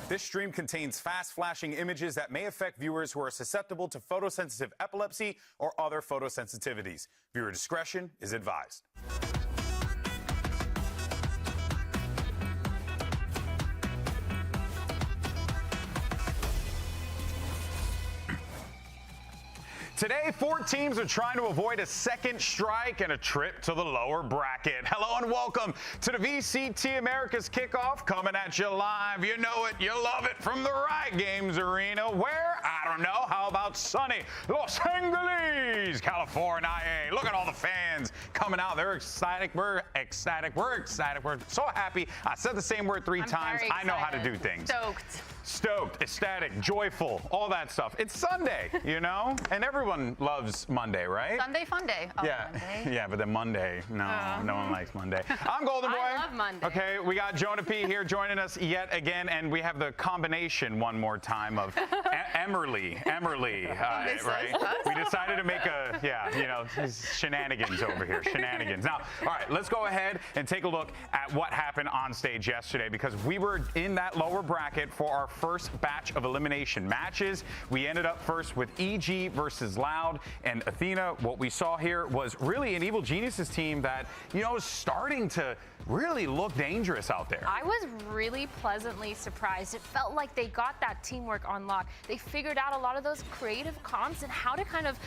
This stream contains fast flashing images that may affect viewers who are susceptible to photosensitive epilepsy or other photosensitivities. Viewer discretion is advised. Today, 4 teams are trying to avoid a second strike and a trip to the lower bracket. Hello and welcome to the VCT Americas Kickoff, coming at you live. You know it, you love it, from the Riot Games Arena, where, I don't know, how about sunny Los Angeles, California. Look at all the fans coming out. They're ecstatic. We're ecstatic. We're ecstatic. We're so happy. I said the same word 3 times. I know how to do things. Stoked, ecstatic, joyful, all that stuff. It's Sunday, you know, and everyone loves Monday, right? Sunday fun day. Oh, yeah, Monday. Yeah, but then Monday, no one likes Monday. I'm Golden Boy. I love Monday. Okay, we got Jonah P here joining us yet again, and we have the combination one more time of Emerly, right? We decided to make a, shenanigans over here, shenanigans. Now, all right, let's go ahead and take a look at what happened on stage yesterday, because we were in that lower bracket for our first batch of elimination matches. We ended up first with EG versus Loud and Athena. What we saw here was really an Evil Geniuses team that, is starting to really look dangerous out there. I was really pleasantly surprised. It felt like they got that teamwork on lock. They figured out a lot of those creative comps and how to kind of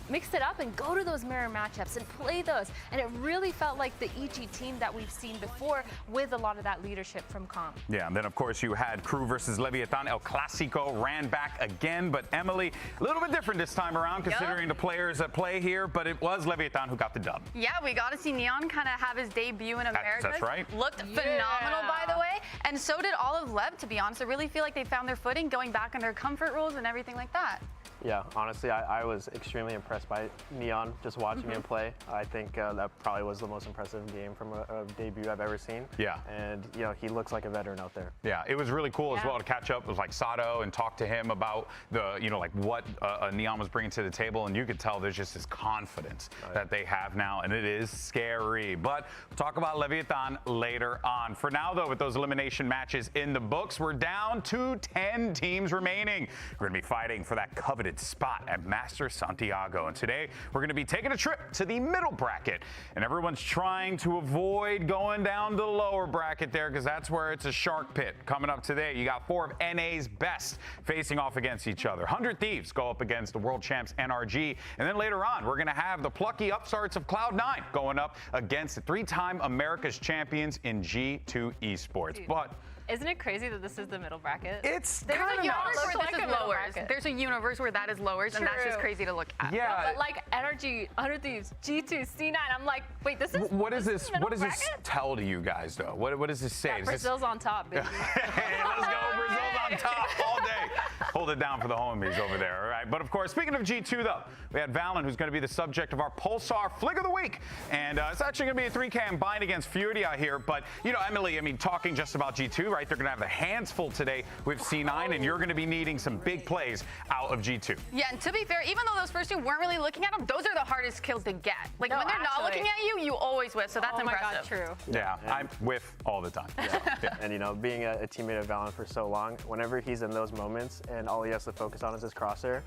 mix it up and go to those mirror matchups and play those. And it really felt like the EG team that we've seen before, with a lot of that leadership from comp. Yeah, and then of course you had Crew versus Leviathan. El Clasico ran back again, but Emily, a little bit different this time around considering the players at play here, but it was Leviathan who got the dub. Yeah, we got to see Neon kind of have his debut in America. That's right. Looked phenomenal, by the way, and so did all of Lev, to be honest. I really feel like they found their footing, going back on their comfort rules and everything like that. Yeah, honestly, I was extremely impressed by Neon, just watching him play. I think that probably was the most impressive game from a debut I've ever seen. Yeah. And, he looks like a veteran out there. Yeah, it was really cool as well to catch up with Sato and talk to him about the, what Neon was bringing to the table. And you could tell there's just this confidence that they have now, and it is scary. But we'll talk about Leviathan later on. For now, though, with those elimination matches in the books, we're down to 10 teams remaining. We're going to be fighting for that coveted spot at Masters Santiago, and today we're going to be taking a trip to the middle bracket, and everyone's trying to avoid going down the lower bracket there, because that's where it's a shark pit. Coming up today, you got 4 of NA's best facing off against each other. 100 Thieves go up against the world champs NRG, and then later on we're going to have the plucky upstarts of Cloud9 going up against the 3-time America's champions in G2 esports. Dude. But isn't it crazy that this is the middle bracket? it's There's a universe where like this a is middle lowers. bracket. There's a universe where that is lowers, and that's just crazy to look at. Yeah. No, but like NRG, 100 Thieves, G2, C9, I'm like, wait, this is what is this? middle What does this bracket? tell to you guys, though? What does this say? Yeah, Is this- Brazil's on top, baby. Hey, let's go, Brazil's on top all day. Hold it down for the homies over there, all right? But of course, speaking of G2, though, we had VALORANT, who's going to be the subject of our Pulsar Flick of the Week. And it's actually going to be a 3-cam bind against Furia here. But, Emily, talking just about G2, right? They're going to have a hands full today with C9, and you're going to be needing some big plays out of G2. Yeah, and to be fair, even though those first 2 weren't really looking at them, those are the hardest kills to get. Like, when they're not looking at you, you always whiff, so that's impressive. Oh my God, true. Yeah, I whiff all the time. Yeah. And, being a teammate of VALORANT for so long, whenever he's in those moments and all he has to focus on is his crosshair,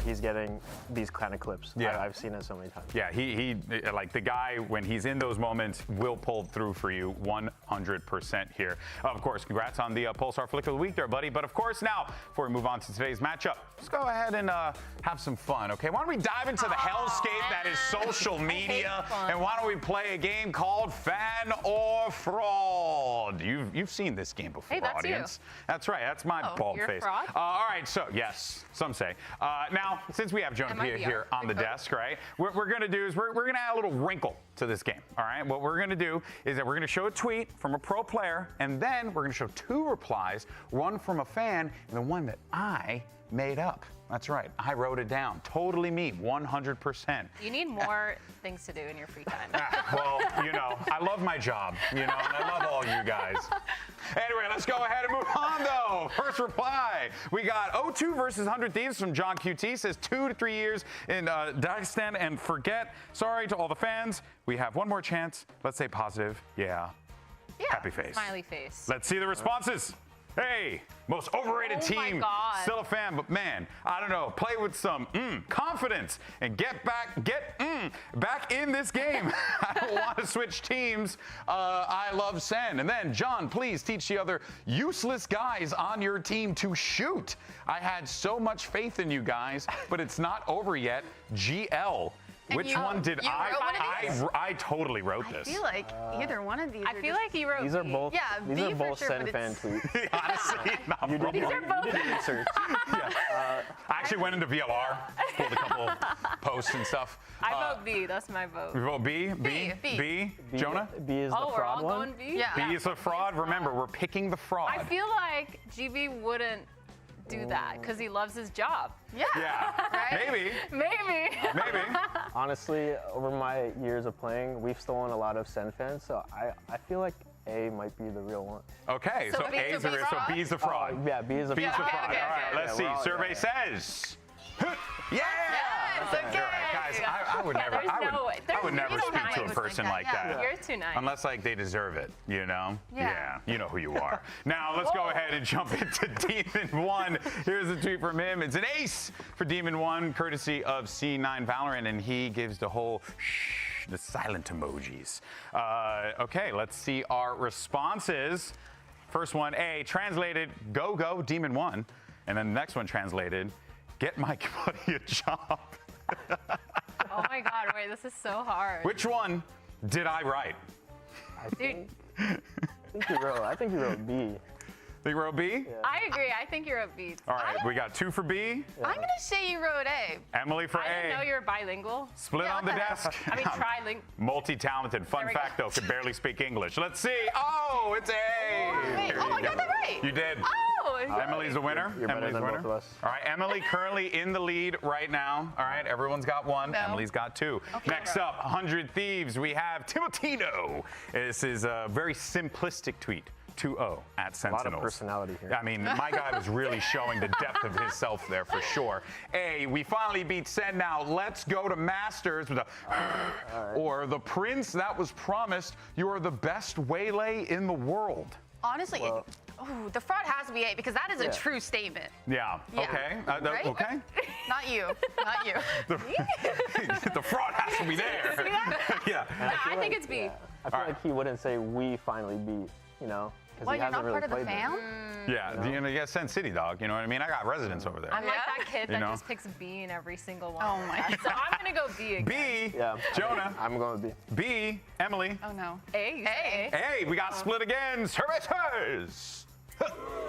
he's getting these kind of clips. Yeah. I've seen it so many times. Yeah, he like the guy, when he's in those moments, will pull through for you 100% here. Of course, congrats on the Pulsar Flick of the Week there, buddy. But of course, now, before we move on to today's matchup, let's go ahead and have some fun, okay? Why don't we dive into the hellscape that is social media, and why don't we play a game called Fan or Fraud? You've seen this game before, Hey, that's audience. That's right. That's my bald you're a face. fraud? All right, so yes, some say. Now, since we have Jonah P here on the desk, right? What we're going to do is we're going to add a little wrinkle to this game. All right. What we're going to do is that we're going to show a tweet from a pro player, and then we're going to show 2 replies, one from a fan and the one that I made up. That's right. I wrote it down. Totally me, 100%. You need more things to do in your free time. Well, I love my job, and I love all you guys. Anyway, let's go ahead and move on, though. First reply. We got O2 versus 100 Thieves from John QT. Says 2 to 3 years in Dagestan and forget. Sorry to all the fans. We have one more chance. Let's say positive. Yeah. Happy face. Smiley face. Let's see the responses. Hey, most overrated Oh my team. God. Still a fan, but man, I don't know. Play with some confidence and get back in this game. I don't want to switch teams. I love Sen. And then, John, please teach the other useless guys on your team to shoot. I had so much faith in you guys, but it's not over yet. GL. Which one did I totally wrote this. I feel like either one of these. I feel like you wrote These are both. Yeah, these B are for both sure, Sen but fan it's- tweets. Honestly, not You did, These are both. you did research. I actually went into VLR, pulled a couple posts and stuff. I vote B. That's my vote. We vote B? B. Jonah? B is the Oh, we're fraud all one. going B? Yeah. B is a fraud. Remember, we're picking the fraud. I feel like GB wouldn't do that because he loves his job. Yeah. Yeah. Right? Maybe. Maybe. Honestly, over my years of playing, we've stolen a lot of Sen fans, so I feel like A might be the real one. Okay, So so B- A is so the B so fraud? B is the fraud. Yeah, B is a B is the fraud. fraud. okay, All right, okay. let's Yeah, see. we're all- Survey yeah. says. Yeah. Yes, Okay. okay. All right, guys, I would Yeah, never, there's no way. I would never You don't speak have to a to person like like that, that. yeah. You're too nice. Unless like they deserve it, you know? Yeah. You know who you are. Now let's go ahead and jump into Demon 1. Here's a tweet from him. It's an ace for Demon 1, courtesy of C9 Valorant, and he gives the whole shh, the silent emojis. Okay, let's see our responses. First one, A, translated, go, Demon 1. And then the next one translated, get my buddy a job. Oh my God, wait, this is so hard. Which one did I write? Dude, I think you wrote B. Think row B? I agree. I think you're a B. All right, we got 2 for B. I'm gonna say you wrote A. Emily for I didn't know A. you were bilingual. Split Yeah, on the what the hell? desk. I mean, trilingual. Multi-talented. Fun There we fact, go. though, could barely speak English. Let's see. Oh, it's A. Wait, Here oh, you I got go. that right. You did. Oh, Emily's the winner. You're better Emily's than the both winner. of us. All right, Emily currently in the lead right now. All right, everyone's got 1. No. Emily's got 2. Next up, 100 Thieves. We have Timotino. This is a very simplistic tweet. 2-0 at Sentinels. A lot of personality here. I mean, my guy was really showing the depth of his self there for sure. A, we finally beat Sen. Now let's go to Masters with a or the prince that was promised. You are the best waylay in the world. honestly, the fraud has to be A because that is a true statement. Yeah. Yeah. Okay. Right? Okay. Not you. Not you. The fraud has to be there. Yeah. I think it's B. I feel like he wouldn't say we finally beat, you know, because Well, he you're hasn't not really part of the played them. fam? Yeah. You know, you got Sen City, dog. You know what I mean? I got residents over there. I'm like Yeah? that kid You that know? just picks B in every single one. Oh my So I'm gonna go B again. B. Yeah. Jonah. I'm going with B. B. Emily. Oh no. A. You say A. Hey, we got split again. Servitors.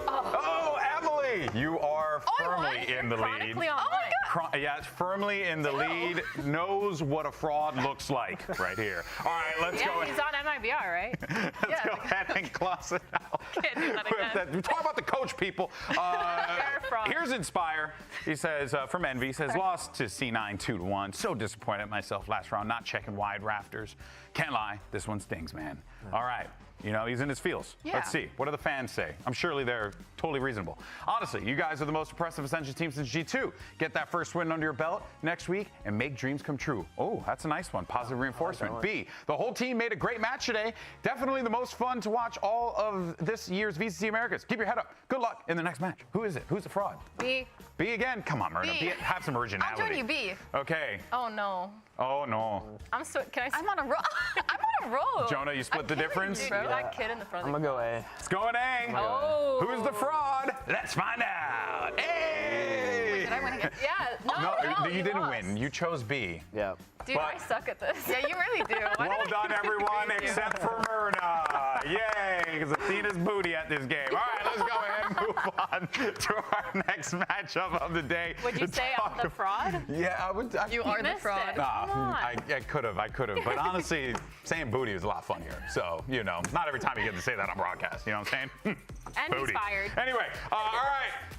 Oh, Emily, you are Oh, I firmly won? in the lead. Chronically online. Yeah, it's firmly in the lead. Knows what a fraud looks like right here. All right, let's go. Yeah, he's on MIBR, right? Let's go ahead and close it out. Can't do that again. We talk about the coach, people. fraud. Here's Inspire. He says, from Envy, he says, lost to C9 2-1. So disappointed at myself last round, not checking wide rafters. Can't lie, this one stings, man. All right. You know, he's in his feels. Yeah. Let's see. What do the fans say? I'm surely they're totally reasonable. Honestly, you guys are the most impressive Ascension team since G2. Get that first win under your belt next week and make dreams come true. Oh, that's a nice one. Positive reinforcement. B, the whole team made a great match today. Definitely the most fun to watch all of this year's VCT Americas. Keep your head up. Good luck in the next match. Who is it? Who's the fraud? B. B again? Come on, Myrna. B. Have some originality. I'll join you, B. Okay. Oh no. Oh, no. Can I? I'm on a roll. I'm on a roll. Jonah, you split the difference? Bro, that kid in the front. I'm going to go A. It's going A. Oh. Who's the fraud? Let's find out. A. Did I win again? Yeah. No, you didn't lost. win. You chose B. Yeah. Dude, I suck at this. Yeah, you really do. Why Well did I- done, everyone, except for Myrna. Yay, because Athena's booty at this game. All right, let's go ahead and move on to our next matchup of the day. Would you say I'm the fraud? Yeah, I would. You are the missed fraud. it. Nah, Come on. I could have. But honestly, saying booty is a lot funnier. So, you know, not every time you get to say that on broadcast. You know what I'm saying? And he's fired. Anyway, all right,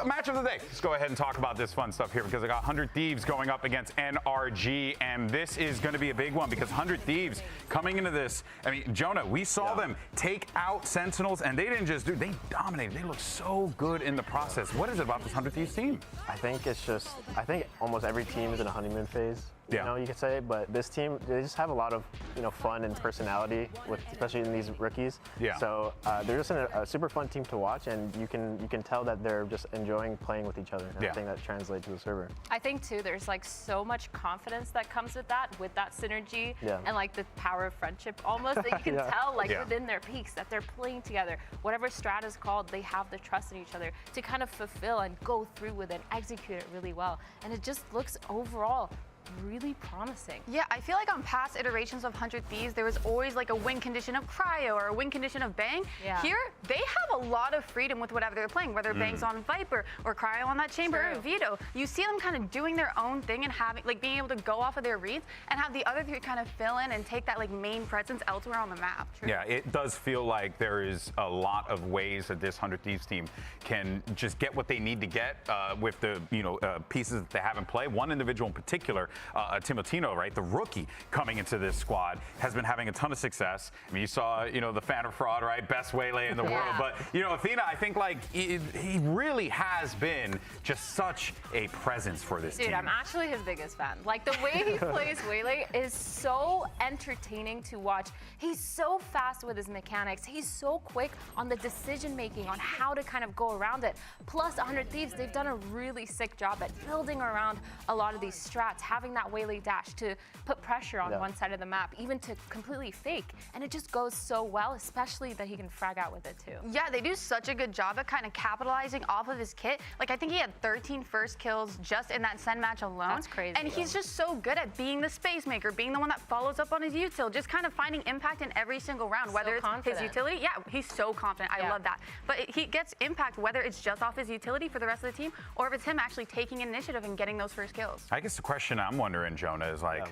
match of the day. Let's go ahead and talk about this fun stuff here because I got 100 Thieves going up against NRG, and this is going to be a big one because 100 Thieves coming into this. I mean, Jonah, we saw them take out Sentinels, and they didn't just do. They dominated. They looked so good in the process. What is it about this 100 Thieves team? I think it's just, I think almost every team is in a honeymoon phase you know, you could say. But this team, they just have a lot of, you know, fun and personality, especially in these rookies. Yeah. So they're just a super fun team to watch, and you can tell that they're just enjoying playing with each other. And I think that translates to the server. I think too, there's like so much confidence that comes with that synergy, and like the power of friendship almost that you can tell like within their peaks that they're playing together. Whatever strat is called, they have the trust in each other to kind of fulfill and go through with it, execute it really well. And it just looks overall really promising. Yeah, I feel like on past iterations of 100 Thieves, there was always like a win condition of Cryo or a win condition of Bang. Yeah. Here, they have a lot of freedom with whatever they're playing, whether Bang's on Viper or Cryo on that Chamber or Vito. You see them kind of doing their own thing and having, like, being able to go off of their reads and have the other three kind of fill in and take that like main presence elsewhere on the map. Yeah, it does feel like there is a lot of ways that this 100 Thieves team can just get what they need to get with the pieces that they have in play. One individual in particular, Timotino, right, the rookie coming into this squad, has been having a ton of success. I mean, you saw, the Phantom Fraud, right, best waylay in the world. But, Athena, I think, like, he really has been just such a presence for this team. Dude, I'm actually his biggest fan. Like, the way he plays waylay is so entertaining to watch. He's so fast with his mechanics. He's so quick on the decision-making, on how to kind of go around it. Plus, 100 Thieves, they've done a really sick job at building around a lot of these strats, having that waylay dash to put pressure on one side of the map, even to completely fake. And it just goes so well, especially that he can frag out with it too. Yeah, they do such a good job at kind of capitalizing off of his kit. Like, I think he had 13 first kills just in that Sen match alone. That's crazy. And he's just so good at being the space maker, being the one that follows up on his util, just kind of finding impact in every single round, whether it's his utility. Yeah, he's so confident. I love that. But he gets impact whether it's just off his utility for the rest of the team or if it's him actually taking initiative and getting those first kills. I guess the question I'm wondering, Jonah, is like,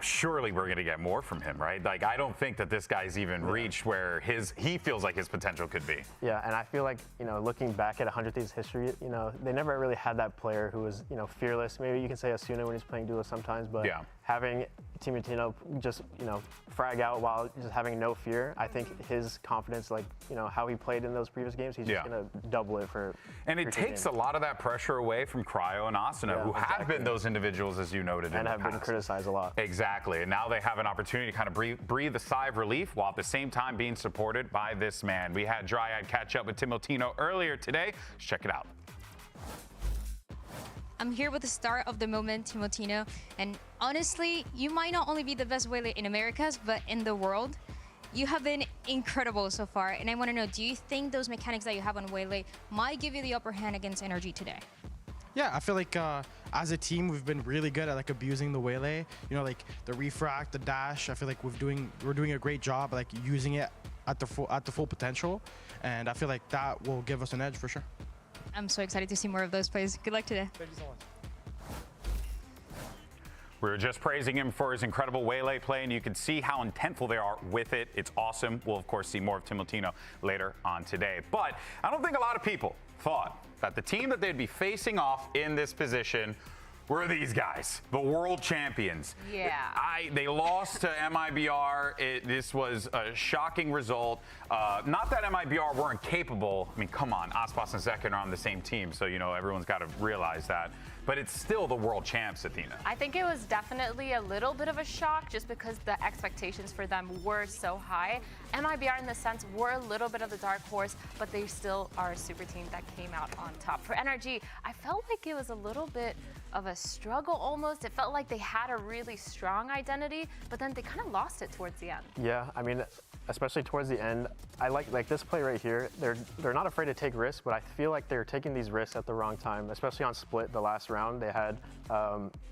surely we're going to get more from him, right? Like, I don't think that this guy's even reached where he feels like his potential could be. Yeah, and I feel like, looking back at 100 Thieves history, they never really had that player who was, fearless. Maybe you can say Asuna when he's playing duo sometimes, but having Timotino just, frag out while just having no fear, I think his confidence, like, how he played in those previous games, he's just going to double it for And it takes a lot of that pressure away from Cryo and Asuna, who have been those individuals, as you noted, and have been criticized a lot. Exactly, and now they have an opportunity to kind of breathe a sigh of relief while at the same time being supported by this man. We had Dryad catch up with Timotino earlier today. Let's check it out. I'm here with the star of the moment, Timotino, and honestly, you might not only be the best waylay in Americas, but in the world. You have been incredible so far, and I want to know, do you think those mechanics that you have on waylay might give you the upper hand against Energy today? Yeah, I feel like as a team, we've been really good at like abusing the waylay. Like the refract, the dash. I feel like we're doing a great job like using it at the full potential, and I feel like that will give us an edge for sure. I'm so excited to see more of those plays. Good luck today. Thank you so much. We were just praising him for his incredible waylay play, and you can see how intentful they are with it. It's awesome. We'll, of course, see more of Timotino later on today. But I don't think a lot of people thought that the team that they'd be facing off in this position were these guys, the world champions. Yeah. They lost to MIBR. This was a shocking result. Not that MIBR weren't capable. I mean, come on, Aspas and Zekin are on the same team, so everyone's got to realize that. But it's still the world champs, Athena. I think it was definitely a little bit of a shock just because the expectations for them were so high. MIBR, in the sense, were a little bit of the dark horse, but they still are a super team that came out on top. For NRG, I felt like it was a little bit of a struggle almost. It felt like they had a really strong identity, but then they kind of lost it towards the end. Yeah, I mean, especially towards the end, I like this play right here. They're not afraid to take risks, but I feel like they're taking these risks at the wrong time, especially on split the last round. They had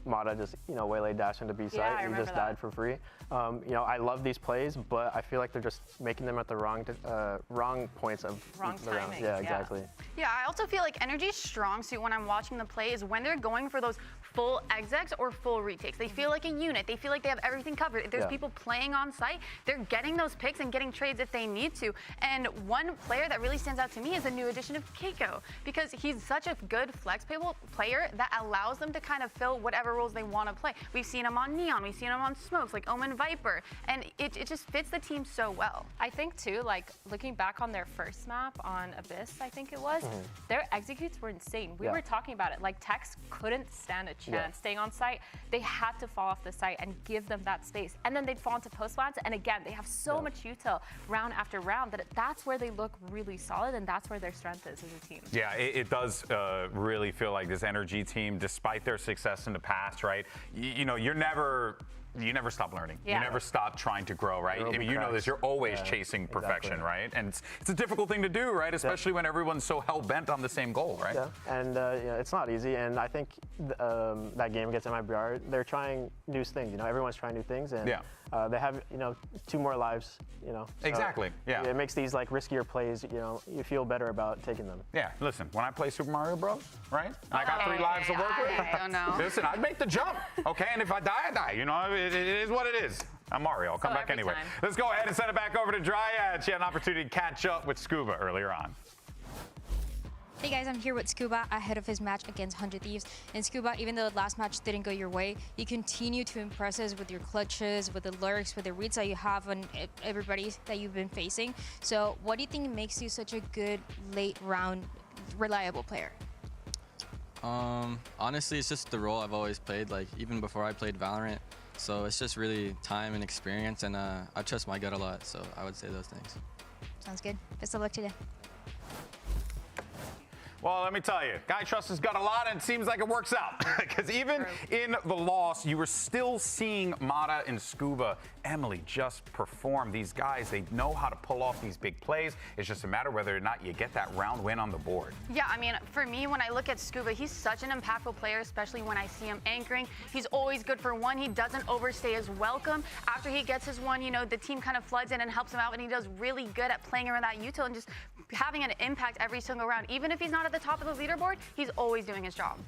Mata just waylay dash into B site and just died for free. I love these plays, but I feel like they're just making them at the wrong points of the round. Yeah, exactly. Yeah, I also feel like Energy's strong suit when I'm watching the play is when they're going for those full execs or full retakes. They feel like a unit. They feel like they have everything covered. If there's people playing on site, they're getting those picks and getting trades if they need to. And one player that really stands out to me is the new addition of Keiko, because he's such a good flex player that allows them to kind of fill whatever roles they want to play. We've seen him on Neon, we've seen him on Smokes, like Omen Viper, and it just fits the team so well. I think too, like looking back on their first map on Abyss, I think it was, their executes were insane. We were talking about it, like Tex couldn't stand a chance, staying on site, they had to fall off the site and give them that space. And then they'd fall into post lands. And again, they have so much util round after round that that's where they look really solid, and that's where their strength is as a team. Yeah, it does really feel like this Energy team, despite their success in the past, right? You know, you never stop learning. Yeah. You never stop trying to grow, right? I mean, you know this. You're always chasing perfection, right? And it's a difficult thing to do, right? Especially when everyone's so hell bent on the same goal, right? Yeah, and it's not easy. And I think that game against MIBR, they're trying new things. You know, everyone's trying new things, and they have 2 more lives. You know, so exactly. Yeah. It makes these like riskier plays. You know, you feel better about taking them. Yeah. Listen, when I play Super Mario Bros, right? I got 3 lives to work with. I don't know. Listen, I'd make the jump, okay? And if I die, I die. You know, it is what it is. I'm Mario. I'll come back anyway. time. Let's go ahead and send it back over to Dryad. She had an opportunity to catch up with Scuba earlier on. Hey guys, I'm here with Scuba ahead of his match against 100 Thieves. And Scuba, even though the last match didn't go your way, you continue to impress us with your clutches, with the lurks, with the reads that you have on everybody that you've been facing. So what do you think makes you such a good late round reliable player? Honestly, it's just the role I've always played, like even before I played VALORANT. So it's just really time and experience, and I trust my gut a lot, so I would say those things. Sounds good. Best of luck today. Well, let me tell you, guy trusts his gut a lot, and it seems like it works out. Because even in the loss, you were still seeing Mata and Scuba, Emily, just perform. These guys, they know how to pull off these big plays. It's just a matter whether or not you get that round win on the board. Yeah, I mean, for me, when I look at Scuba, he's such an impactful player, especially when I see him anchoring. He's always good for one. He doesn't overstay his welcome. After he gets his one, you know, the team kind of floods in and helps him out, and he does really good at playing around that util and just having an impact every single round. Even if he's not at the top of the leaderboard, he's always doing his job.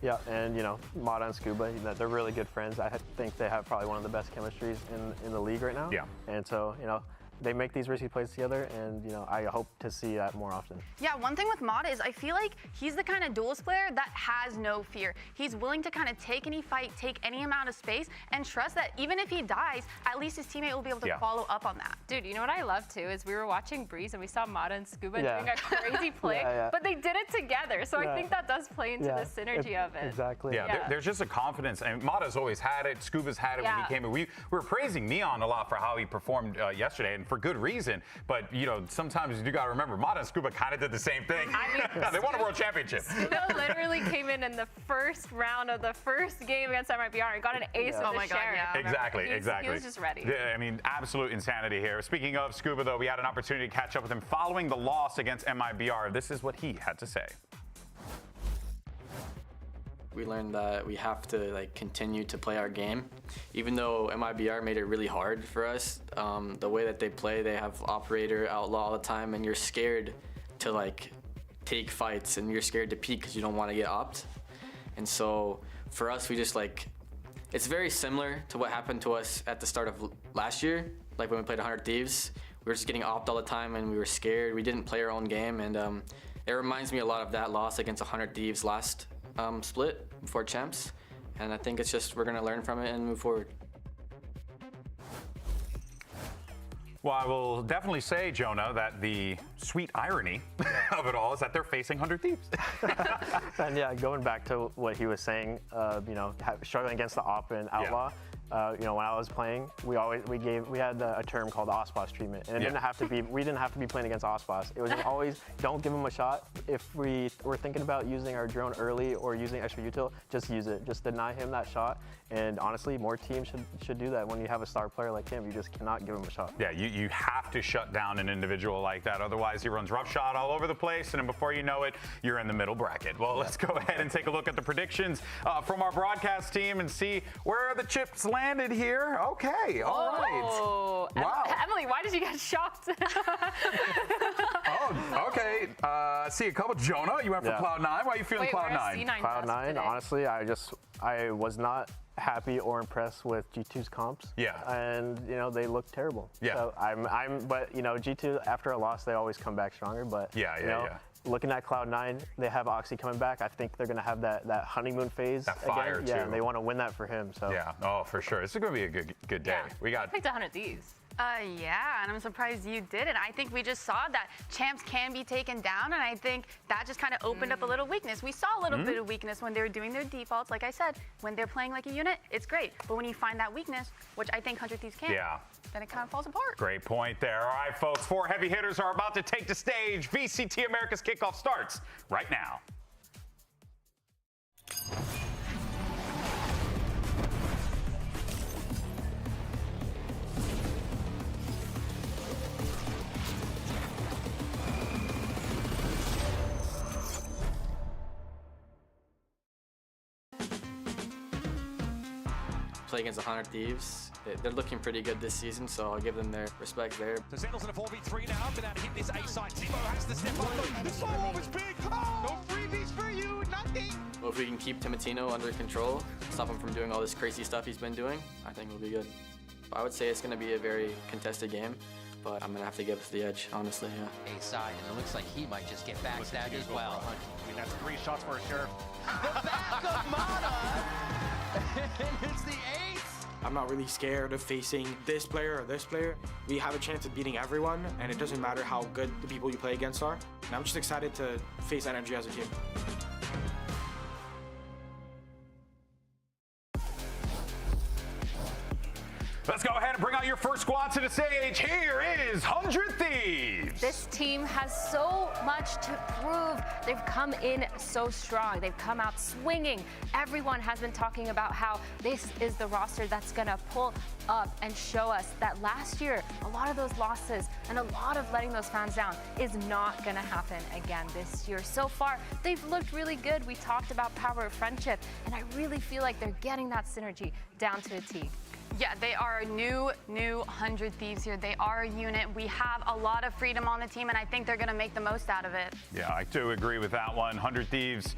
Yeah, and you know, Mata and Scuba, they're really good friends. I think they have probably one of the best chemistries in the league right now. Yeah. And so, you know, they make these risky plays together, and you know, I hope to see that more often. Yeah, one thing with Mata is I feel like he's the kind of duelist player that has no fear. He's willing to kind of take any fight, take any amount of space, and trust that even if he dies, at least his teammate will be able to follow up on that. Dude, you know what I love too is we were watching Breeze and we saw Mata and Scuba doing a crazy play, but they did it together. So I think that does play into the synergy of it. Exactly. Yeah, there's just a confidence, and Mata's always had it. Scuba's had it when he came in. We were praising Neon a lot for how he performed yesterday, and for good reason. But you know, sometimes you do got to remember, Mata and Scuba kind of did the same thing. I mean, they won a world championship. Scuba literally came in the first round of the first game against MIBR and got an ace with the Sheriff. Exactly. He was just ready. Yeah, I mean, absolute insanity here. Speaking of Scuba, though, we had an opportunity to catch up with him following the loss against MIBR. This is what he had to say. We learned that we have to like continue to play our game. Even though MIBR made it really hard for us, the way that they play, they have operator, outlaw all the time, and you're scared to like take fights, and you're scared to peek because you don't want to get opt. And so for us, we just like, it's very similar to what happened to us at the start of last year, like when we played 100 Thieves. We were just getting opt all the time, and we were scared. We didn't play our own game, and it reminds me a lot of that loss against 100 Thieves last split before champs, and I think it's just we're gonna learn from it and move forward. Well, I will definitely say, Jonah, that the sweet irony of it all is that they're facing 100 Thieves. And yeah, going back to what he was saying, you know, struggling against the op and outlaw. You know, when I was playing, we had a term called OSPOS treatment, and it didn't have to be. We didn't have to be playing against OSPOS. It was just always don't give them a shot. If we were thinking about using our drone early or using extra util, just use it. Just deny him that shot. And honestly, more teams should do that. When you have a star player like him, you just cannot give him a shot. Yeah, you have to shut down an individual like that. Otherwise, he runs roughshod all over the place, and then before you know it, you're in the middle bracket. Well, let's go ahead and take a look at the predictions from our broadcast team and see where the chips landed here. Okay, all right. Wow. Emily, why did you get shocked? Oh, okay. See a couple. Jonah, you went for Cloud9. Why are you feeling Cloud9? Cloud9, honestly, I was not happy or impressed with G2's comps. Yeah. And you know, they look terrible. Yeah. So but you know, G2 after a loss they always come back stronger. But you know, looking at Cloud9, they have Oxy coming back. I think they're gonna have that honeymoon phase. That fire again. too. Yeah, and they want to win that for him. So yeah. Oh, for sure. This is gonna be a good day. We picked 100 Thieves. Yeah, and I'm surprised you didn't. I think we just saw that champs can be taken down, and I think that just kind of opened up a little weakness. We saw a little bit of weakness when they were doing their defaults. Like I said, when they're playing like a unit, it's great. But when you find that weakness, which I think 100 Thieves can, then it kind of falls apart. Great point there. All right, folks, 4 heavy hitters are about to take the stage. VCT Americas Kickoff starts right now. Play against 100 Thieves. They're looking pretty good this season, so I'll give them their respect there. So Zendel's in a 4v3 now. Been out to hit this A side. Timo has the step up. The soul is big. Oh, no freebies for you. Nothing. Well, if we can keep Timotino under control, stop him from doing all this crazy stuff he's been doing, I think we'll be good. I would say it's going to be a very contested game, but I'm going to have to give us the edge, honestly, yeah. A side, and it looks like he might just get backstabbed as well. I mean, that's 3 shots for a Sheriff. The back of Mana. And it's the 8th. I'm not really scared of facing this player or this player. We have a chance of beating everyone, and it doesn't matter how good the people you play against are. And I'm just excited to face Energy as a team. Let's go ahead and bring out your first squad to the stage. Here is 100 Thieves. This team has so much to prove. They've come in so strong. They've come out swinging. Everyone has been talking about how this is the roster that's going to pull up and show us that last year, a lot of those losses and a lot of letting those fans down is not going to happen again this year. So far, they've looked really good. We talked about power of friendship, and I really feel like they're getting that synergy down to a T. Yeah, they are a new 100 Thieves here. They are a unit. We have a lot of freedom on the team, and I think they're going to make the most out of it. Yeah, I do agree with that one. 100 Thieves,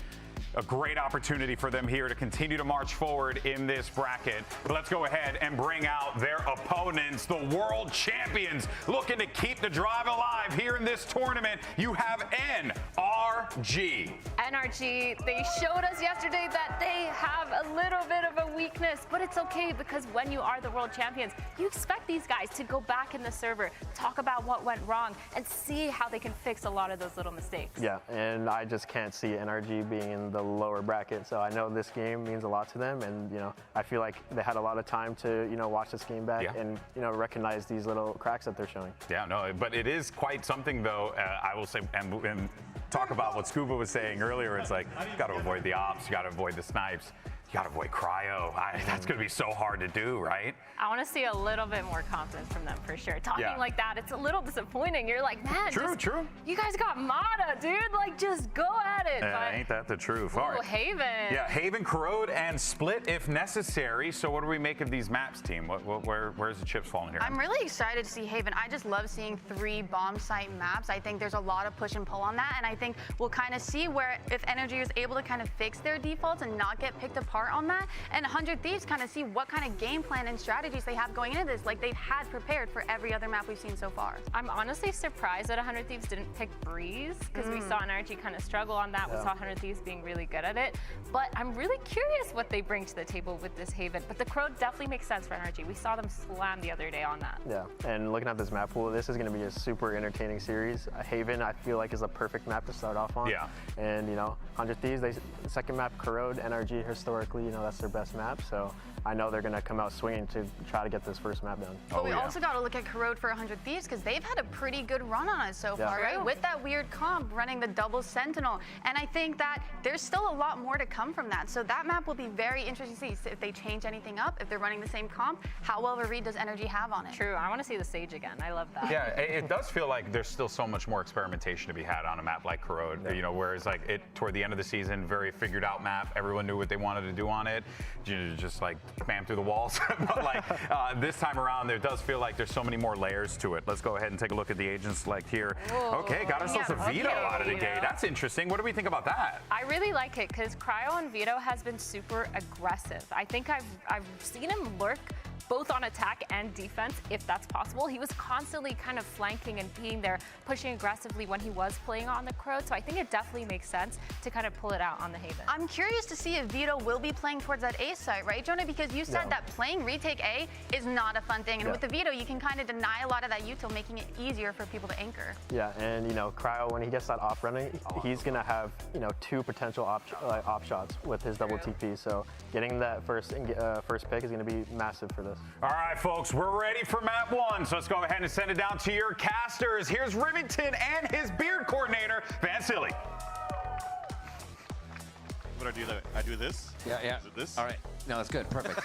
a great opportunity for them here to continue to march forward in this bracket. But let's go ahead and bring out their opponents, the world champions, looking to keep the drive alive here in this tournament. You have NRG. NRG, they showed us yesterday that they have a little bit of a weakness, but it's okay because when you are the world champions, you expect these guys to go back in the server, talk about what went wrong, and see how they can fix a lot of those little mistakes. Yeah, and I just can't see NRG being in the lower bracket, so I know this game means a lot to them, and I feel like they had a lot of time to watch this game back and recognize these little cracks that they're showing. Yeah, no, but it is quite something though. I will say, and talk about what Scuba was saying earlier. It's like you got to avoid the ops, you got to avoid the snipes. You got to avoid cryo. That's going to be so hard to do, right? I want to see a little bit more confidence from them for sure. Talking like that, it's a little disappointing. You're like, man, true. You guys got Mata, dude. Like, just go at it. But, ain't that the truth? All right. Haven. Yeah, Haven, Corrode, and Split if necessary. So what do we make of these maps, team? Where's the chips falling here? I'm really excited to see Haven. I just love seeing 3 bomb site maps. I think there's a lot of push and pull on that, and I think we'll kind of see where if Energy is able to kind of fix their defaults and not get picked apart on that, and 100 Thieves kind of see what kind of game plan and strategies they have going into this, like they've had prepared for every other map we've seen so far. I'm honestly surprised that 100 Thieves didn't pick Breeze, because we saw Energy kind of struggle on that. We saw 100 Thieves being really good at it, but I'm really curious what they bring to the table with this Haven. But the Crow definitely makes sense for Energy. We saw them slam the other day on that. Yeah, and looking at this map pool, this is going to be a super entertaining series. Haven, I feel like, is a perfect map to start off on. Yeah. And 100 Thieves, the second map, Corrode, NRG, historically, that's their best map. So I know they're going to come out swinging to try to get this first map done. But we also got to look at Corrode for 100 Thieves, because they've had a pretty good run on it so far, right? With that weird comp running the double Sentinel. And I think that there's still a lot more to come from that. So that map will be very interesting to see if they change anything up, if they're running the same comp, how well of a read does Energy have on it? True. I want to see the Sage again. I love that. Yeah, it does feel like there's still so much more experimentation to be had on a map like Corrode. Whereas like toward the end of the season, very figured out map. Everyone knew what they wanted to do on it. Just like spam through the walls. But like this time around, there does feel like there's so many more layers to it. Let's go ahead and take a look at the agent select here. Whoa. Okay, got ourselves a Veto out of the gate. That's interesting. What do we think about that? I really like it because Cryo on Veto has been super aggressive. I think I've seen him lurk both on attack and defense, if that's possible. He was constantly kind of flanking and being there, pushing aggressively when he was playing on the Crow. So I think it definitely makes sense to kind of pull it out on the Haven. I'm curious to see if Vito will be playing towards that A site, right, Jonah? Because you said that playing retake A is not a fun thing. And with the Vito, you can kind of deny a lot of that util, making it easier for people to anchor. Yeah, and you know, Cryo, when he gets that off running, he's going to have, you know, 2 potential op shots with his double TP. So getting that first pick is going to be massive for this. All right, folks, we're ready for map 1. So let's go ahead and send it down to your casters. Here's Rivington and his beard coordinator, Van Silly. What do I do? I do this? Yeah. Is it this? All right. No, that's good. Perfect.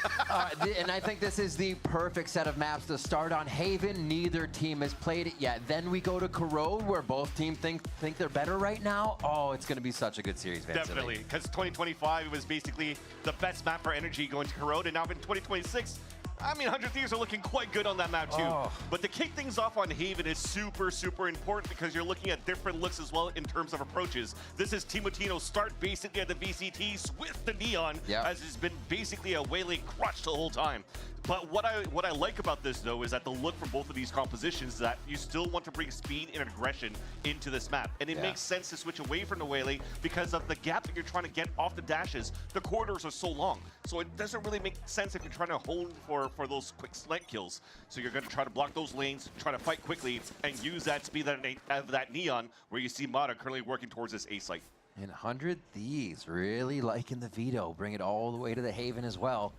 And I think this is the perfect set of maps to start on Haven. Neither team has played it yet. Then we go to Corrode, where both teams think they're better right now. Oh, it's going to be such a good series, Van Definitely, because 2025 was basically the best map for Energy going to Corrode, and now in 2026, I mean, 100 Thieves are looking quite good on that map too. But to kick things off on Haven is super, super important because you're looking at different looks as well in terms of approaches. This is Timotino's start basically at the VCTs with the Neon, as it's been basically a Waylay crush the whole time. But what I like about this though is that the look for both of these compositions is that you still want to bring speed and aggression into this map. And it makes sense to switch away from the Waylay because of the gap that you're trying to get off the dashes. The corridors are so long. So it doesn't really make sense if you're trying to hold for those quick slant kills. So you're going to try to block those lanes, try to fight quickly, and use that speed of that Neon, where you see Mata currently working towards this A site. And 100 Thieves really liking the Vito. Bring it all the way to the Haven as well.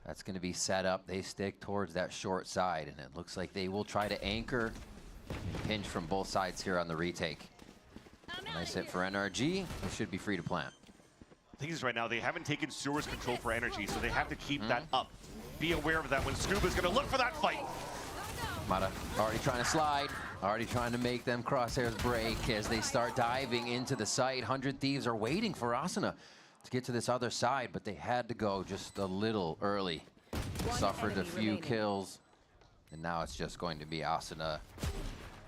That's going to be set up. They stick towards that short side, and it looks like they will try to anchor and pinch from both sides here on the retake. Nice hit for NRG. They should be free to plant. The thing is, right now, they haven't taken Sewers control for Energy, so they have to keep that up. Be aware of that when Scuba's going to look for that fight. Mata already trying to slide, already trying to make them crosshairs break as they start diving into the site. 100 Thieves are waiting for Asuna to get to this other side, but they had to go just a little early. Suffered a few kills, and now it's just going to be Asuna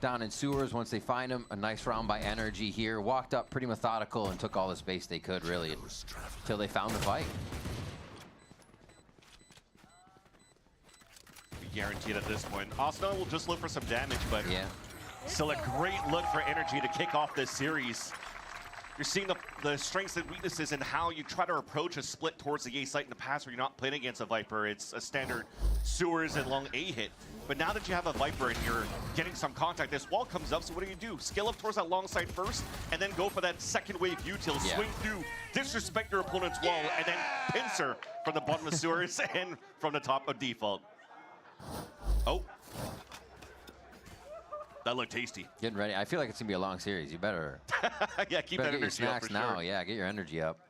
down in Sewers once they find him. A nice round by Energy here. Walked up pretty methodical and took all the space they could, really, until they found the fight. Guaranteed at this point. Asuna will just look for some damage, but still a great look for Energy to kick off this series. You're seeing the strengths and weaknesses in how you try to approach a split towards the A site in the past where you're not playing against a Viper. It's a standard Sewers and long A hit. But now that you have a Viper and you're getting some contact, this wall comes up, so what do? Scale up towards that long side first, and then go for that second wave util, swing through, disrespect your opponent's wall, and then pincer from the bottom of Sewers and from the top of default. Oh. That looked tasty. Getting ready. I feel like it's going to be a long series. You better, keep that energy up for now. sure. Yeah, get your energy up.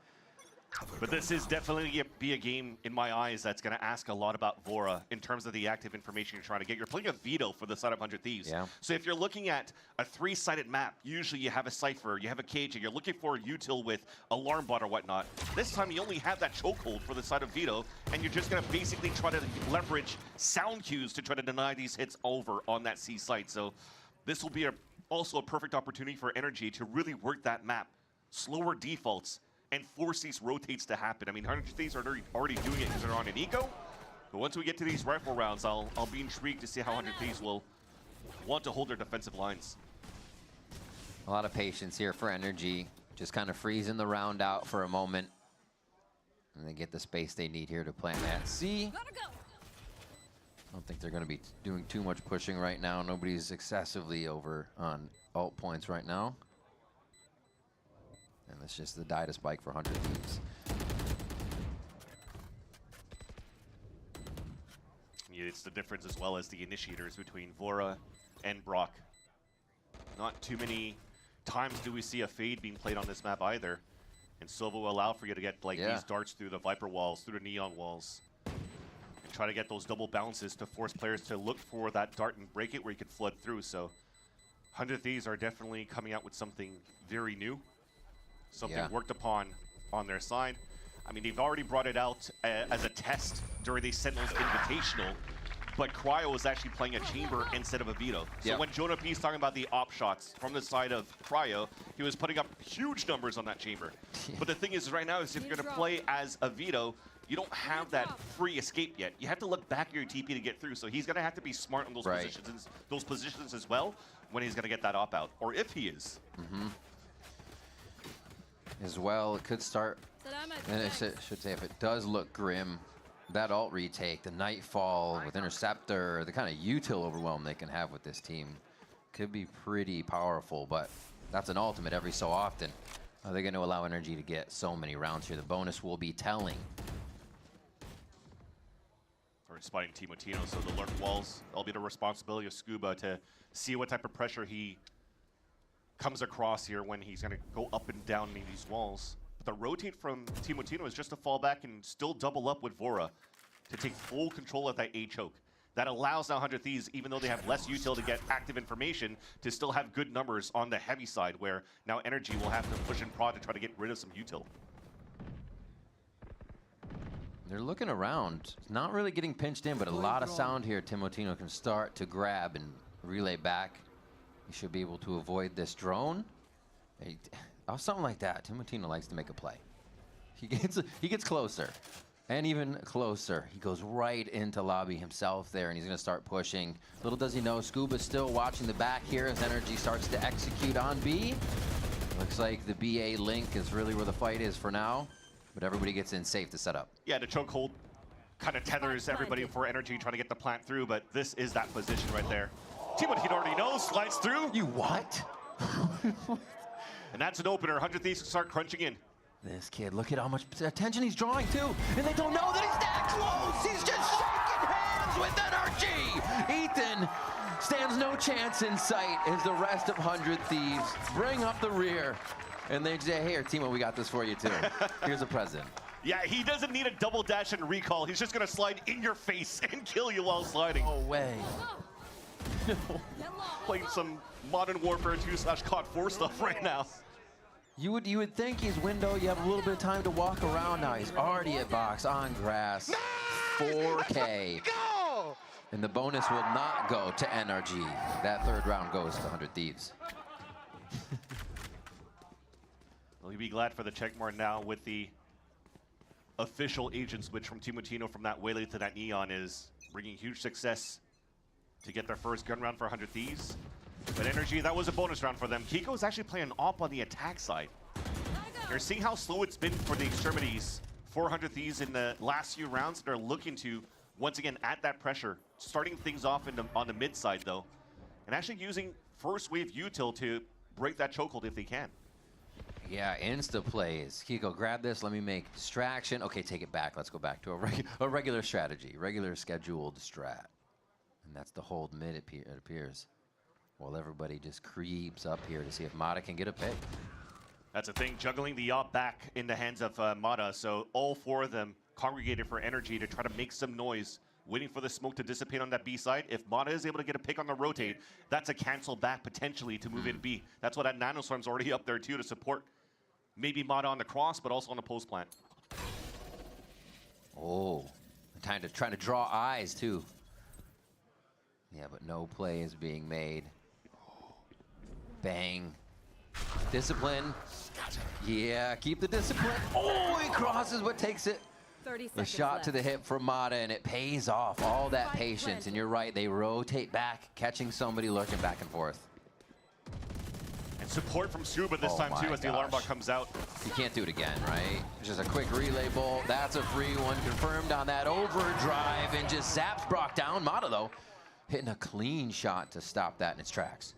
But this is definitely be a game, in my eyes, that's going to ask a lot about Vora in terms of the active information you're trying to get. You're playing a Vito for the side of 100 Thieves. So if you're looking at a 3-sided map, usually you have a Cypher, you have a Cage, and you're looking for a util with Alarm Bot or whatnot. This time you only have that chokehold for the side of Vito, and you're just going to basically try to leverage sound cues to try to deny these hits over on that C site. So this will be also a perfect opportunity for Energy to really work that map. Slower defaults, and force these rotates to happen. I mean, 100 Thieves are already doing it because they're on an eco. But once we get to these rifle rounds, I'll be intrigued to see how 100 Thieves will want to hold their defensive lines. A lot of patience here for Energy. Just kind of freezing the round out for a moment. And they get the space they need here to plant that C. I don't think they're going to be doing too much pushing right now. Nobody's excessively over on alt points right now. And that's just the die to spike for 100 Thieves. Yeah, it's the difference as well as the initiators between Vora and Brock. Not too many times do we see a fade being played on this map either. And Silva will allow for you to get like these darts through the Viper walls, through the Neon walls. And try to get those double bounces to force players to look for that dart and break it where you can flood through. So 100 Thieves are definitely coming out with something very new. Something worked upon on their side. I mean, they've already brought it out as a test during the Sentinels Invitational, but Cryo was actually playing a chamber instead of a Vito. So when Jonah P is talking about the op shots from the side of Cryo, he was putting up huge numbers on that chamber. But the thing is right now is if you're going to play as a Vito, you don't have that free escape yet. You have to look back at your TP to get through. So he's gonna have to be smart on those positions as well when he's gonna get that op out, or if he is. As well, it could start, and I should say if it does look grim, that alt retake, the Nightfall with Interceptor, the kind of util overwhelm they can have with this team could be pretty powerful, but that's an ultimate every so often. Are they going to allow Energy to get so many rounds here? The bonus will be telling. Or spotting Timotino, so the lurk walls, that'll be the responsibility of Scuba to see what type of pressure he comes across here when he's going to go up and down these walls. But the rotate from Timotino is just to fall back and still double up with Vora to take full control of that A choke. That allows now 100 Thieves, even though they have less util to get active information, to still have good numbers on the heavy side, where now Energy will have to push and prod to try to get rid of some util. They're looking around, not really getting pinched in, but a lot of sound here. Timotino can start to grab and relay back. He should be able to avoid this drone. Something like that. Timotino likes to make a play. He gets closer. And even closer. He goes right into lobby himself there, and he's going to start pushing. Little does he know, Scuba's still watching the back here as Energy starts to execute on B. Looks like the BA link is really where the fight is for now, but everybody gets in safe to set up. Yeah, the chokehold kind of tethers everybody for Energy trying to get the plant through, but this is that position right there. Timotino already knows, slides through. You what? And that's an opener. 100 Thieves start crunching in. This kid, look at how much attention he's drawing too, and they don't know that he's that close. He's just shaking hands with Energy. Ethan stands no chance in sight as the rest of 100 Thieves bring up the rear, and they say, "Here, Timo, we got this for you too. Here's a present." Yeah, he doesn't need a double dash and recall. He's just gonna slide in your face and kill you while sliding. No way. Playing some Modern Warfare 2/COD 4 stuff right now. You would think he's window. You have a little bit of time to walk around now. He's already at box on grass. 4K. Go! And the bonus will not go to Energy. That third round goes to 100 Thieves. Well, you'd be glad for the checkmark now with the official agent switch from Timotino from that Waylay to that Neon is bringing huge success to get their first gun round for 100 Thieves. But Energy, that was a bonus round for them. Kiko is actually playing op on the attack side. You're seeing how slow it's been for the extremities. 400 Thieves in the last few rounds. They're looking to, once again, add that pressure. Starting things off on the mid side, though. And actually using first wave util to break that chokehold if they can. Yeah, insta plays. Kiko, grab this. Let me make distraction. Okay, take it back. Let's go back to a regular strategy. Regular scheduled strat. And that's the hold mid, it appears. While everybody just creeps up here to see if Mata can get a pick. That's the thing, juggling the op back in the hands of Mata. So all four of them congregated for Energy to try to make some noise, waiting for the smoke to dissipate on that B side. If Mata is able to get a pick on the rotate, that's a cancel back potentially to move in B. That's why that Nanoswarm's already up there too to support maybe Mata on the cross, but also on the post plant. Oh, trying to draw eyes too. Yeah, but no play is being made. Bang. Discipline. Yeah, keep the discipline. Oh, he crosses but takes it. 30 The shot left. to the hip from Mata, and it pays off. All that patience, and you're right, they rotate back, catching somebody lurking back and forth. And support from Scuba this Oh time my too as the alarm gosh. bot comes out. You can't do it again, right? Just a quick relay ball. That's a free one confirmed on that overdrive, and just zaps Brock down. Mata, though, hitting a clean shot to stop that in its tracks.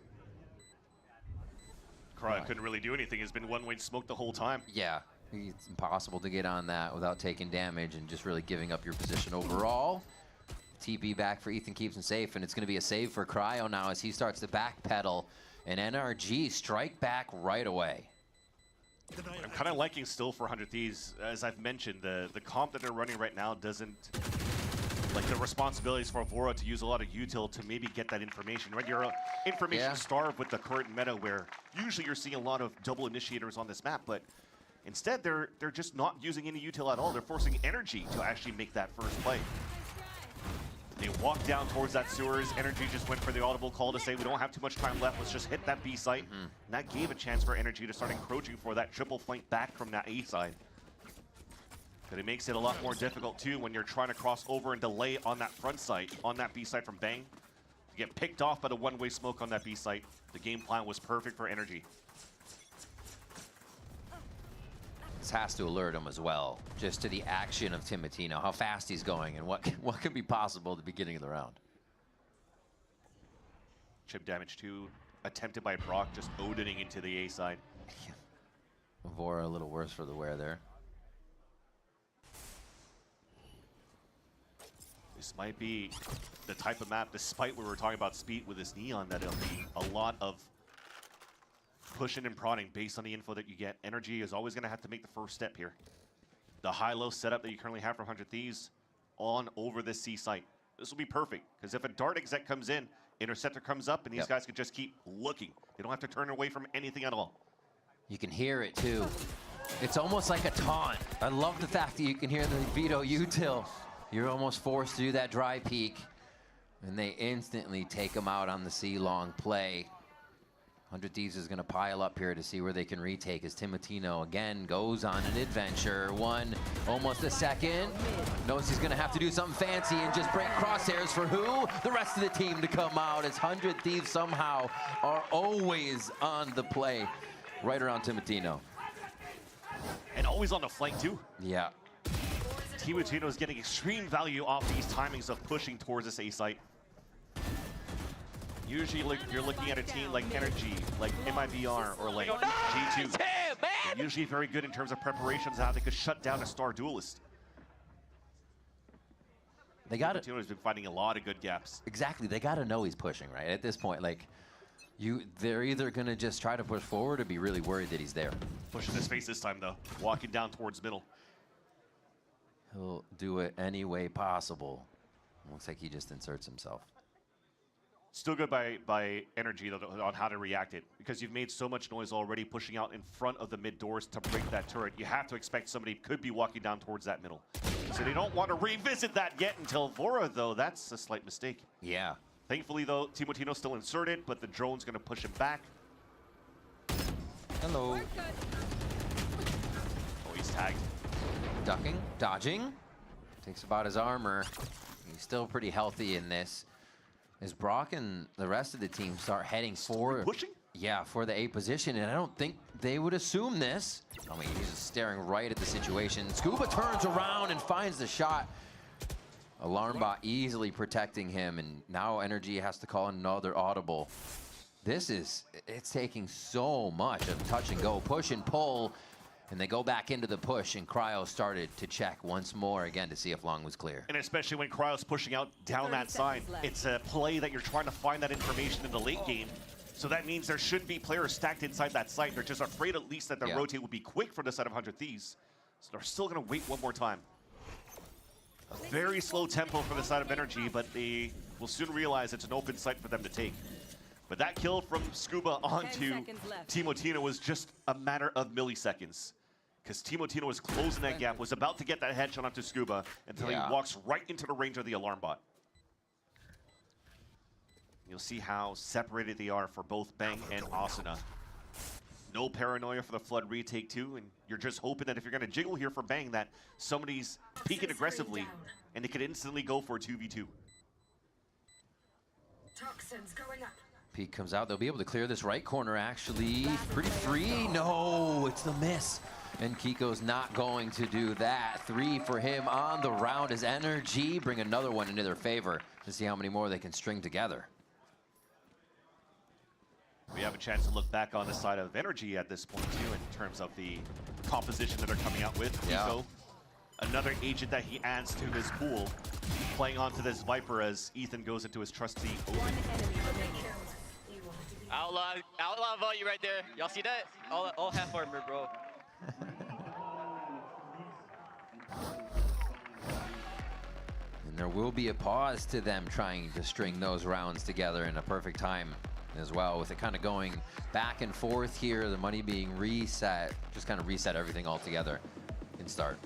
Cryo couldn't really do anything. It's been one-way smoke the whole time. Yeah, it's impossible to get on that without taking damage and just really giving up your position overall. TP back for Ethan keeps him safe, and it's going to be a save for Cryo now as he starts to backpedal, and NRG strike back right away. I'm kind of liking still for 100 Thieves. As I've mentioned, the comp that they're running right now doesn't, like the responsibilities for Vora to use a lot of util to maybe get that information, right? You're information starved with the current meta where usually you're seeing a lot of double initiators on this map, but instead they're just not using any util at all. They're forcing Energy to actually make that first play. They walk down towards that sewers. Energy just went for the audible call to say, we don't have too much time left. Let's just hit that B site. And that gave a chance for Energy to start encroaching for that triple flank back from that A side. But it makes it a lot more difficult too when you're trying to cross over and delay on that front side, on that B side from Bang. You get picked off by the one-way smoke on that B side. The game plan was perfect for Energy. This has to alert him as well, just to the action of Timotino, how fast he's going and what could be possible at the beginning of the round. Chip damage too, attempted by Brock, just Odining into the A side. Vora a little worse for the wear there. This might be the type of map, despite we were talking about speed with this Neon, that it'll be a lot of pushing and prodding based on the info that you get. Energy is always going to have to make the first step here. The high-low setup that you currently have from 100 Thieves on over this C site. This will be perfect, because if a dart exec comes in, Interceptor comes up, and these guys can just keep looking. They don't have to turn away from anything at all. You can hear it too. It's almost like a taunt. I love the fact that you can hear the veto util. You're almost forced to do that dry peek, and they instantly take him out on the C-long play. 100 Thieves is going to pile up here to see where they can retake as Timotino again goes on an adventure. Almost a second. Knows he's going to have to do something fancy and just break crosshairs for who? The rest of the team to come out as 100 Thieves somehow are always on the play right around Timotino. And always on the flank too. Yeah. Timotino is getting extreme value off these timings of pushing towards this A site. Usually you're looking at a team like Energy, like MIBR, or like G2. They're usually very good in terms of preparations, how they could shut down a star duelist. They got it. Timotino's been finding a lot of good gaps. Exactly. They got to know he's pushing, right? At this point, like, they're either going to just try to push forward or be really worried that he's there. Pushing his face this time, though. Walking down towards middle. He'll do it any way possible. Looks like he just inserts himself. Still good by Energy, though, on how to react it. Because you've made so much noise already pushing out in front of the mid doors to break that turret. You have to expect somebody could be walking down towards that middle. So they don't want to revisit that yet until Vora, though. That's a slight mistake. Yeah. Thankfully, though, Timotino's still inserted, but the drone's going to push him back. Hello. Oh, he's tagged. Ducking, dodging. Takes about his armor. He's still pretty healthy in this. As Brock and the rest of the team start heading forward. Pushing? Yeah, for the A position, and I don't think they would assume this. I mean, he's just staring right at the situation. Scuba turns around and finds the shot. Alarmbot easily protecting him, and now Energy has to call another audible. It's taking so much of touch and go, push and pull, and they go back into the push, and Cryo started to check once more again to see if Long was clear. And especially when Cryo's pushing out down that side, it's a play that you're trying to find that information in the late game. So that means there shouldn't be players stacked inside that site. They're just afraid at least that the rotate would be quick for the side of 100 Thieves. So they're still going to wait one more time. A very slow tempo for the side of Energy, but they will soon realize it's an open site for them to take. But that kill from Scuba onto Timotino was just a matter of milliseconds. Because Timotino was closing that gap, was about to get that headshot onto Scuba until he walks right into the range of the alarm bot. You'll see how separated they are for both Bang and Asuna. No paranoia for the Flood retake too, and you're just hoping that if you're going to jiggle here for Bang that somebody's peeking aggressively and they could instantly go for a 2v2. Toxins going up. Peak comes out. They'll be able to clear this right corner actually pretty free. No, it's the miss. And Kiko's not going to do that. 3 for him on the round as Energy bring another one into their favor to see how many more they can string together. We have a chance to look back on the side of Energy at this point too in terms of the composition that they're coming out with. Kiko, another agent that he adds to his pool, playing onto this Viper as Ethan goes into his trusty Omen. Outlaw vote you right there. Y'all see that? All half armor, bro. And there will be a pause to them trying to string those rounds together in a perfect time as well, with it kind of going back and forth here, the money being reset, just kind of reset everything all together and start.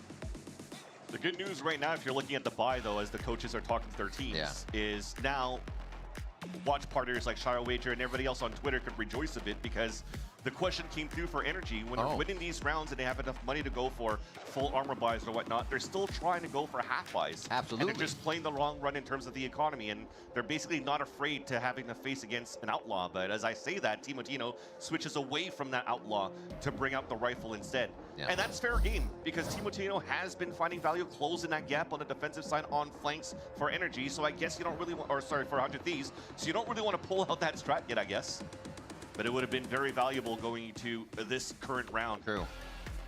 The good news right now, if you're looking at the buy though, as the coaches are talking to their teams, is now watch partners like Shire Wager and everybody else on Twitter could rejoice a bit because the question came through for Energy. When they're winning these rounds and they have enough money to go for full armor buys or whatnot, they're still trying to go for half buys. Absolutely. And they're just playing the long run in terms of the economy, and they're basically not afraid to having to face against an outlaw. But as I say that, Timotino switches away from that outlaw to bring out the rifle instead. Yeah. And that's fair game, because Timotino has been finding value closing that gap on the defensive side on flanks for Energy. So I guess you don't really want, or sorry, for 100 Thieves. So you don't really want to pull out that strat yet, I guess. But it would have been very valuable going to this current round. True.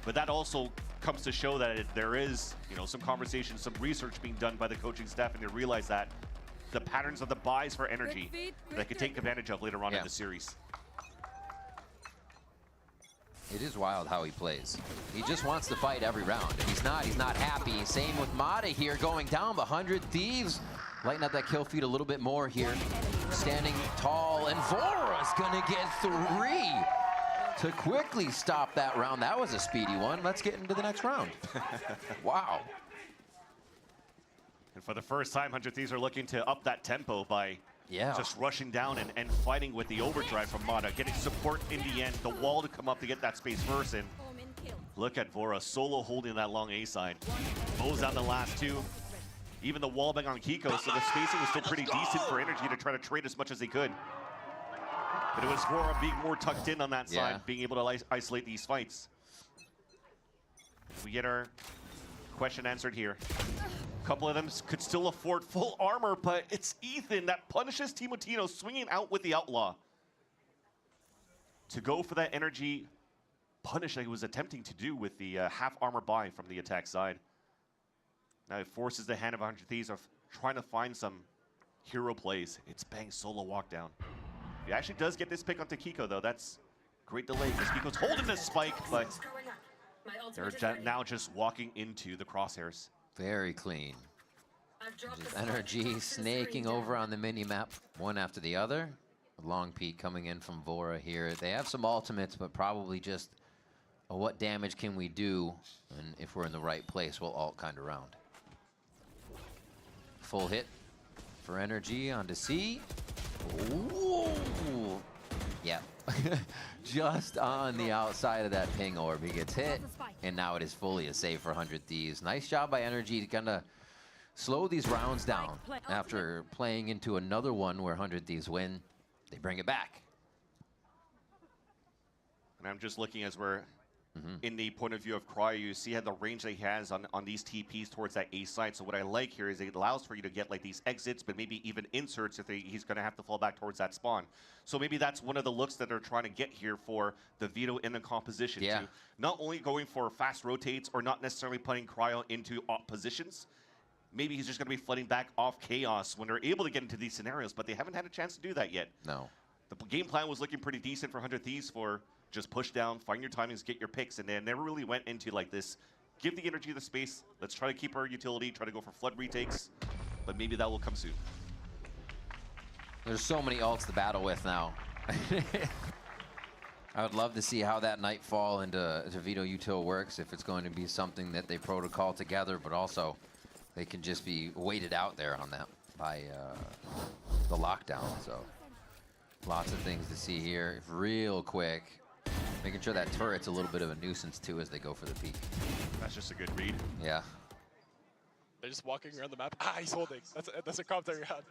But that also comes to show that there is, you know, some conversation, some research being done by the coaching staff, and they realize that the patterns of the buys for Energy that could take advantage of later on in the series. It is wild how he plays. He just wants to fight every round. If he's not happy. Same with Mata here going down. 100 Thieves lighten up that kill feed a little bit more here. Standing tall, and Vora's gonna get 3 to quickly stop that round. That was a speedy one. Let's get into the next round. Wow. And for the first time, 100 Thieves are looking to up that tempo by just rushing down and fighting with the overdrive from Mata, getting support in the end, the wall to come up to get that space first. And look at Vora solo holding that long A side. Mows down the last 2. Even the wall bang on Kiko, so the spacing was still pretty decent for Energy to try to trade as much as they could. But it was Vora being more tucked in on that side, being able to isolate these fights. We get our question answered here. A couple of them could still afford full armor, but it's Ethan that punishes Timotino, swinging out with the Outlaw to go for that Energy punish that he was attempting to do with the half armor buy from the attack side. Now it forces the hand of 100 Thieves of trying to find some hero plays. It's Bang solo walk down. He actually does get this pick onto Kiko, though. That's great delay because Kiko's holding this spike, but they're now just walking into the crosshairs. Very clean. Just Energy snaking over on the mini-map, one after the other. A long peek coming in from Vora here. They have some ultimates, but probably just what damage can we do? And if we're in the right place, we'll ult kind of round. Full hit for Energy onto C. Ooh. Yeah. Just on the outside of that ping orb, he gets hit, and now it is fully a save for 100 Thieves. Nice job by Energy to kind of slow these rounds down. After playing into another one where 100 Thieves win, they bring it back. And I'm just looking as we're in the point of view of Cryo, you see how the range that he has on these TPs towards that A side. So what I like here is it allows for you to get like these exits, but maybe even inserts if he's going to have to fall back towards that spawn. So maybe that's one of the looks that they're trying to get here for the Vito in the composition. Yeah. To not only going for fast rotates or not necessarily putting Cryo into op positions. Maybe he's just going to be flooding back off Chaos when they're able to get into these scenarios, but they haven't had a chance to do that yet. No. The game plan was looking pretty decent for 100 Thieves for just push down, find your timings, get your picks, and they never really went into like this, give the Energy the space, let's try to keep our utility, try to go for flood retakes, but maybe that will come soon. There's so many ults to battle with now. I would love to see how that Nightfall into Vito Util works, if it's going to be something that they protocol together, but also they can just be waited out there on that by the lockdown. So lots of things to see here real quick. Making sure that turret's a little bit of a nuisance too as they go for the peak. That's just a good read. Yeah. They're just walking around the map. Ah, he's holding. That's a commentary we had.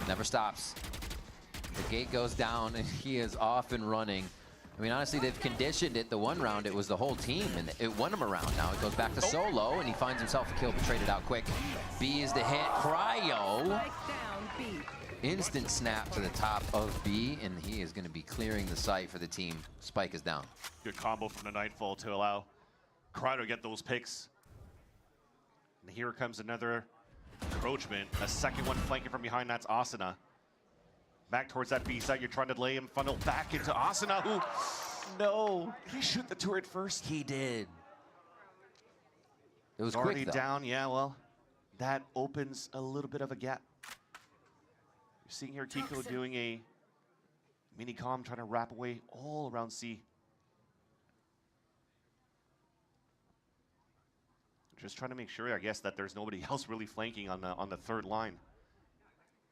Never stops. The gate goes down and he is off and running. I mean, honestly, they've conditioned it. The one round, it was the whole team, and it won him around. Now it goes back to solo, and he finds himself a kill, but traded out quick. B is the hit. Cryo. Instant snap to the top of B, and he is going to be clearing the site for the team. Spike is down. Good combo from the Nightfall to allow Cryo to get those picks. And here comes another encroachment. A second one flanking from behind, that's Asuna. Back towards that B side, you're trying to lay him funnel back into Asuna, who, no, did he shoot the turret first? He did. It was already quick, though. down, yeah, well, that opens a little bit of a gap. You're seeing here Kiko doing a mini comm, trying to wrap away all around C. Just trying to make sure, I guess, that there's nobody else really flanking on the third line.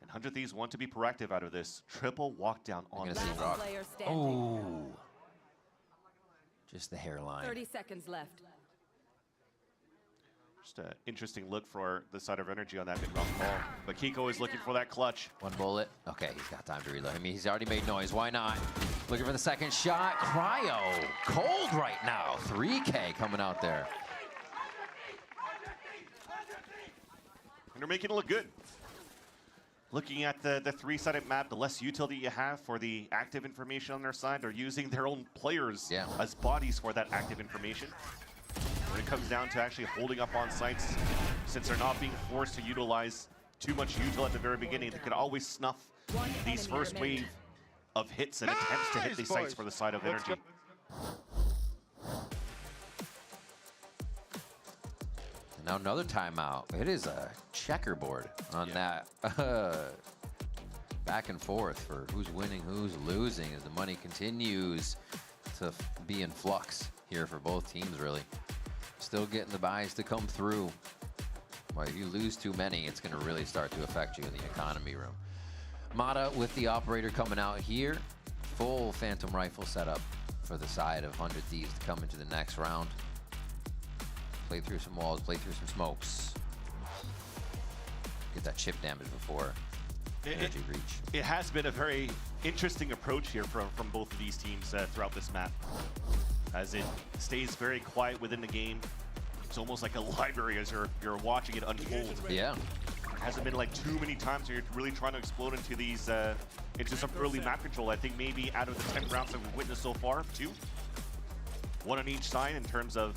And 100 Thieves want to be proactive out of this. Triple walk down on Gonna the see Rock. Oh, just the hairline. 30 seconds left. Just an interesting look for the side of Energy on that mid-round ball. But Kiko is looking for that clutch. One bullet. Okay, he's got time to reload. I mean, he's already made noise. Why not? Looking for the second shot. Cryo, cold right now. 3K coming out there. And they're making it look good. Looking at the three-sided map, the less utility you have for the active information on their side, they're using their own players as bodies for that active information. When it comes down to actually holding up on sites, since they're not being forced to utilize too much util at the very beginning, they could always snuff these first wave of hits and attempts to hit these sites for the side of Energy. And now another timeout. It is a checkerboard on that. Back and forth for who's winning, who's losing as the money continues to be in flux here for both teams, really. Still getting the buys to come through. Well, if you lose too many, it's going to really start to affect you in the economy room. Mata with the operator coming out here. Full Phantom Rifle setup for the side of 100 Thieves to come into the next round. Play through some walls, play through some smokes. Get that chip damage before Energy reach. It has been a very interesting approach here from both of these teams throughout this map. As it stays very quiet within the game. It's almost like a library as you're watching it unfold. Yeah. It hasn't been like too many times where you're really trying to explode into these, into some early map control. I think maybe out of the 10 rounds that we've witnessed so far, 2. 1 on each side in terms of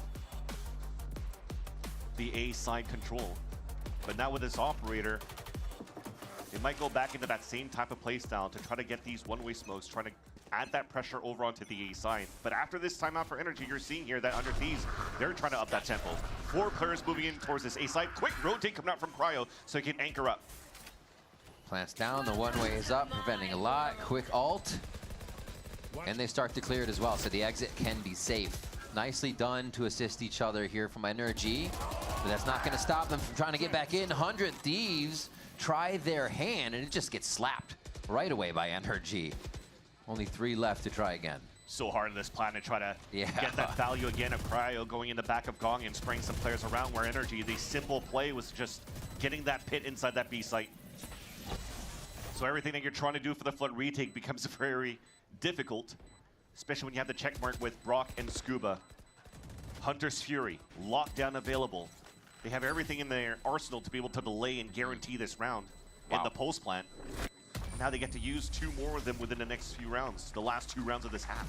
the A side control. But now with this operator, it might go back into that same type of play style to try to get these one-way smokes, trying to add that pressure over onto the A side. But after this timeout for Energy, you're seeing here that 100 Thieves, they're trying to up that tempo. 4 players moving in towards this A side. Quick rotate coming out from Cryo so he can anchor up. Plants down, the one-way is up, preventing a lot. Quick ult. And they start to clear it as well, so the exit can be safe. Nicely done to assist each other here from Energy. But that's not going to stop them from trying to get back in. 100 Thieves try their hand, and it just gets slapped right away by Energy. Only 3 left to try again. So hard in this plan to try to get that value again of Cryo going in the back of Gong and spraying some players around, where Energy, the simple play was just getting that pit inside that B site. So everything that you're trying to do for the flood retake becomes very difficult, especially when you have the check mark with Brock and Scuba. Hunter's Fury, lockdown available. They have everything in their arsenal to be able to delay and guarantee this round in the post plant. Now they get to use 2 more of them within the next few rounds, the last 2 rounds of this half.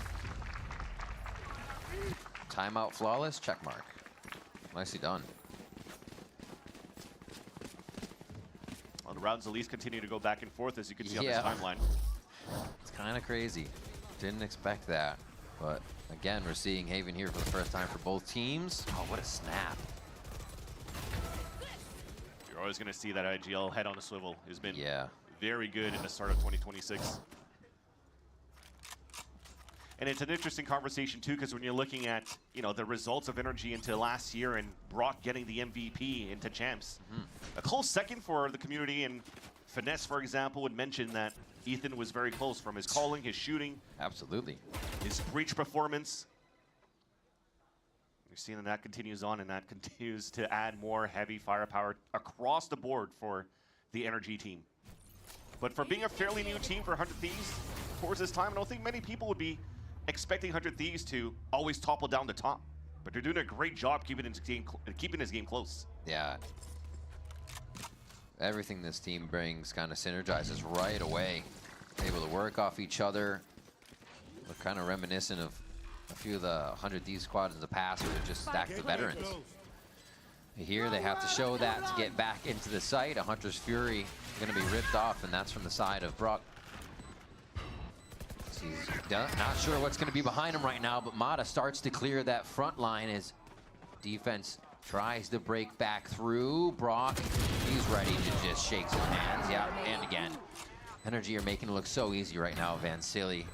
Timeout flawless, check mark. Nicely done. Well, the rounds at least continue to go back and forth, as you can see on this timeline. It's kind of crazy. Didn't expect that. But again, we're seeing Haven here for the first time for both teams. Oh, what a snap. You're always going to see that IGL head on a swivel. Has been very good in the start of 2026. And it's an interesting conversation too, because when you're looking at, you know, the results of Energy into last year and Brock getting the MVP into Champs. A close second for the community, and Finesse, for example, would mention that Ethan was very close from his calling, his shooting. Absolutely. His breach performance. You're seeing that continues on, and that continues to add more heavy firepower across the board for the Energy team. But for being a fairly new team for 100 Thieves towards this time, I don't think many people would be expecting 100 Thieves to always topple down the top. But they're doing a great job keeping his game close. Yeah. Everything this team brings kind of synergizes right away. Able to work off each other. We're kind of reminiscent of a few of the 100 Thieves squads in the past where they're just stacked of veterans. Here they have to show that to get back into the site. A Hunter's Fury going to be ripped off, and that's from the side of Brock. He's not sure what's going to be behind him right now, but Mata starts to clear that front line as defense tries to break back through. Brock, he's ready to just shake some hands. Yeah, and again. Energy are making it look so easy right now, Van Silly.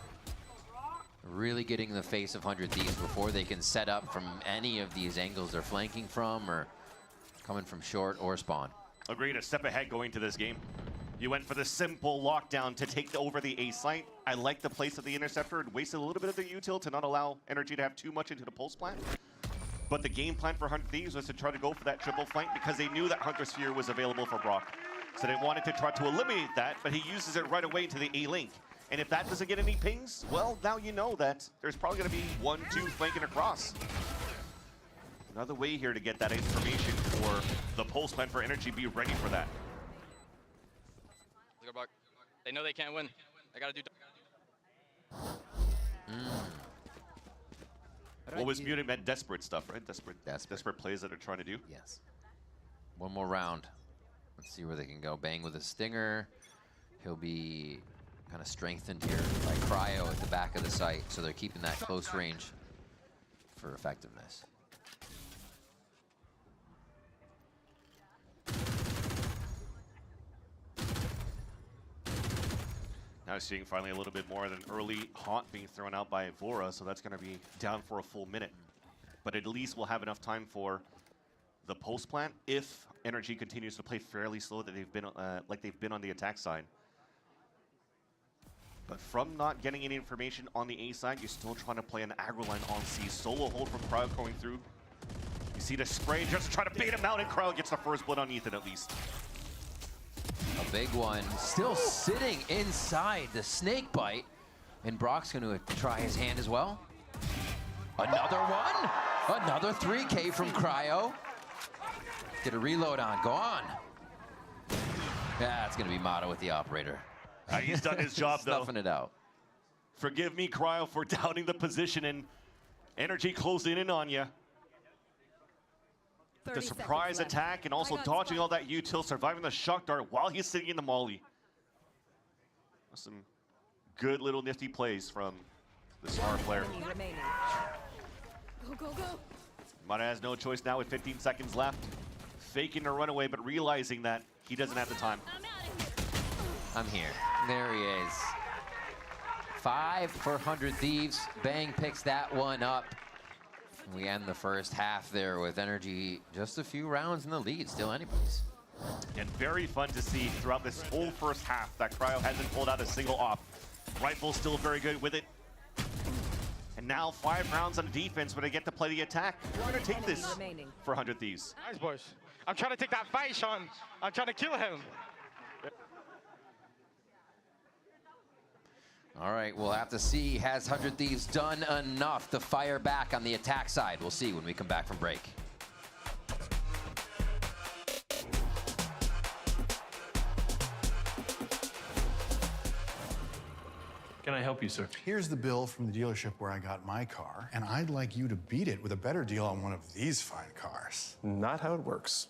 Really getting in the face of 100 Thieves before they can set up from any of these angles they're flanking from or coming from short or spawn. Agreed, a step ahead going to this game. You went for the simple lockdown to take over the A site. I like the place of the interceptor. It wasted a little bit of the util to not allow Energy to have too much into the pulse plant. But the game plan for 100 Thieves was to try to go for that triple flank because they knew that Hunter Sphere was available for Brock. So they wanted to try to eliminate that, but he uses it right away into the A-Link. And if that doesn't get any pings, well, now you know that there's probably going to be 1-2 flanking across. Another way here to get that information for the pulse plant for Energy. Be ready for that. Let's go, Brock. They know they can't win. I gotta do. What was muted meant desperate stuff, right? Desperate plays that they're trying to do. Yes. One more round. Let's see where they can go. Bang with a stinger. He'll be kind of strengthened here by Cryo at the back of the site, so they're keeping that close range for effectiveness. Now seeing finally a little bit more than early haunt being thrown out by Vora, so that's going to be down for a full minute. But at least we'll have enough time for the pulse plant if Energy continues to play fairly slow that they've been like they've been on the attack side. But from not getting any information on the A side, you're still trying to play an aggro line on C. Solo hold from Cryo going through. You see the spray just to try to bait him out, and Cryo gets the first blood on Ethan at least. A big one, still sitting inside the snake bite, and Brock's going to try his hand as well. Another one, another 3K from Cryo. Get a reload on, go on. Yeah, it's going to be Mata with the operator. He's done his job though. Stuffing it out. Forgive me, Cryo, for doubting the position, and Energy closing in on you. The surprise attack and also dodging all that util, surviving the shock dart while he's sitting in the molly. Some good little nifty plays from the smart player. Go, go, go. Mata has no choice now with 15 seconds left. Faking a runaway, but realizing that he doesn't have the time. I'm here. There he is. 5 for 100 Thieves. Bang picks that one up. We end the first half there with Energy just a few rounds in the lead, still anybody's. And very fun to see throughout this whole first half that Cryo hasn't pulled out a single off. Rifle's still very good with it. And now 5 rounds on defense when they get to play the attack. We're going to take this for 100 Thieves. Nice, boys. I'm trying to take that fight, Sean. I'm trying to kill him. All right, we'll have to see. Has 100 Thieves done enough to fire back on the attack side? We'll see when we come back from break. Can I help you, sir? Here's the bill from the dealership where I got my car, and I'd like you to beat it with a better deal on one of these fine cars. Not how it works.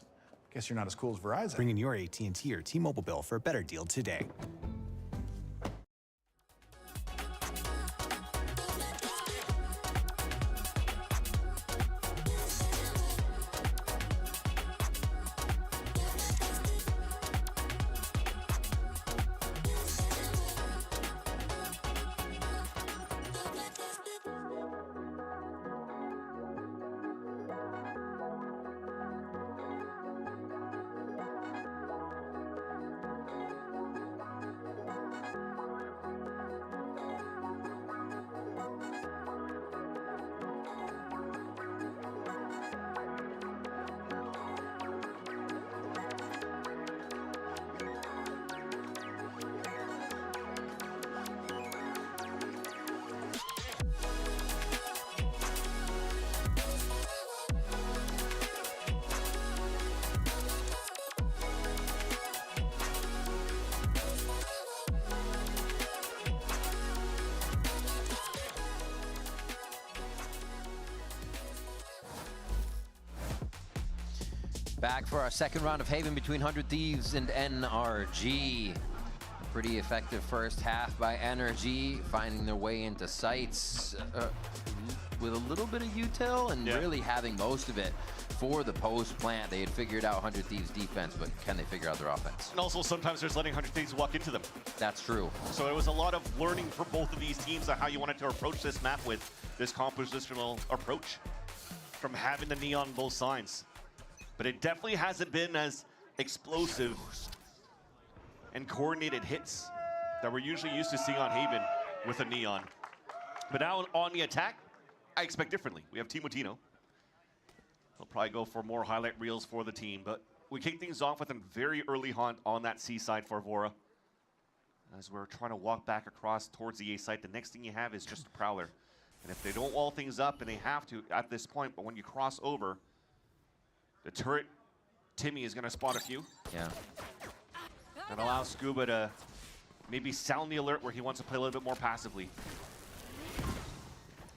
Guess you're not as cool as Verizon. Bring in your AT&T or T-Mobile bill for a better deal today. Back for our second round of Haven between 100 Thieves and NRG. Pretty effective first half by NRG, finding their way into sites with a little bit of util and really having most of it for the post plant. They had figured out 100 Thieves defense, but can they figure out their offense? And also sometimes there's letting 100 Thieves walk into them. That's true. So it was a lot of learning for both of these teams on how you wanted to approach this map with this compositional approach from having the knee on both sides. but it definitely hasn't been as explosive and coordinated hits that we're usually used to seeing on Haven with a Neon. But now on the attack, I expect differently. We have Timotino. They'll probably go for more highlight reels for the team, but we kick things off with a very early hunt on that C side for Vora. As we're trying to walk back across towards the A site, the next thing you have is just a Prowler. And if they don't wall things up, and they have to at this point, but when you cross over, the turret, Timmy is going to spot a few. Yeah. And allow Scuba to maybe sound the alert where he wants to play a little bit more passively.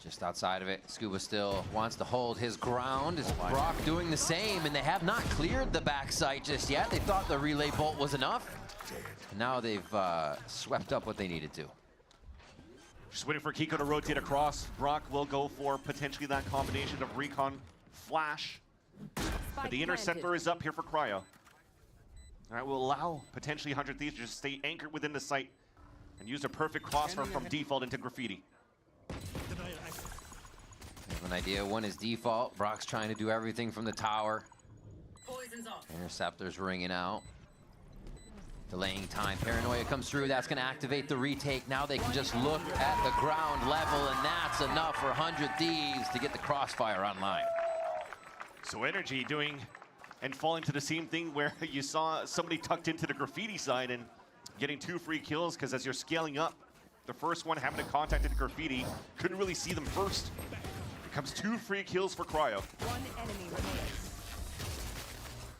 Just outside of it, Scuba still wants to hold his ground. Is Brock doing the same? And they have not cleared the backside just yet. They thought the relay bolt was enough. And now they've swept up what they needed to. Just waiting for Kiko to rotate across. Brock will go for potentially that combination of recon flash. But the interceptor is up here for Cryo. All right, will allow potentially 100 Thieves to just stay anchored within the site and use a perfect crossfire from default into Graffiti. There's an idea. One is default. Brock's trying to do everything from the tower. Interceptor's ringing out. Delaying time. Paranoia comes through. That's going to activate the retake. Now they can just look at the ground level, and that's enough for 100 Thieves to get the crossfire online. So Energy doing and falling to the same thing where you saw somebody tucked into the Graffiti side and getting 2 free kills, because as you're scaling up, the first one having to contact the Graffiti, couldn't really see them first. It comes 2 free kills for Cryo. One enemy remains.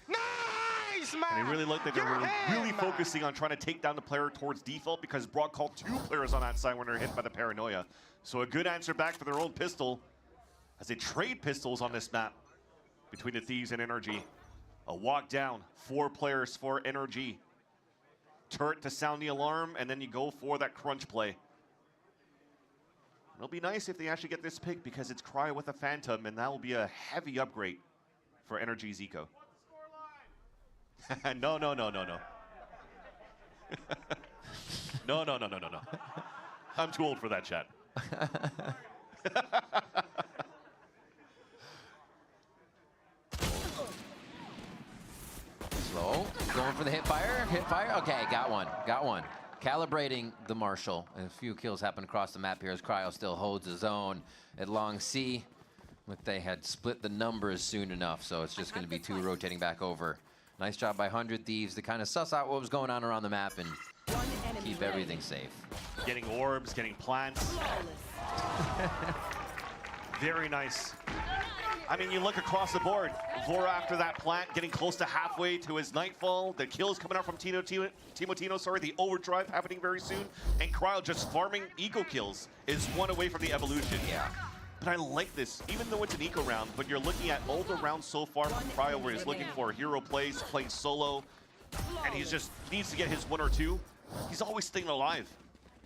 Nice, man! And it really looked like they were really focusing on trying to take down the player towards default, because Brock called 2 players on that side when they're hit by the Paranoia. So a good answer back for their own pistol as they trade pistols on this map between the Thieves and Energy. A walk down, 4 players for Energy. Turret to sound the alarm, and then you go for that crunch play. It'll be nice if they actually get this pick, because it's Cryo with a Phantom, and that will be a heavy upgrade for Energy's Eco. No. No. I'm too old for that, chat. Slow, going for the hip fire. Okay, got one. Calibrating the Marshal. And a few kills happen across the map here as Cryo still holds his own at Long C. But they had split the numbers soon enough, so it's just going to be 2 rotating back over. Nice job by 100 Thieves to kind of suss out what was going on around the map and keep everything safe. Getting orbs, getting plants. Very nice. I mean, you look across the board. Vora after that plant, getting close to halfway to his Nightfall. The kills coming out from Timotino, the overdrive happening very soon. And Cryo just farming eco kills is 1 away from the evolution. Yeah. But I like this, even though it's an eco round, but you're looking at all the rounds so far from Cryo where he's looking for hero plays, playing solo, and he needs to get his 1 or 2. He's always staying alive.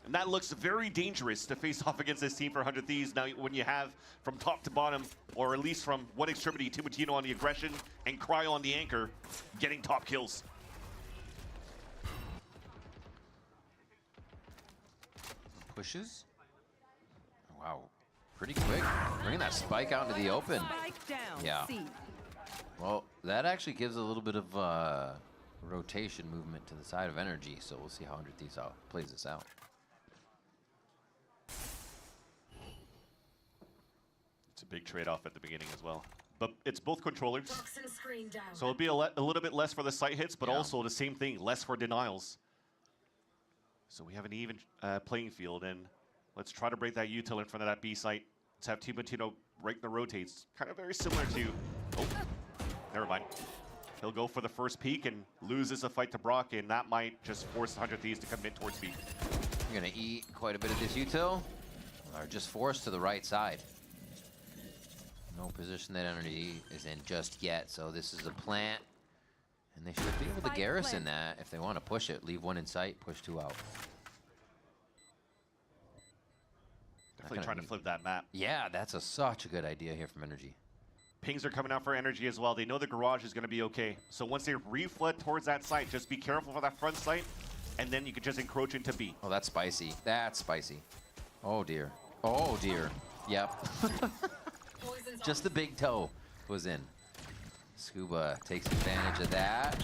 And that looks very dangerous to face off against this team for 100 Thieves. Now, when you have from top to bottom, or at least from one extremity, Timotino on the aggression and Cryo on the anchor, getting top kills. Pushes. Wow, pretty quick. Bringing that spike out into the open. Yeah. Well, that actually gives a little bit of rotation movement to the side of Energy, so we'll see how 100 Thieves plays this out. It's a big trade-off at the beginning as well. But it's both controllers. So it'll be a little bit less for the sight hits, but also the same thing, less for denials. So we have an even playing field, and let's try to break that util in front of that B site. Let's have Timotino break the rotates. Kind of very similar to... Oh, never mind. He'll go for the first peek and loses a fight to Brock, and that might just force 100 Thieves to commit towards B. You're going to eat quite a bit of this util, or just force to the right side. No position that Energy is in just yet, so this is a plant. And they should be able to garrison that if they want to push it. Leave 1 in sight, push 2 out. Definitely trying to flip that map. Yeah, that's such a good idea here from Energy. Pings are coming out for Energy as well. They know the garage is going to be okay. So once they reflood towards that site, just be careful for that front site, and then you can just encroach into B. Oh, that's spicy. That's spicy. Oh, dear. Oh, dear. Yep. Just the big toe was in. Scuba takes advantage of that.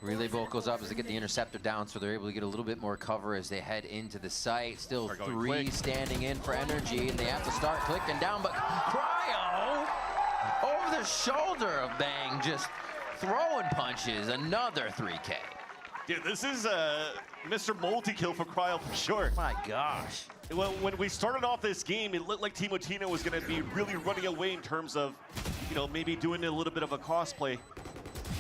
Relay bolt goes up as they get the interceptor down, so they're able to get a little bit more cover as they head into the site. Still 3 standing in for energy, and they have to start clicking down, but Cryo over the shoulder of Bang, just throwing punches. Another 3K. Dude, this is Mr. Multi-kill for Cryo for sure. My gosh. Well, when we started off this game, it looked like Timotino was going to be really running away in terms of, you know, maybe doing a little bit of a cosplay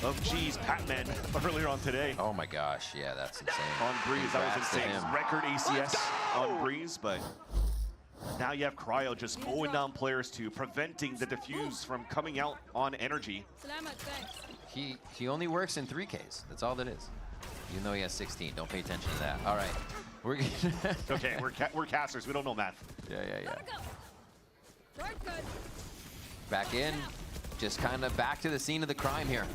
of Pac-Man earlier on today. Oh my gosh, yeah, that's insane. On Breeze, that was insane. him. Record ACS on Breeze, but now you have Cryo just mowing down players too, preventing the defuse from coming out on energy. He only works in 3Ks. That's all that is. Even though he has 16, don't pay attention to that. All right, we're okay. We're casters. We don't know math. Yeah. Back in, just kind of back to the scene of the crime here.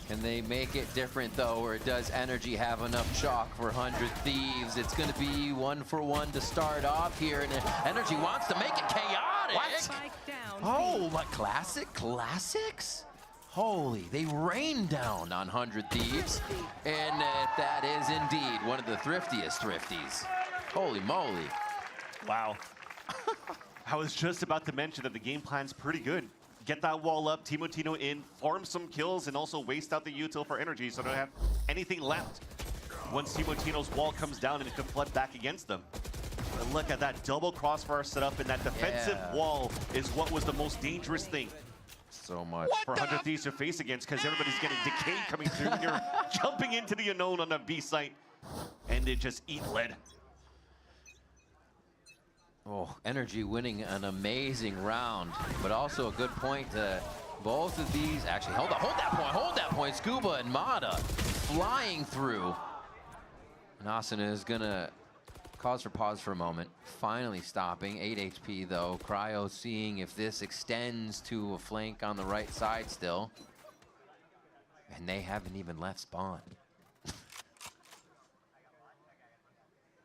Can they make it different though, or does energy have enough chalk for 100 Thieves? It's going to be 1-for-1 to start off here, and energy wants to make it chaotic. What? Oh, my classics? Holy, they rain down on 100 Thieves, and that is indeed one of the thriftiest thrifties. Holy moly. Wow. I was just about to mention that the game plan's pretty good. Get that wall up, Timotino in, farm some kills, and also waste out the util for energy so they don't have anything left once Timotino's wall comes down and it can flood back against them. But look at that double crossfire setup, and that defensive wall is what was the most dangerous thing. So much. For 100 Thieves to face against, because everybody's getting decay coming through when you're jumping into the unknown on the B site, and they just eat lead. Oh, energy winning an amazing round, but also a good point to both of these. Actually, hold that point. Scuba and Mata flying through. And Asuna is gonna cause for pause for a moment. Finally stopping, 8 HP though. Cryo seeing if this extends to a flank on the right side still. And they haven't even left spawn.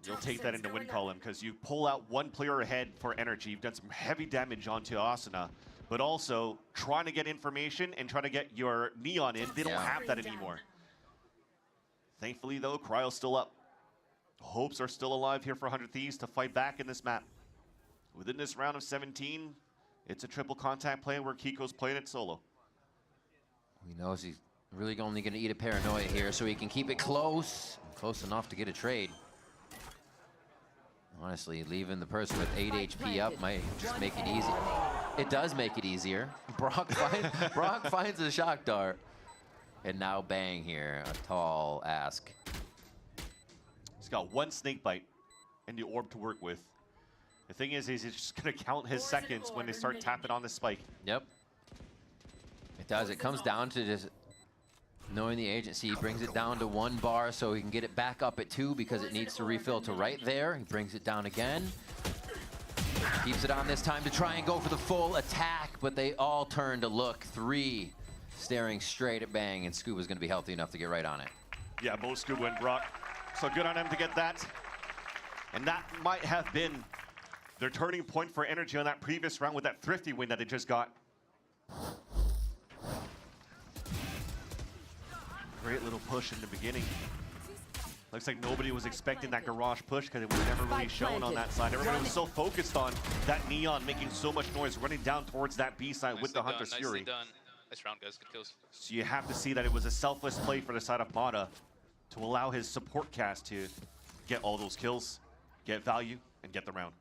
You'll take that into win column because you pull out one player ahead for energy. You've done some heavy damage onto Asuna, but also trying to get information and trying to get your Neon in. They don't have that anymore. Thankfully, though, Cryo's still up. Hopes are still alive here for 100 Thieves to fight back in this map. Within this round of 17, it's a triple contact play where Kiko's playing it solo. He knows he's really only going to eat a paranoia here, so he can keep it close enough to get a trade. Honestly, leaving the person with 8 HP up might just make it easy. It does make it easier. Brock finds a shock dart. And now Bang here, a tall ask. He's got one snake bite and the orb to work with. The thing is he's just going to count his seconds when they start tapping on the spike. Yep. It does. It comes down to just knowing the agency. He brings it down to 1 bar so he can get it back up at 2 because it needs to refill to right there. He brings it down again. Keeps it on this time to try and go for the full attack, but they all turn to look. 3 staring straight at Bang, and Scuba's going to be healthy enough to get right on it. Yeah, both Scuba and Brock. So good on him to get that. And that might have been their turning point for energy on that previous round with that thrifty win that they just got. Great little push in the beginning. Looks like nobody was expecting that garage push because it was never really shown on that side. Everybody was so focused on that Neon making so much noise, running down towards that B side with the Hunter's Fury. Done. Nice round, guys. Good kills. So you have to see that it was a selfless play for the side of Mata to allow his support cast to get all those kills, get value, and get the round.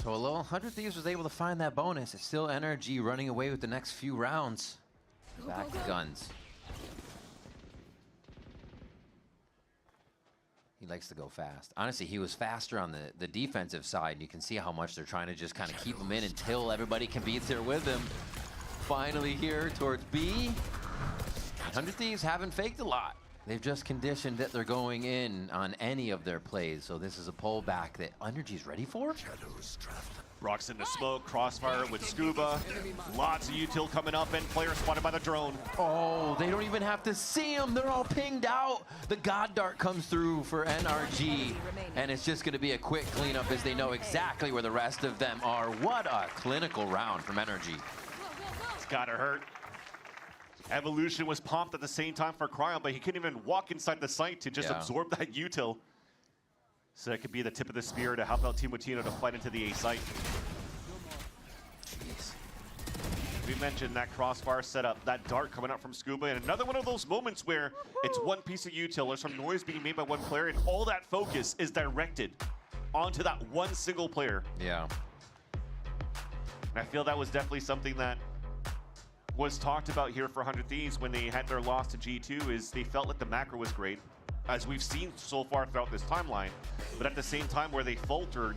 So although 100 Thieves was able to find that bonus, it's still energy running away with the next few rounds. Back to guns. He likes to go fast. Honestly, he was faster on the defensive side. You can see how much they're trying to just kind of keep him in until everybody can be there with him. Finally here towards B. 100 Thieves haven't faked a lot. They've just conditioned that they're going in on any of their plays. So this is a pullback that Energy's ready for. Brock's in the smoke, crossfire with Scuba. Lots of util coming up, and player spotted by the drone. Oh, they don't even have to see him. They're all pinged out. The God Dart comes through for NRG, and it's just going to be a quick cleanup as they know exactly where the rest of them are. What a clinical round from Energy. gotta hurt. Evolution was pumped at the same time for Cryo, but he couldn't even walk inside the site to just absorb that util. So that could be the tip of the spear to help out Timotino to fight into the A site. Jeez. We mentioned that crossfire setup, that dart coming out from Scuba, and another one of those moments where it's one piece of util, there's some noise being made by one player, and all that focus is directed onto that one single player. Yeah. And I feel that was definitely something that was talked about here for 100 Thieves when they had their loss to G2, is they felt like the macro was great, as we've seen so far throughout this timeline. But at the same time, where they faltered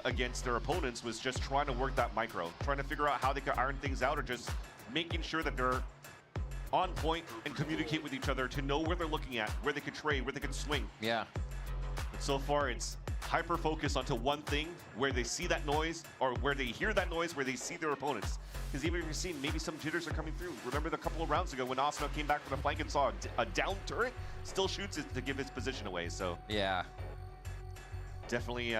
against their opponents was just trying to work that micro, trying to figure out how they could iron things out, or just making sure that they're on point and communicate with each other to know where they're looking at, where they could trade, where they could swing. Yeah. But so far, it's hyper focus onto one thing, where they see that noise, or where they hear that noise, where they see their opponents. Because even if you're seeing maybe some jitters are coming through. Remember the couple of rounds ago when Asuna came back from the flank and saw a down turret, still shoots it to give his position away. So yeah, definitely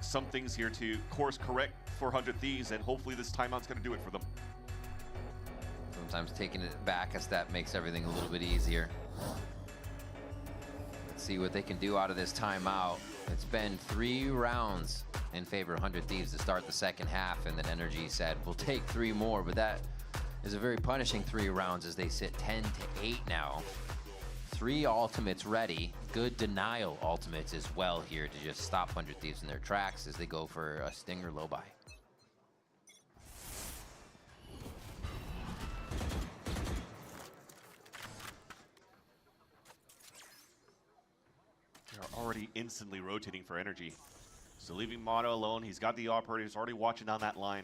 some things here to course correct for 100 Thieves, and hopefully this timeout's going to do it for them. Sometimes taking it back a step makes everything a little bit easier. Let's see what they can do out of this timeout. It's been 3 rounds in favor of 100 Thieves to start the second half, and then Energy said, we'll take 3 more, but that is a very punishing 3 rounds as they sit 10-8 now. 3 ultimates ready. Good denial ultimates as well here to just stop 100 Thieves in their tracks as they go for a Stinger low buy. They're already instantly rotating for Energy. So leaving Mono alone, he's got the operators already watching down that line.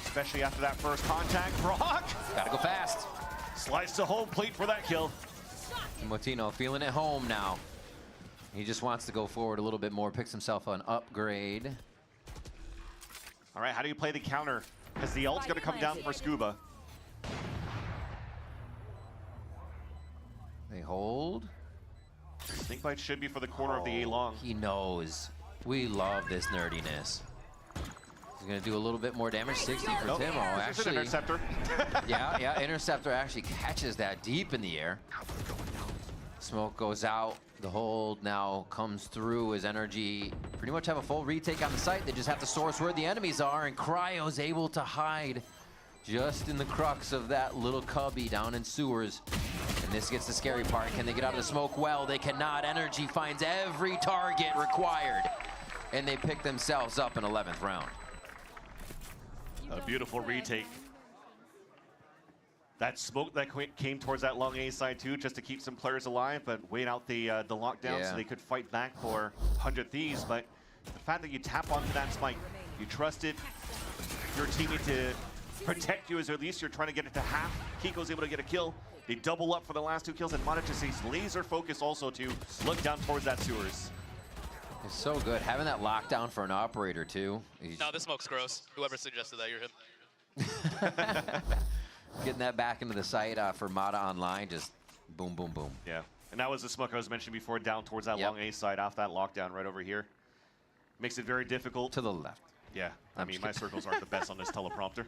Especially after that first contact. Brock! Gotta go fast. Slice to home plate for that kill. Timotino feeling at home now. He just wants to go forward a little bit more, picks himself an upgrade. All right, how do you play the counter? Because the ult's gonna come down for Scuba. They hold. Snake Bite should be for the corner of the A long. He knows. We love this nerdiness. He's gonna do a little bit more damage. 60 for Nope. Timo. Actually, an interceptor. yeah, Interceptor actually catches that deep in the air. Smoke goes out. The hold now comes through as Energy pretty much have a full retake on the site. They just have to source where the enemies are, and Cryo's able to hide just in the crux of that little cubby down in sewers. And this gets the scary part. Can they get out of the smoke? Well, they cannot. Energy finds every target required, and they pick themselves up in 11th round. A beautiful retake. That smoke that came towards that long A side too, just to keep some players alive, but wait out the lockdown so they could fight back for 100 Thieves. But the fact that you tap onto that spike, you trusted your teammate to protect you, as at least you're trying to get it to half. Kiko's able to get a kill. They double up for the last 2 kills, and Mata just stays laser focused also to look down towards that sewers. It's so good having that lockdown for an operator too. No, this smoke's gross. Whoever suggested that, you're him. Getting that back into the site for Mata online, just boom, boom, boom. Yeah, and that was the smoke I was mentioning before, down towards that long A side off that lockdown right over here. Makes it very difficult. To the left. Yeah, I mean, my circles aren't the best on this teleprompter.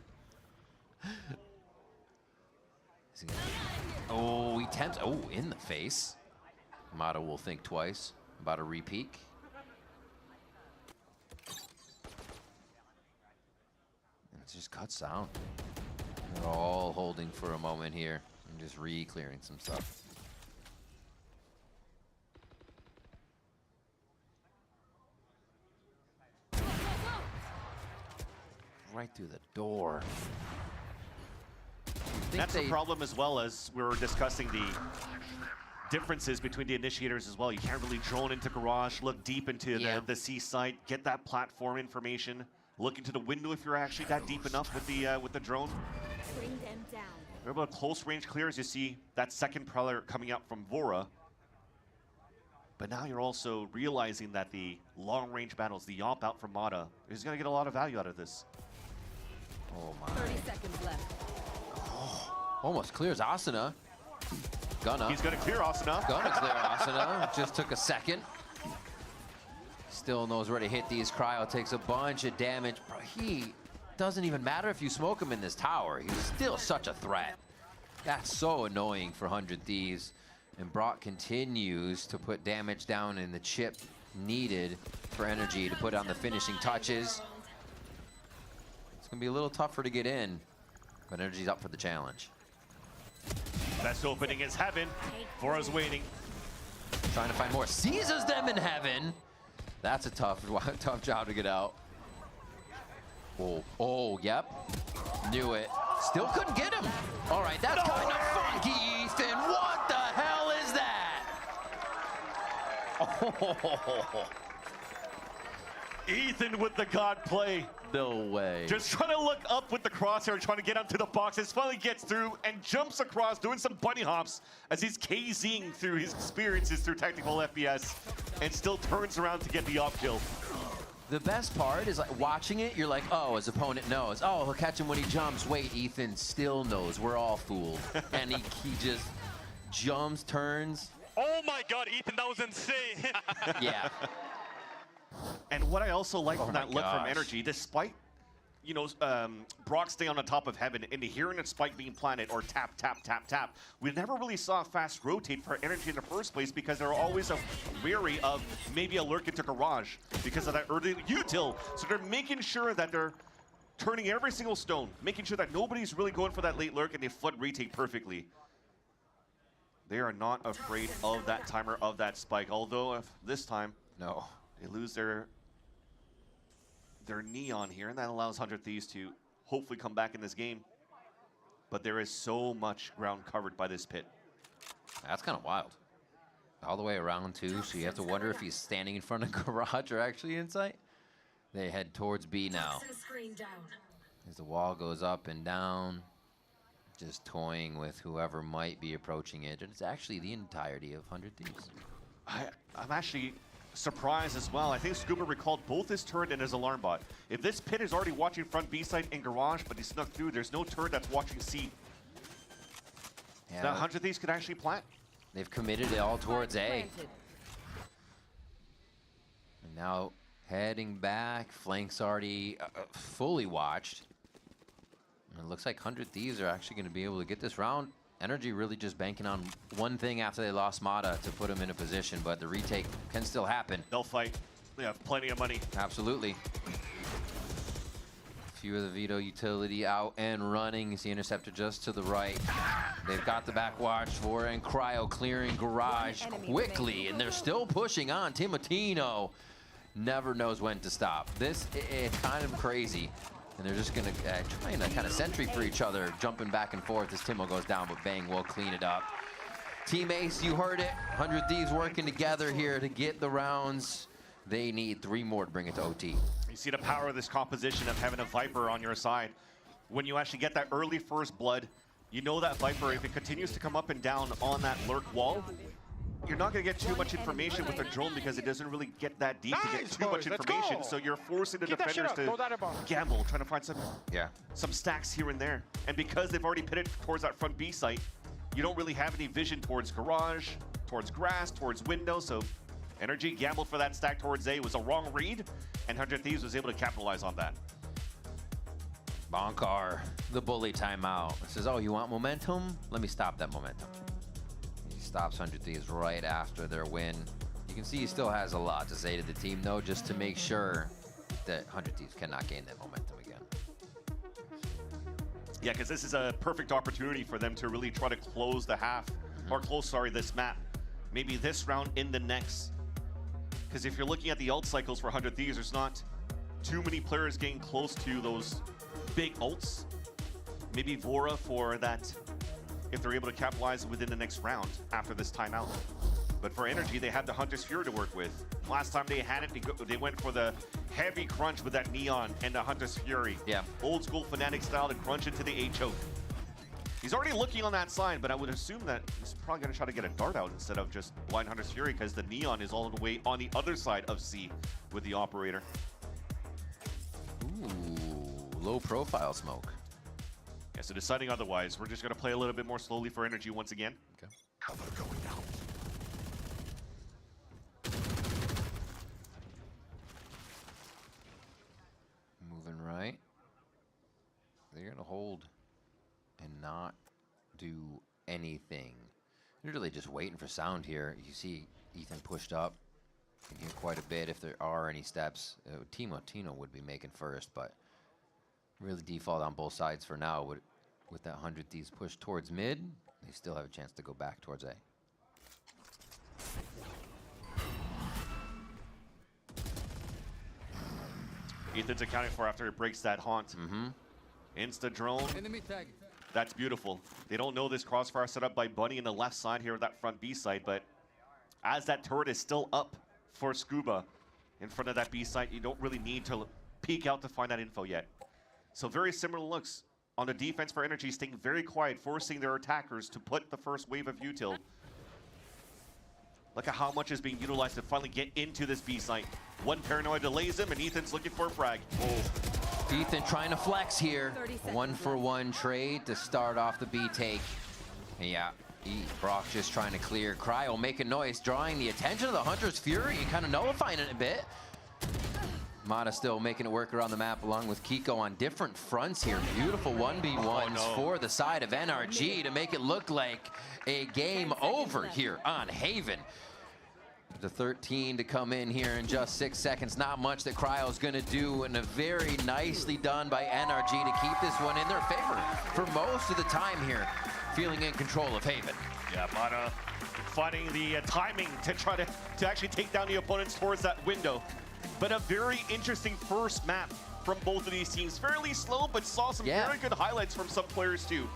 Oh, he tempts. Oh, in the face. Mata will think twice about a re-peek. It just cuts out. They're all holding for a moment here and just re-clearing some stuff. Right through the door. That's the problem, as well as we were discussing the differences between the initiators as well. You can't really drone into garage, look deep into the C site, get that platform information, look into the window if you're actually that deep enough with the drone. Bring them down. We're about close range clears. You see that second Predator coming out from Vora. But now you're also realizing that the long range battles, the Yomp out from Mata, is going to get a lot of value out of this. Oh my. 30 seconds left. Almost clears Asuna. Gonna. He's going to clear Asuna. Gonna clear Asuna. Just took a second. Still knows where to hit these. Cryo takes a bunch of damage. Bro, he doesn't even matter if you smoke him in this tower. He's still such a threat. That's so annoying for 100 Thieves. And Brock continues to put damage down in the chip needed for Energy to put on the finishing touches. It's gonna be a little tougher to get in, but Energy's up for the challenge. Best opening is Heaven. Vora's waiting. Trying to find more. Seizes them in Heaven. That's a tough job to get out. Oh, yep. Knew it. Still couldn't get him. All right, that's kind of funky, Ethan. What the hell is that? Oh. Ethan with the God play. No way. Just trying to look up with the crosshair, trying to get onto the boxes. Finally gets through and jumps across, doing some bunny hops as he's KZing through his experiences through tactical FPS, and still turns around to get the up kill. The best part is like watching it, you're like, oh, his opponent knows. Oh, he'll catch him when he jumps. Wait, Ethan still knows. We're all fooled. And he just jumps, turns. Oh my God, Ethan, that was insane. Yeah. And what I also like from that look from gosh. Energy, despite, you know, Brock staying on the top of Heaven and hearing a spike being planted or tap, tap, tap, tap, we never really saw a fast rotate for Energy in the first place because they were always wary of maybe a lurk into Garage because of that early util. So they're making sure that they're turning every single stone, making sure that nobody's really going for that late lurk and they flood retake perfectly. They are not afraid of that timer, of that spike, although if this time, no. They lose their Neon here, and that allows 100 Thieves to hopefully come back in this game. But there is so much ground covered by this pit. That's kind of wild. All the way around, too, so you have to wonder if he's standing in front of Garage or actually in sight. They head towards B now. As the wall goes up and down, just toying with whoever might be approaching it. And it's actually the entirety of 100 Thieves. I'm actually surprised as well. I think Scuba recalled both his turret and his alarm bot. If this pit is already watching front B side and Garage, but he snuck through, there's no turret that's watching C. Yeah. That 100 Thieves could actually plant. They've committed it all towards A. And now heading back, flanks already fully watched. And it looks like 100 Thieves are actually going to be able to get this round. Energy really just banking on one thing after they lost Mata to put him in a position, but the retake can still happen. They'll fight. They have plenty of money. Absolutely. A few of the Veto utility out and running. You see Interceptor just to the right. They've got the back watch for and Cryo clearing Garage quickly, and they're still pushing on. Timotino never knows when to stop. This is kind of crazy. And they're just going to try to kind of sentry for each other, jumping back and forth as Timo goes down, but Bang will clean it up. Team Ace, you heard it. 100 Thieves working together here to get the rounds. They need 3 more to bring it to OT. You see the power of this composition of having a Viper on your side. When you actually get that early first blood, you know that Viper, if it continues to come up and down on that lurk wall, you're not going to get too much information with a drone because it doesn't really get that deep to get too much information. So you're forcing the defenders to gamble, trying to find some stacks here and there. And because they've already pitted towards that front B site, you don't really have any vision towards Garage, towards Grass, towards Window. So Energy gambled for that stack towards A. It was a wrong read, and 100 Thieves was able to capitalize on that. Bonkar, the bully timeout. Says, oh, you want momentum? Let me stop that momentum. Stops 100 Thieves right after their win. You can see he still has a lot to say to the team, though, just to make sure that 100 Thieves cannot gain that momentum again. Yeah, because this is a perfect opportunity for them to really try to close the half, or close, sorry, this map. Maybe this round in the next. Because if you're looking at the ult cycles for 100 Thieves, there's not too many players getting close to those big ults. Maybe Vora for that, if they're able to capitalize within the next round after this timeout. But for Energy, they have the Hunter's Fury to work with. Last time they had it, they went for the heavy crunch with that Neon and the Hunter's Fury. Yeah. Old school Fnatic style to crunch into the A choke. He's already looking on that side, but I would assume that he's probably going to try to get a dart out instead of just blind Hunter's Fury because the Neon is all the way on the other side of C with the operator. Ooh, low profile smoke. Yeah, so deciding otherwise, we're just going to play a little bit more slowly for Energy once again. Okay. Cover going down. Moving right. they're going to hold and not do anything. Literally just waiting for sound here. You see Ethan pushed up. You can hear quite a bit if there are any steps. Tino would be making first, but really default on both sides for now. With that 100 Thieves push towards mid, they still have a chance to go back towards A. Ethan's accounting for after it breaks that haunt. Insta drone. Enemy tag. That's beautiful. They don't know this crossfire set up by Bunny in the left side here, that front B side, but as that turret is still up for Scuba in front of that B side, you don't really need to peek out to find that info yet. So very similar looks on the defense for Energy, staying very quiet, forcing their attackers to put the first wave of util. Look at how much is being utilized to finally get into this B site. One paranoid delays him, and Ethan's looking for a frag. Ethan trying to flex here. 1-for-1 trade to start off the B take. And yeah, Brock just trying to clear. Cryo making noise, drawing the attention of the Hunter's Fury and kind of nullifying it a bit. Mata still making it work around the map along with Kiko on different fronts here. Beautiful 1v1s for the side of NRG to make it look like a game over here on Haven. The 13 to come in here in just 6 seconds. Not much that Cryo's gonna do, and a very nicely done by NRG to keep this one in their favor for most of the time here, feeling in control of Haven. Yeah, Mata finding the timing to try to actually take down the opponents towards that window. But a very interesting first map from both of these teams. Fairly slow, but saw some very good highlights from some players too.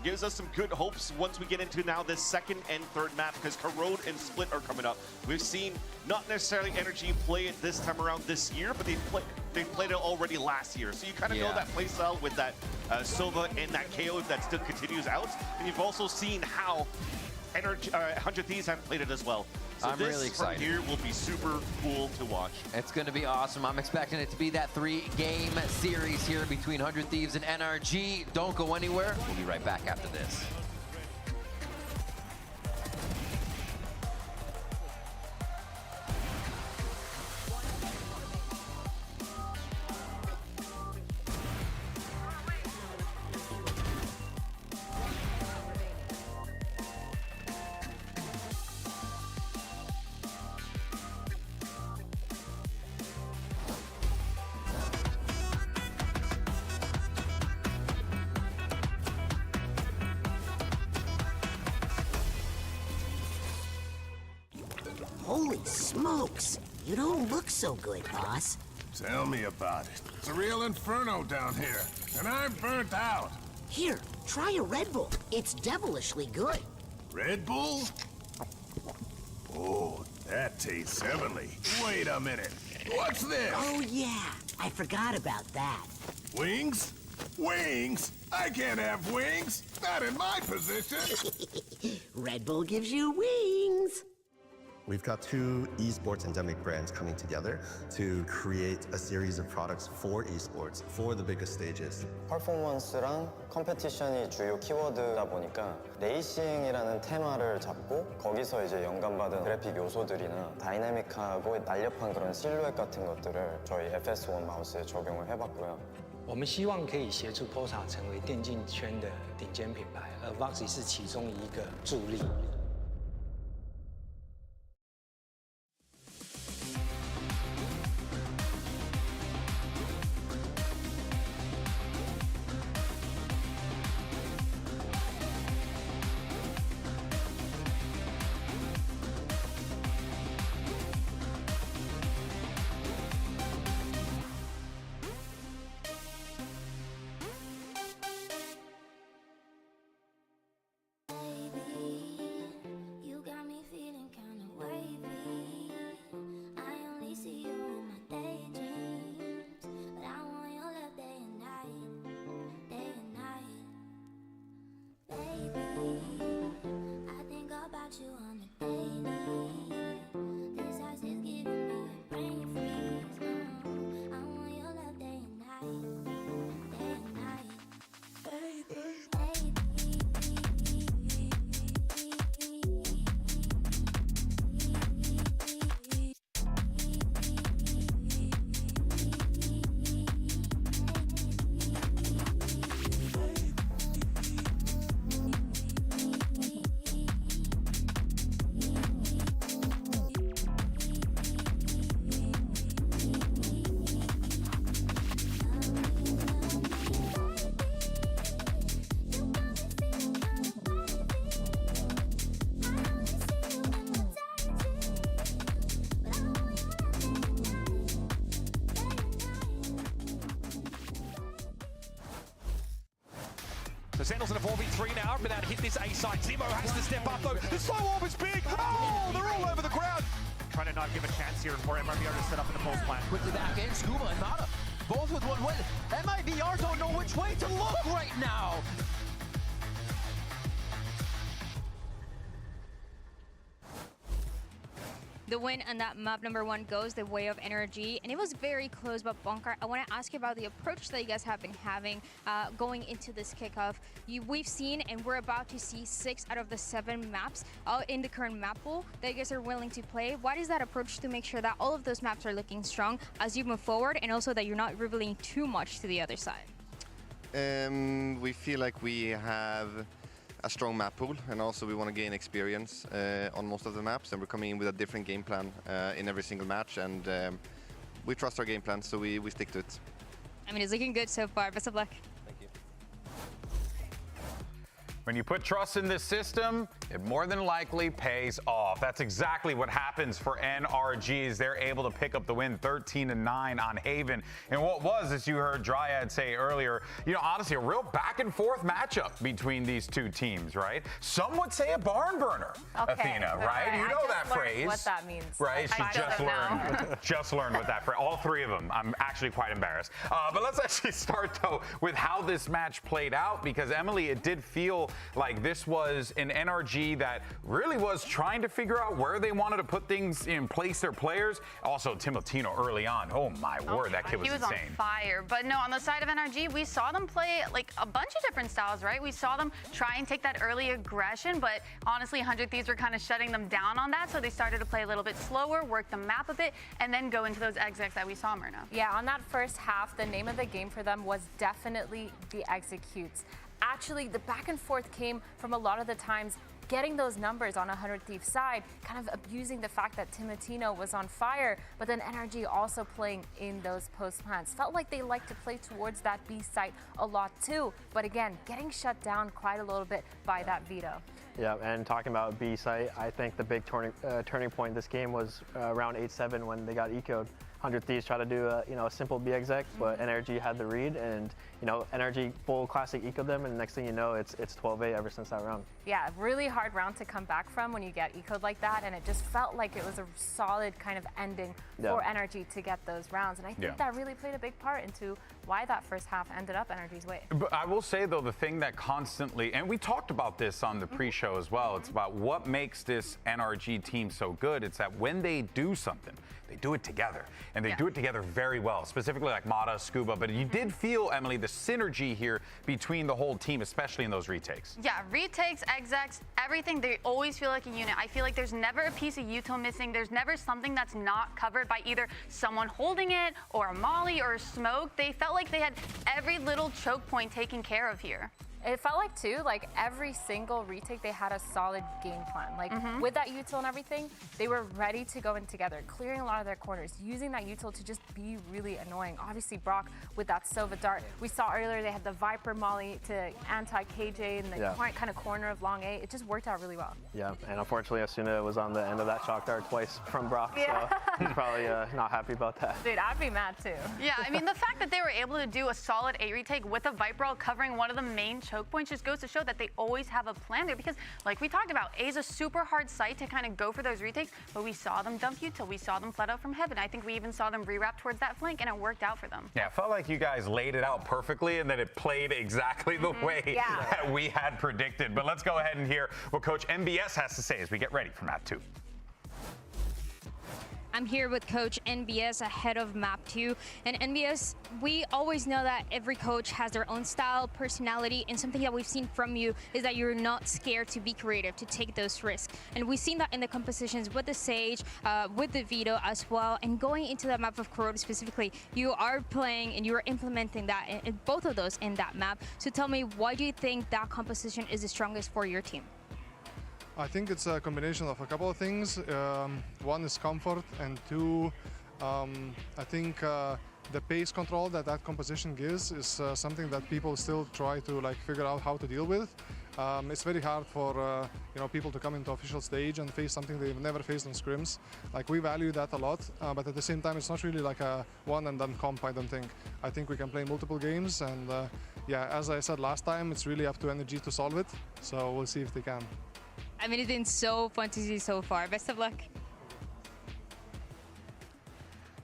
Gives us some good hopes once we get into now this second and third map, because Corrode and Split are coming up. We've seen not necessarily Energy play it this time around this year, but they played it already last year. So you kind of know that playstyle with that Sova and that KO that still continues out. And you've also seen how Energy, 100 Thieves have played it as well. So I'm really excited. From here will be super cool to watch. It's going to be awesome. I'm expecting it to be that 3-game series here between 100 Thieves and NRG. Don't go anywhere. We'll be right back after this. Holy smokes! You don't look so good, boss. Tell me about it. It's a real inferno down here, and I'm burnt out. Here, try a Red Bull. It's devilishly good. Red Bull? Oh, that tastes heavenly. Wait a minute. What's this? Oh, yeah. I forgot about that. Wings? Wings? I can't have wings. Not in my position. Red Bull gives you wings. We've got two esports endemic brands coming together to create a series of products for esports for the biggest stages. 퍼포먼스랑 컴페티션이 주요 키워드다 보니까 레이싱이라는 테마를 잡고 거기서 이제 영감받은 그래픽 요소들이나 다이내믹하고 날렵한 그런 실루엣 같은 것들을 저희 FS1 마우스에 적용을 해봤고요. 我们希望可以协助 Pulsar 成为电竞圈的顶尖品牌，而 Voxy 是其中一个助力。The Sentinels in a 4v3 now. Been able to hit this A side. Zemo has to step up though. The slow orb is big. Oh, they're all over the ground. Trying to not give a chance here for MIBR to set up in the pulse plan. Quickly back in, Scuba and Mata, both with one win. MIBR don't know which way to look right now. The win on that map number 1 goes the way of Energy, and it was very close. But Bunker, I want to ask you about the approach that you guys have been having going into this kickoff. We've seen, and we're about to see 6 out of the 7 maps in the current map pool that you guys are willing to play. What is that approach to make sure that all of those maps are looking strong as you move forward, and also that you're not revealing too much to the other side? We feel like we have a strong map pool, and also we want to gain experience on most of the maps, and we're coming in with a different game plan in every single match, and we trust our game plan, so we stick to it. I mean, it's looking good so far. Best of luck. When you put trust in this system, it more than likely pays off. That's exactly what happens for NRGs. They're able to pick up the win 13-9 on Haven. And what was, as you heard Dryad say earlier, honestly, a real back and forth matchup between these two teams, right? Some would say a barn burner, Athena, right? You know that phrase. What that means. Right? She just learned what that phrase, all 3 of them. I'm actually quite embarrassed. But let's actually start, though, with how this match played out, because Emily, it did feel like this was an NRG that really was trying to figure out where they wanted to put things in place, their players. Also, Timotino early on. Oh my word, that kid was insane. He was on fire. But no, on the side of NRG, we saw them play like a bunch of different styles, right? We saw them try and take that early aggression, but honestly, 100 Thieves were kind of shutting them down on that, so they started to play a little bit slower, work the map a bit, and then go into those execs that we saw, Myrna. Yeah, on that first half, the name of the game for them was definitely the executes. Actually, the back and forth came from a lot of the times getting those numbers on 100 Thieves side, kind of abusing the fact that Timotino was on fire, but then NRG also playing in those post plants. Felt like they liked to play towards that B site a lot too, but again, getting shut down quite a little bit by that veto. Yeah, and talking about B site, I think the big turning point this game was around 8-7 when they got eco'd. 100 Thieves tried to do a simple B exec, but NRG had the read, and NRG full classic eco'd them, and next thing you know, it's 12-8 ever since that round. Yeah, really hard round to come back from when you get eco'd like that, and it just felt like it was a solid kind of ending for NRG to get those rounds, and I think that really played a big part into why that first half ended up NRG's way. But I will say, though, the thing that constantly, and we talked about this on the pre-show as well, it's about what makes this NRG team so good. It's that when they do something, they do it together, and they do it together very well, specifically like Mata, Scuba, but you did feel, Emily, the synergy here between the whole team, especially in those retakes. Yeah, retakes, execs, everything, they always feel like a unit. I feel like there's never a piece of util missing. There's never something that's not covered by either someone holding it or a molly or a smoke. They felt like they had every little choke point taken care of here. It felt like, too, like every single retake, they had a solid game plan. Like, with that util and everything, they were ready to go in together, clearing a lot of their corners, using that util to just be really annoying. Obviously, Brock with that Sova dart. We saw earlier they had the Viper molly to anti-KJ in the kind of corner of long A. It just worked out really well. Yeah, and unfortunately, Asuna was on the end of that shock dart twice from Brock, so he's probably not happy about that. Dude, I'd be mad, too. Yeah, I mean, the fact that they were able to do a solid A retake with a Viper all covering one of the main choke points just goes to show that they always have a plan there, because like we talked about, A is a super hard site to kind of go for those retakes, but we saw them dump util, we saw them flood out from heaven. I think we even saw them rewrap towards that flank, and it worked out for them. Yeah, it felt like you guys laid it out perfectly, and that it played exactly the way that we had predicted. But let's go ahead and hear what Coach NBS has to say as we get ready for Map 2. I'm here with Coach NBS ahead of Map 2. And NBS, we always know that every coach has their own style, personality, and something that we've seen from you is that you're not scared to be creative, to take those risks. And we've seen that in the compositions with the Sage, with the Veto as well. And going into that map of Corrode specifically, you are playing and you are implementing that, in both of those in that map. So tell me, why do you think that composition is the strongest for your team? I think it's a combination of a couple of things. One is comfort, and two, I think the pace control that composition gives is something that people still try to figure out how to deal with. It's very hard for people to come into official stage and face something they've never faced on scrims. We value that a lot, but at the same time, it's not really like a one and done comp. I don't think. I think we can play multiple games, and yeah, as I said last time, it's really up to Energy to solve it. So we'll see if they can. I mean, it's been so fun to see so far. Best of luck.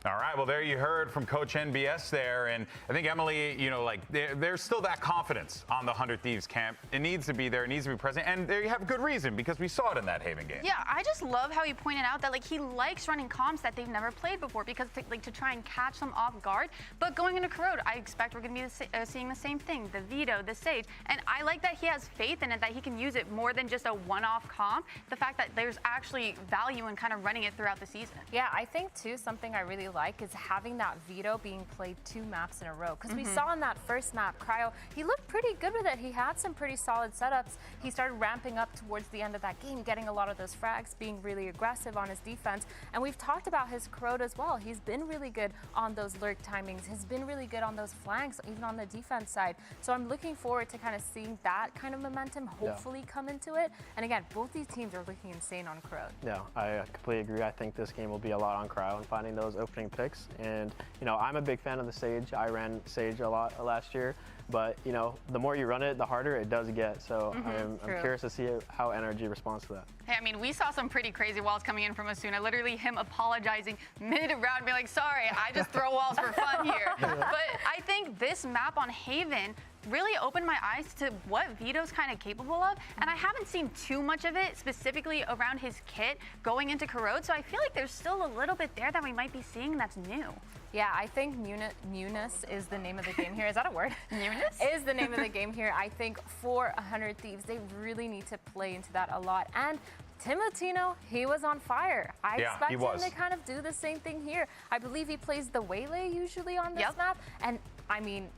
All right, well, there you heard from Coach NBS there. And I think, Emily, you know, like there's still that confidence on the 100 Thieves camp. It needs to be there. It needs to be present. And there you have good reason because we saw it in that Haven game. Yeah, I just love how he pointed out that, like, he likes running comps that they've never played before because, to try and catch them off guard. But going into Corrode, I expect we're going to be seeing the same thing, the Veto, the Sage. And I like that he has faith in it, that he can use it more than just a one-off comp. The fact that there's actually value in kind of running it throughout the season. Yeah, I think, too, something I really like is having that Veto being played 2 maps in a row. Because we saw in that first map, Cryo, he looked pretty good with it. He had some pretty solid setups. He started ramping up towards the end of that game, getting a lot of those frags, being really aggressive on his defense. And we've talked about his Corrode as well. He's been really good on those lurk timings. He's been really good on those flanks, even on the defense side. So I'm looking forward to kind of seeing that kind of momentum hopefully come into it. And again, both these teams are looking insane on Corrode. Yeah, I completely agree. I think this game will be a lot on Cryo and finding those opening picks. And, you know, I'm a big fan of the Sage. I ran Sage a lot last year. But, you know, the more you run it, the harder it does get. So I'm curious to see how Energy responds to that. Hey, I mean, we saw some pretty crazy walls coming in from Asuna. Literally him apologizing mid-round, being like, sorry, I just throw walls for fun here. But I think this map on Haven really opened my eyes to what Vito's kind of capable of. And I haven't seen too much of it specifically around his kit going into Corrode. So I feel like there's still a little bit there that we might be seeing that's new. Yeah, I think newness is the name of the game here. Is that a word? Newness? Is the name of the game here. I think for 100 Thieves, they really need to play into that a lot. And Timotino, he was on fire. I expect him to kind of do the same thing here. I believe he plays the Waylay usually on this map. And I mean,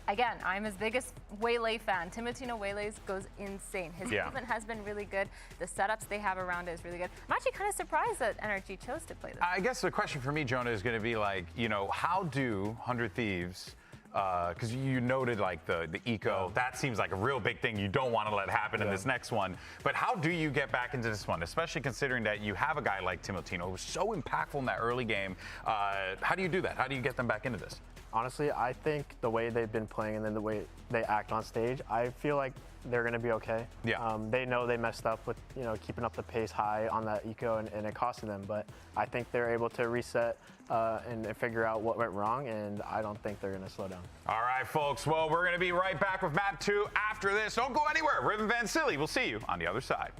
again, I'm his biggest Waylay fan. Timotino Waylays goes insane. His movement has been really good. The setups they have around it is really good. I'm actually kind of surprised that Energy chose to play this. I guess the question for me, Jonah, is going to be like, you know, how do 100 Thieves, because you noted like the eco, that seems like a real big thing you don't want to let happen in this next one. But how do you get back into this one, especially considering that you have a guy like Timotino who was so impactful in that early game? How do you do that? How do you get them back into this? Honestly, I think the way they've been playing and then the way they act on stage, I feel like they're going to be okay. Yeah. They know they messed up with, you know, keeping up the pace high on that eco and it costing them. But I think they're able to reset and figure out what went wrong, and I don't think they're going to slow down. All right, folks. Well, we're going to be right back with map 2 after this. Don't go anywhere. Riven Van Silly, we'll see you on the other side.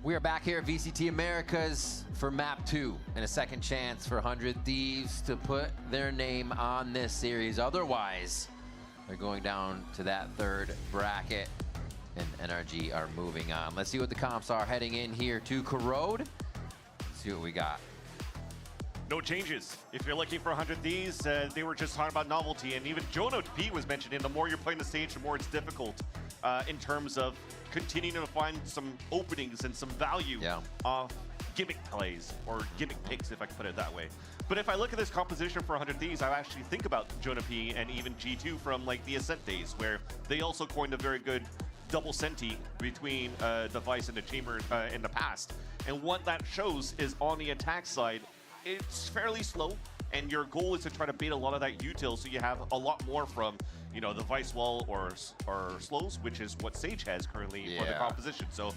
We are back here at VCT Americas for map 2 and a second chance for 100 Thieves to put their name on this series. Otherwise, they're going down to that 3rd bracket, and NRG are moving on. Let's see what the comps are heading in here to Corrode. Let's see what we got. No changes. If you're looking for 100 Thieves, they were just talking about novelty, and even Jonah P was mentioning the more you're playing the stage, the more it's difficult in terms of continuing to find some openings and some value off gimmick plays, or gimmick picks, if I can put it that way. But if I look at this composition for 100 Thieves, I actually think about Jonah P and even G2 from like the Ascent days, where they also coined a very good double senti between the Vice and the Chamber in the past. And what that shows is on the attack side, it's fairly slow, and your goal is to try to bait a lot of that util so you have a lot more from, you know, the Vice Wall or slows, which is what Sage has currently for the composition. So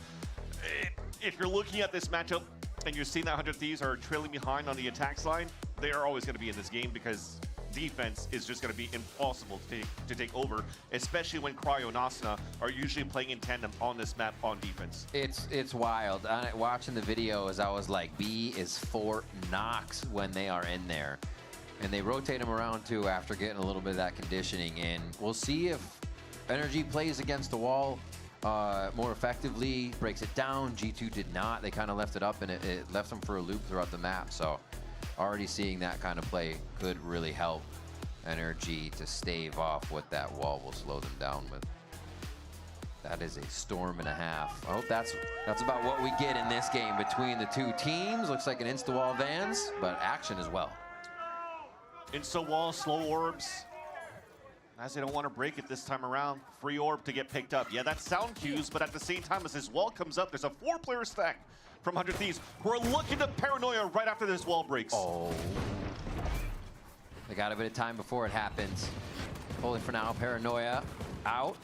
if you're looking at this matchup and you're seeing that 100 Thieves are trailing behind on the attack side, they are always going to be in this game because defense is just going to be impossible to take over, especially when Cryo and Asuna are usually playing in tandem on this map on defense. It's wild. Watching the videos, I was like, B is Fort Knox when they are in there. And they rotate them around too after getting a little bit of that conditioning in. We'll see if Energy plays against the wall more effectively, breaks it down. G2 did not. They kind of left it up, and it left them for a loop throughout the map. So already seeing that kind of play could really help Energy to stave off what that wall will slow them down with. That is a storm and a half. I hope that's about what we get in this game between the two teams. Looks like an insta-wall Vans, but action as well. Insta-wall, slow orbs. As they don't want to break it this time around. Free orb to get picked up. Yeah, that's sound cues, but at the same time as this wall comes up, there's a 4-player stack from 100 Thieves who are looking to paranoia right after this wall breaks. Oh. They got a bit of time before it happens. Holy for now, paranoia out.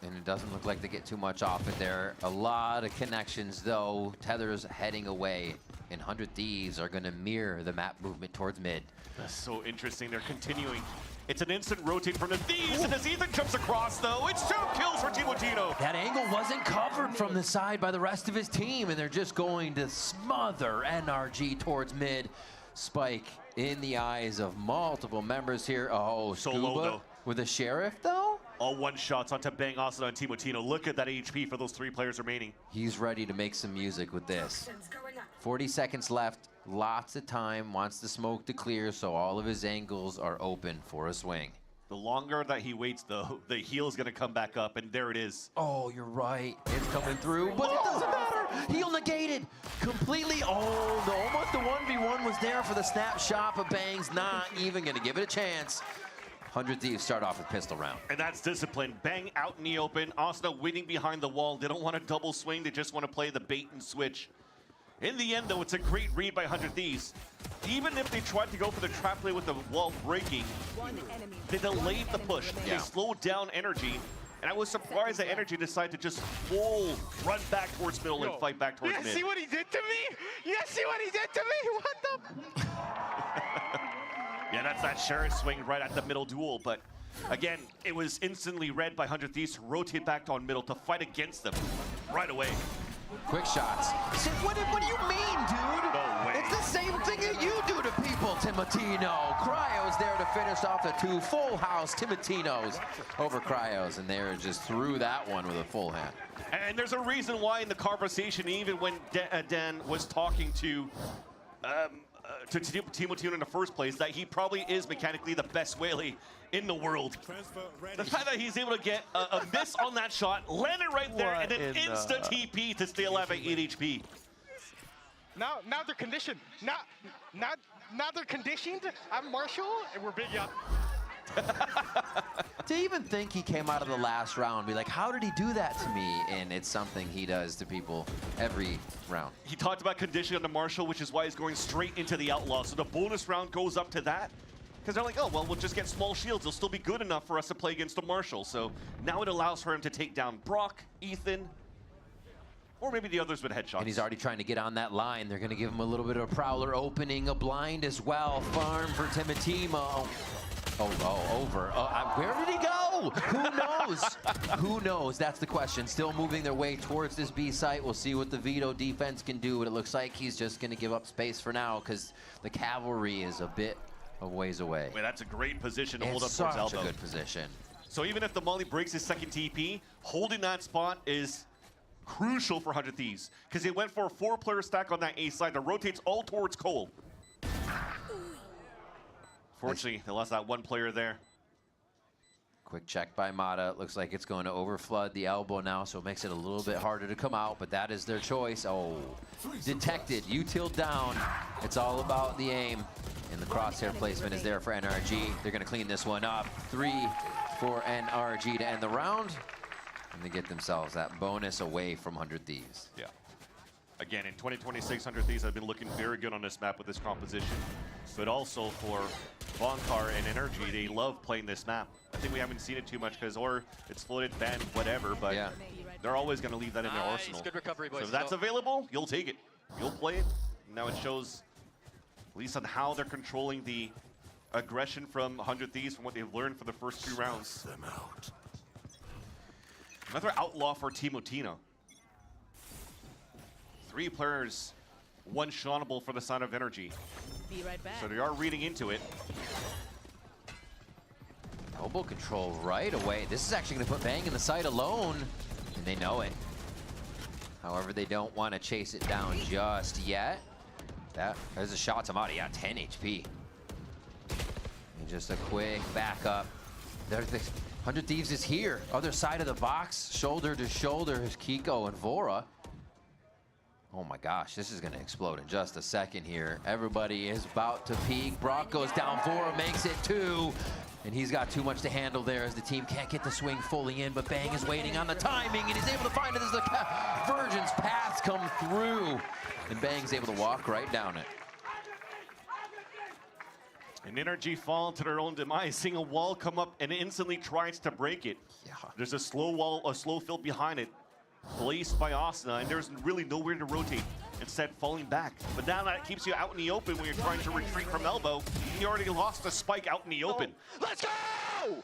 And it doesn't look like they get too much off it there. A lot of connections, though. Tether's heading away, and 100 Thieves are going to mirror the map movement towards mid. That's so interesting. They're continuing. It's an instant rotate from the Thieves, and as Ethan jumps across, though, it's 2 kills for Timotino. That angle wasn't covered from the side by the rest of his team, and they're just going to smother NRG towards mid. Spike in the eyes of multiple members here. Oh, So Scuba low, though. with a Sheriff, though? All one-shots onto Bang Asuna and Timotino. Look at that HP for those 3 players remaining. He's ready to make some music with this. 40 seconds left, lots of time, wants the smoke to clear, so all of his angles are open for a swing. The longer that he waits, though, the heal is going to come back up, and there it is. Oh, you're right. It's coming through, but it doesn't matter. Heal negated completely. Oh, no, almost the 1v1 was there for the snapshot, but Bang's not even going to give it a chance. 100 Thieves start off with pistol round. And that's discipline. Bang out in the open. Asuna waiting behind the wall. They don't want to double swing. They just want to play the bait and switch. In the end, though, it's a great read by 100 Thieves. Even if they tried to go for the trap play with the wall breaking, they delayed the push. Yeah. They slowed down Energy. And I was surprised that Energy decided to just full run back towards middle and fight back towards mid. You see what he did to me? You see what he did to me? What the? Yeah, that's that Sheriff swing right at the middle duel, but again, it was instantly read by 100 Thieves to rotate back on middle to fight against them right away. Quick shots. What do you mean, dude? No way. It's the same thing that you do to people, Timotino. Cryo's there to finish off the 2 full house Timotinos over Cryo's, and they're just through that one with a full hand. And there's a reason why in the conversation, even when Dan was talking to Timotino in the first place, that he probably is mechanically the best whaley in the world. The fact that he's able to get a miss on that shot, land it right there, and then insta TP to stay alive at 8 HP. Now they're conditioned. Now they're conditioned. I'm Marshall, and we're big up. To even think he came out of the last round, be like, how did he do that to me? And it's something he does to people every round. He talked about conditioning on the Marshall, which is why he's going straight into the Outlaw. So the bonus round goes up to that. Because they're like, oh, well, we'll just get small shields. They'll still be good enough for us to play against the Marshall. So now it allows for him to take down Brock, Ethan, or maybe the others with headshots. And he's already trying to get on that line. They're going to give him a little bit of a prowler opening, a blind as well. Farm for Timotimo. Oh, over. Where did he go? Who knows? Who knows? That's the question. Still moving their way towards this B site. We'll see what the Vito defense can do, but it looks like he's just going to give up space for now because the cavalry is a bit of ways away. Wait, that's a great position to hold up It's towards such Elbow. a good position. So even if the Molly breaks his second TP, holding that spot is crucial for 100 Thieves because they went for a 4-player stack on that A side that rotates all towards Cole. Fortunately, they lost that 1 player there. Quick check by Mata. Looks like it's going to overflood the elbow now, so it makes it a little bit harder to come out, but that is their choice. Oh, detected. Util down. It's all about the aim. And the crosshair placement is there for NRG. They're going to clean this one up. 3 for NRG to end the round. And they get themselves that bonus away from 100 Thieves. Yeah. Again, in 2026, 100 Thieves have been looking very good on this map with this composition. But also for Bonkar and Energy, they love playing this map. I think we haven't seen it too much because or it's floated, banned, whatever, but yeah, they're always going to leave that in their arsenal. Good recovery, boys. So if that's available, you'll take it. You'll play it. Now it shows, at least on how they're controlling the aggression from 100 Thieves from what they've learned for the first 2 rounds. Another outlaw for Timotino. 3 players, 1 shotable for the Sign of Energy. Be right back. So they are reading into it. Elbow control right away. This is actually going to put Bang in the site alone, and they know it. However, they don't want to chase it down just yet. There's a shot to Mata. Yeah, 10 HP. And just a quick backup. 100 Thieves is here. Other side of the box, shoulder to shoulder is Kiko and Vora. Oh my gosh, this is going to explode in just a second here. Everybody is about to peak. Brock goes down. Vora makes it 2. And he's got too much to handle there as the team can't get the swing fully in, but Bang is waiting on the timing, and he's able to find it as the Virgin's paths come through. And Bang's able to walk right down it. And Energy fall to their own demise, seeing a wall come up and instantly tries to break it. Yeah. There's a slow wall, a slow fill behind it, placed by Asuna, and there's really nowhere to rotate, instead falling back. But now that keeps you out in the open when you're trying to retreat from elbow. You already lost the spike out in the open. Let's go!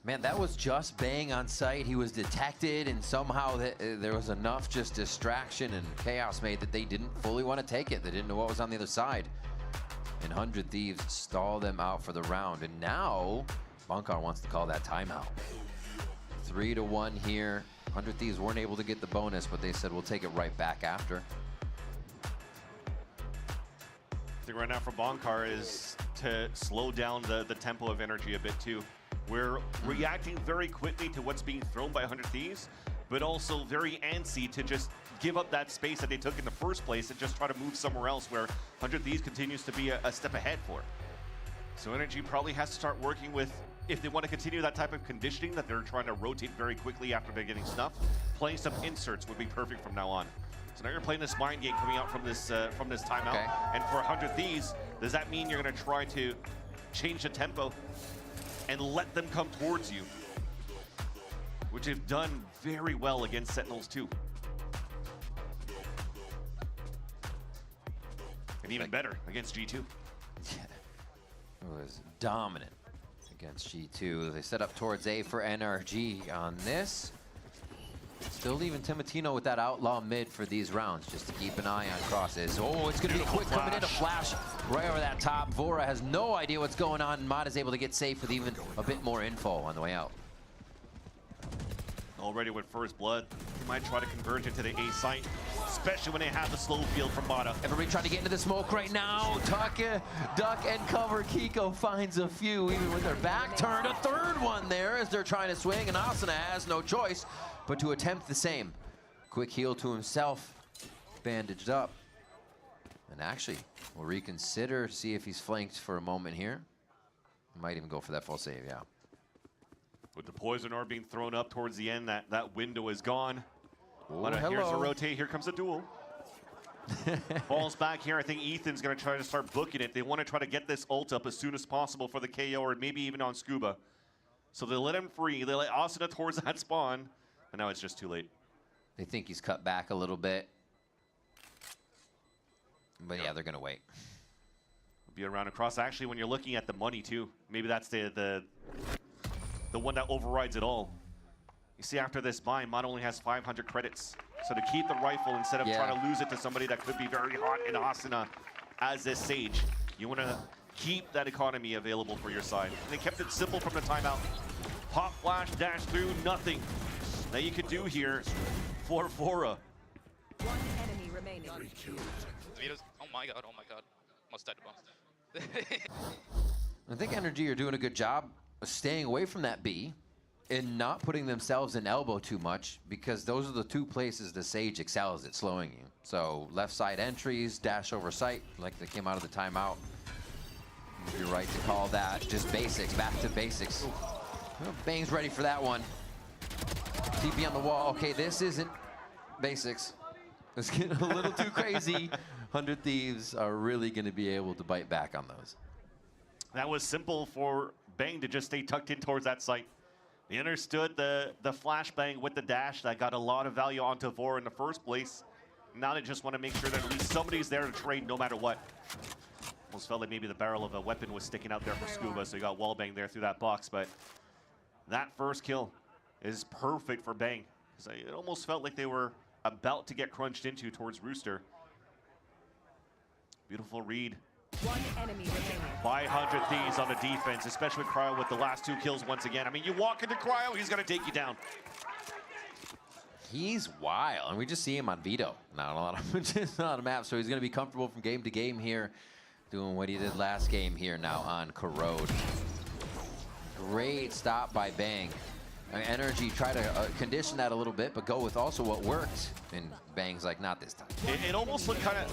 Man, that was just Bang on site. He was detected, and somehow there was enough just distraction and chaos made that they didn't fully want to take it. They didn't know what was on the other side. And 100 Thieves stall them out for the round. And now, Bunkar wants to call that timeout. 3-1 here. 100 Thieves weren't able to get the bonus, but they said we'll take it right back after. I think right now for Bonkar is to slow down the tempo of Energy a bit too. We're reacting very quickly to what's being thrown by 100 Thieves, but also very antsy to just give up that space that they took in the first place and just try to move somewhere else where 100 Thieves continues to be a step ahead for. So Energy probably has to start working with, if they want to continue that type of conditioning that they're trying to rotate very quickly after they're getting snuffed, playing some inserts would be perfect from now on. So now you're playing this mind game coming out from this timeout. Okay. And for 100 Thieves, does that mean you're going to try to change the tempo and let them come towards you, which they've done very well against Sentinels too. And even better against G2. Yeah. It was dominant against G2. They set up towards A for NRG on this. Still leaving Timotino with that outlaw mid for these rounds, just to keep an eye on crosses. Oh, it's going to be a quick coming in, a flash right over that top. Vora has no idea what's going on, and Mod is able to get safe with even a bit more info on the way out. Already with first blood, he might try to converge into the A site, especially when they have the slow field from Mata. Everybody trying to get into the smoke right now. Duck and cover. Kiko finds a few, even with their back turned. A third one there as they're trying to swing, and Asuna has no choice but to attempt the same. Quick heal to himself, bandaged up. And actually, we'll reconsider, see if he's flanked for a moment here. Might even go for that full save, yeah. With the poison orb being thrown up towards the end, that window is gone. Oh, here's a rotate, here comes a duel. Falls back here, I think Ethan's gonna try to start booking it. They wanna try to get this ult up as soon as possible for the KO, or maybe even on Scuba. So they let him free, they let Asuna towards that spawn, and now it's just too late. They think he's cut back a little bit. But yeah, they're gonna wait. Be around across. Actually, when you're looking at the money too, maybe that's the one that overrides it all. You see, after this buy, Mod only has 500 credits. So to keep the rifle instead of trying to lose it to somebody that could be very hot in Asuna as this Sage, you want to keep that economy available for your side. And they kept it simple from the timeout. Pop flash, dash through, nothing that you could do here for Vora. One enemy remaining. Oh my god, almost died to bombs. I think Energy are doing a good job of staying away from that B and not putting themselves in elbow too much, because those are the two places the Sage excels at slowing you. So left side entries, dash over sight, like they came out of the timeout. You're right to call that just basics, back to basics. Well, Bang's ready for that one. TP on the wall. Okay, this isn't basics. It's getting a little too crazy. 100 Thieves are really going to be able to bite back on those. That was simple for Bang to just stay tucked in towards that site. They understood the flashbang with the dash that got a lot of value onto Vora in the first place. Now they just want to make sure that at least somebody's there to trade no matter what. Almost felt like maybe the barrel of a weapon was sticking out there for Scuba, so he got wallbang there through that box. But that first kill is perfect for Bang. It almost felt like they were about to get crunched into towards Rooster. Beautiful read One enemy remaining. 500 Thieves on the defense, especially with Cryo with the last 2 kills once again. I mean, you walk into Cryo, he's going to take you down. He's wild, and we just see him on Vito. Not a lot of maps, so he's going to be comfortable from game to game here, doing what he did last game here now on Corrode. Great stop by Bang. I mean, Energy try to condition that a little bit, but go with also what worked. And Bang's like, not this time. It almost looked kind of...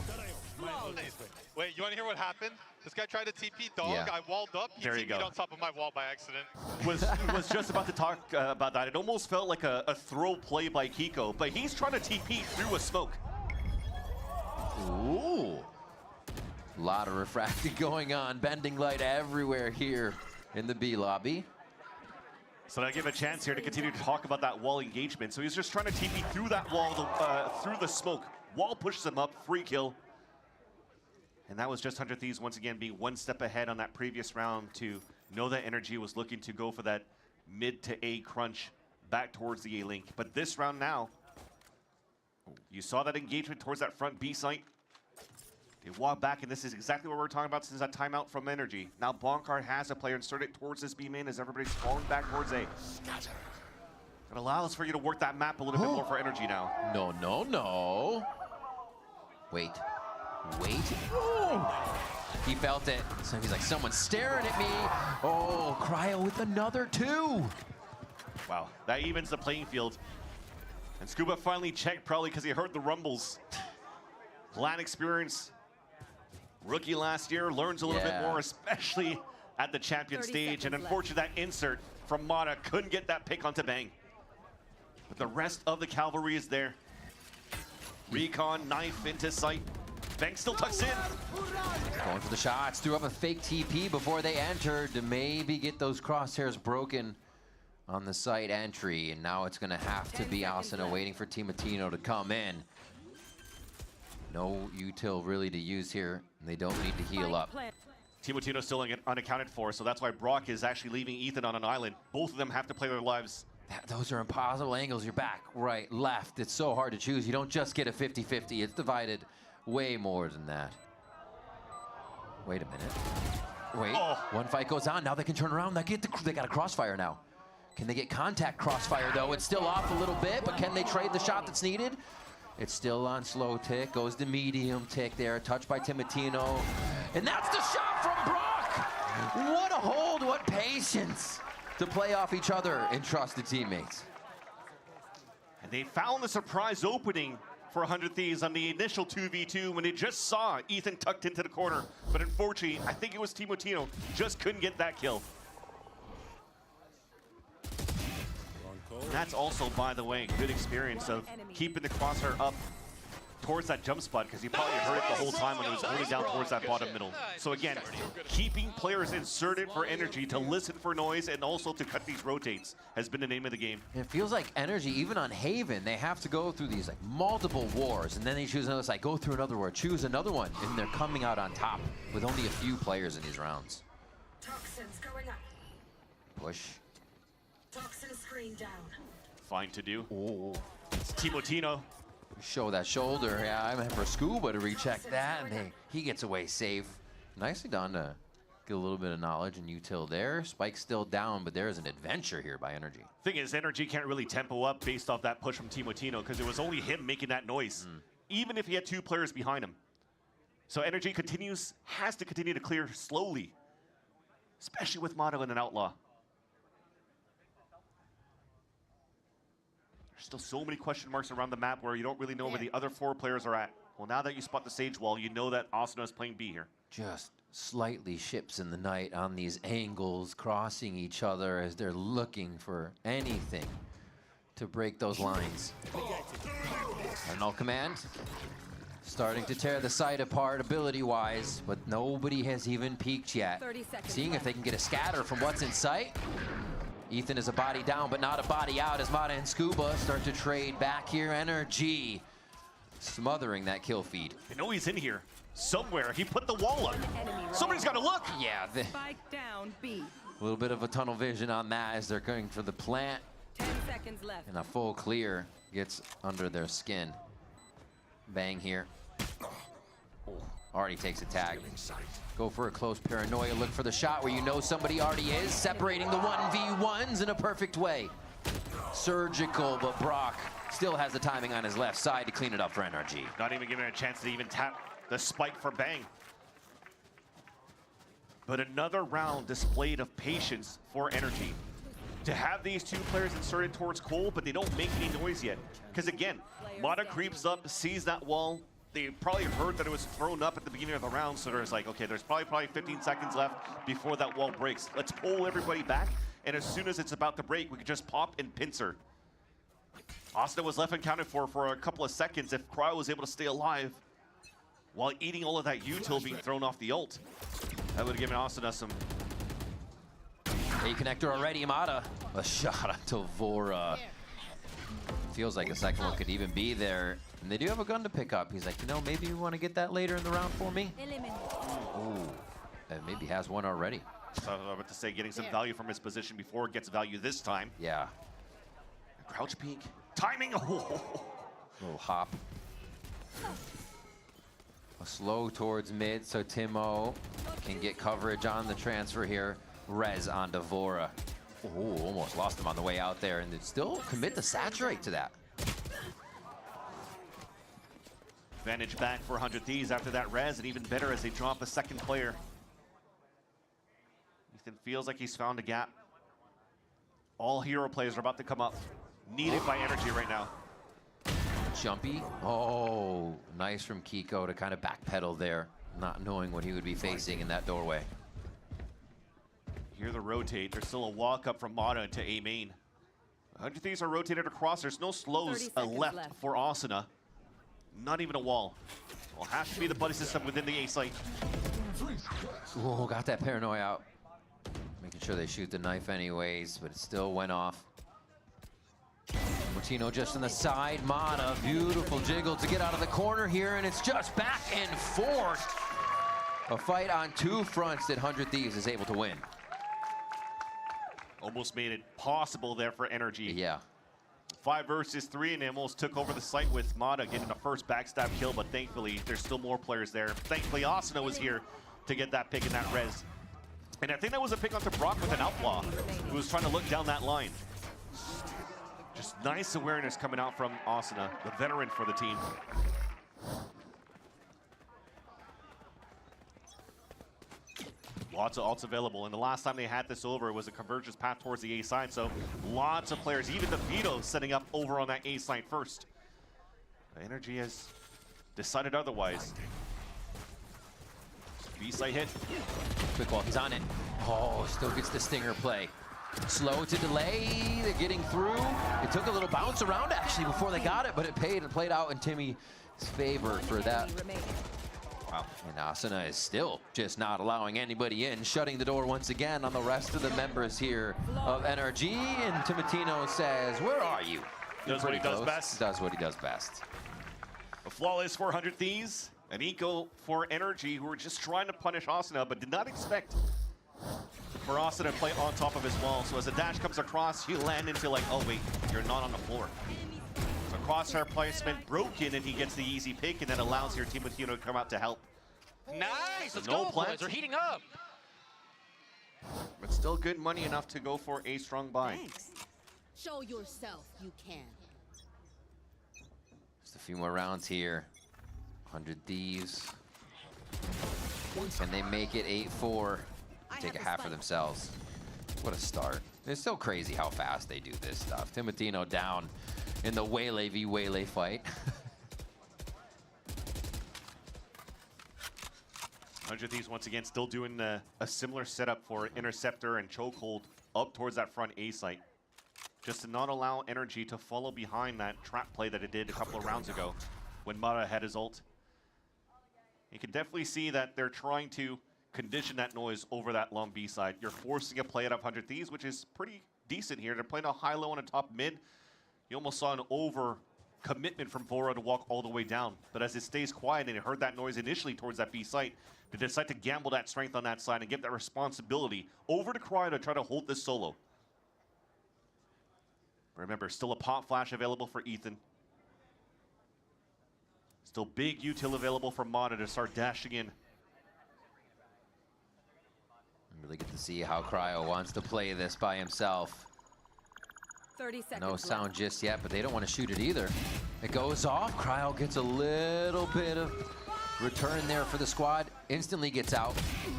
Wait, you want to hear what happened? This guy tried to TP dog. Yeah. I walled up. He There you TP'd go. on top of my wall by accident. was just about to talk about that. It almost felt like a throw play by Kiko, but he's trying to TP through a smoke. Ooh. A lot of refracting going on. Bending light everywhere here in the B lobby. So I give a chance here to continue to talk about that wall engagement. So he's just trying to TP through that wall, through the smoke. Wall pushes him up, free kill. And that was just 100 Thieves once again being one step ahead on that previous round to know that Energy was looking to go for that mid to A crunch back towards the A link. But this round now, you saw that engagement towards that front B site. They walk back, and this is exactly what we're talking about since that timeout from Energy. Now Bonkard has a player inserted towards this B main as everybody's falling back towards A. It allows for you to work that map a little bit more for Energy now. No, no, no. Wait. Wait. Oh. He felt it. So he's like, someone's staring at me. Oh, Cryo with another 2. Wow, that evens the playing field. And Scuba finally checked, probably because he heard the rumbles. Plan experience. Rookie last year, learns a little bit more, especially at the champion stage. And unfortunately, that insert from Mata couldn't get that pick onto Bang. But the rest of the cavalry is there. Recon, knife into sight. Bang still tucks in. Going for the shots, threw up a fake TP before they entered to maybe get those crosshairs broken on the site entry. And now it's gonna have to be Asuna waiting for Timotino to come in. No util really to use here. They don't need to heal up. Timotino still unaccounted for, so that's why Brock is actually leaving Ethan on an island. Both of them have to play their lives. Those are impossible angles. You're back, right, left. It's so hard to choose. You don't just get a 50-50. It's divided way more than that. Wait a minute. Wait, one fight goes on. Now they can turn around. They got a crossfire now. Can they get contact crossfire, though? It's still off a little bit, but can they trade the shot that's needed? It's still on slow tick, goes to medium tick there, touched by Timotino. And that's the shot from Brock! What a hold, what patience to play off each other and trust the teammates. And they found the surprise opening for 100 Thieves on the initial 2v2 when they just saw Ethan tucked into the corner. But unfortunately, I think it was Timotino, just couldn't get that kill. And that's also, by the way, good experience of keeping the crosshair up towards that jump spot, because you probably heard it the whole time when it was going down towards that bottom middle. So again, keeping players inserted for Energy to listen for noise and also to cut these rotates has been the name of the game. It feels like Energy, even on Haven, they have to go through these like multiple wars, and then they choose another side, go through another war, choose another one, and they're coming out on top with only a few players in these rounds. Toxins going up. Push. Toxin screen down. Fine to do. Oh. It's Timotino. Show that shoulder. Yeah, I'm for Scuba to recheck that, and he gets away safe. Nicely done to get a little bit of knowledge and util there. Spike's still down, but there is an adventure here by Energy. Thing is, Energy can't really tempo up based off that push from Timotino, because it was only him making that noise, even if he had 2 players behind him. So Energy has to continue to clear slowly, especially with Motto and an Outlaw. Still so many question marks around the map where you don't really know where the other 4 players are at. Well, now that you spot the Sage Wall, you know that Asuna is playing B here. Just slightly ships in the night on these angles, crossing each other as they're looking for anything to break those lines. Null command, starting to tear the site apart ability-wise, but nobody has even peeked yet. Seeing if they can get a scatter from what's in sight. Ethan is a body down, but not a body out as Mata and Scuba start to trade back here. Energy smothering that kill feed. I know he's in here somewhere. He put the wall up. Somebody's got to look. Yeah. Spike down B. A little bit of a tunnel vision on that as they're going for the plant. 10 seconds left. And a full clear gets under their skin. Bang here. Already takes a tag. Go for a close paranoia. Look for the shot where you know somebody already is. Separating the 1v1s in a perfect way. Surgical, but Brock still has the timing on his left side to clean it up for NRG. Not even giving it a chance to even tap the spike for Bang. But another round displayed of patience for Energy. To have these two players inserted towards Cole, but they don't make any noise yet. Because again, Mata creeps up, sees that wall. They probably heard that it was thrown up at the beginning of the round, so there's like, okay, there's probably 15 seconds left before that wall breaks. Let's pull everybody back, and as soon as it's about to break, we can just pop and pincer. Asuna was left uncounted for a couple of seconds if Cryo was able to stay alive while eating all of that util being thrown off the ult. That would have given Asuna some... A connector already, Mata. A shot onto Vora. Feels like a second one could even be there. And they do have a gun to pick up. He's like, you know, maybe you want to get that later in the round for me? Ooh, and maybe has one already. So I was about to say, getting some value from his position before it gets value this time. Yeah. Crouch peek. Timing! Oh. Little hop. A slow towards mid, so Timo can get coverage on the transfer here. Rez on Devora. Oh, almost lost him on the way out there, and they still commit to saturate to that. Advantage back for 100 Thieves after that res, and even better as they drop a second player. Ethan feels like he's found a gap. All hero players are about to come up. Needed by Energy right now. Jumpy. Oh, nice from Kiko to kind of backpedal there, not knowing what he would be facing in that doorway. Here the rotate. There's still a walk up from Mata into A main. 100 Thieves are rotated across. There's no slows left for Asuna. Not even a wall. Will have to be the buddy system within the A site. Oh, got that paranoia out. Making sure they shoot the knife anyways, but it still went off. Martino just on the side. Mata, beautiful jiggle to get out of the corner here, and it's just back and forth. A fight on two fronts that 100 Thieves is able to win. Almost made it possible there for Energy. Yeah. 5 versus 3, and they almost took over the site with Mata getting the first backstab kill, but thankfully there's still more players there. Thankfully Asuna was here to get that pick in that res. And I think that was a pick onto Brock with an outlaw who was trying to look down that line. Just nice awareness coming out from Asuna, the veteran for the team. Lots of ults available, and the last time they had this over, it was a convergence path towards the A side, so lots of players, even the Vito setting up over on that A side first. Energy has decided otherwise. B side hit. Quick wall, he's on it. Oh, still gets the stinger play. Slow to delay, they're getting through. It took a little bounce around actually before they got it, but it paid and played out in Timmy's favor for that. Wow. And Asuna is still just not allowing anybody in, shutting the door once again on the rest of the members here of NRG. And Timotino says, where are you? Does what he does best. Does what he does best. A flawless 400 Thieves, an eco for Energy, who were just trying to punish Asuna, but did not expect for Asuna to play on top of his wall. So as a dash comes across, you land into like, oh wait, you're not on the floor. So crosshair placement broken, and he gets the easy pick, and then allows your team with Hino to come out to help. Nice, let's No go, plant. boys. They're heating up. But still good money enough to go for a strong buy. Thanks. Show yourself you can. Just a few more rounds here. 100 Thieves. Can they make it 8-4? Take a half for themselves. What a start. It's so crazy how fast they do this stuff. Timotino down in the Waylay v Waylay fight. 100 Thieves once again still doing a similar setup for Interceptor and Chokehold up towards that front A site. Just to not allow Energy to follow behind that trap play that it did a couple of rounds ago when Mata had his ult. You can definitely see that they're trying to condition that noise over that long B side. You're forcing a play out of 100 Thieves, which is pretty decent here. They're playing a high-low and a top mid. You almost saw an over commitment from Vora to walk all the way down. But as it stays quiet and it heard that noise initially towards that B site, they decide to gamble that strength on that side and give that responsibility over to Cryo to try to hold this solo. Remember, still a pop flash available for Ethan. Still big util available for Mata to start dashing in. Really get to see how Cryo wants to play this by himself. 30 seconds. No sound just yet, but they don't want to shoot it either. It goes off. Cryo gets a little bit of return there for the squad. Instantly gets out,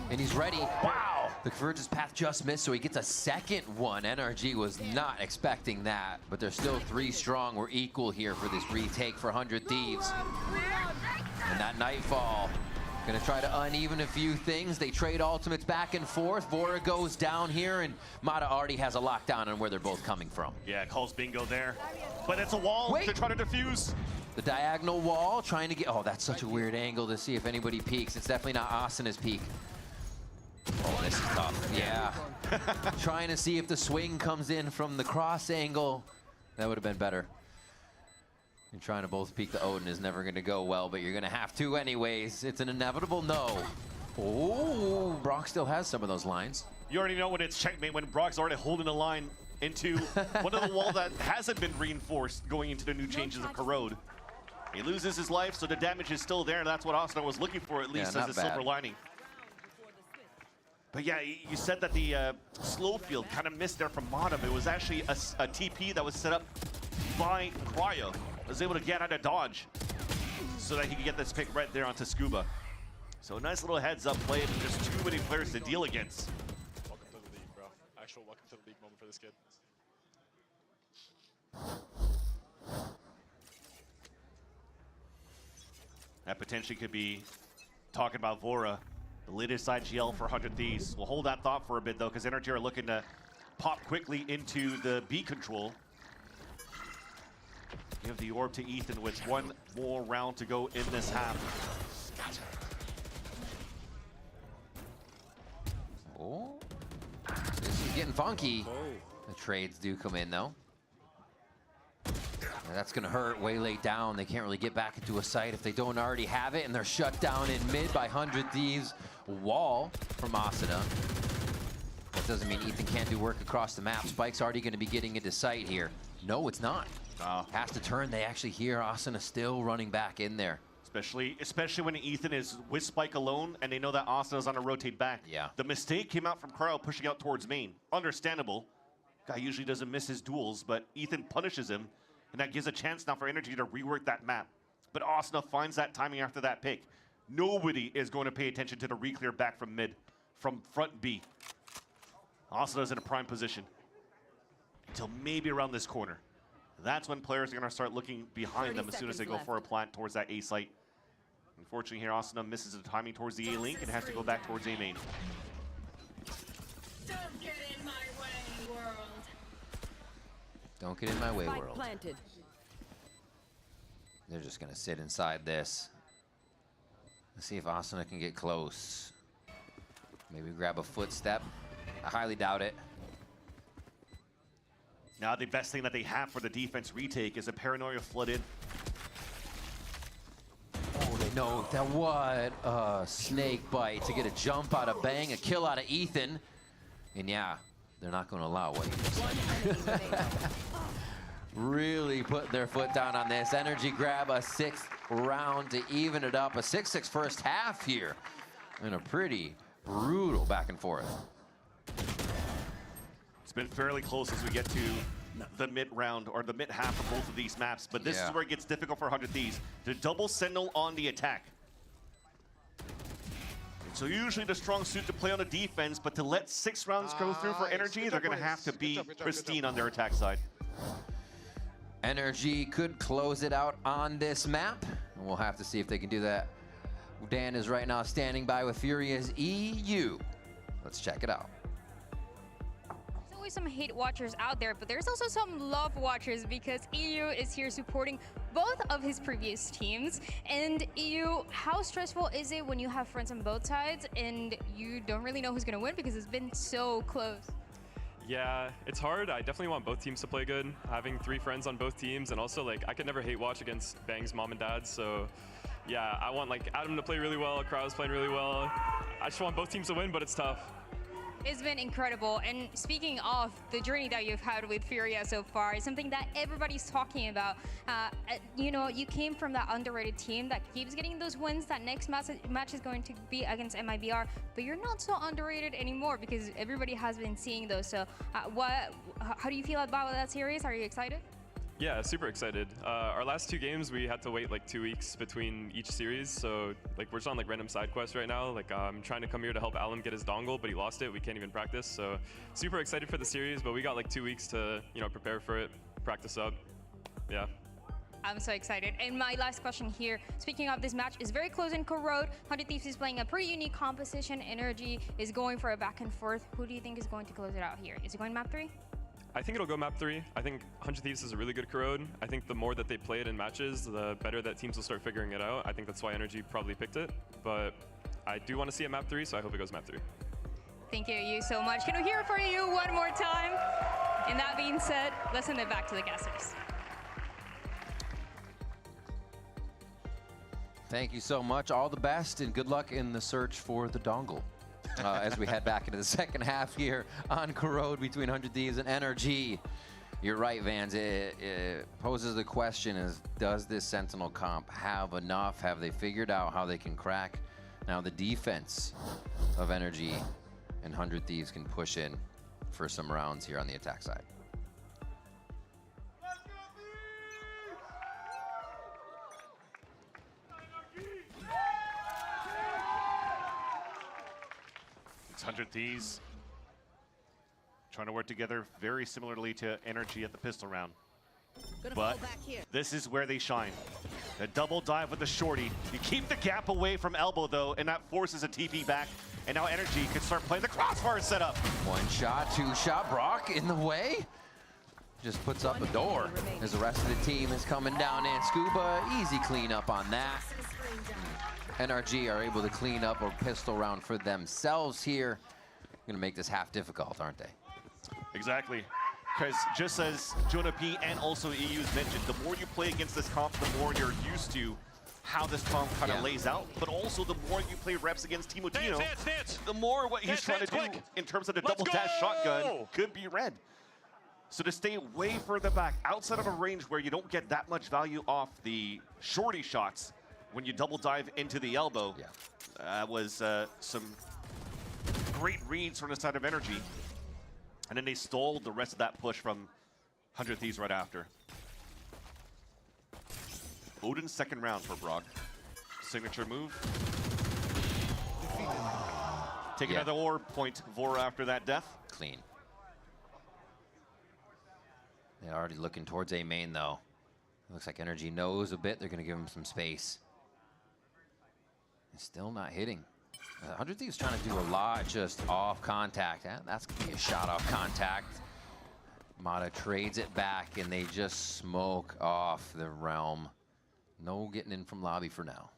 and he's ready. Wow! The Convergence path just missed, so he gets a second one. NRG was not expecting that, but they're still 3 strong. We're equal here for this retake for 100 Thieves. And that Nightfall gonna try to uneven a few things. They trade ultimates back and forth. Vora goes down here, and Mata already has a lockdown on where they're both coming from. Yeah, calls bingo there. But it's a wall to try to defuse. The diagonal wall trying to get, oh, that's such a weird angle to see if anybody peeks. It's definitely not Asana's peak. Oh, this is tough, yeah. Trying to see if the swing comes in from the cross angle. That would have been better. And trying to both peek the Odin is never gonna go well, but you're gonna have to anyways. It's an inevitable no. Oh, Brock still has some of those lines. You already know when it's checkmate, when Brock's already holding a line into one of the wall that hasn't been reinforced going into the new changes of Corrode. He loses his life, so the damage is still there, and that's what Asuna was looking for, at least as a silver lining. But yeah, you said that the slow field kind of missed there from Mata. It was actually a TP that was set up by Cryo. Was able to get out of dodge so that he could get this pick right there onto Scuba. So a nice little heads up play, but just too many players to deal against. Welcome to the league, bro. Actual welcome to the league moment for this kid. That potentially could be talking about Vora, the latest IGL for 100 Thieves. We'll hold that thought for a bit though, because Energy are looking to pop quickly into the B control. Give the orb to Ethan with one more round to go in this half. Oh, this is getting funky. The trades do come in though. And that's gonna hurt way late down. They can't really get back into a site if they don't already have it, and they're shut down in mid by 100 Thieves. Wall from Asuna. That doesn't mean Ethan can't do work across the map. Spike's already gonna be getting into sight here. No, it's not. Has to turn. They actually hear Asuna still running back in there. Especially when Ethan is with Spike alone and they know that Asuna's on a rotate back. Yeah. The mistake came out from Cryo pushing out towards main. Understandable. Guy usually doesn't miss his duels, but Ethan punishes him, and that gives a chance now for Energy to rework that map. But Asuna finds that timing after that pick. Nobody is going to pay attention to the re-clear back from mid, from front B. Asuna's in a prime position until maybe around this corner. That's when players are going to start looking behind them as soon as they go for a plant towards that A site. Unfortunately here, Asuna misses the timing towards the A link and has to go back towards A main. Don't get in my way, world. Don't get in my way, world. Planted. They're just gonna sit inside this. Let's see if Asuna can get close. Maybe grab a footstep. I highly doubt it. Now the best thing that they have for the defense retake is a Paranoia flooded. Oh, they know that what a snake bite to get a jump out of Bang, a kill out of Ethan. And yeah, they're not gonna allow what he just said. Really put their foot down on this. Energy grab a 6th round to even it up. A 6-6 first half here. And a pretty brutal back and forth. It's been fairly close as we get to the mid round or the mid half of both of these maps, but this is where it gets difficult for 100 Thieves. The double sentinel on the attack. So usually the strong suit to play on the defense, but to let 6 rounds go through for Energy, they're going to have to be pristine on their attack side. Energy could close it out on this map, and we'll have to see if they can do that. Dan is right now standing by with Furia's EU. Let's check it out. There's always some hate watchers out there, but there's also some love watchers because EU is here supporting both of his previous teams. And EU, how stressful is it when you have friends on both sides and you don't really know who's going to win because it's been so close? Yeah, it's hard. I definitely want both teams to play good. Having 3 friends on both teams, and also like I could never hate watch against Bang's mom and dad. So yeah, I want like Adam to play really well, Crow's playing really well. I just want both teams to win, but it's tough. It's been incredible. And speaking of the journey that you've had with Furia so far, it's something that everybody's talking about. You know, you came from that underrated team that keeps getting those wins. That next match is going to be against MIBR, but you're not so underrated anymore because everybody has been seeing those. So how do you feel about that series? Are you excited? Yeah, super excited. Our last 2 games, we had to wait like 2 weeks between each series. So like we're just on like random side quests right now. Like I'm trying to come here to help Alum get his dongle, but he lost it. We can't even practice. So super excited for the series, but we got like 2 weeks to, you know, prepare for it, practice up. Yeah. I'm so excited. And my last question here, speaking of this match, is very close in Corrode. 100 Thieves is playing a pretty unique composition. Energy is going for a back and forth. Who do you think is going to close it out here? Is it going map 3? I think it'll go map 3. I think 100 Thieves is a really good Corrode. I think the more that they play it in matches, the better that teams will start figuring it out. I think that's why Energy probably picked it. But I do want to see it map 3, so I hope it goes map 3. Thank you so much. Can we hear it for you one more time? And that being said, let's send it back to the casters. Thank you so much. All the best and good luck in the search for the dongle. As we head back into the second half here on Corrode between 100 Thieves and NRG. You're right, Vans. It poses the question is, does this Sentinel comp have enough? Have they figured out how they can crack? Now the defense of NRG and 100 Thieves can push in for some rounds here on the attack side. It's 100 Thieves trying to work together very similarly to Energy at the pistol round. But this is where they shine. The double dive with the shorty. You keep the gap away from elbow though, and that forces a TP back. And now Energy can start playing the crossfire setup. 1 shot, 2 shot. Brock in the way. Just puts up a door as the rest of the team is coming down in. Scuba, easy cleanup on that. NRG are able to clean up a pistol round for themselves here. Gonna make this half difficult, aren't they? Exactly. Because just as Jonah P and also EU's mentioned, the more you play against this comp, the more you're used to how this comp kind of lays out. But also the more you play reps against Timotino, the more what he's trying to do in terms of the double dash shotgun could be red. So to stay way further back, outside of a range where you don't get that much value off the shorty shots, when you double dive into the elbow, was some great reads from the side of Energy. And then they stole the rest of that push from 100 Thieves right after. Odin's second round for Brock. Signature move. Take another ore point, Vora after that death. Clean. They're already looking towards A main though. Looks like Energy knows a bit. They're gonna give him some space. It's still not hitting. 100 Thieves trying to do a lot just off contact. That's gonna be a shot off contact. Mata trades it back and they just smoke off the realm. No getting in from lobby for now.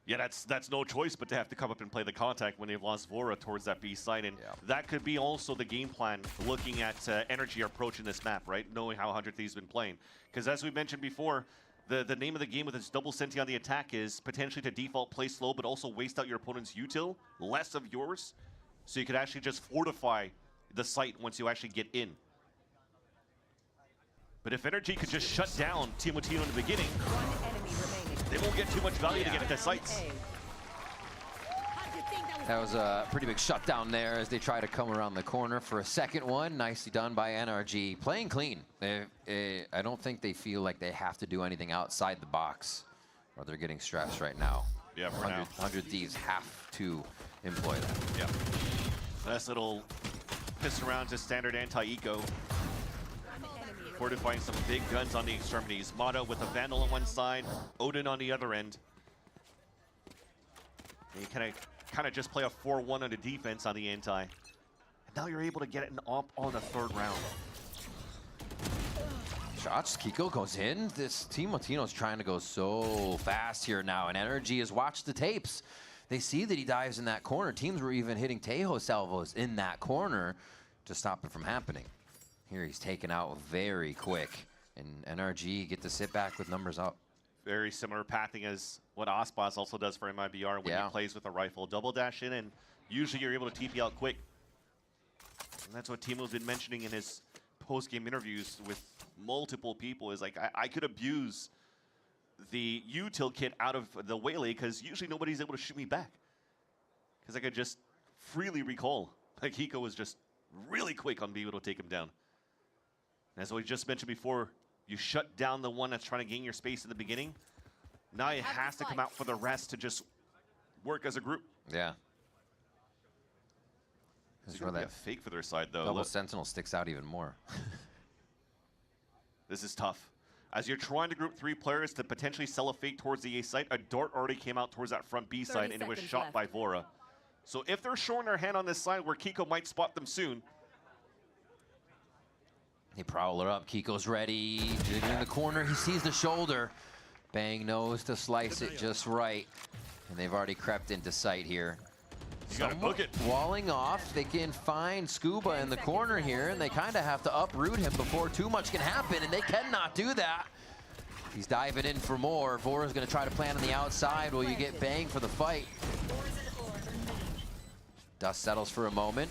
Yeah, that's no choice but to have to come up and play the contact when they've lost Vora towards that B side. And that could be also the game plan looking at Energy approaching this map, right? Knowing how 100 Thieves been playing. Because as we mentioned before, the name of the game with its double senti on the attack is potentially to default play slow, but also waste out your opponent's util, less of yours, so you could actually just fortify the site once you actually get in. But if Energy could just shut down Timotino in the beginning, they won't get too much value to get into sites. That was a pretty big shutdown there as they try to come around the corner for a second one. Nicely done by NRG. Playing clean. I don't think they feel like they have to do anything outside the box, or they're getting stressed right now. Yeah, for now. 100 Thieves have to employ that. Yeah. Nice little piss around to standard anti-eco. Fortifying some big guns on the extremities. Mata with a Vandal on one side, Odin on the other end. And you kind of just play a 4-1 on the defense on the anti. And now you're able to get an op on the third round. Shots, Kiko goes in. This Team Latino's trying to go so fast here now, and Energy has watched the tapes. They see that he dives in that corner. Teams were even hitting Tejo salvos in that corner to stop it from happening. Here he's taken out very quick, and NRG get to sit back with numbers up. Very similar pathing as what Ospas also does for MIBR when he plays with a rifle. Double dash in, and usually you're able to TP out quick. And that's what Timo's been mentioning in his post-game interviews with multiple people, is like, I could abuse the util kit out of the Waylay because usually nobody's able to shoot me back. Because I could just freely recall. Like, Hiko was just really quick on being able to take him down. As we just mentioned before, you shut down the one that's trying to gain your space in the beginning. Now it has to come out for the rest to just work as a group. Yeah. It's going to be a fake for their side, though. Double Sentinel sticks out even more. This is tough. As you're trying to group 3 players to potentially sell a fake towards the A site, a dart already came out towards that front B side, and it was shot by Vora. So if they're showing their hand on this side where Kiko might spot them soon. He prowler up, Kiko's ready, jiggling in the corner, he sees the shoulder. Bang knows to slice it just right. And they've already crept into sight here. You gotta book it. Walling off, they can find Scuba in the corner here, and they kind of have to uproot him before too much can happen, and they cannot do that. He's diving in for more. Vora's gonna try to plant on the outside while you get Bang for the fight. Dust settles for a moment.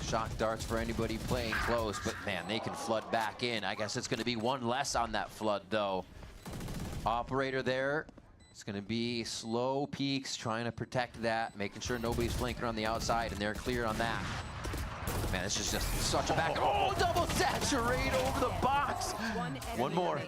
Shock darts for anybody playing close, but man, they can flood back in. I guess it's gonna be one less on that flood though. Operator there. It's going to be slow peaks, trying to protect that, making sure nobody's flanking on the outside, and they're clear on that. Man, this is just such a back. Oh, double saturate over the box. One more.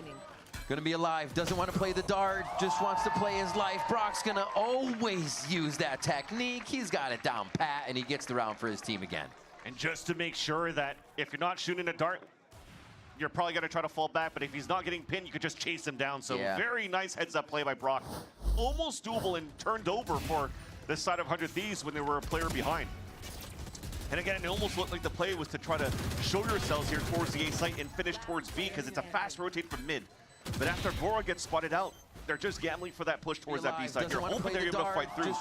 Going to be alive, doesn't want to play the dart, just wants to play his life. Brock's going to always use that technique. He's got it down pat, and he gets the round for his team again. And just to make sure that if you're not shooting a dart, you're probably going to try to fall back, but if he's not getting pinned, you could just chase him down. So very nice heads-up play by Brock. Almost doable and turned over for this side of 100 Thieves when they were a player behind. And again, it almost looked like the play was to try to show yourselves here towards the A site and finish towards B because it's a fast rotate from mid. But after Vora gets spotted out, they're just gambling for that push towards that B side. You're hoping they're able to fight through.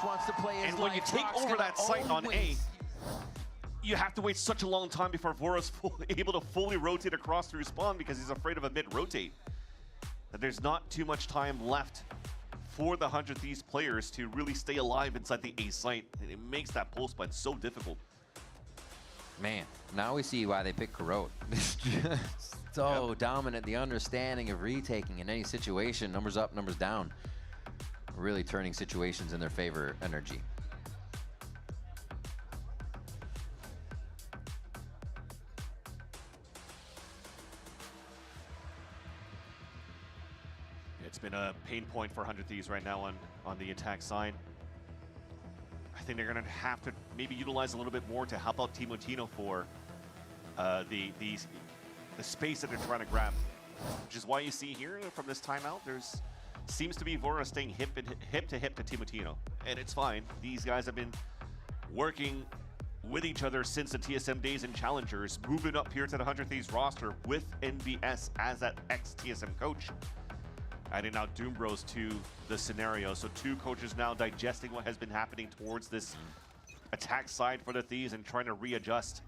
And when you take over that site on A, you have to wait such a long time before Vora's able to fully rotate across through spawn because he's afraid of a mid-rotate. That there's not too much time left for the 100 Thieves players to really stay alive inside the A site. And it makes that pulse fight so difficult. Man, now we see why they pick Corrode. So dominant, the understanding of retaking in any situation, numbers up, numbers down. Really turning situations in their favor, Energy. It's been a pain point for 100 Thieves right now on the attack side. I think they're going to have to maybe utilize a little bit more to help out Timotino for the space that they're trying to grab. Which is why you see here from this timeout, there's seems to be Vora staying hip to hip to Timotino. And it's fine. These guys have been working with each other since the TSM days and Challengers, moving up here to the 100 Thieves roster with NBS as that ex-TSM coach. Adding now Doom Bros to the scenario. So 2 coaches now digesting what has been happening towards this attack side for the Thieves and trying to readjust.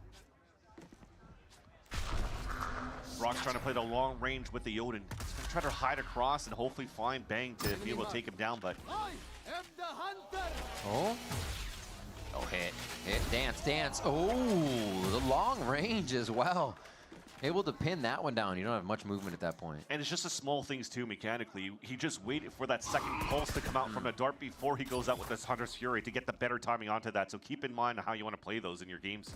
Brock's trying to play the long range with the Odin. He's going to try to hide across and hopefully find Bang to be able to take him down, but... Oh. Oh, hit, dance. Oh, the long range as well. Able to pin that one down. You don't have much movement at that point. And it's just the small things too, mechanically. He just waited for that second pulse to come out from the dart before he goes out with this Hunter's Fury to get the better timing onto that. So keep in mind how you want to play those in your games.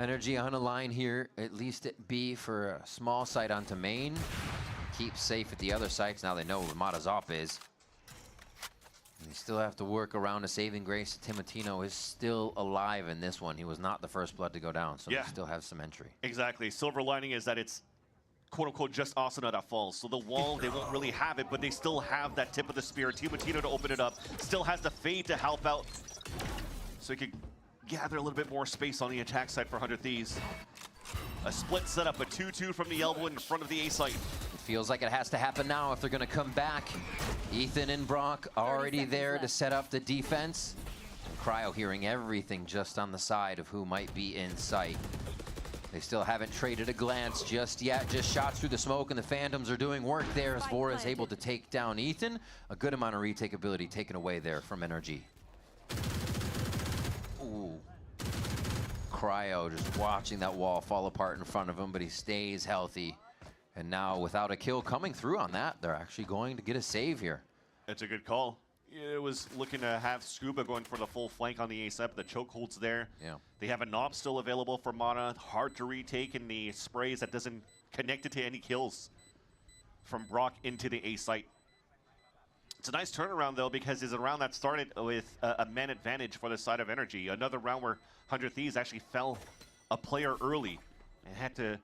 Energy on a line here, at least at B for a small site onto main. Keep safe at the other sites. Now they know where Matazop is. They still have to work around a saving grace. Timotino is still alive in this one. He was not the first blood to go down, so they still have some entry. Exactly. Silver lining is that it's quote-unquote just Asuna that falls. So the wall, they won't really have it, but they still have that tip of the spear. Timotino to open it up. Still has the Fade to help out. So he can gather a little bit more space on the attack side for 100 Thieves. A split setup, a 2-2 from the elbow in front of the A site. It feels like it has to happen now if they're going to come back. Ethan and Brock already there to set up the defense. And Cryo hearing everything just on the side of who might be in sight. They still haven't traded a glance just yet. Just shots through the smoke, and the Phantoms are doing work there as Vora is able to take down Ethan. A good amount of retake ability taken away there from Energy. Ooh. Cryo just watching that wall fall apart in front of him, but he stays healthy. And now without a kill coming through on that, they're actually going to get a save here. It's a good call. It was looking to have Scuba going for the full flank on the ace up. The chokehold's there. Yeah. They have a knob still available for Mana. Hard to retake in the sprays that doesn't connect it to any kills from Brock into the A site. It's a nice turnaround though, because it's a round that started with a man advantage for the side of Energy. Another round where 100 Thieves actually fell a player early and had to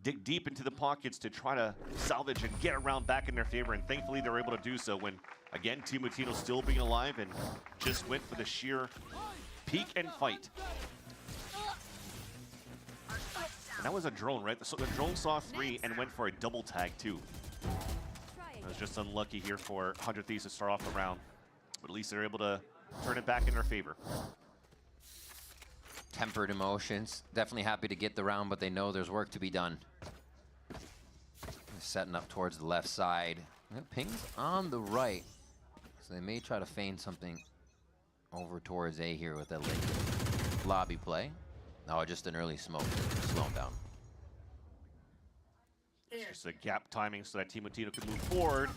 dig deep into the pockets to try to salvage and get a round back in their favor, and thankfully they're able to do so when, again, Team Mutino still being alive and just went for the sheer peek and fight. And that was a drone, right? So the drone saw 3 and went for a double tag too. It was just unlucky here for 100 Thieves to start off the round, but at least they're able to turn it back in their favor. Tempered emotions. Definitely happy to get the round, but they know there's work to be done. Setting up towards the left side. Ping's on the right, so they may try to feign something over towards A here with that late lobby play. No, just an early smoke. Slow him down. It's just a gap timing so that Team Mutino could move forward.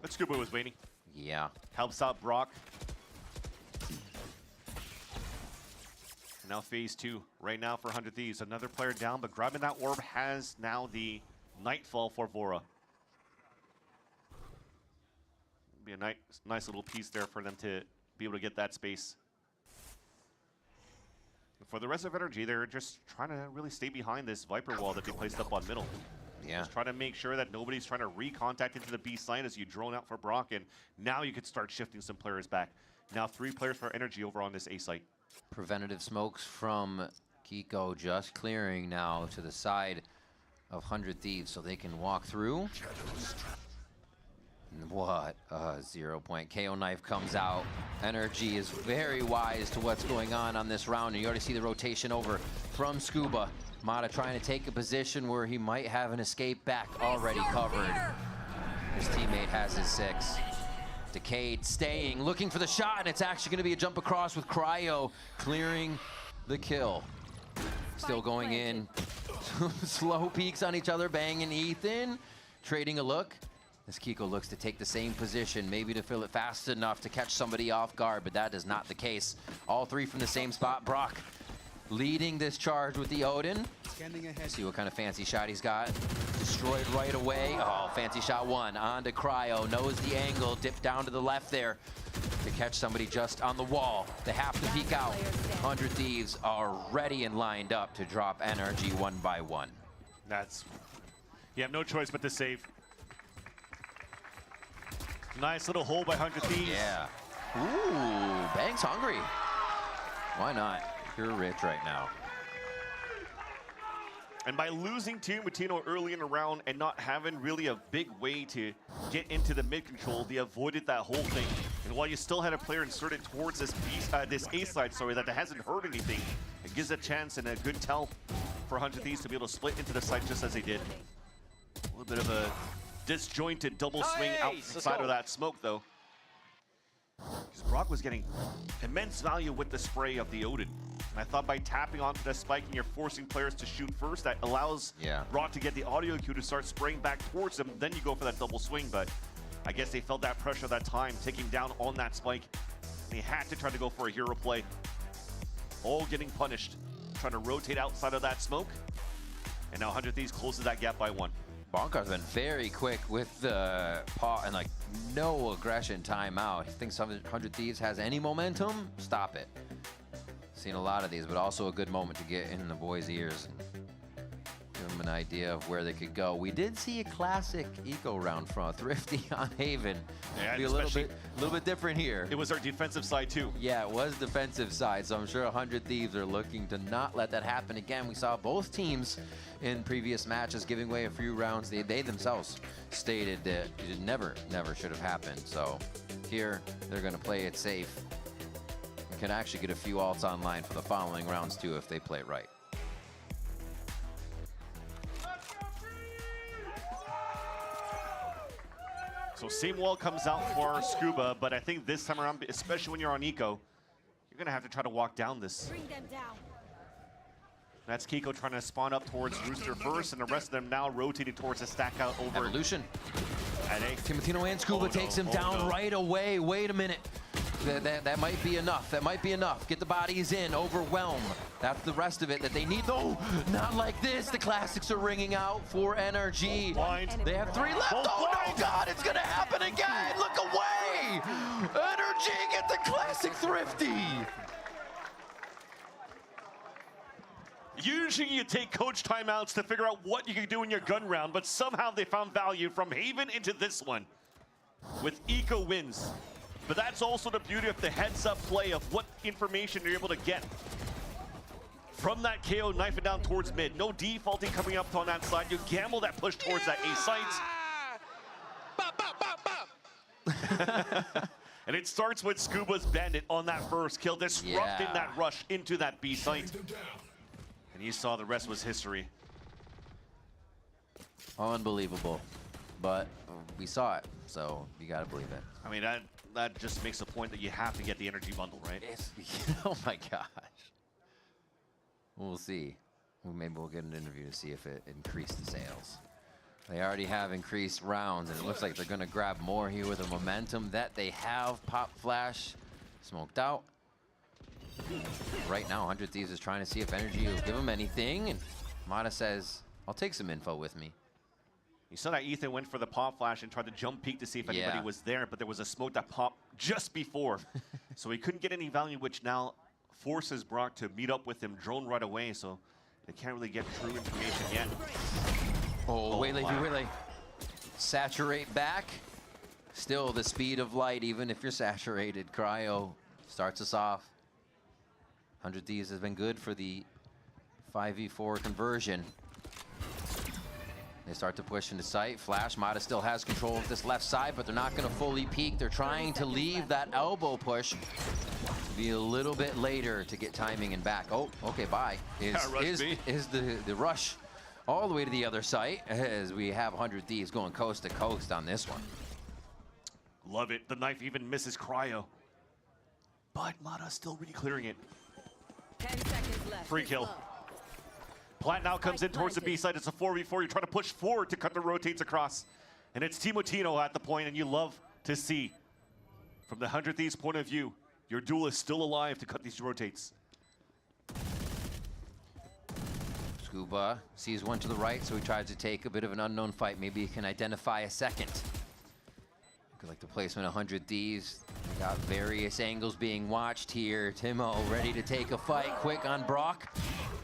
But Scuba was waiting. Yeah. Helps out Brock. And now phase 2 right now for 100 Thieves. Another player down, but grabbing that orb has now the Nightfall for Vora. Be a nice little piece there for them to be able to get that space. For the rest of Energy, they're just trying to really stay behind this Viper wall that they placed up on middle. Yeah. Just trying to make sure that nobody's trying to recontact into the B side as you drone out for Brock, and now you could start shifting some players back. Now 3 players for Energy over on this A site. Preventative smokes from Kiko just clearing now to the side of 100 Thieves so they can walk through. What a 0 point. KO knife comes out. Energy is very wise to what's going on this round, and you already see the rotation over from Scuba. Mata trying to take a position where he might have an escape back already covered. His teammate has his 6. Decade staying, looking for the shot, and it's actually going to be a jump across with Cryo clearing the kill. Still going in. Slow peeks on each other, banging Ethan, trading a look. As Kiko looks to take the same position, maybe to fill it fast enough to catch somebody off guard, but that is not the case. All 3 from the same spot. Brock leading this charge with the Odin. See what kind of fancy shot he's got. Destroyed right away. Oh, fancy shot 1 onto Cryo. Knows the angle, dipped down to the left there to catch somebody just on the wall. They have to peek out. 100 Thieves are ready and lined up to drop Energy 1 by 1. You have no choice but to save. Nice little hole by 100 Thieves. Yeah. Ooh, Bang's hungry. Why not? You're rich right now. And by losing to Mutino early in the round and not having really a big way to get into the mid control, they avoided that whole thing. And while you still had a player inserted towards this A side, that hasn't heard anything, it gives a chance and a good tell for 100 Thieves to be able to split into the site just as they did. A little bit of a disjointed double swing outside of that smoke though. Because Brock was getting immense value with the spray of the Odin. And I thought by tapping onto the spike and you're forcing players to shoot first, that allows Brock to get the audio cue to start spraying back towards them. Then you go for that double swing, but I guess they felt that pressure that time, taking down on that spike. And they had to try to go for a hero play. All getting punished, trying to rotate outside of that smoke. And now 100 Thieves closes that gap by 1. Bonkar's been very quick with the paw and no aggression timeout. He thinks 100 Thieves has any momentum, stop it. Seen a lot of these, but also a good moment to get in the boys' ears and give them an idea of where they could go. We did see a classic eco round from Thrifty on Haven. Yeah, be a little bit different here. It was our defensive side too. Yeah, it was defensive side, so I'm sure 100 Thieves are looking to not let that happen again. We saw both teams in previous matches giving away a few rounds. They themselves stated that it never should have happened. So here, they're going to play it safe. And can actually get a few ults online for the following rounds too if they play it right. So same wall comes out for Scuba, but I think this time around, especially when you're on eco, you're You're gonna have to try to walk down this. Bring them down. That's Kiko trying to spawn up towards Rooster first, and the rest of them now rotating towards the stack out over. Evolution. At A. Timotino and Scuba takes him down right away. Wait a minute. That might be enough. That might be enough. Get the bodies in. Overwhelm. That's the rest of it that they need. No, not like this. The classics are ringing out for NRG. They have 3 left. Oh no, God, it's gonna happen again. Look away. NRG get the classic thrifty. Usually you take coach timeouts to figure out what you can do in your gun round, but somehow they found value from Haven into this one with Eco wins. But that's also the beauty of the heads-up play of what information you're able to get from that KO, knife it down towards mid. No defaulting coming up on that side. You gamble that push towards that A site. And it starts with Scuba's Bandit on that first kill, disrupting that rush into that B site. And you saw the rest was history. Unbelievable. But we saw it, so you gotta believe it. I mean, that just makes the point that you have to get the energy bundle, right? Oh my gosh. We'll see. Well, maybe we'll get an interview to see if it increased the sales. They already have increased rounds, and it looks like they're gonna grab more here with the momentum that they have. Pop Flash smoked out. Right now, 100 Thieves is trying to see if energy will give him anything, and Mata says, I'll take some info with me. You saw that Ethan went for the pop flash and tried to jump peek to see if anybody was there, but there was a smoke that popped just before. So he couldn't get any value, which now forces Brock to meet up with him, drone right away, so they can't really get true information yet. Oh, Waylay, Waylay. Saturate back. Still the speed of light, even if you're saturated. Cryo starts us off. 100 Thieves has been good for the 5v4 conversion. They start to push into sight. Flash, Mata still has control of this left side, but they're not going to fully peek. They're trying to leave that elbow push to be a little bit later to get timing and back. Oh, okay, bye. Is the rush all the way to the other site as we have 100 Thieves going coast to coast on this one. Love it. The knife even misses Cryo. But Mata still really clearing it. 10 seconds left. Free kill. Plat now comes in towards the B side. It's a 4v4. You're trying to push forward to cut the rotates across. And it's Timotino at the point, and you love to see, from the 100 Thieves point of view, your duel is still alive to cut these rotates. Scuba sees one to the right, so he tries to take a bit of an unknown fight. Maybe he can identify a second. Like the placement of 100 Thieves. We got various angles being watched here. Timo ready to take a fight. Quick on Brock.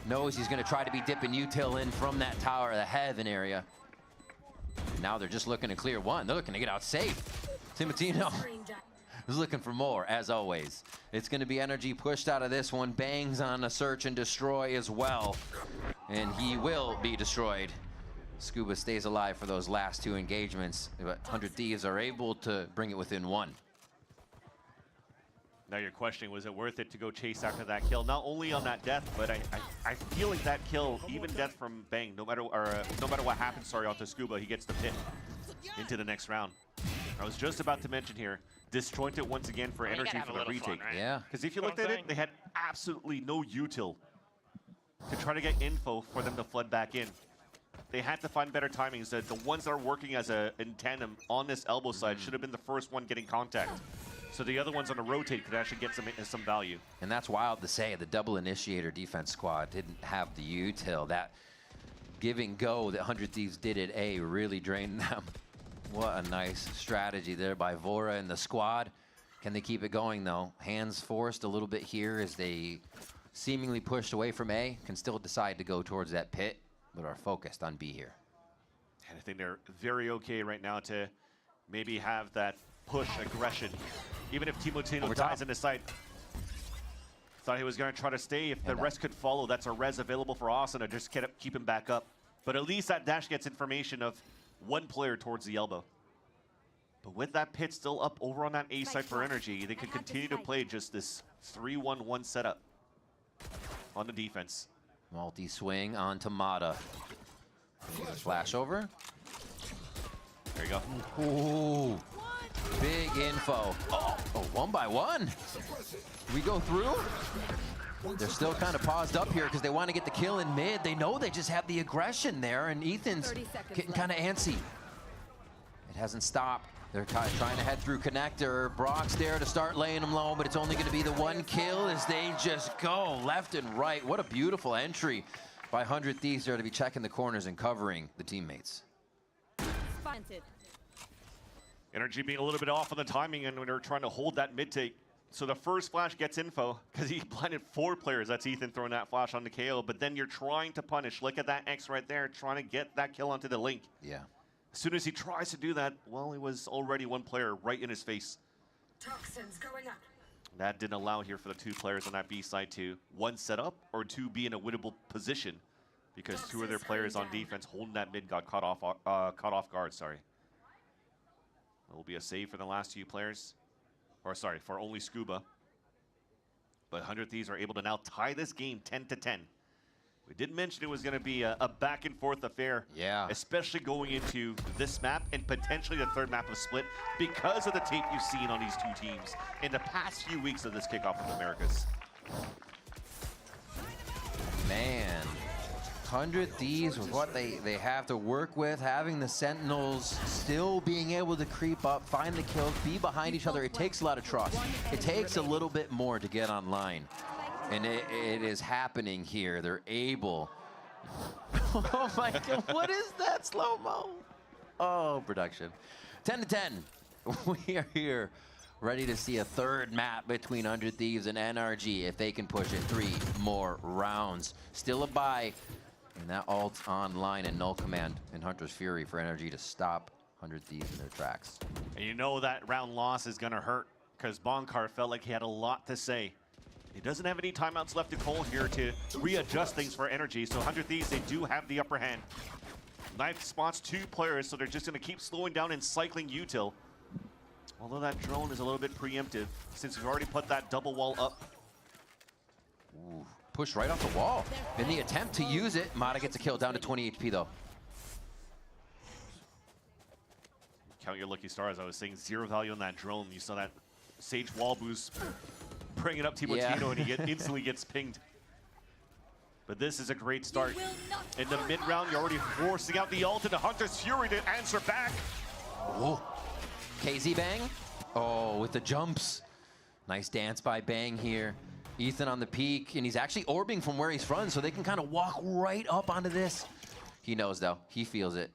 Knows he's going to try to be dipping util in from that tower, the heaven area. And now they're just looking to clear one. They're looking to get out safe. Timotino is looking for more, as always. It's going to be energy pushed out of this one. Bangs on a search and destroy as well. And he will be destroyed. Scuba stays alive for those last 2 engagements, but 100 Thieves are able to bring it within 1. Now your question, was it worth it to go chase after that kill? Not only on that death, but I feel like that kill, even death from Bang, no matter what happens, onto Scuba, he gets the pit into the next round. I was just about to mention here, disjointed once again for energy for the retake. Fun, right? Yeah. Because if you looked at it, they had absolutely no util to try to get info for them to flood back in. They had to find better timings. The ones that are working as in tandem on this elbow side should have been the first one getting contact. So the other ones on the rotate could actually get some value. And that's wild to say. The double initiator defense squad didn't have the util. That give and go that 100 Thieves did at A really drained them. What a nice strategy there by Vora and the squad. Can they keep it going though? Hands forced a little bit here as they seemingly pushed away from A. Can still decide to go towards that pit, but are focused on B here. And I think they're very okay right now to maybe have that push aggression. Even if Timotino dies in the side. Thought he was going to try to stay. If the rest could follow, that's a res available for Asuna. Just keep him back up. But at least that dash gets information of one player towards the elbow. But with that pit still up over on that A side for energy, they can continue to play just this 3-1-1 setup on the defense. Multi-swing onto Mata. Flash over. There you go. Ooh. Big info. Oh, one by one. We go through. They're still kind of paused up here because they want to get the kill in mid. They know they just have the aggression there, and Ethan's getting kind of antsy. It hasn't stopped. They're trying to head through connector. Brock's there to start laying them low, but it's only going to be the one kill as they just go left and right. What a beautiful entry by 100 Thieves there to be checking the corners and covering the teammates. Energy being a little bit off on the timing, and when they're trying to hold that mid take. So the first flash gets info because he blinded 4 players. That's Ethan throwing that flash on the KO, but then you're trying to punish. Look at that X right there, trying to get that kill onto the link. Yeah. As soon as he tries to do that, well, he was already one player right in his face. Toxins going up. That didn't allow here for the 2 players on that B side to, 1, set up, or 2, be in a winnable position because 2 of their players on defense holding that mid got caught off guard, sorry. It will be a save for the last 2 players. Or sorry, for only Scuba. But 100 Thieves are able to now tie this game 10-10. We did mention it was going to be a back and forth affair. Yeah. Especially going into this map and potentially the 3rd map of Split because of the tape you've seen on these 2 teams in the past few weeks of this kickoff of Americas. Man. 100 Thieves with what they have to work with, having the Sentinels still being able to creep up, find the kills, be behind each other. It takes a lot of trust. It takes a little bit more to get online. And it is happening here. They're able. Oh my God, what is that slow-mo? Oh, production. 10-10. We are here ready to see a 3rd map between 100 Thieves and NRG if they can push it 3 more rounds. Still a bye. And that ult's online and null command in Hunter's Fury for NRG to stop 100 Thieves in their tracks. And you know that round loss is going to hurt because Bonkar felt like he had a lot to say. He doesn't have any timeouts left to call here to readjust things for Energy. So 100 Thieves, they do have the upper hand. Knife spots 2 players, so they're just going to keep slowing down and cycling util. Although that drone is a little bit preemptive since we've already put that double wall up. Ooh, push right off the wall. In the attempt to use it, Mata gets a kill down to 20 HP though. Count your lucky stars. I was saying 0 value on that drone. You saw that Sage wall boost bring it up Timotino and he instantly gets pinged. But this is a great start. In the mid round, you're already forcing out the ult into Hunter's Fury to answer back. Oh, KZ Bang. Oh, with the jumps. Nice dance by Bang here. Ethan on the peak, and he's actually orbing from where he's from, so they can kind of walk right up onto this. He knows though, he feels it.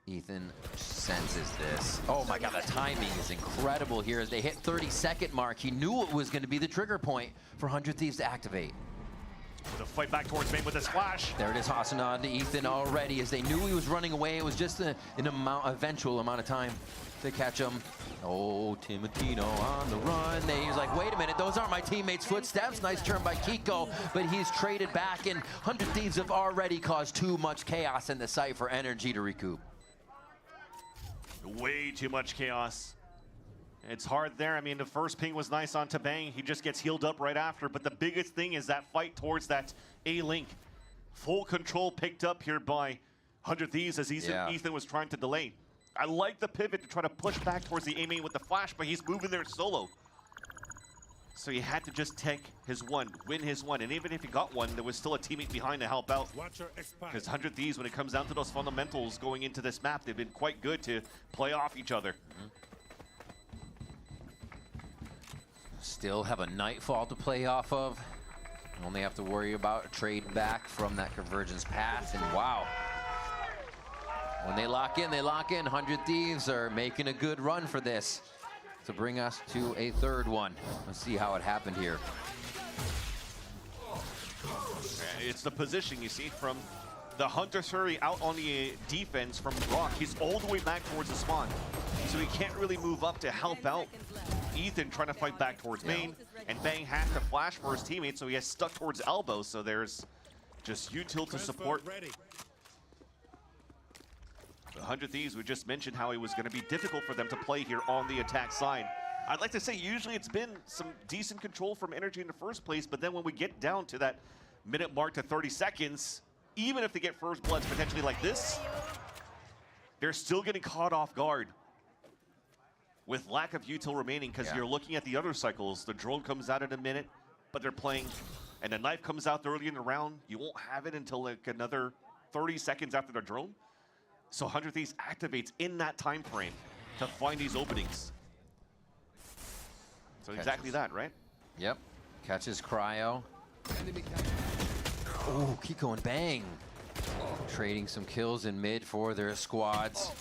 Ethan senses this. Oh my God, the timing is incredible here as they hit 30-second mark. He knew it was going to be the trigger point for 100 Thieves to activate. The fight back towards main with a splash. There it is, Hassan on to Ethan already as they knew he was running away. It was just an eventual amount of time to catch him. Oh, Timotino on the run. He's like, wait a minute, those aren't my teammates' footsteps. Nice turn by Kiko, but he's traded back, and 100 Thieves have already caused too much chaos in the site for Energy to recoup. Way too much chaos. It's hard there. I mean, the first ping was nice on Tabang. He just gets healed up right after. But the biggest thing is that fight towards that A-Link. Full control picked up here by 100 Thieves as Ethan was trying to delay. I like the pivot to try to push back towards the A-Main with the flash, but he's moving there solo. So he had to just take his one, win his one. And even if he got one, there was still a teammate behind to help out. Because 100 Thieves, when it comes down to those fundamentals going into this map, they've been quite good to play off each other. Still have a Nightfall to play off of. Only have to worry about a trade back from that convergence path. And wow. When they lock in, they lock in. 100 Thieves are making a good run for this to bring us to a 3rd one. Let's see how it happened here. It's the position you see from the Hunter's Fury out on the defense from Brock. He's all the way back towards the spawn. So he can't really move up to help out Ethan trying to fight back towards main. And Bang has to flash for his teammate, so he has stuck towards elbow. So there's just util to support. 100 Thieves, we just mentioned how it was going to be difficult for them to play here on the attack side. I'd like to say usually it's been some decent control from Energy in the first place, but then when we get down to that minute mark to 30 seconds, even if they get first bloods potentially like this, they're still getting caught off guard. with lack of util remaining, because you're looking at the other cycles. The drone comes out in a minute, but they're playing, and the knife comes out early in the round. You won't have it until like another 30 seconds after the drone. So 100 Thieves activates in that time frame to find these openings. So exactly that, right? Yep. Catches Cryo. Oh, Kiko and Bang. Trading some kills in mid for their squads.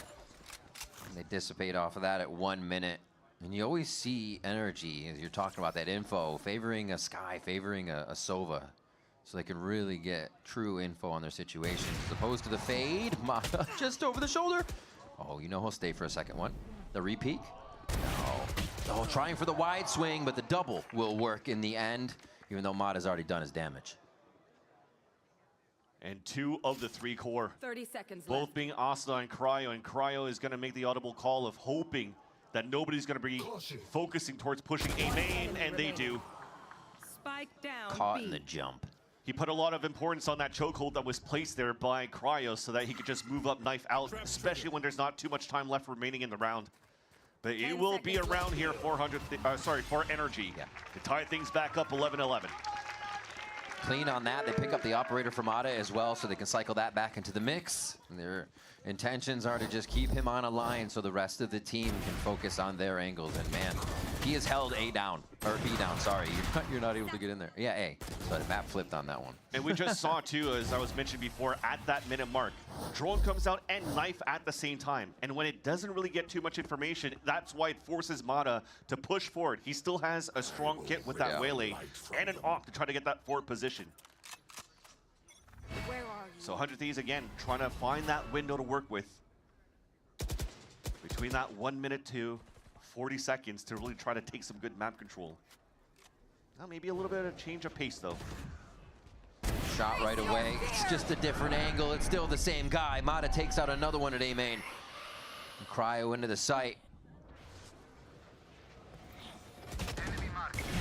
And they dissipate off of that at 1 minute. And you always see Energy, as you're talking about that info, favoring a Sky, favoring a Sova. So they can really get true info on their situation. As opposed to the fade, Mata just over the shoulder. Oh, you know he'll stay for a second one. The repeat? No. Oh, trying for the wide swing, but the double will work in the end, even though Mata's already done his damage. And 2 of the 3 core, 30 seconds both left. being Asuna and Cryo is going to make the audible call of hoping that nobody's going to be focusing towards pushing A main, and they do. Spike down. Caught in the jump. He put a lot of importance on that chokehold that was placed there by Cryo so that he could just move up knife out, especially when there's not too much time left remaining in the round. But it will be around here for Energy to tie things back up 11-11. Clean on that. They pick up the operator from Mata as well, so they can cycle that back into the mix. And their intentions are to just keep him on a line so the rest of the team can focus on their angles. And man, he has held A down, or B down, sorry. You're not able to get in there. Yeah, A. So the map flipped on that one. And we just saw too, as I was mentioning before, at that minute mark, drone comes out and knife at the same time. And when it doesn't really get too much information, that's why it forces Mata to push forward. He still has a strong kit with that waylay and an op to try to get that forward position. Where are you? So 100 Thieves again trying to find that window to work with between that 1 minute to 40 seconds to really try to take some good map control. Now maybe a little bit of change of pace though. Shot right away. It's just a different angle. It's still the same guy. Mata takes out another one at A main. And Cryo into the site.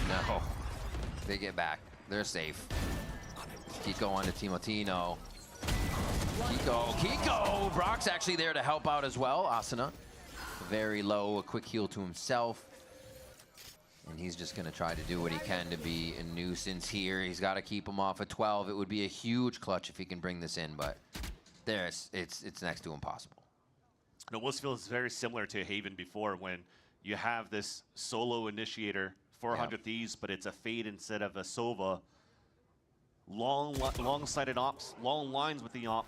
No. They get back. They're safe. Kiko on to Timotino. Kiko! Brock's actually there to help out as well. Asuna. Very low, a quick heal to himself. And he's just gonna try to do what he can to be a nuisance here. He's gotta keep him off at 12. It would be a huge clutch if he can bring this in, but it's next to impossible. It almost feels very similar to Haven before when you have this solo initiator for 100 Thieves, but it's a fade instead of a Sova. Long-sided ops, long lines with the op.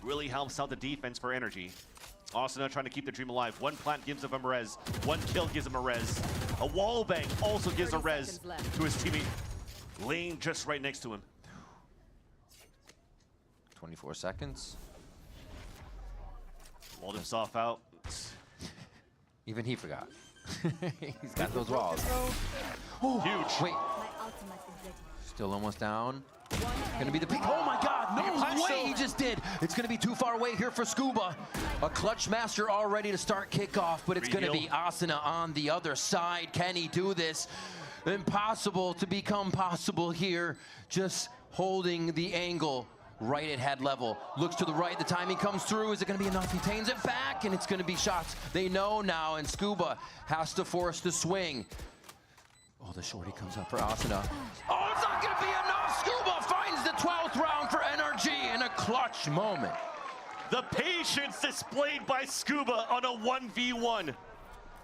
Really helps out the defense for Energy. Asuna trying to keep the dream alive. One plant gives him a res. One kill gives him a res. A wall bang also gives a res to his teammate. Laying just right next to him. 24 seconds. Walled himself out. Even he forgot. He's got those walls. Huge. Wait. Still almost down. Gonna be the pick. Oh my God, no way he just did. It's gonna be too far away here for Scuba. A clutch master all ready to start kickoff, but it's gonna be Asuna on the other side. Can he do this? Impossible to become possible here. Just holding the angle right at head level. Looks to the right, the timing comes through. Is it gonna be enough? He tains it back, and it's gonna be shots. They know now, and Scuba has to force the swing. Oh, the shorty comes up for Asuna. Oh, it's not gonna be enough! Scuba finds the 12th round for Energy in a clutch moment. The patience displayed by Scuba on a 1v1.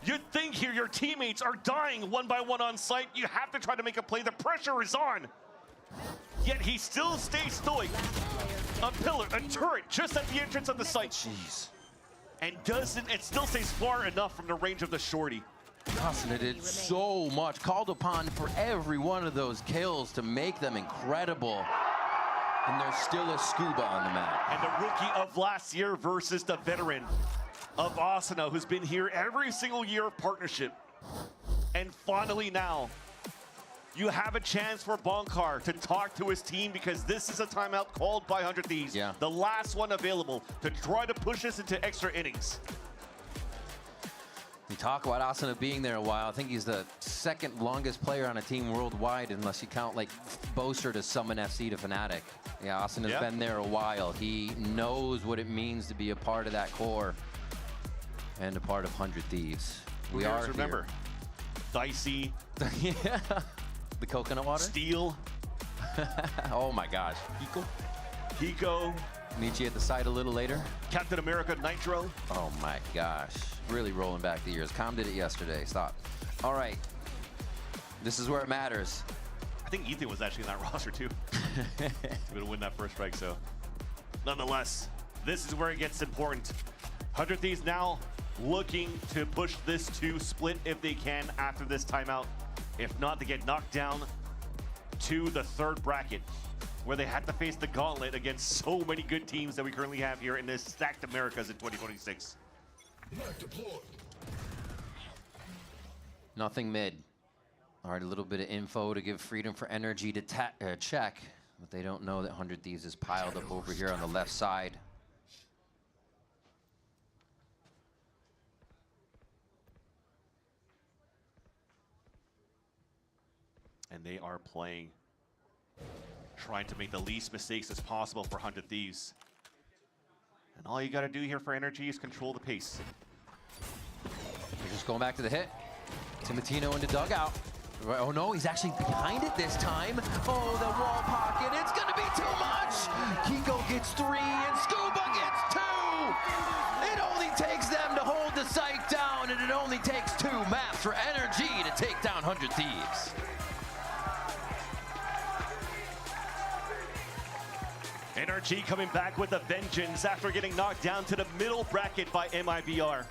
You'd think here your teammates are dying one by one on site. You have to try to make a play. The pressure is on. Yet he still stays stoic. A pillar, a turret, just at the entrance of the site. Jeez. And it still stays far enough from the range of the shorty. Asuna did so much, called upon for every one of those kills to make them incredible. And there's still a Scuba on the map. And the rookie of last year versus the veteran of Asuna, who's been here every single year of partnership. And finally now, you have a chance for Bonkar to talk to his team, because this is a timeout called by 100 Thieves. Yeah. The last one available to try to push this into extra innings. We talk about Asuna being there a while. I think he's the second longest player on a team worldwide, unless you count like Boaster to Summon FC to Fnatic. Yeah, Asuna's been there a while. He knows what it means to be a part of that core and a part of 100 Thieves. We are remember. Dicey. Yeah. The coconut water? Steel. Oh my gosh. Hiko. Meet you at the site a little later. Captain America Nitro. Oh my gosh. Really rolling back the years. Com did it yesterday. Stop. All right. This is where it matters. I think Ethan was actually in that roster too. He's going to win that first strike, so. Nonetheless, this is where it gets important. 100 Thieves now looking to push this to split if they can after this timeout. If not, they get knocked down to the third bracket, where they had to face the gauntlet against so many good teams that we currently have here in this stacked Americas in 2026. Nothing mid. All right, a little bit of info to give Freedom for Energy to check, but they don't know that 100 Thieves is piled up over here on the left side. And they are playing, trying to make the least mistakes as possible for 100 Thieves. And all you got to do here for Energy is control the pace. They're just going back to the hit. Timotino in the dugout. Oh no, he's actually behind it this time. Oh, the wall pocket, it's gonna be too much. Kiko gets 3 and Scuba gets 2. It only takes them to hold the site down, and it only takes 2 maps for Energy to take down 100 Thieves. Energy coming back with a vengeance after getting knocked down to the middle bracket by MIBR.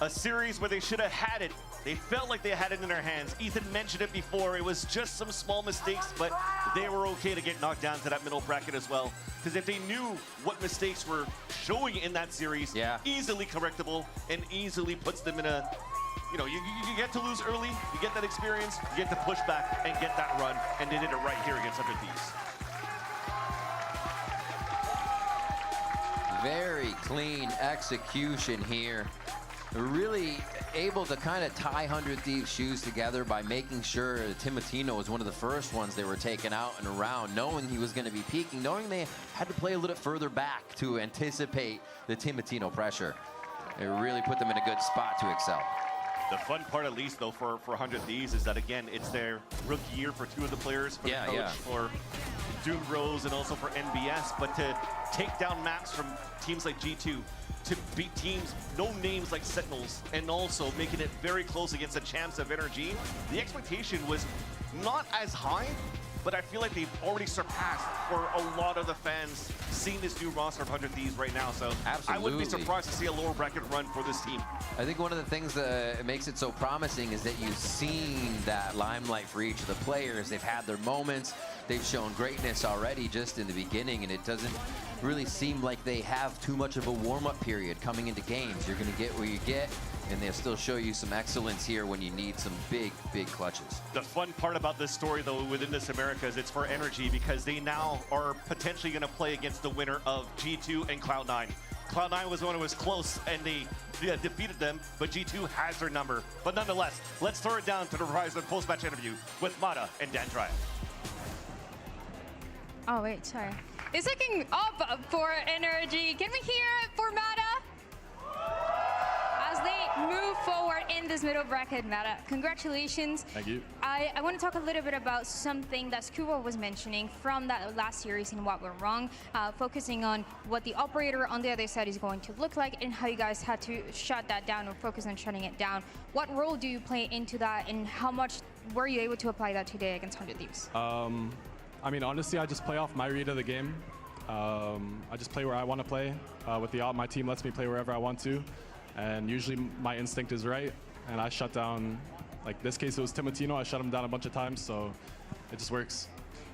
A series where they should have had it. They felt like they had it in their hands. Ethan mentioned it before. It was just some small mistakes, but they were okay to get knocked down to that middle bracket as well. Because if they knew what mistakes were showing in that series, easily correctable and easily puts them in a, you know, you get to lose early, you get that experience, you get to push back and get that run, and they did it right here against 100 Thieves. Very clean execution here. Really able to kind of tie 100 Thieves' shoes together by making sure Timotino was one of the first ones they were taking out and around, knowing he was going to be peaking, knowing they had to play a little further back to anticipate the Timotino pressure. It really put them in a good spot to excel. The fun part, at least, though, for 100 Thieves is that, again, it's their rookie year for 2 of the players, for the coach, for Doom Rose, and also for NBS. But to take down maps from teams like G2, to beat teams, no names like Sentinels, and also making it very close against the champs of Energy, the expectation was not as high, but I feel like they've already surpassed for a lot of the fans seeing this new roster of 100 Thieves right now. So I wouldn't be surprised to see a lower bracket run for this team. I think one of the things that makes it so promising is that you've seen that limelight for each of the players. They've had their moments. They've shown greatness already just in the beginning, and it doesn't really seem like they have too much of a warm-up period coming into games. You're going to get where you get, and they'll still show you some excellence here when you need some big, big clutches. The fun part about this story, though, within this Americas, it's for Energy because they now are potentially going to play against the winner of G2 and Cloud9. Cloud9 was the one who was close, and they defeated them, but G2 has their number. But nonetheless, let's throw it down to the Verizon post-match interview with Mata and Dan Triad. Oh, wait, sorry. It's looking up for Energy. Can we hear it for Mata? As they move forward in this middle bracket, Mata, congratulations. Thank you. I want to talk a little bit about something that Scuba was mentioning from that last series and what went wrong, focusing on what the operator on the other side is going to look like and how you guys had to shut that down or focus on shutting it down. What role do you play into that, and how much were you able to apply that today against 100 Thieves? I mean, honestly, I just play off my read of the game. I just play where I want to play. With the op, my team lets me play wherever I want to. And usually my instinct is right. And I shut down, like this case, it was Timotino. I shut him down a bunch of times, so it just works.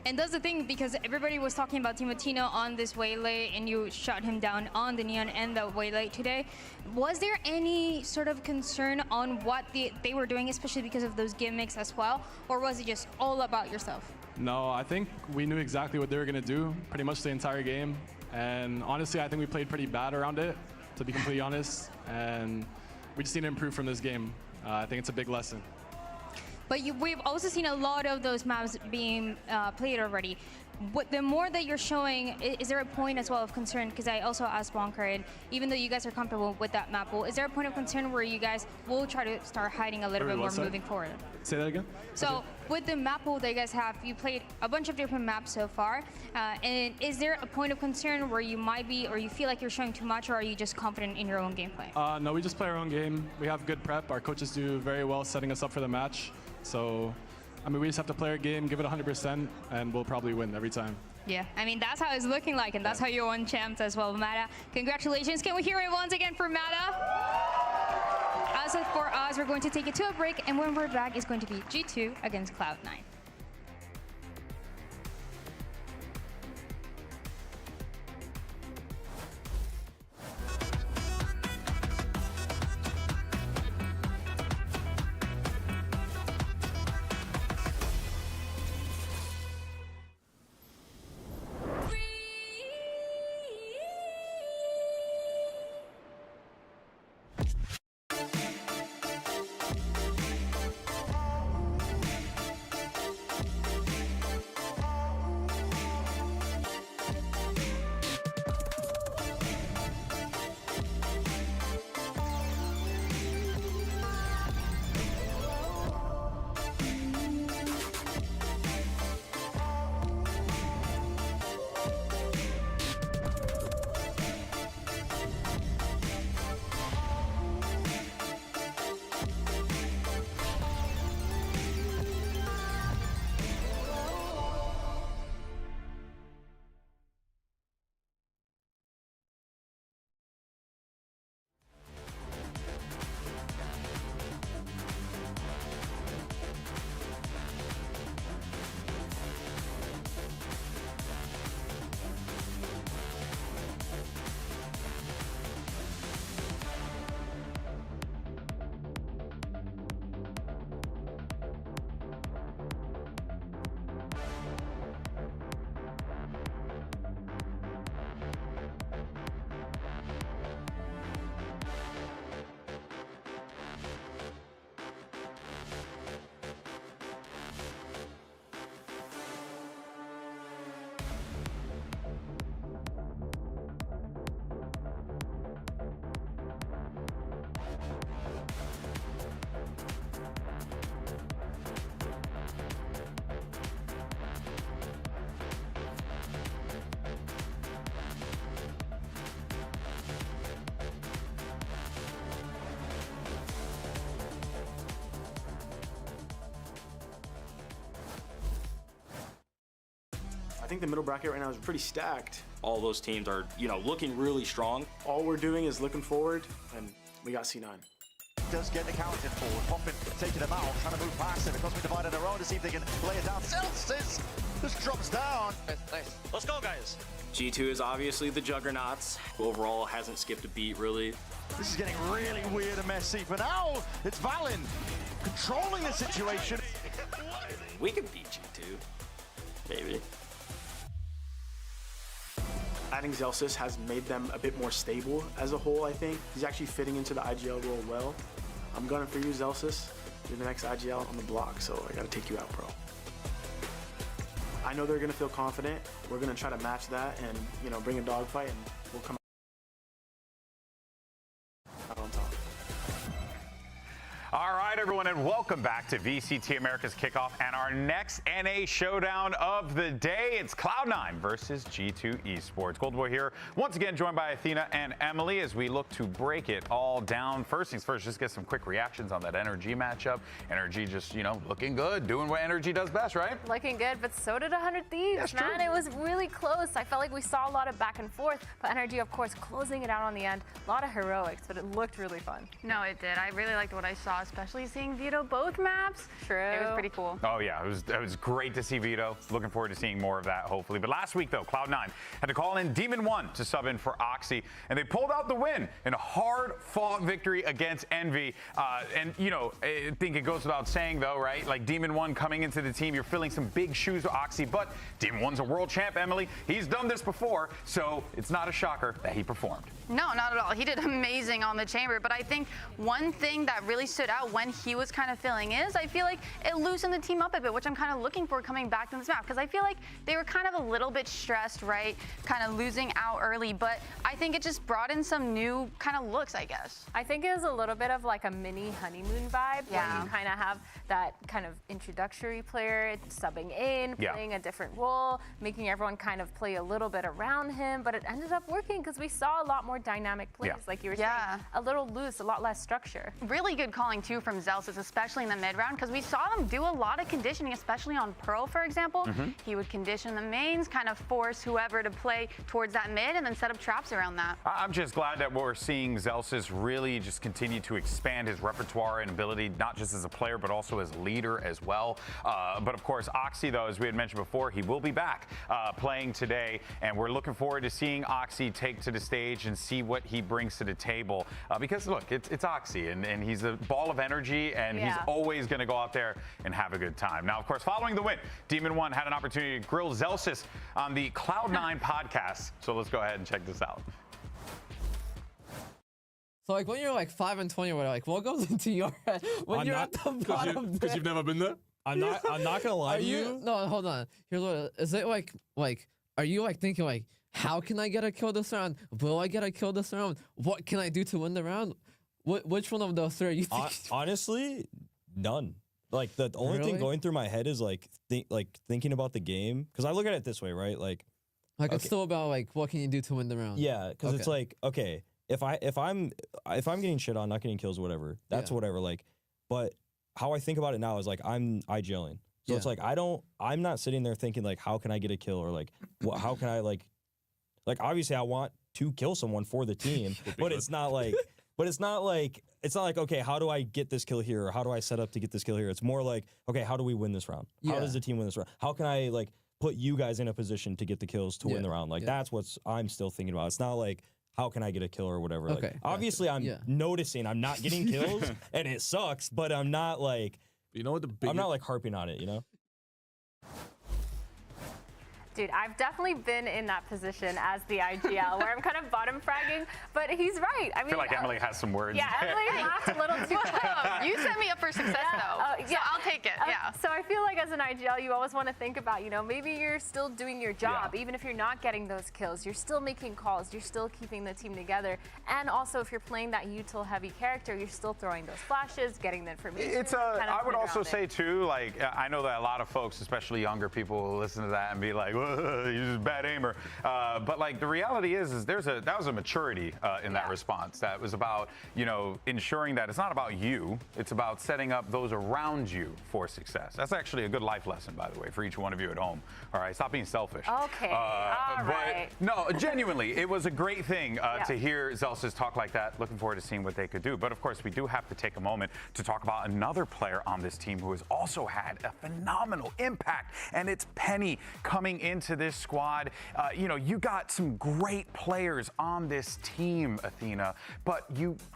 And that's the thing, because everybody was talking about Timotino on this waylay, and you shot him down on the Neon and the waylay today. Was there any sort of concern on what they were doing, especially because of those gimmicks as well? Or was it just all about yourself? No, I think we knew exactly what they were going to do pretty much the entire game. And honestly, I think we played pretty bad around it, to be completely honest. And we just need to improve from this game. I think it's a big lesson. But we've also seen a lot of those maps being played already. the more that you're showing, is there a point as well of concern? Because I also asked Bonker, and even though you guys are comfortable with that map pool, is there a point of concern where you guys will try to start hiding a little bit more moving forward? Say that again? So with the map pool that you guys have, you played a bunch of different maps so far, and is there a point of concern where you might be, or you feel like you're showing too much, or are you just confident in your own gameplay? No, we just play our own game. We have good prep. Our coaches do very well setting us up for the match. So, I mean, we just have to play our game, give it 100%, and we'll probably win every time. Yeah, I mean, that's how it's looking like, and that's how you won champs as well. Mata, congratulations. Can we hear it once again for Mata? As for us, we're going to take it to a break, and when we're back, it's going to be G2 against Cloud9. I think the middle bracket right now is pretty stacked. All those teams are, looking really strong. All we're doing is looking forward, and we got C9. Does get accounted for. Poppin taking them out, trying to move past it. Because we divided their own to see if they can lay it down. Celsius just drops down. Nice. Let's go, guys. G2 is obviously the juggernauts. Overall, hasn't skipped a beat, really. This is getting really weird and messy. For now, it's Valen controlling the situation. We can beat G2. Maybe. Adding Celsius has made them a bit more stable as a whole, I think. He's actually fitting into the IGL role well. I'm gunning for you, Celsius. You're the next IGL on the block, so I gotta take you out, bro. I know they're gonna feel confident. We're gonna try to match that and, bring a dogfight, and we'll come out on top. All right, everyone, and welcome back to VCT Americas Kickoff and our next NA showdown of the day. It's Cloud9 versus G2 Esports. Gold Boy here, once again joined by Athena and Emily as we look to break it all down. First things first, just get some quick reactions on that Energy matchup. Energy just, looking good, doing what Energy does best, right? Looking good, but so did 100 Thieves, That's man. true. It was really close. I felt like we saw a lot of back and forth, but Energy, of course, closing it out on the end. A lot of heroics, but it looked really fun. No, it did. I really liked what I saw, especially seeing Vito both maps. True. It was pretty cool. Oh, yeah, it was great to see Vito. Looking forward to seeing more of that, hopefully. But last week, though, Cloud9 had to call in Demon1 to sub in for Oxy, and they pulled out the win in a hard-fought victory against Envy. I think it goes without saying, though, right? Like, Demon1 coming into the team, you're filling some big shoes with Oxy, but Demon1's a world champ, Emily. He's done this before, so it's not a shocker that he performed. No, not at all. He did amazing on the chamber, but I think one thing that really stood stood out when he was kind of filling in is I feel like it loosened the team up a bit, which I'm kind of looking for coming back to this map, because I feel like they were kind of a little bit stressed, right? Kind of losing out early, but I think it just brought in some new kind of looks, I guess. I think it was a little bit of like a mini honeymoon vibe, where you kind of have that kind of introductory player subbing in, playing a different role, making everyone kind of play a little bit around him, but it ended up working because we saw a lot more dynamic plays, like you were saying, a little loose, a lot less structure. Really good calling too from Zelsis, especially in the mid round, because we saw them do a lot of conditioning, especially on Pearl, for example. He would condition the mains, kind of force whoever to play towards that mid, and then set up traps around that. I'm just glad that we're seeing Zelsis really just continue to expand his repertoire and ability, not just as a player, but also as leader as well. But of course, Oxy, though, as we had mentioned before, he will be back playing today, and we're looking forward to seeing Oxy take to the stage and see what he brings to the table. Because look, it's Oxy, and he's a ball of energy, and he's always going to go out there and have a good time. Now, of course, following the win, Demon One had an opportunity to grill Zelsis on the Cloud9 podcast. So let's go ahead and check this out. So like when you're like 5-20 or whatever, like what goes into your head when you're at the bottom? Because you've never been there. I'm not gonna lie to you. No, hold on. Here's what is it like? Are you like thinking like, how can I get a kill this round? Will I get a kill this round? What can I do to win the round? Which one of those three are you thinking? Honestly, none. Like the only thing going through my head is like thinking about the game, because I look at it this way, right? Like it's still about like what can you do to win the round? Yeah, because it's like, okay, if I'm getting shit on, not getting kills, whatever, that's whatever. Like, but how I think about it now is like I'm IGLing, so it's like I'm not sitting there thinking like how can I get a kill, or like how can I like obviously I want to kill someone for the team, but it's not like okay, how do I get this kill here, or how do I set up to get this kill here? It's more like, okay, how do we win this round? How does the team win this round? How can I like put you guys in a position to get the kills to win the round? Like that's what I'm still thinking about. It's not like how can I get a kill or whatever. Okay, like, obviously I'm noticing I'm not getting kills and it sucks, but I'm not like, you know what, I'm not like harping on it, you know? Dude, I've definitely been in that position as the IGL where I'm kind of bottom fragging, but he's right. I feel like Emily has some words. Yeah, Emily laughed a little too much. You set me up for success, though. So I'll take it. So I feel like as an IGL, you always want to think about, you know, maybe you're still doing your job. Even if you're not getting those kills, you're still making calls. You're still keeping the team together. And also, if you're playing that util-heavy character, you're still throwing those flashes, getting the information. I would also say, too, like, I know that a lot of folks, especially younger people, will listen to that and be like, you're just a bad aimer. But like the reality is that was a maturity in that response. That was about, you know, ensuring that it's not about you, it's about setting up those around you for success. That's actually a good life lesson, by the way, for each one of you at home. All right, stop being selfish. Okay, all right. No, genuinely, it was a great thing to hear Zelsis talk like that. Looking forward to seeing what they could do. But of course, we do have to take a moment to talk about another player on this team who has also had a phenomenal impact, and it's Penny coming into this squad. You know, you got some great players on this team, Athena, but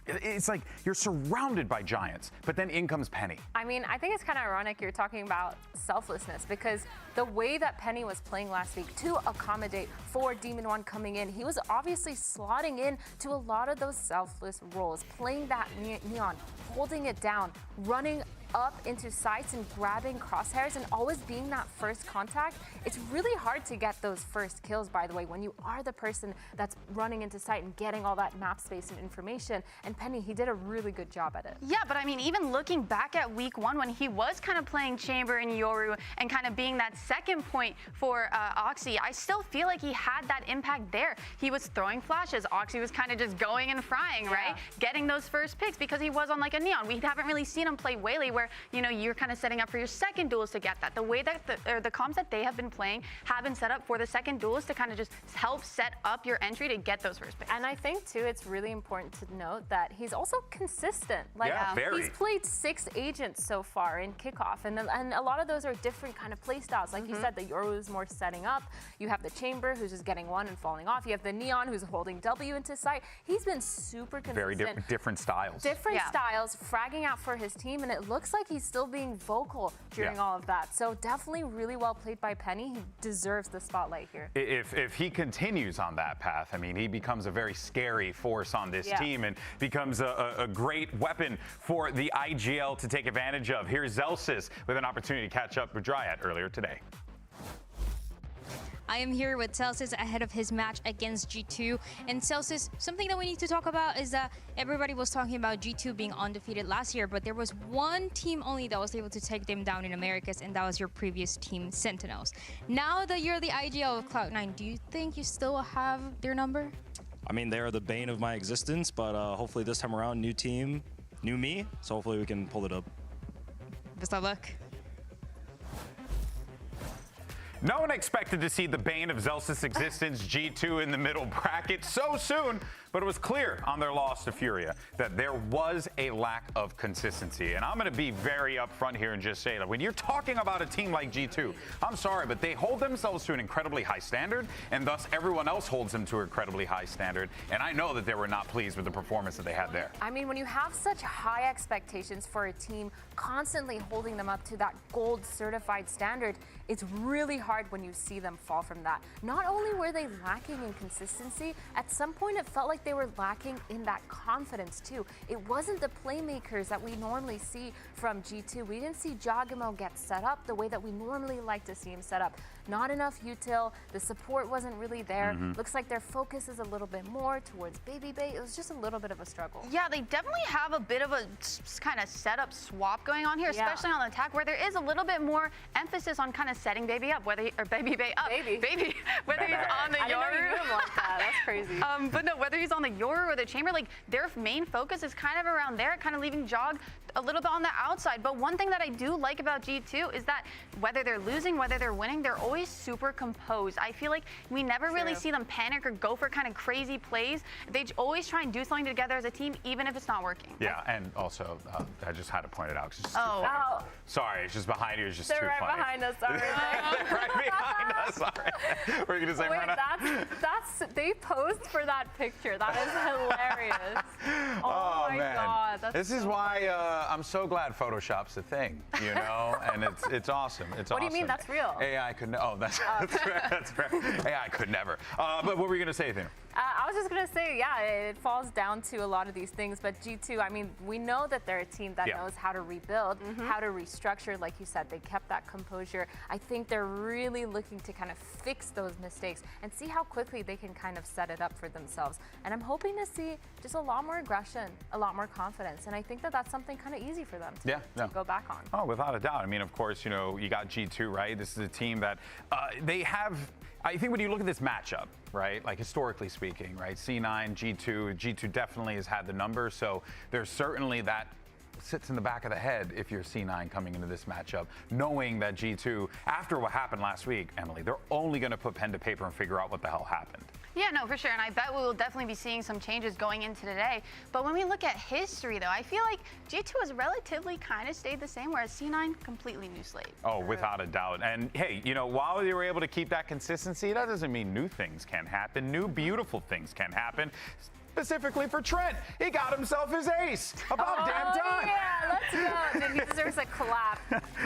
it's like you're surrounded by giants, but then in comes Penny. I mean, I think it's kind of ironic you're talking about selflessness, because the way that Penny was playing last week to accommodate for Demon One coming in, he was obviously slotting in to a lot of those selfless roles, playing that neon, holding it down, running up into sights and grabbing crosshairs and always being that first contact. It's really hard to get those first kills, by the way, when you are the person that's running into sight and getting all that map space and information. And Penny, he did a really good job at it. Yeah, but I mean, even looking back at week one when he was kind of playing Chamber and Yoru and kind of being that second point for Oxy, I still feel like he had that impact there. He was throwing flashes. Oxy was kind of just going and frying, right? Getting those first picks because he was on like a neon. We haven't really seen him play Waylay where, you know, you're kind of setting up for your second duelist to get that. The way that the comps that they have been playing have been set up for the second duelist to kind of just help set up your entry to get those first picks. And I think too, it's really important to note that he's also consistent. Like very. He's played 6 agents so far in Kickoff, and a lot of those are different kind of play styles. Like you said, the Yoru is more setting up. You have the Chamber who's just getting one and falling off. You have the Neon who's holding W into sight. He's been super consistent. Very different styles. Different styles, fragging out for his team, and it looks looks like he's still being vocal during all of that. So definitely really well played by Penny. He deserves the spotlight here. If he continues on that path, I mean, he becomes a very scary force on this team and becomes a great weapon for the IGL to take advantage of. Here's Zelsis with an opportunity to catch up with Dryad earlier today. I am here with Celsius ahead of his match against G2. And Celsius, something that we need to talk about is that everybody was talking about G2 being undefeated last year, but there was one team only that was able to take them down in Americas, and that was your previous team, Sentinels. Now that you're the IGL of Cloud9, do you think you still have their number? I mean, they are the bane of my existence, but hopefully this time around, new team, new me, so hopefully we can pull it up. Best of luck. No one expected to see the bane of Zelsis' existence, G2, in the middle bracket so soon, but it was clear on their loss to Furia that there was a lack of consistency. And I'm going to be very upfront here and just say that when you're talking about a team like G2, I'm sorry, but they hold themselves to an incredibly high standard, and thus everyone else holds them to an incredibly high standard. And I know that they were not pleased with the performance that they had there. I mean, when you have such high expectations for a team, constantly holding them up to that gold certified standard, it's really hard when you see them fall from that. Not only were they lacking in consistency, at some point it felt like they were lacking in that confidence too. It wasn't the playmakers that we normally see from G2. We didn't see Jagamo get set up the way that we normally like to see him set up. Not enough util, the support wasn't really there. Looks like their focus is a little bit more towards Baby Bay. It was just a little bit of a struggle. Yeah, they definitely have a bit of a kind of setup swap going on here, especially on the attack, where there is a little bit more emphasis on kind of setting Baby up, whether Baby Bay up, Baby, whether he's on the Yoru. I didn't know you knew him like that. That's crazy. But no, whether he's on the Yoru or the Chamber, like their main focus is kind of around there, kind of leaving Jog a little bit on the outside. But one thing that I do like about G2 is that whether they're losing, whether they're winning, they're always super composed. I feel like we never really see them panic or go for kind of crazy plays. They always try and do something together as a team, even if it's not working. Yeah, and also, I just had to point it out. 'Cause it's Oh. Sorry, it's just behind you. It's just They're too right funny. behind us. Sorry. Right behind us. Sorry. What are you going to say, Wait, Marna? they posed for that picture. That is hilarious. Oh my man. God. That's This is why I'm so glad Photoshop's a thing, you know, and it's awesome. It's What do you mean? That's real. AI could. That's fair. AI could never. But what were you gonna say, Athena? I was just going to say, yeah, it falls down to a lot of these things. But G2, I mean, we know that they're a team that knows how to rebuild, how to restructure. Like you said, they kept that composure. I think they're really looking to kind of fix those mistakes and see how quickly they can kind of set it up for themselves. And I'm hoping to see just a lot more aggression, a lot more confidence. And I think that that's something kind of easy for them to go back on. Oh, without a doubt. I mean, of course, you know, you got G2, right? This is a team that they have. I think when you look at this matchup, right, like historically speaking, right, C9, G2 definitely has had the number, so there's certainly that sits in the back of the head if you're C9 coming into this matchup, knowing that G2, after what happened last week, Emily, they're only going to put pen to paper and figure out what the hell happened. Yeah, no, for sure. And I bet we will definitely be seeing some changes going into today. But when we look at history, though, I feel like G2 has relatively kind of stayed the same, whereas C9, completely new slate. Oh, without a doubt. And hey, you know, while they were able to keep that consistency, that doesn't mean new things can happen. New beautiful things can happen. Specifically for Trent, he got himself his ace. About damn time. Yeah, let's go. Dude, he deserves a clap.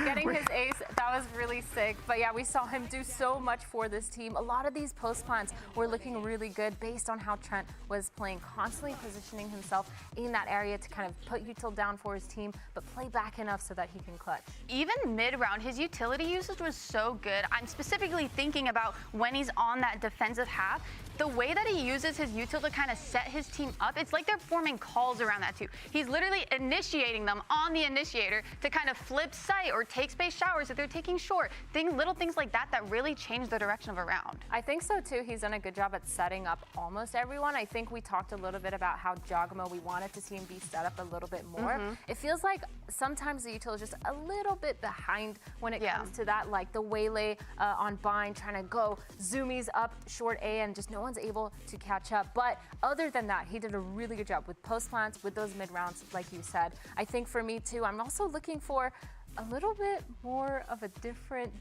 Getting his ace, that was really sick. But yeah, we saw him do so much for this team. A lot of these post plants were looking really good based on how Trent was playing, constantly positioning himself in that area to kind of put util down for his team, but play back enough so that he can clutch. Even mid-round, his utility usage was so good. I'm specifically thinking about when he's on that defensive half. The way that he uses his util to kind of set his team up, it's like they're forming calls around that too. He's literally initiating them on the initiator to kind of flip site or take space showers if they're taking short. Little things like that that really change the direction of a round. I think so too. He's done a good job at setting up almost everyone. I think we talked a little bit about how Jagamo, we wanted to see him be set up a little bit more. It feels like sometimes the util is just a little bit behind when it comes to that, like the waylay on bind, trying to go zoomies up short A and just no one's able to catch up. But other than that, he did a really good job with post plants, with those mid rounds, like you said. I think for me too, I'm also looking for a little bit more of a different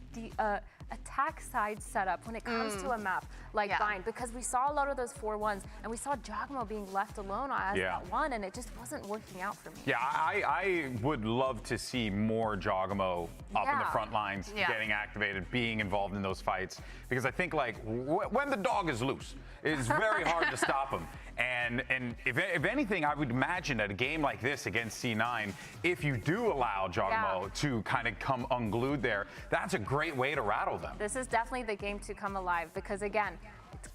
attack side setup when it comes to a map like Bind, because we saw a lot of those 4-1s, and we saw Jogmo being left alone as that one, and it just wasn't working out for me. Yeah, I would love to see more Jogmo up in the front lines, getting activated, being involved in those fights, because I think like when the dog is loose, it's very hard to stop him. And if anything, I would imagine at a game like this against C9, if you do allow Jogmo to kind of come unglued there, that's a great way to rattle them. This is definitely the game to come alive, because again,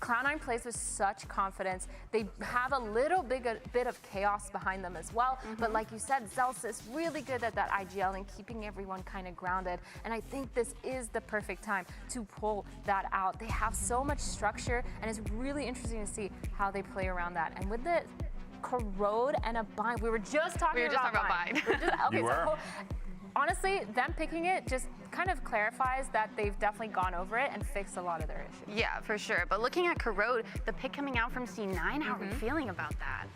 Cloud9 plays with such confidence. They have a little bit of chaos behind them as well. But like you said, Zelsis really good at that IGL and keeping everyone kind of grounded. And I think this is the perfect time to pull that out. They have so much structure, and it's really interesting to see how they play around that. And with the Corrode and a Bind, we were just talking about Bind. You were. Honestly, them picking it just kind of clarifies that they've definitely gone over it and fixed a lot of their issues. Yeah, for sure. But looking at Corrode, the pick coming out from C9, how are we feeling about that?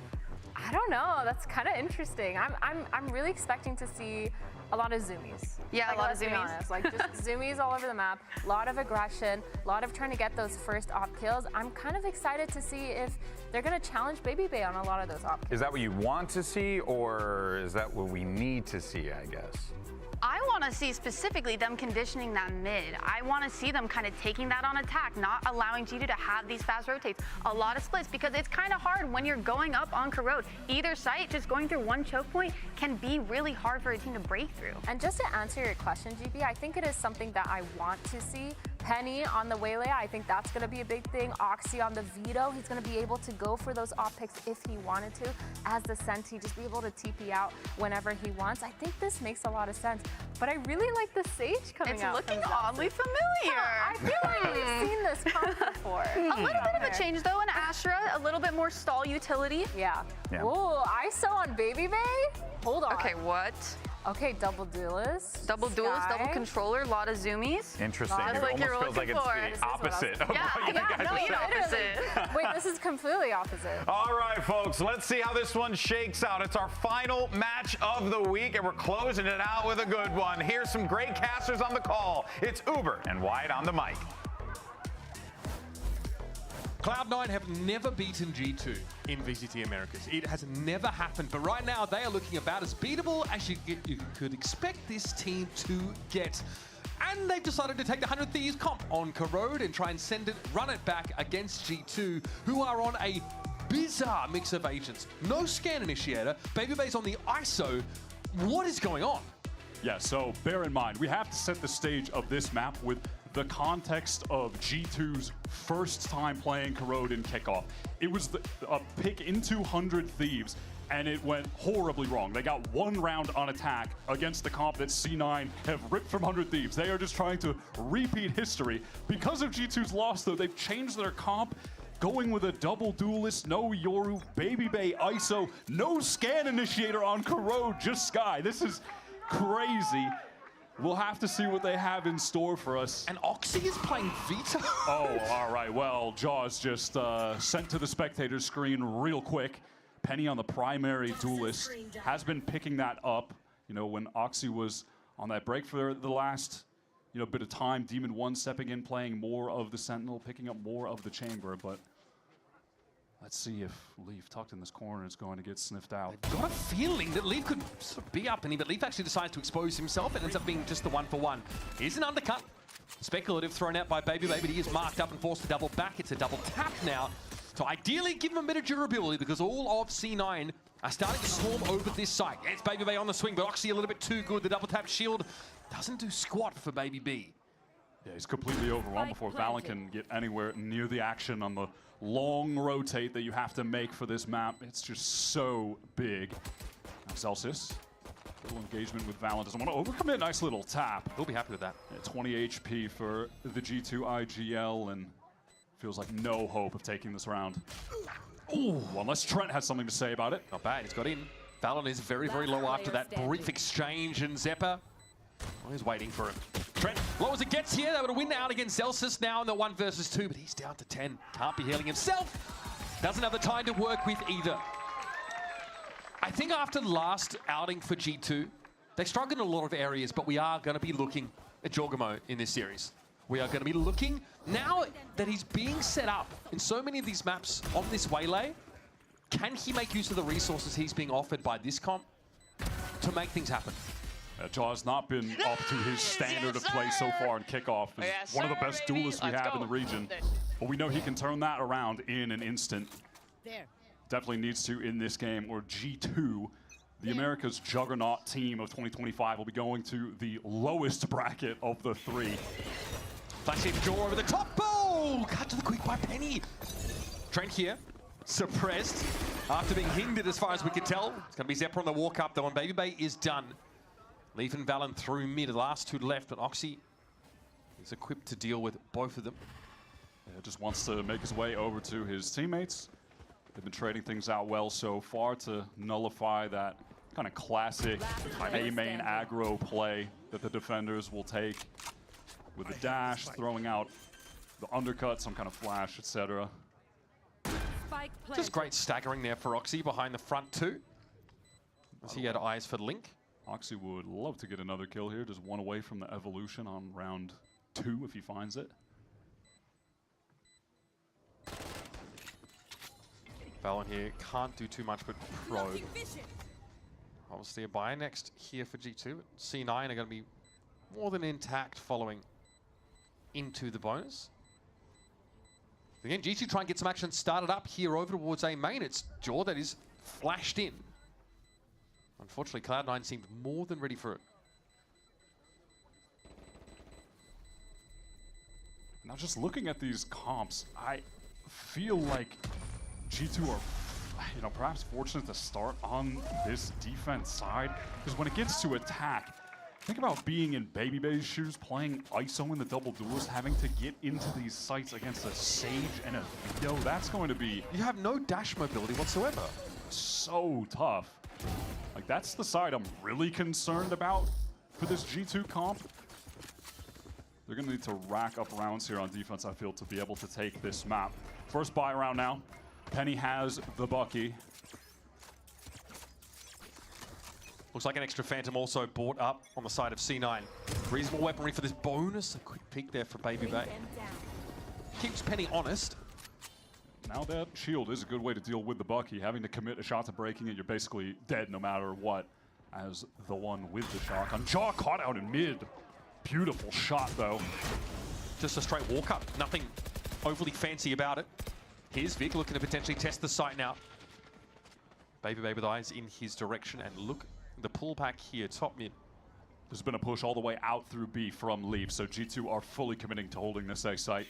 I don't know. That's kind of interesting. I'm really expecting to see a lot of zoomies. Yeah, like, a lot of zoomies. Honest. Like just zoomies all over the map. A lot of aggression. A lot of trying to get those first op kills. I'm kind of excited to see if they're going to challenge Baby Bay on a lot of those op kills. Is that what you want to see, or is that what we need to see, I guess? I want to see specifically them conditioning that mid. I want to see them kind of taking that on attack, not allowing G2 to have these fast rotates, a lot of splits, because it's kind of hard when you're going up on Corrode. Either site, just going through one choke point can be really hard for a team to break through. And just to answer your question, GB, I think it is something that I want to see. Penny on the Waylay, I think that's going to be a big thing. Oxy on the Veto, he's going to be able to go for those op picks if he wanted to. As the Senti, just be able to TP out whenever he wants. I think this makes a lot of sense. But I really like the Sage coming out. It's looking oddly familiar. I feel like we've seen this come before. A little bit of a change though in Astra, a little bit more stall utility. Yeah. Ooh, ISO on Baby Bay? Hold on. Okay, what? Okay, double duelist. Double duelist, double controller, a lot of zoomies. Interesting. It almost feels like it's the opposite of what you guys are saying. Opposite. Wait, this is completely opposite. All right, folks, let's see how this one shakes out. It's our final match of the week, and we're closing it out with a good one. Here's some great casters on the call. It's Uber and Wyatt on the mic. Cloud9 have never beaten G2 in VCT Americas. It has never happened, but right now they are looking about as beatable as you could expect this team to get. And they've decided to take the 100 Thieves comp on Corrode and try and run it back against G2, who are on a bizarre mix of agents. No scan initiator, Baby Bay's on the ISO. What is going on? Yeah, so bear in mind, we have to set the stage of this map with the context of G2's first time playing Corrode in Kickoff. It was a pick into 100 Thieves, and it went horribly wrong. They got one round on attack against the comp that C9 have ripped from 100 Thieves. They are just trying to repeat history. Because of G2's loss, though, they've changed their comp, going with a double duelist, no Yoru, Baby Bay ISO, no scan initiator on Corrode, just Sky. This is crazy. We'll have to see what they have in store for us. And Oxy is playing Veto? Oh, all right. Well, Jaws just sent to the spectator's screen real quick. Penny on the primary duelist has been picking that up. You know, when Oxy was on that break for the last, bit of time, Demon 1 stepping in, playing more of the Sentinel, picking up more of the Chamber, but let's see if Leaf tucked in this corner is going to get sniffed out. I've got a feeling that Leaf could sort of be up in him, but Leaf actually decides to expose himself. It ends up being just the 1-for-1. Here's an undercut. Speculative thrown out by Baby Bay, but he is marked up and forced to double back. It's a double tap now. So ideally give him a bit of durability, because all of C9 are starting to swarm over this site. It's Baby Bay on the swing, but Oxy a little bit too good. The double tap shield doesn't do squat for Baby B. Yeah, he's completely overwhelmed before VALORANT can get anywhere near the action on the long rotate that you have to make for this map. It's just so big. Now Celsius, little engagement with VALORANT. Doesn't want to overcommit. Nice little tap. He'll be happy with that. Yeah, 20 HP for the G2 IGL, and feels like no hope of taking this round. Ooh, well, unless Trent has something to say about it. Not bad, he's got in. VALORANT is very, very low after that brief exchange, and Zeppa, well, he's waiting for him. Trent, low as it gets here, they would win out against Celsius now in the 1 versus 2, but he's down to 10. Can't be healing himself. Doesn't have the time to work with either. I think after the last outing for G2, they struggled in a lot of areas, but we are going to be looking at Jorgamo in this series. We are going to be looking, now that he's being set up in so many of these maps on this waylay, can he make use of the resources he's being offered by this comp to make things happen? Jaw has not been up to his standard of play so far in Kickoff. He's one of the best duelists we have in the region. But we know he can turn that around in an instant. Definitely needs to in this game, or G2, the America's juggernaut team of 2025, will be going to the lowest bracket of the three. Flashing Jaw over the top. Oh, cut to the quick by Penny. Trent here, suppressed after being hindered as far as we can tell. It's going to be Zephyr on the walk up though, and Baby Bay is done. Leaf and Valen through mid, the last two left, but Oxy is equipped to deal with both of them. Just wants to make his way over to his teammates. They've been trading things out well so far to nullify that kind of classic A-main aggro play that the defenders will take with the dash, throwing out the undercut, some kind of flash, etc. Just great staggering there for Oxy behind the front two, as he had eyes for Link. Oxy would love to get another kill here, just one away from the evolution on round 2 if he finds it. Valen here can't do too much but probe. Obviously a buy next here for G2. C9 are going to be more than intact following into the bonus. Again, G2 try and get some action started up here over towards A main. It's Jaw that is flashed in. Unfortunately, Cloud9 seemed more than ready for it. Now, just looking at these comps, I feel like G2 are, perhaps fortunate to start on this defense side, because when it gets to attack, think about being in Baby Bay's shoes, playing ISO in the double duelist, having to get into these sites against a Sage and a Vito. That's going to be... You have no dash mobility whatsoever. So tough. Like, that's the side I'm really concerned about for this G2 comp. They're going to need to rack up rounds here on defense, I feel, to be able to take this map. First buy round now. Penny has the Bucky. Looks like an extra Phantom also bought up on the side of C9. Reasonable weaponry for this bonus. A quick peek there for Baby Bay. Keeps Penny honest. Now that shield is a good way to deal with the Bucky. Having to commit a shot to breaking it, you're basically dead no matter what. As the one with the shotgun. Jaw caught out in mid. Beautiful shot though. Just a straight walk up. Nothing overly fancy about it. Here's Vic looking to potentially test the site now. Baby Bay with eyes in his direction, and look, the pullback here, top mid. There's been a push all the way out through B from Leaf, so G2 are fully committing to holding this A site.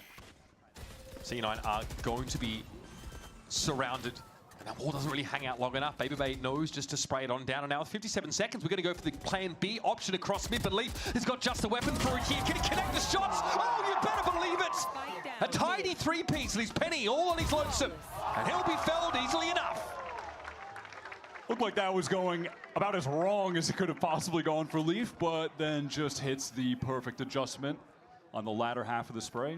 C9 are going to be surrounded. And that wall doesn't really hang out long enough. Baby Bay knows just to spray it on down. And now with 57 seconds, we're going to go for the plan B option across mid. But Leaf has got just a weapon for it here. Can he connect the shots? Oh, you better believe it! A tidy three-piece leaves Penny all on his lonesome. And he'll be felled easily enough. Looked like that was going about as wrong as it could have possibly gone for Leaf, but then just hits the perfect adjustment on the latter half of the spray.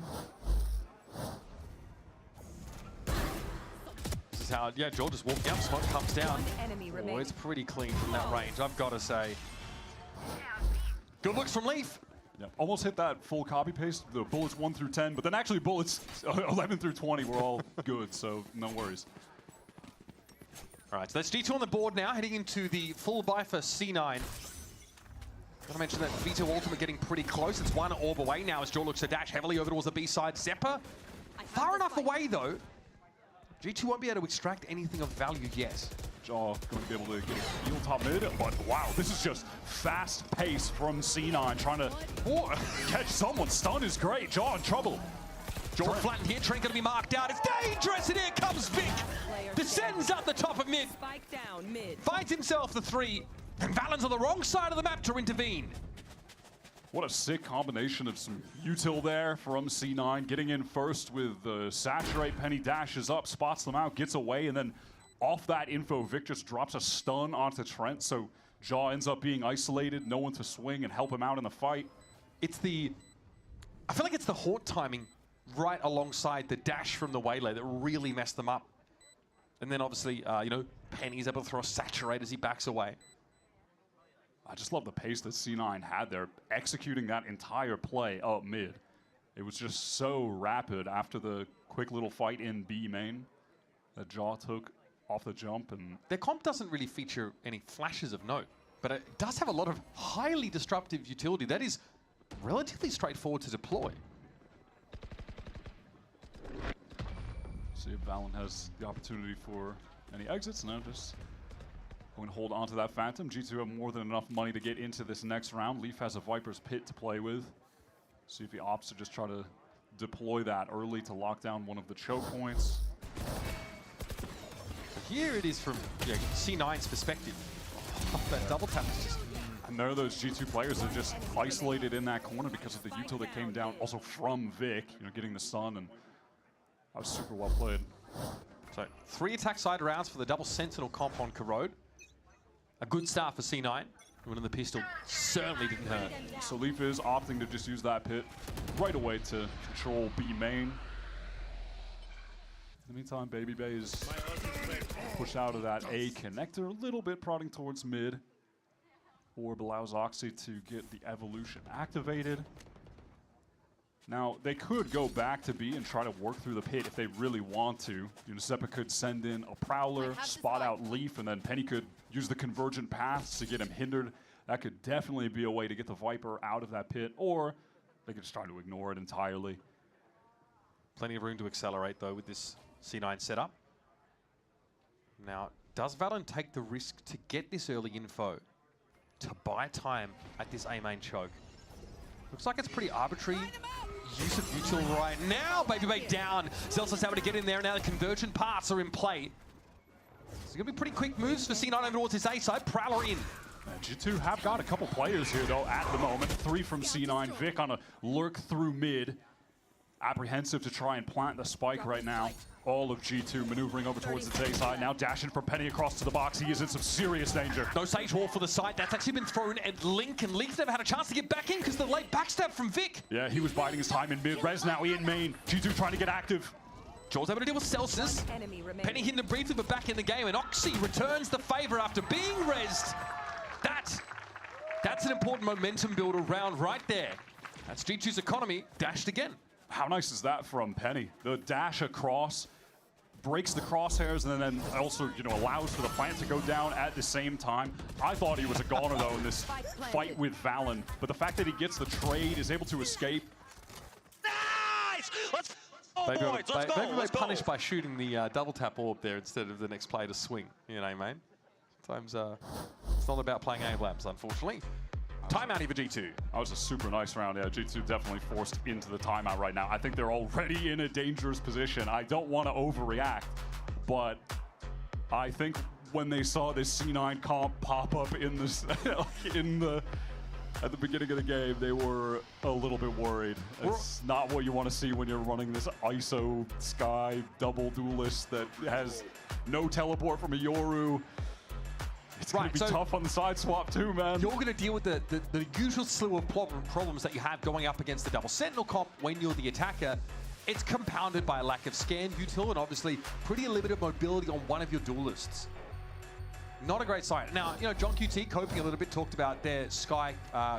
This is how, yeah, Joel just walking up, smoke comes down. Oh, it's pretty clean from that range, I've got to say. Good looks from Leaf. Yeah, almost hit that full copy paste, the bullets 1 through 10, but then actually bullets 11 through 20 were all good, so no worries. All right, so that's G2 on the board now, heading into the full buy for C9. Gotta mention that Vito Ultimate getting pretty close. It's one orb away now as Joel looks to dash heavily over towards the B side. Zephyr, far enough away though. G2 won't be able to extract anything of value yet. Jaw going to be able to get a heal top mid, but wow, this is just fast pace from C9 trying to catch someone. Stun is great. Jaw in trouble. Joel flattened here, Trent gonna be marked out. It's dangerous, and here comes Vic. Descends up the top of mid. Spike down mid. Finds himself the 3, and Valen's on the wrong side of the map to intervene. What a sick combination of some util there from C9. Getting in first with the Saturate. Penny dashes up, spots them out, gets away, and then off that info, Vic just drops a stun onto Trent, so Jaw ends up being isolated, no one to swing and help him out in the fight. I feel like it's the Hort timing right alongside the dash from the Waylay that really messed them up. And then obviously, Penny's able to throw a Saturate as he backs away. I just love the pace that C9 had there, executing that entire play up mid. It was just so rapid after the quick little fight in B main that Jaw took off the jump. And their comp doesn't really feature any flashes of note, but it does have a lot of highly disruptive utility that is relatively straightforward to deploy. See if VALORANT has the opportunity for any exits. No, just going to hold on to that Phantom. G2 have more than enough money to get into this next round. Leaf has a Viper's Pit to play with. See if he opts to just try to deploy that early to lock down one of the choke points. Here it is from C9's perspective. That double tap is just... And there are those G2 players that are just isolated in that corner because of the util that came down also from Vic, getting the stun, and that was super well played. So 3 attack side rounds for the double Sentinel comp on Corrode. A good start for C9. Winning the pistol certainly didn't hurt. So Leaf is opting to just use that pit right away to control B main. In the meantime, Baby Bay is pushed out of that A connector, a little bit prodding towards mid. Orb allows Oxy to get the evolution activated. Now, they could go back to B and try to work through the pit if they really want to. Seppa could send in a Prowler, spot out Leaf, and then Penny could use the convergent paths to get him hindered. That could definitely be a way to get the Viper out of that pit, or they could just try to ignore it entirely. Plenty of room to accelerate, though, with this C9 setup. Now, does VALORANT take the risk to get this early info to buy time at this A main choke? Looks like it's pretty arbitrary use of util right now. Baby Bay down. Zelsa's able to get in there. Now the convergent paths are in play. It's going to be pretty quick moves for C9 over towards his A side. Prowler in. G2 have got a couple players here, though, at the moment. 3 from C9. Vic on a lurk through mid. Apprehensive to try and plant the spike right now. All of G2 maneuvering over towards the A side. Now dashing for Penny across to the box. He is in some serious danger. No Sage Wall for the side. That's actually been thrown at Link, and Link's never had a chance to get back in because the late backstab from Vic. Yeah, he was biding his time in mid. Res now in main. G2 trying to get active. Jaw's able to deal with Celsius. Penny hindered briefly, but back in the game, and Oxy returns the favor after being rezzed. That's an important momentum builder round right there. That's G2's economy dashed again. How nice is that from Penny? The dash across, breaks the crosshairs, and then also, allows for the plant to go down at the same time. I thought he was a goner, though, in this fight with VALORANT, but the fact that he gets the trade, is able to escape. Nice! Let's go, boys! Let's go! Maybe they punished by shooting the double tap orb there instead of the next play to swing. Mate. Sometimes it's not about playing A-Labs, unfortunately. Timeout here for G2. That was a super nice round. Yeah, G2 definitely forced into the timeout right now. I think they're already in a dangerous position. I don't want to overreact, but I think when they saw this C9 comp pop up in this at the beginning of the game, they were a little bit worried. It's not what you want to see when you're running this ISO Sky double duelist that has no teleport from a Yoru. It's going to be tough on the side swap too, man. You're going to deal with the usual slew of problems that you have going up against the double Sentinel comp when you're the attacker. It's compounded by a lack of scan util and obviously pretty limited mobility on one of your duelists. Not a great sign. Now, John QT coping a little bit, talked about their Sky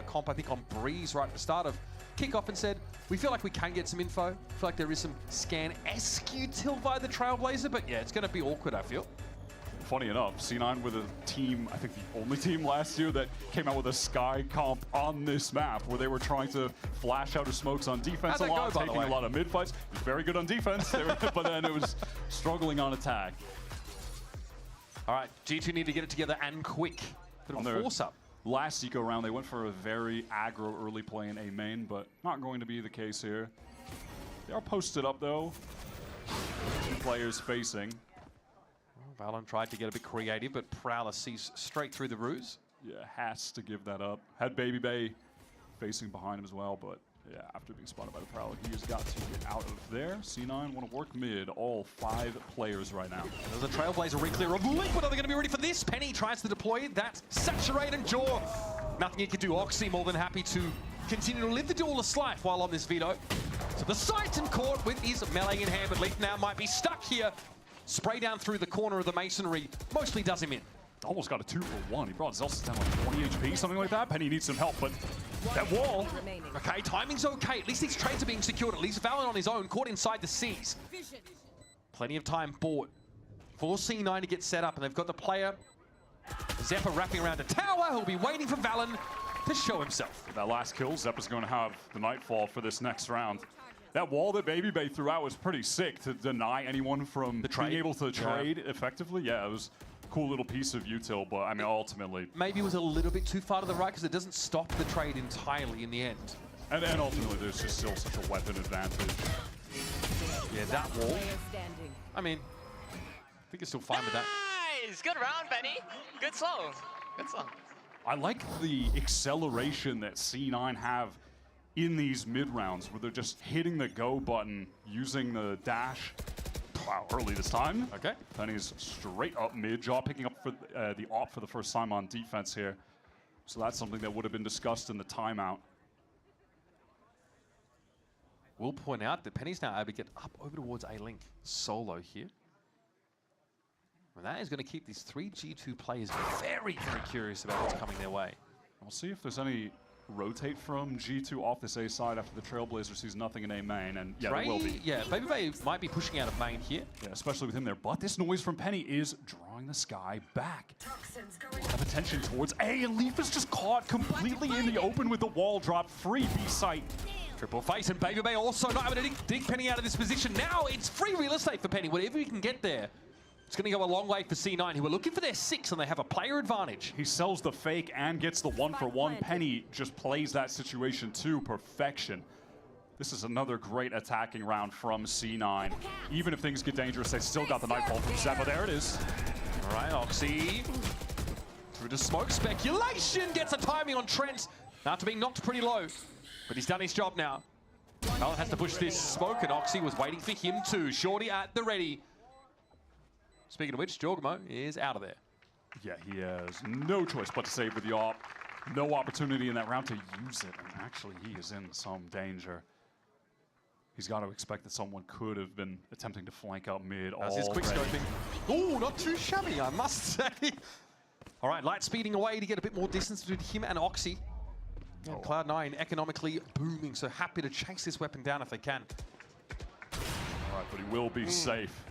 comp, I think, on Breeze right at the start of kickoff and said, we feel like we can get some info. I feel like there is some scan-esque util via the Trailblazer, but yeah, it's going to be awkward, I feel. Funny enough, C9 with a team, I think the only team last year that came out with a Sky comp on this map where they were trying to flash out of smokes on defense a lot, taking a lot of mid fights. It was very good on defense, but then it was struggling on attack. All right, G2 need to get it together and quick. Bit of a force up. Last eco round, they went for a very aggro early play in A main, but not going to be the case here. They are posted up though. 2 players facing. VALORANT tried to get a bit creative, but Prowler sees straight through the ruse. Yeah, has to give that up. Had Baby Bay facing behind him as well, but yeah, after being spotted by the Prowler, he has got to get out of there. C9 want to work mid, all 5 players right now. There's a Trailblazer re-clear of Link, but are they going to be ready for this? Penny tries to deploy that. Saturate and Jaw. Nothing he could do. Oxy more than happy to continue to live the duelist life while on this veto. To the site and caught with his melee in hand, but Leaf now might be stuck here. Spray down through the corner of the masonry, mostly does him in. Almost got a 2-for-1. He brought Zelsa down like 20 HP, something like that. Penny needs some help, but That wall. Okay, timing's okay. At least these trades are being secured. At least VALORANT on his own, caught inside the C's. Plenty of time bought for C9 to get set up, and they've got the player, Zeppa, wrapping around a tower, who'll be waiting for VALORANT to show himself. That last kill, Zeppa's going to have the Nightfall for this next round. That wall that BabyBay threw out was pretty sick to deny anyone from being able to trade effectively. Yeah, it was a cool little piece of util, but I mean, ultimately. Maybe it was a little bit too far to the right because it doesn't stop the trade entirely in the end. And ultimately, there's just still such a weapon advantage. Yeah, that wall. I mean, I think it's still fine with that. Nice! Good round, Benny. Good slow. Good slow. I like the acceleration that C9 have in these mid-rounds, where they're just hitting the go button, using the dash. Wow, early this time. Okay. Penny's straight up mid, Jaw picking up for the op for the first time on defense here. So that's something that would have been discussed in the timeout. We'll point out that Penny's now able to get up over towards A-Link solo here. And that is going to keep these three G2 players very, very curious about what's coming their way. We'll see if there's any rotate from G2 off this A side after the Trailblazer sees nothing in A main, and yeah, there will be. Yeah, BabyBay might be pushing out of main here. Yeah, especially with him there, but this noise from Penny is drawing the Sky back. Have attention towards A, and Leaf is just caught completely in the open with the wall drop, free B site. Triple face, and BabyBay also not able to dig Penny out of this position. Now it's free real estate for Penny, whatever he can get there. It's going to go a long way for C9, who are looking for their 6, and they have a player advantage. He sells the fake and gets the 1-for-1. Penny just plays that situation to perfection. This is another great attacking round from C9. Even if things get dangerous, they still got the Nightfall from Zeppa. There it is. All right, Oxy. Through the smoke, speculation gets a timing on Trent. After being knocked pretty low, but he's done his job now. VALORANT has to push this smoke, and Oxy was waiting for him too. Shorty at the ready. Speaking of which, Jorgmo is out of there. Yeah, he has no choice but to save with the op. No opportunity in that round to use it, and actually he is in some danger. He's got to expect that someone could have been attempting to flank out mid. That's his quick scoping. Oh, not too shabby, I must say. All right, light speeding away to get a bit more distance between him and Oxy. And Cloud9 economically booming, so happy to chase this weapon down if they can. All right, but he will be safe.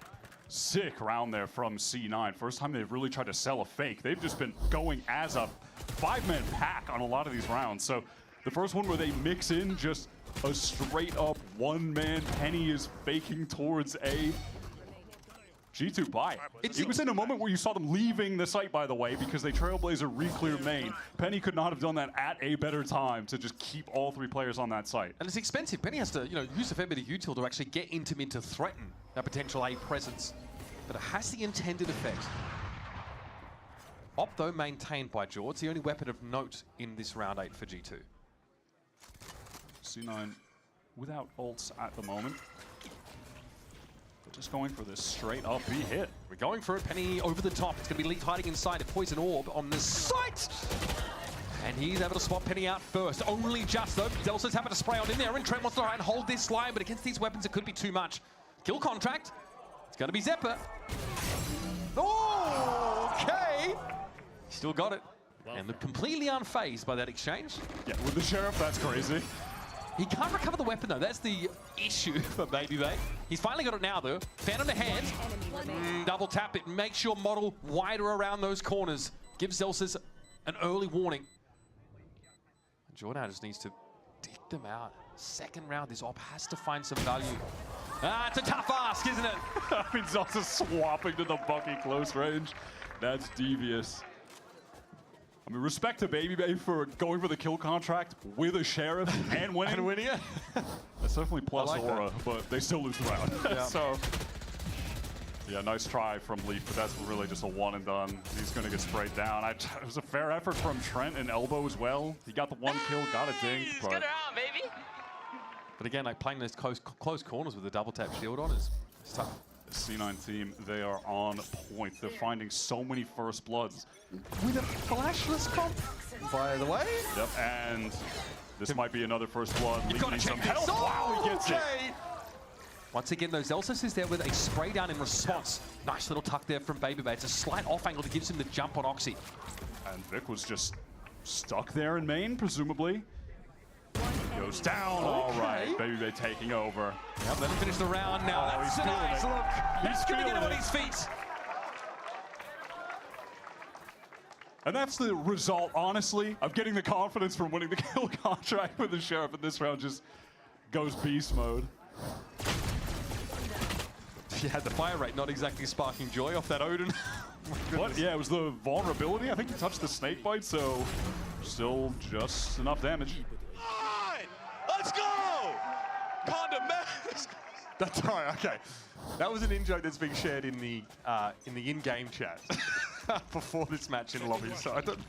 Sick round there from C9. First time they've really tried to sell a fake. They've just been going as a 5-man pack on a lot of these rounds. So the first one where they mix in just a straight up 1-man, Penny is faking towards A. G2 buy. It was in a moment where you saw them leaving the site, by the way, because they Trailblazer re-clear main. Penny could not have done that at a better time to just keep all 3 players on that site. And it's expensive. Penny has to, use a fair bit of util to actually get into mid to threaten that potential A presence. But it has the intended effect. Op, though, maintained by Jaw. It's the only weapon of note in this round 8 for G2. C9 without ults at the moment. Just going for this straight up B hit. We're going for it. Penny over the top. It's going to be Leaf hiding inside a poison orb on the site. And he's able to swap Penny out first. Only just though. Delsa's having to spray on in there, and Trent wants to try and hold this line, but against these weapons, it could be too much. Kill contract. It's going to be Zeppa. Oh, okay. Still got it. And looked completely unfazed by that exchange. Yeah, with the Sheriff, that's crazy. He can't recover the weapon, though. That's the issue for BabyBay. He's finally got it now, though. Phantom to hand. Double tap it. Makes your model wider around those corners. Gives Zelsis an early warning. Jordan just needs to dig them out. Second round, this op has to find some value. Ah, it's a tough ask, isn't it? I mean, Zelsis swapping to the Bucky close range. That's devious. I mean, respect to BabyBay for going for the kill contract with a Sheriff and winning. And winning it. That's definitely plus like aura, but they still lose the round. Yeah. So, yeah, nice try from Leaf, but that's really just a one and done. He's going to get sprayed down. It was a fair effort from Trent and Elbow as well. He got the 1 kill, got a dink. Good round, baby. But again, like playing those close corners with the double tap shield on is tough. C9 team, they are on point. They're finding so many first bloods. With a flashless comp, by the way. Yep, and this might be another first blood. You've got to check this. Help. Wow, he gets it. Once again, though, Zelsis is there with a spray down in response. Nice little tuck there from BabyBay. It's a slight off angle that gives him the jump on Oxy. And Vic was just stuck there in main, presumably. goes down. All right, Baby taking over. Yep, let him finish the round now. That's a nice look. That's going to get him on his feet. And that's the result, honestly, of getting the confidence from winning the kill contract with the Sheriff. And this round just goes beast mode. He had the fire rate not exactly sparking joy off that Odin. What? Yeah, it was the vulnerability. I think he touched the snake bite, so still just enough damage. Let's go! Condom Mask! That's right, okay. That was an in-joke that's being shared in the in-game chat before this match in lobby, so I don't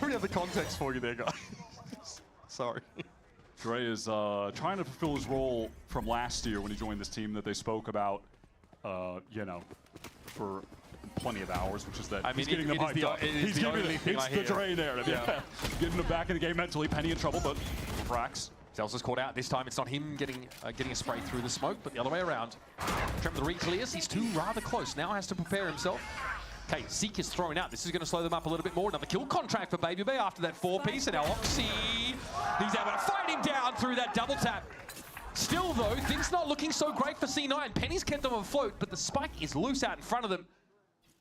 really have the context for you there, guys. Sorry. Dre is trying to fulfill his role from last year when he joined this team that they spoke about, you know, for plenty of hours, which is that he's getting them hyped up. He's giving it's the Dre narrative, yeah. Getting them back in the game mentally. Penny in trouble, but Frax. Zelsa's caught out. This time it's not him getting a spray through the smoke, but the other way around. Trem the re-clears. He's too rather close. Now has to prepare himself. Okay, Zeke is thrown out. This is going to slow them up a little bit more. Another kill contract for Baby Bay after that 4-piece. And now Oxy, he's able to fight him down through that double tap. Still, though, things not looking so great for C9. Penny's kept them afloat, but the spike is loose out in front of them.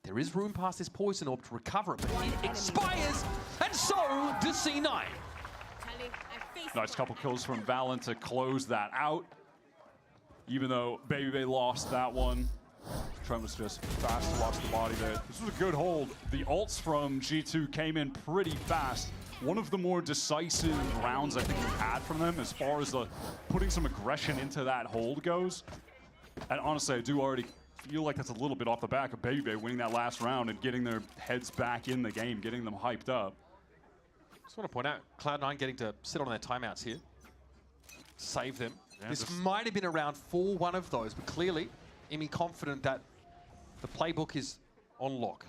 There is room past this poison orb to recover it, but it expires, and so does C9. Nice couple kills from Valorant to close that out. Even though Baby Bay lost that one. Trem was just fast to watch the body there. This was a good hold. The ults from G2 came in pretty fast. One of the more decisive rounds I think we've had from them as far as the putting some aggression into that hold goes. And honestly, I do already feel like that's a little bit off the back of Baby Bay winning that last round and getting their heads back in the game, getting them hyped up. Just want to point out, Cloud9 getting to sit on their timeouts here. Save them. Yeah, this might have been a round for one of those, but clearly, Imi confident that the playbook is on lock.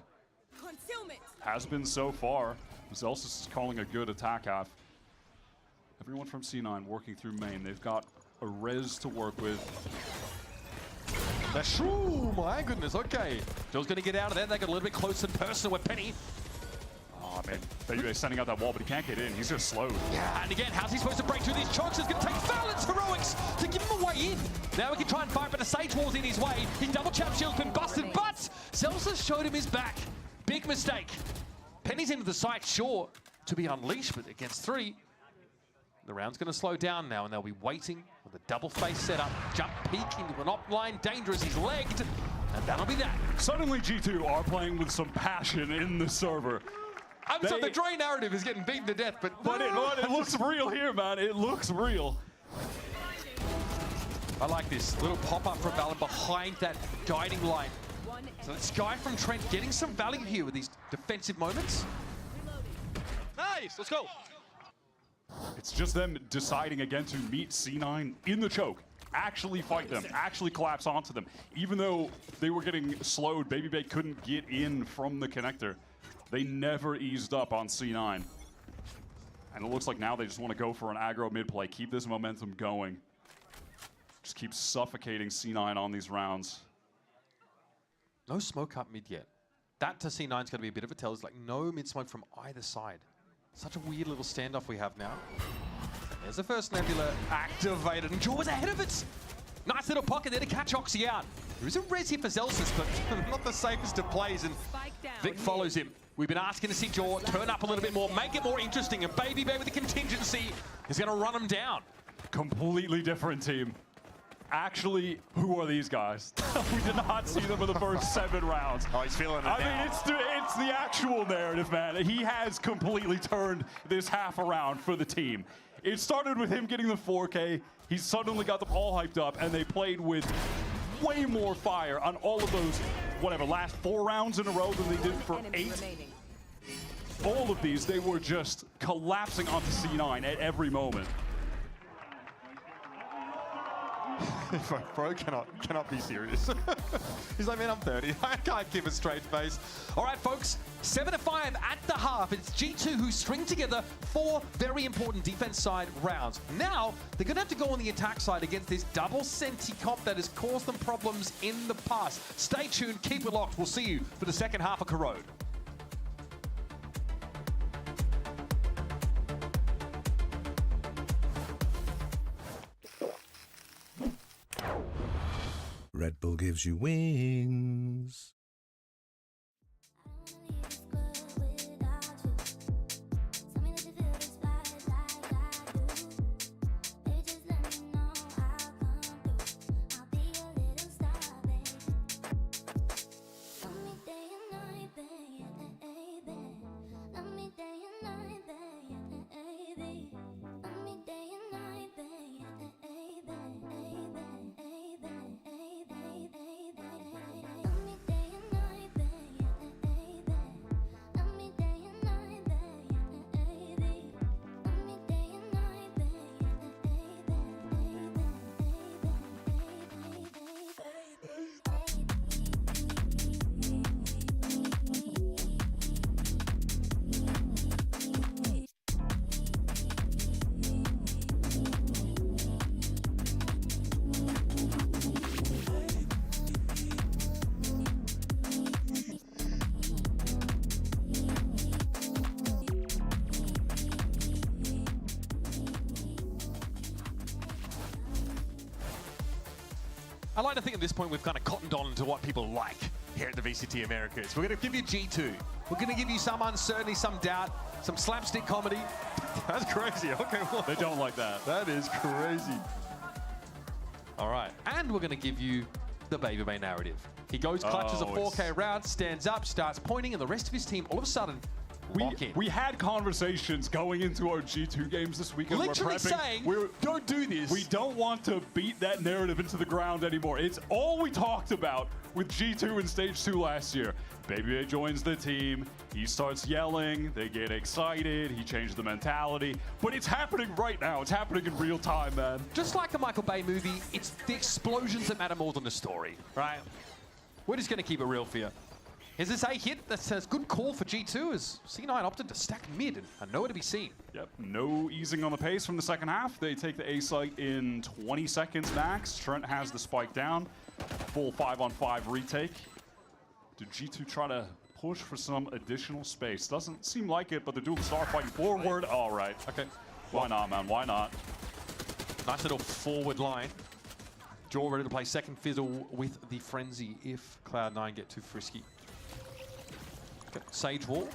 Has been so far. Zelsis is calling a good attack half. Everyone from C9 working through main. They've got a res to work with. That's true, my goodness, okay. Joe's going to get out of there. They got a little bit closer and personal with Penny. Oh, man. Baby sending out that wall, but he can't get in. He's just slowed. Yeah, and again, how's he supposed to break through these chokes? It's going to take Valorant's heroics to give him a way in. Now he can try and fight, but the Sage Wall's in his way. His double chap shield's been busted, but Zelsa showed him his back. Big mistake. Penny's into the site, sure, to be unleashed, but against 3. The round's going to slow down now, and they'll be waiting with a double face setup. Jump peek into an op line, dangerous, he's legged, and that'll be that. Suddenly G2 are playing with some passion in the server. So the Dre narrative is getting beaten to death, but it looks real here, man. It looks real. I like this little pop-up from Valorant behind that guiding line. So it's Sky from Trent getting some value here with these defensive moments. Nice, let's go. It's just them deciding again to meet C9 in the choke. Actually fight them, actually collapse onto them. Even though they were getting slowed, Baby Bay couldn't get in from the connector. They never eased up on C9. And it looks like now they just want to go for an aggro mid play, keep this momentum going. Just keep suffocating C9 on these rounds. No smoke up mid yet. That to C9 is going to be a bit of a tell. It's like no mid smoke from either side. Such a weird little standoff we have now. There's the first Nebula activated, and Jaw was ahead of it. Nice little pocket there to catch Oxy out. There is a res here for Zelsis, but not the safest of plays, and Vic follows him. We've been asking to see Jaw turn up a little bit more, make it more interesting, and Baby Bay with the contingency is going to run him down. Completely different team. Actually, who are these guys? We did not see them in the first 7 rounds. Oh, he's feeling it now. I mean, it's the actual narrative, man. He has completely turned this half around for the team. It started with him getting the 4K. He suddenly got them all hyped up, and they played with way more fire on all of those, whatever, last 4 rounds in a row than they did for 8. All of these, they were just collapsing onto C9 at every moment. Bro cannot be serious. He's like, man, I'm 30. I can't keep a straight face. All right, folks, 7-5 at the half. It's G2 who string together 4 very important defense side rounds. Now, they're going to have to go on the attack side against this double Senti comp that has caused them problems in the past. Stay tuned, keep it locked. We'll see you for the second half of Corrode. Red Bull gives you wings. I like to think at this point we've kind of cottoned on to what people like here at the VCT Americas. We're going to give you G2. We're going to give you some uncertainty, some doubt, some slapstick comedy. That's crazy. Okay, well, They don't like that. that is crazy. All right, and we're going to give you the Baby Bay narrative. He goes, clutches a 4K round, stands up, starts pointing, and the rest of his team all of a sudden lock in. We had conversations going into our G2 games this weekend. Literally saying, don't do this. We don't want to beat that narrative into the ground anymore. It's all we talked about with G2 in Stage 2 last year. Baby Bay joins the team. He starts yelling. They get excited. He changed the mentality. But it's happening right now. It's happening in real time, man. Just like the Michael Bay movie, it's the explosions that matter more than the story, right? We're just going to keep it real for you. Is this a hit that says good call for G2 as C9 opted to stack mid and are nowhere to be seen? Yep, no easing on the pace from the second half. They take the A site in 20 seconds max. Trent has the spike down. Full 5-on-5 retake. Did G2 try to push for some additional space? Doesn't seem like it, but the dual star fighting forward. All right. Okay. Why not, man? Why not? Nice little forward line. Jaw ready to play second fiddle with the frenzy if Cloud9 get too frisky. Okay. Sage wall.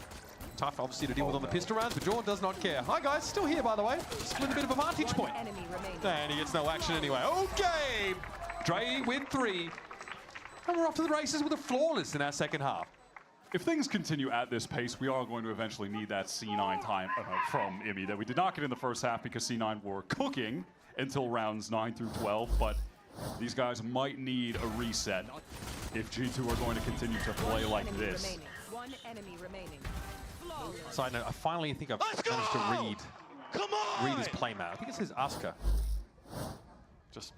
Tough, obviously, to deal with on the pistol rounds, but Jaw does not care. Hi, guys. Still here, by the way. Split a bit of a vantage point. And he gets no action anyway. Okay. Dre with 3. And we're off to the races with a flawless in our second half. If things continue at this pace, we are going to eventually need that C9 time from IMI that we did not get in the first half because C9 were cooking until rounds 9 through 12, but these guys might need a reset if G2 are going to continue to play like this. One enemy remaining. Side note, I finally think I've managed to read his playmat. I think it says Asuka. Just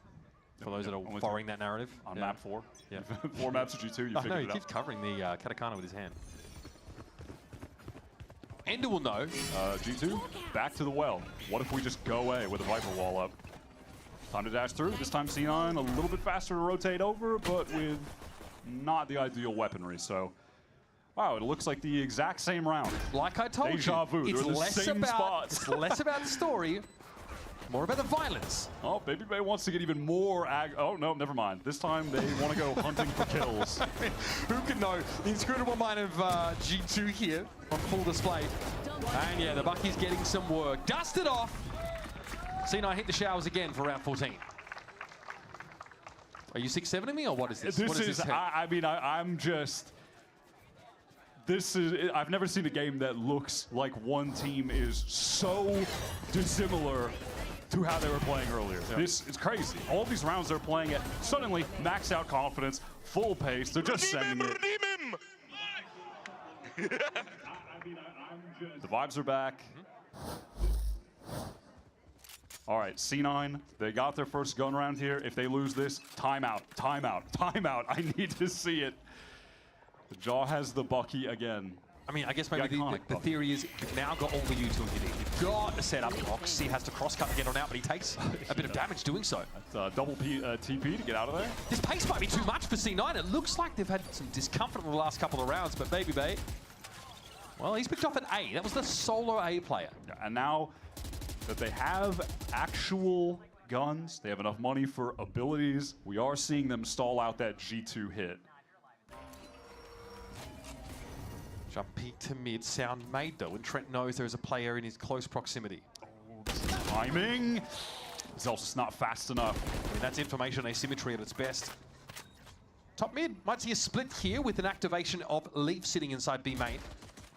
for those that are following that narrative. On map 4. Yeah. 4 maps of G2, you figured he it out. keeps covering the katakana with his hand. Ender will know. G2, back to the well. What if we just go away with a Viper wall up? Time to dash through. This time C9 a little bit faster to rotate over, but with not the ideal weaponry. So, wow, it looks like the exact same round. Like I told Deja vu. you, They're in the same spot. It's less about the story, more about the violence. Oh, Baby Bay wants to get even more oh, no, never mind. This time they want to go hunting for kills. Who can know? The inscrutable mind of G2 here on full display. And yeah, the Bucky's getting some work. Dusted off. C9 hit the showers again for round 14. Are you 6-7ing me, or what is this? This is I mean, I'm just... This is... I've never seen a game that looks like one team is so dissimilar to how they were playing earlier. Yep. This is crazy. All these rounds they're playing at suddenly max out confidence, full pace. They're just sending it. The vibes are back. All right, C9, they got their first gun round here. If they lose this, timeout, timeout, timeout. I need to see it. The Jaw has the Bucky again. I mean, I guess maybe the theory is you've now got all the utility you need. You've got to set up Roxy, has to cross-cut to get on out, but he takes a bit of damage doing so. That's double TP to get out of there. This pace might be too much for C9. It looks like they've had some discomfort in the last couple of rounds, but Baby Bay, well, he's picked off an A. That was the solo A player. Yeah, and now that they have actual guns. They have enough money for abilities. We are seeing them stall out that G2 hit. Jumping to mid, sound made though, and Trent knows there's a player in his close proximity. Timing. Zelsis not fast enough. I mean, that's information asymmetry at its best. Top mid might see a split here with an activation of Leaf sitting inside B main.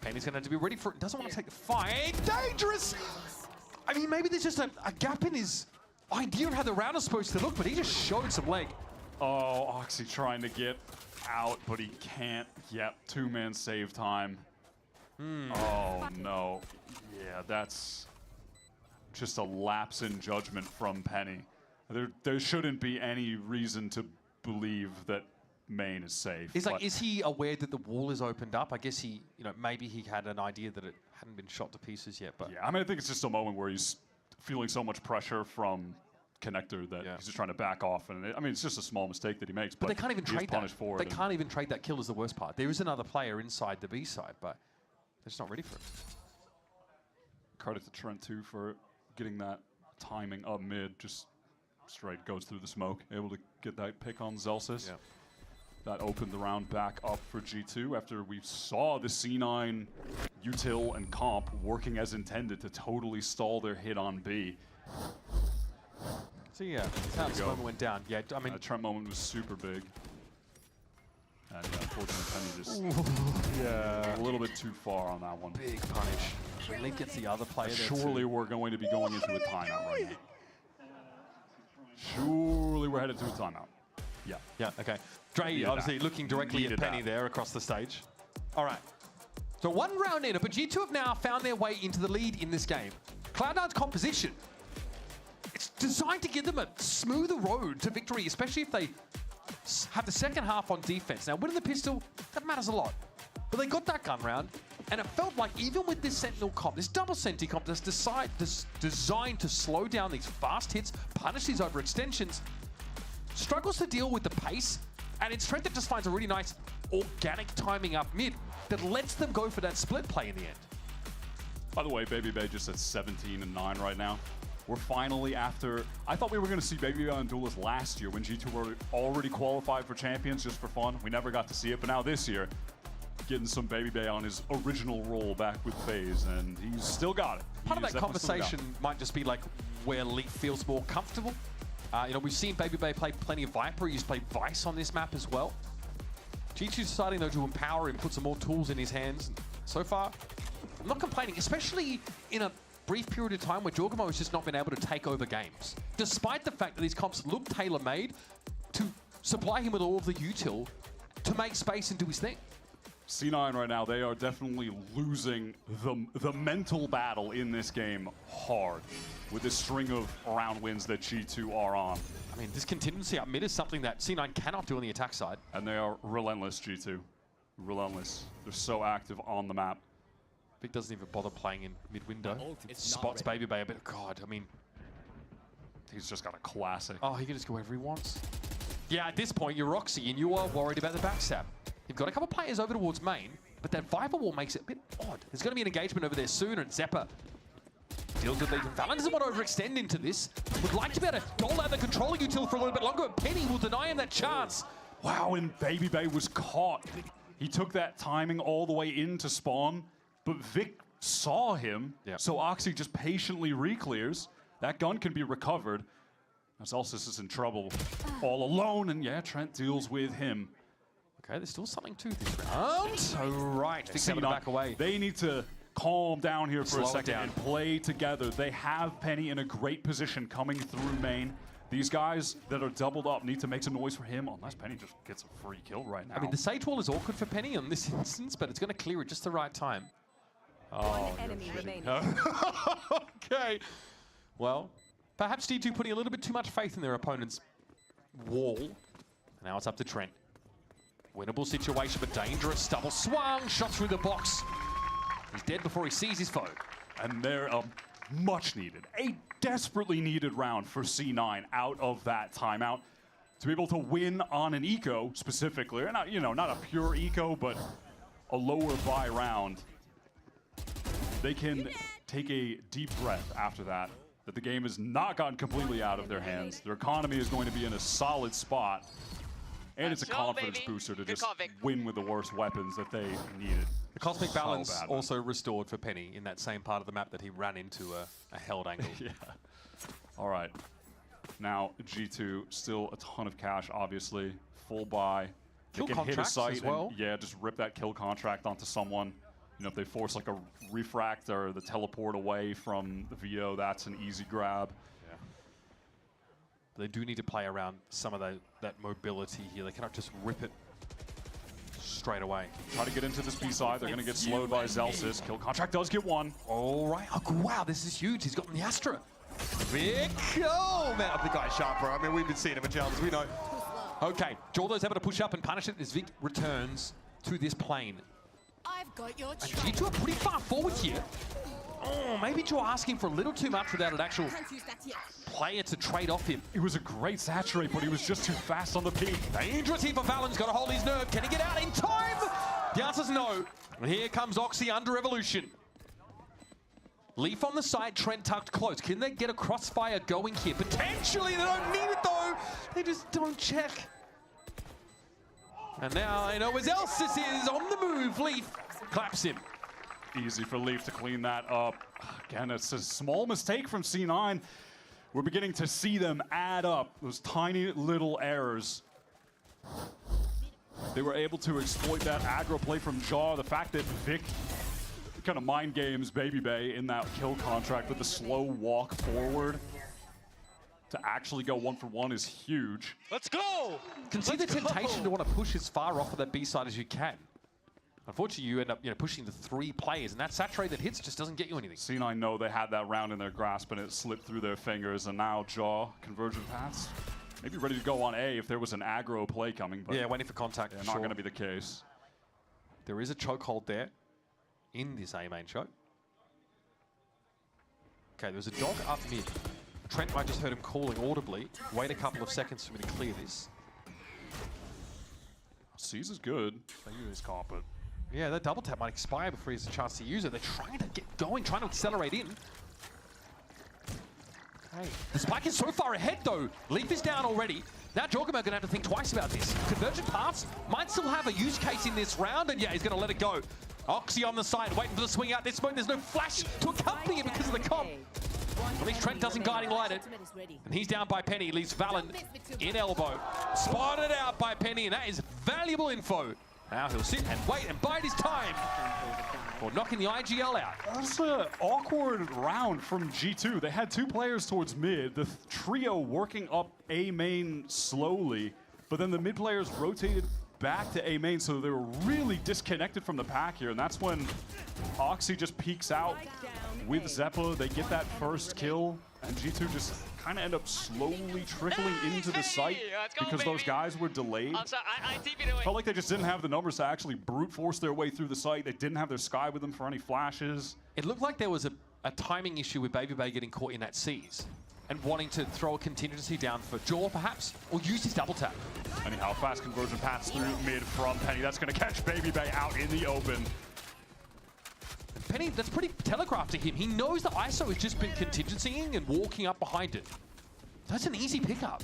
Penny's going to have to be ready for it. Doesn't want to take the fight. Dangerous! I mean, maybe there's just a gap in his idea of how the round is supposed to look, but he just showed some leg. Oh, Oxy trying to get out, but he can't. Yep, two-man save time. Oh, no. Yeah, that's just a lapse in judgment from Penny. There shouldn't be any reason to believe that main is safe. It's like, is he aware that the wall is opened up? I guess he, you know, maybe he had an idea that it hadn't been shot to pieces yet. But yeah, I mean, I think it's just a moment where he's feeling so much pressure from Connector that he's just trying to back off. And I mean, it's just a small mistake that he makes. But they can't even trade punished that. For They it can't even trade that kill is the worst part. There is another player inside the B side, but they're just not ready for it. Credit to Trent too for getting that timing up mid. Just straight goes through the smoke, able to get that pick on Zelsis. Yeah. That opened the round back up for G2 after we saw the C9 util and comp working as intended to totally stall their hit on B. So yeah, that's how this moment went down. Yeah, I mean, Trent moment was super big. And unfortunately, Penny just a little bit too far on that one. Big punish. When Leaf gets the other player there surely we're going to be going into a timeout right now. Surely we're headed to a timeout. Yeah. Yeah, okay. Dre obviously looking directly at Penny there across the stage. All right. So one round in, but G2 have now found their way into the lead in this game. Cloud9's composition, it's designed to give them a smoother road to victory, especially if they have the second half on defense. Now, winning the pistol, that matters a lot. But they got that gun round, and it felt like even with this Sentinel comp, this double Senti comp that's designed to slow down these fast hits, punish these overextensions, struggles to deal with the pace, and it's Trent that just finds a really nice organic timing up mid that lets them go for that split play in the end. By the way, Baby Bay just at 17-9 right now. We're finally after, I thought we were going to see Baby Bay on Duelist last year when G2 were already qualified for Champions just for fun. We never got to see it, but now this year, getting some Baby Bay on his original role back with FaZe, and he's still got it. Part of that conversation might just be like where Leaf feels more comfortable. You know, we've seen Baby Bay play plenty of Viper. He's played Vice on this map as well. G2's deciding, though, to empower him, put some more tools in his hands. So far, I'm not complaining, especially in a brief period of time where Jorgamo has just not been able to take over games. Despite the fact that these comps look tailor-made to supply him with all of the util to make space and do his thing. C9 right now, they are definitely losing the mental battle in this game hard with this string of round wins that G2 are on. I mean, this contingency up mid is something that C9 cannot do on the attack side. And they are relentless, G2. Relentless. They're so active on the map. Vic doesn't even bother playing in mid-window. Spots Baby Bay a bit. God, I mean... He's just got a classic. Oh, he can just go wherever he wants. Yeah, at this point, you're Roxy, and you are worried about the backstab. You've got a couple players over towards main, but that Viper wall makes it a bit odd. There's going to be an engagement over there soon, and Zeppa deals with Legion. Valen doesn't want to overextend into this. Would like to be able to dole out the controlling util for a little bit longer, but Penny will deny him that chance. Wow, and Baby Bay was caught. He took that timing all the way into spawn, but Vic saw him, so Oxy just patiently re-clears. That gun can be recovered. Zelsis is in trouble all alone, and yeah, Trent deals with him. Okay, there's still something to this round. All right, Vic's able to back away. They need to calm down here for a second down and play together. They have Penny in a great position coming through main. These guys that are doubled up need to make some noise for him, unless Penny just gets a free kill right now. I mean, the Sage Wall is awkward for Penny on this instance, but it's going to clear it just the right time. One enemy remaining. Okay. Well, perhaps G2 putting a little bit too much faith in their opponent's wall. Now it's up to Trent. Winnable situation, but dangerous. Double swung, shot through the box. He's dead before he sees his foe. And they're much needed, a desperately needed round for C9 out of that timeout to be able to win on an eco specifically, or not, you know, not a pure eco, but a lower buy round. They can take a deep breath after that that the game has not gotten completely out of their hands. Their economy is going to be in a solid spot. And it's a confidence booster to just win with the worst weapons that they needed. The cosmic balance also restored for Penny in that same part of the map that he ran into a held angle. Yeah. All right. Now, G2, still a ton of cash, obviously. Full buy. Kill they can hit a contracts site as well. and, yeah, just rip that kill contract onto someone. You know, if they force like a refract or the teleport away from the Veto, that's an easy grab. Yeah. They do need to play around some of that mobility here. They cannot just rip it straight away. Try to get into this B side. They're going to get slowed by Zelsis. Kill contract does get one. All right. Oh, wow, this is huge. He's gotten the Astra. Vic. Oh, man, the guy's sharp, bro. I mean, we've been seeing him in challenges. We know. Okay, Jordo's able to push up and punish it as Vic returns to this plane. I've got your and G2 are pretty far forward here. Oh, maybe you're asking for a little too much without an actual player to trade off him. It was a great saturate, but he was just too fast on the peak. Dangerous here for Valon's got to hold his nerve. Can he get out in time? The answer's no. And here comes Oxy under Evolution. Leaf on the side, Trent tucked close. Can they get a crossfire going here? Potentially, they don't need it though. They just don't check. And now I know where Zelsis is on the move. Leaf claps him. Easy for Leaf to clean that up. Again, it's a small mistake from C9. We're beginning to see them add up, those tiny little errors. They were able to exploit that aggro play from Jaw. The fact that Vic kind of mind games Baby Bay in that kill contract with the slow walk forward to actually go 1-for-1 is huge. Let's go! You can see the temptation to want to push as far off of that B side as you can. Unfortunately, you end up pushing the 3 players, and that saturate that hits just doesn't get you anything. C9 know they had that round in their grasp, and it slipped through their fingers, and now Jaw, convergent pass, maybe ready to go on A if there was an aggro play coming. But yeah, waiting for contact. Yeah, not going to be the case. There is a chokehold there in this A main choke. Okay, there's a dog up mid. Trent might just heard him calling audibly. Wait a couple of seconds for me to clear this. Caesar's good. They use his carpet. Yeah, that double tap might expire before he has a chance to use it. They're trying to get going, trying to accelerate in. Hey, the spike is so far ahead though. Leaf is down already. Now Jorgamo gonna have to think twice about this. Convergent paths might still have a use case in this round, and yeah, he's gonna let it go. Oxy on the side, waiting for the swing out. This moment, there's no flash to accompany it because of the comp. At least Trent doesn't guiding light it. And he's down by Penny, leaves Valen in elbow. Spotted out by Penny, and that is valuable info. Now he'll sit and wait and bide his time for knocking the IGL out. That's an awkward round from G2. They had 2 players towards mid, the trio working up A main slowly, but then the mid players rotated back to A main, so they were really disconnected from the pack here, and that's when Oxy just peeks out with Zeppa. They get that first kill, and G2 just kind of end up slowly trickling into the site because those guys were delayed. Felt like they just didn't have the numbers to actually brute force their way through the site. They didn't have their Sky with them for any flashes. It looked like there was a timing issue with Baby Bay getting caught in that C's and wanting to throw a contingency down for Jaw perhaps, or use his double tap. Anyhow, fast conversion pass through mid from Penny. That's going to catch Baby Bay out in the open. Penny, that's pretty telegraphed to him. He knows that ISO has just been contingencying and walking up behind it. That's an easy pickup.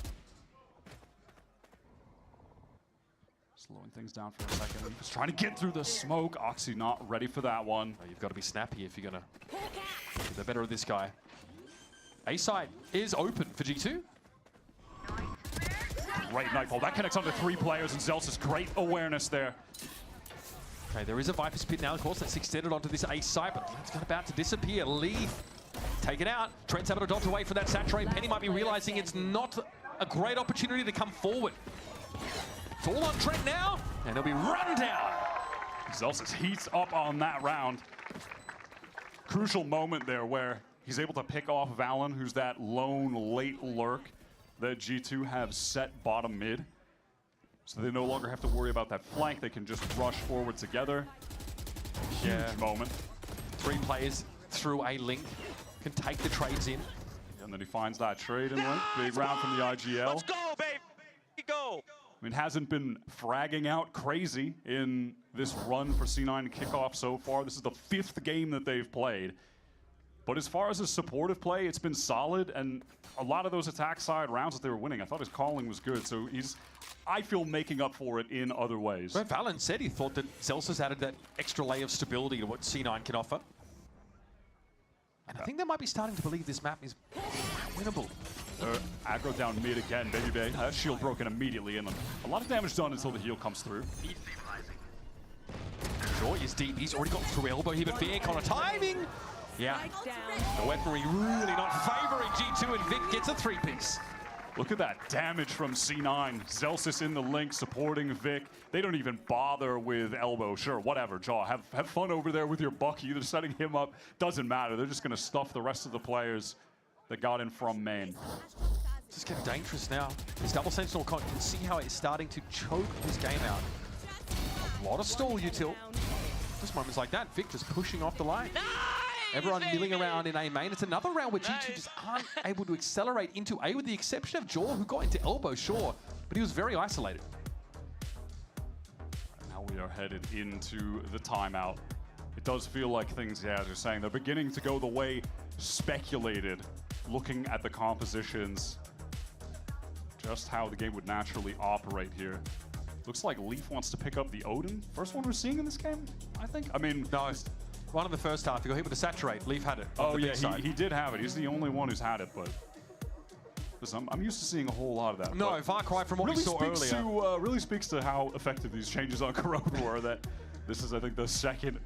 Slowing things down for a second. Just trying to get through the smoke. Oxy not ready for that one. Oh, you've got to be snappy if you're going to get the better of this guy. A side is open for G2. Great Nightfall. That connects onto 3 players, and Zelsis great awareness there. Okay, there is a Viper's Pit now, of course, that's extended onto this A side, but it's about to disappear. Leaf taken out. Trent's able to dodge away from that saturate. Penny might be realizing it's not a great opportunity to come forward. Fall on Trent now, and he'll be run down. Zelsis heats up on that round. Crucial moment there where he's able to pick off Valen, who's that lone late lurk that G2 have set bottom mid. So they no longer have to worry about that flank. They can just rush forward together. Huge moment. 3 players through a link can take the trades in. And then he finds that trade in link. Big round from the IGL. Let's go, baby! Go! I mean, hasn't been fragging out crazy in this run for C9 Kickoff so far. This is the 5th game that they've played. But as far as his supportive play, it's been solid, and a lot of those attack side rounds that they were winning, I thought his calling was good. So he's, I feel, making up for it in other ways. But Valen said he thought that Zelsis added that extra layer of stability to what C9 can offer. And I think they might be starting to believe this map is winnable. Aggro down mid again, baby. That shield broken immediately, and a lot of damage done until the heal comes through. Joy is deep. He's already got through elbow here, but Vic on a timing. Yeah, the weaponry really not favoring G2, and Vic gets a 3-piece. Look at that damage from C9. Zelsis in the link supporting Vic. They don't even bother with elbow. Sure, whatever, Jaw. Have fun over there with your Bucky. They're setting him up. Doesn't matter. They're just going to stuff the rest of the players that got in from main. It's just getting dangerous now. This double sentinel con, you can see how it's starting to choke this game out. A lot of stall util. Just moments like that, Vic just pushing off the line. Everyone milling around in A main. It's another round where G2 just aren't able to accelerate into A, with the exception of Jaw, who got into elbow, sure, but he was very isolated. Now we are headed into the timeout. It does feel like things, yeah, as you're saying, they're beginning to go the way speculated, looking at the compositions, just how the game would naturally operate here. Looks like Leaf wants to pick up the Odin. First one we're seeing in this game, I think. I mean, no, one in the first half. He got hit with a saturate. Leaf had it. Oh yeah, he did have it. He's the only one who's had it, but listen, I'm used to seeing a whole lot of that. No, far cry from what we saw earlier. Really speaks to how effective these changes on Corona were. That this is, I think, the second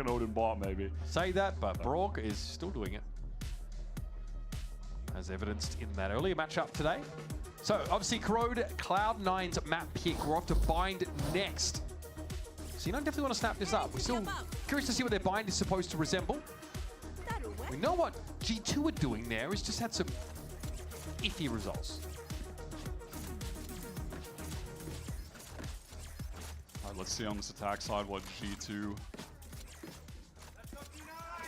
Odin bot maybe. Say that, but Brock is still doing it, as evidenced in that earlier matchup today. So obviously, Corrode, Cloud9's map pick. We're off to Bind next. So you don't definitely want to snap this up. We're still curious to see what their bind is supposed to resemble. We know what G2 are doing there. It's just had some iffy results. All right, let's see on this attack side what G2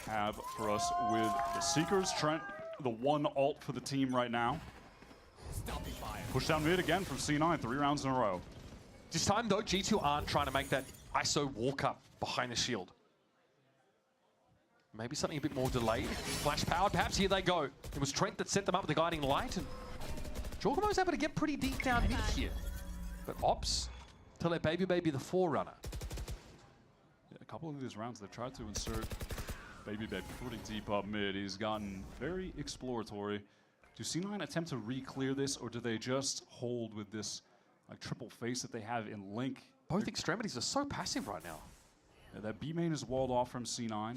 have for us with the Seekers. Trent, the one ult for the team right now. Push down mid again from C9, 3 rounds in a row. This time though, G2 aren't trying to make that ISO walk up behind the shield. Maybe something a bit more delayed. Flash powered, perhaps. Here they go. It was Trent that set them up with the guiding light, and Jorgamo was able to get pretty deep down mid here. But Ops to let Baby the Forerunner. Yeah, a couple of these rounds they've tried to insert Baby pretty deep up mid. He's gotten very exploratory. Do C9 attempt to re-clear this, or do they just hold with this like triple face that they have in Link? Both extremities are so passive right now. Yeah, that B main is walled off from C9.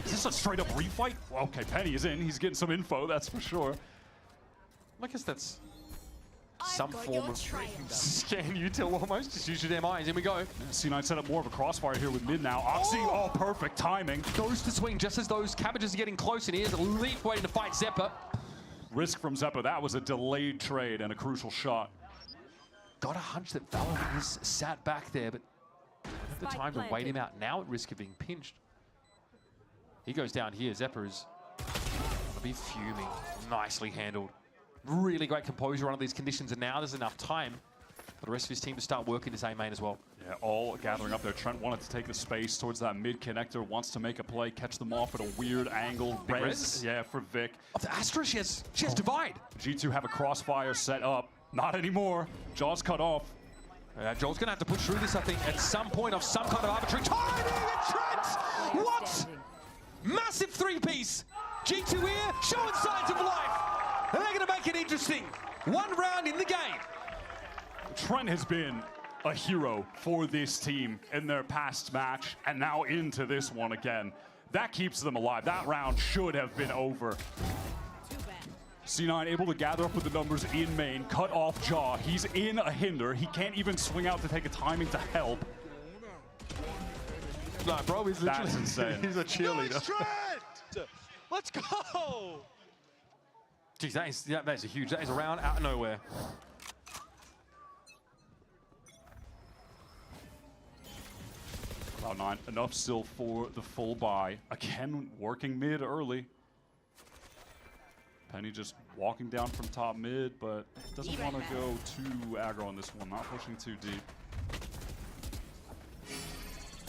Is this a straight up refight? Well, okay, Penny is in. He's getting some info, that's for sure. I guess that's some form of scan util almost. Just use your MIs. Here we go. Yeah, C9 set up more of a crossfire here with mid now. Oxy, oh, perfect timing. Goes to swing just as those cabbages are getting close, and here's a Leaf waiting to fight Zeppa. Risk from Zeppa. That was a delayed trade and a crucial shot. Got a hunch that VALORANT is sat back there, but have the time to wait him out now at risk of being pinched. He goes down here. Zeppa is gonna be fuming. Nicely handled. Really great composure under these conditions, and now there's enough time for the rest of his team to start working his A main as well. Yeah, all gathering up there. Trent wanted to take the space towards that mid connector, wants to make a play, catch them off at a weird angle. Res? Yeah, for Vic. Of the Astra, she has divide. G2 have a crossfire set up. Not anymore. Jaw's cut off. Joel's going to have to push through this, I think, at some point of some kind of arbitrary timing. And Trent! What? Massive 3-piece. G2 here, showing signs of life. And they're going to make it interesting. 1 round in the game. Trent has been a hero for this team in their past match, and now into this one again. That keeps them alive. That round should have been over. C9 able to gather up with the numbers in main, cut off Jaw. He's in a hinder. He can't even swing out to take a timing to help. No, bro, he's literally... That's insane. He's a cheerleader. Nice, let's go! Jeez, that is a huge... That is a round out of nowhere. Cloud9, enough still for the full buy. Again, working mid early. Penny just walking down from top mid, but doesn't want to go too aggro on this one, not pushing too deep.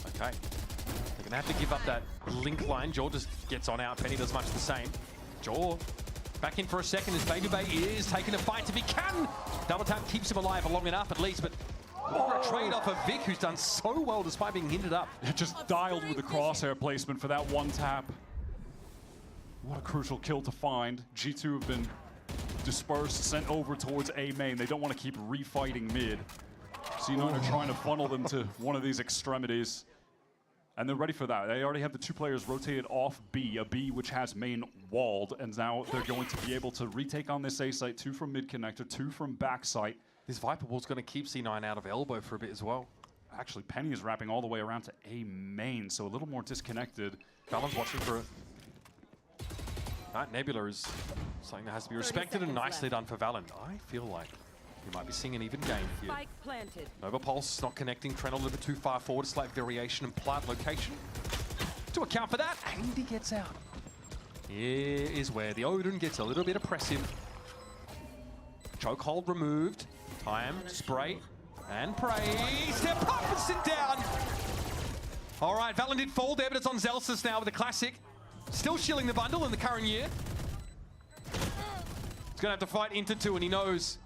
Okay. They're going to have to give up that link line. Jaw just gets on out. Penny does much the same. Jaw back in for a second as Baby Bay is taking a fight if he can. Double tap keeps him alive long enough at least, but a trade off of Vic, who's done so well despite being hindered up. It just dialed with the crosshair placement for that one tap. What a crucial kill to find. G2 have been dispersed, sent over towards A main. They don't want to keep refighting mid. C9 are trying to funnel them to one of these extremities. And they're ready for that. They already have the 2 players rotated off B, a B which has main walled, and now they're going to be able to retake on this A site, 2 from mid connector, 2 from back site. This Viper Wall's going to keep C9 out of elbow for a bit as well. Actually, Penny is wrapping all the way around to A main, so a little more disconnected. Fallon's watching for it. Right, Nebula is something that has to be respected and nicely done for Valen. I feel like we might be seeing an even game here. Spike planted. Nova Pulse not connecting. Trent a little bit too far forward. A slight variation in plant location. To account for that, and he gets out. Here is where the Odin gets a little bit oppressive. Chokehold removed. Time, spray, and pray. Step up and sit down. All right, Valen did fall there, but it's on Zelsis now with the classic. Still shilling the bundle in the current year. He's gonna have to fight into 2, and he knows.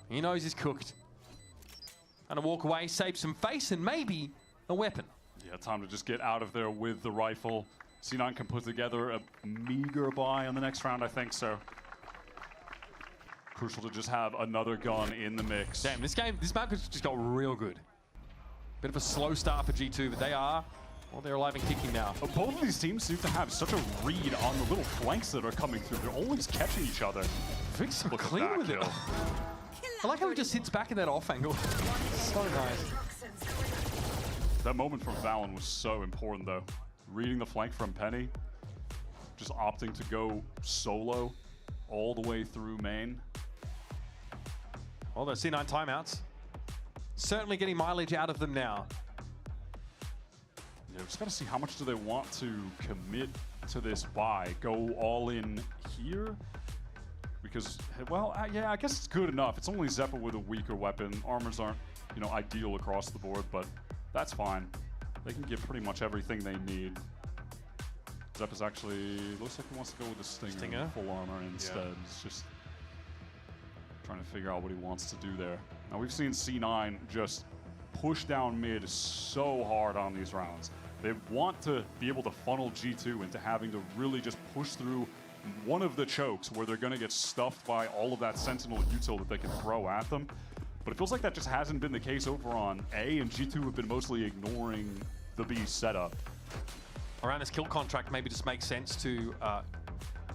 He knows he's cooked. Gonna walk away, save some face, and maybe a weapon. Yeah, time to just get out of there with the rifle. C9 can put together a meager buy on the next round, I think so. Crucial to just have another gun in the mix. Damn, this map has just got real good. Bit of a slow start for G2, but they're alive and kicking now. Both of these teams seem to have such a read on the little flanks that are coming through. They're always catching each other. Vic's so clean with it. I like how he just sits back in that off angle. So nice. That moment from Valen was so important, though. Reading the flank from Penny, just opting to go solo all the way through main. Well, those C9 timeouts. Certainly getting mileage out of them now. Yeah, just got to see how much do they want to commit to this buy. Go all in here? Because, well, yeah, I guess it's good enough. It's only Zeppa with a weaker weapon. Armors aren't, ideal across the board, but that's fine. They can get pretty much everything they need. Zeppa's actually, looks like he wants to go with the Stinger. Full armor instead. Yeah. It's just trying to figure out what he wants to do there. Now, we've seen C9 just push down mid so hard on these rounds. They want to be able to funnel G2 into having to really just push through one of the chokes where they're going to get stuffed by all of that Sentinel util that they can throw at them. But it feels like that just hasn't been the case over on A, and G2 have been mostly ignoring the B setup. Around this kill contract, maybe just makes sense to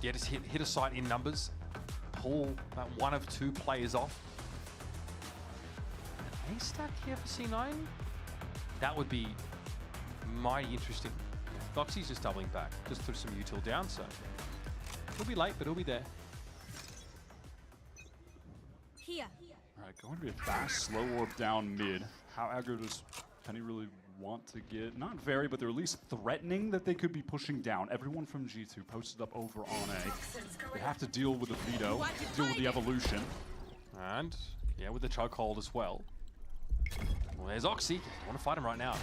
just hit a site in numbers, pull one of 2 players off. An A stack here for C9? That would be mighty interesting. Foxy's just doubling back, just threw some util down, so he'll be late, but he'll be there. Here. All right, going to be a fast, slow orb down mid. How aggro does Penny really want to get? Not very, but they're at least threatening that they could be pushing down. Everyone from G2 posted up over on A. They have to deal with the veto, deal with the evolution. And, yeah, with the chokehold as well. Well, there's Oxy. I want to fight him right now.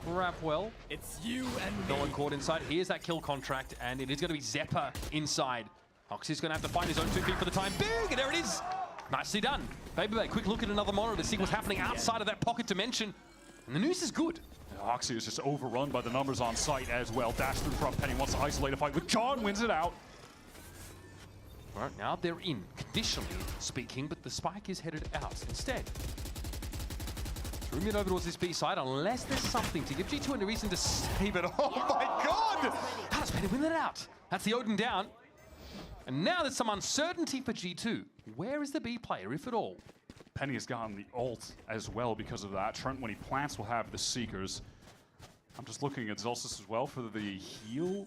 Wrap well. It's you and no one caught inside. Here's that kill contract, and it is going to be Zeppa inside. Oxy's going to have to find his own 2 feet for the time being, and there it is. Nicely done. Baby Bay, quick look at another monitor to see what's happening outside of that pocket dimension. And the news is good. Oxy is just overrun by the numbers on site as well. Dash through front. Penny wants to isolate a fight with John, wins it out. All right, now they're in, conditionally speaking, but the spike is headed out instead. Through mid over towards this B side, unless there's something to give G2 a reason to save it. Oh my God! How does Penny win that out? That's the Odin down. And now there's some uncertainty for G2. Where is the B player, if at all? Penny has gotten the ult as well because of that. Trent, when he plants, will have the Seekers. I'm just looking at Zelsis as well for the heal,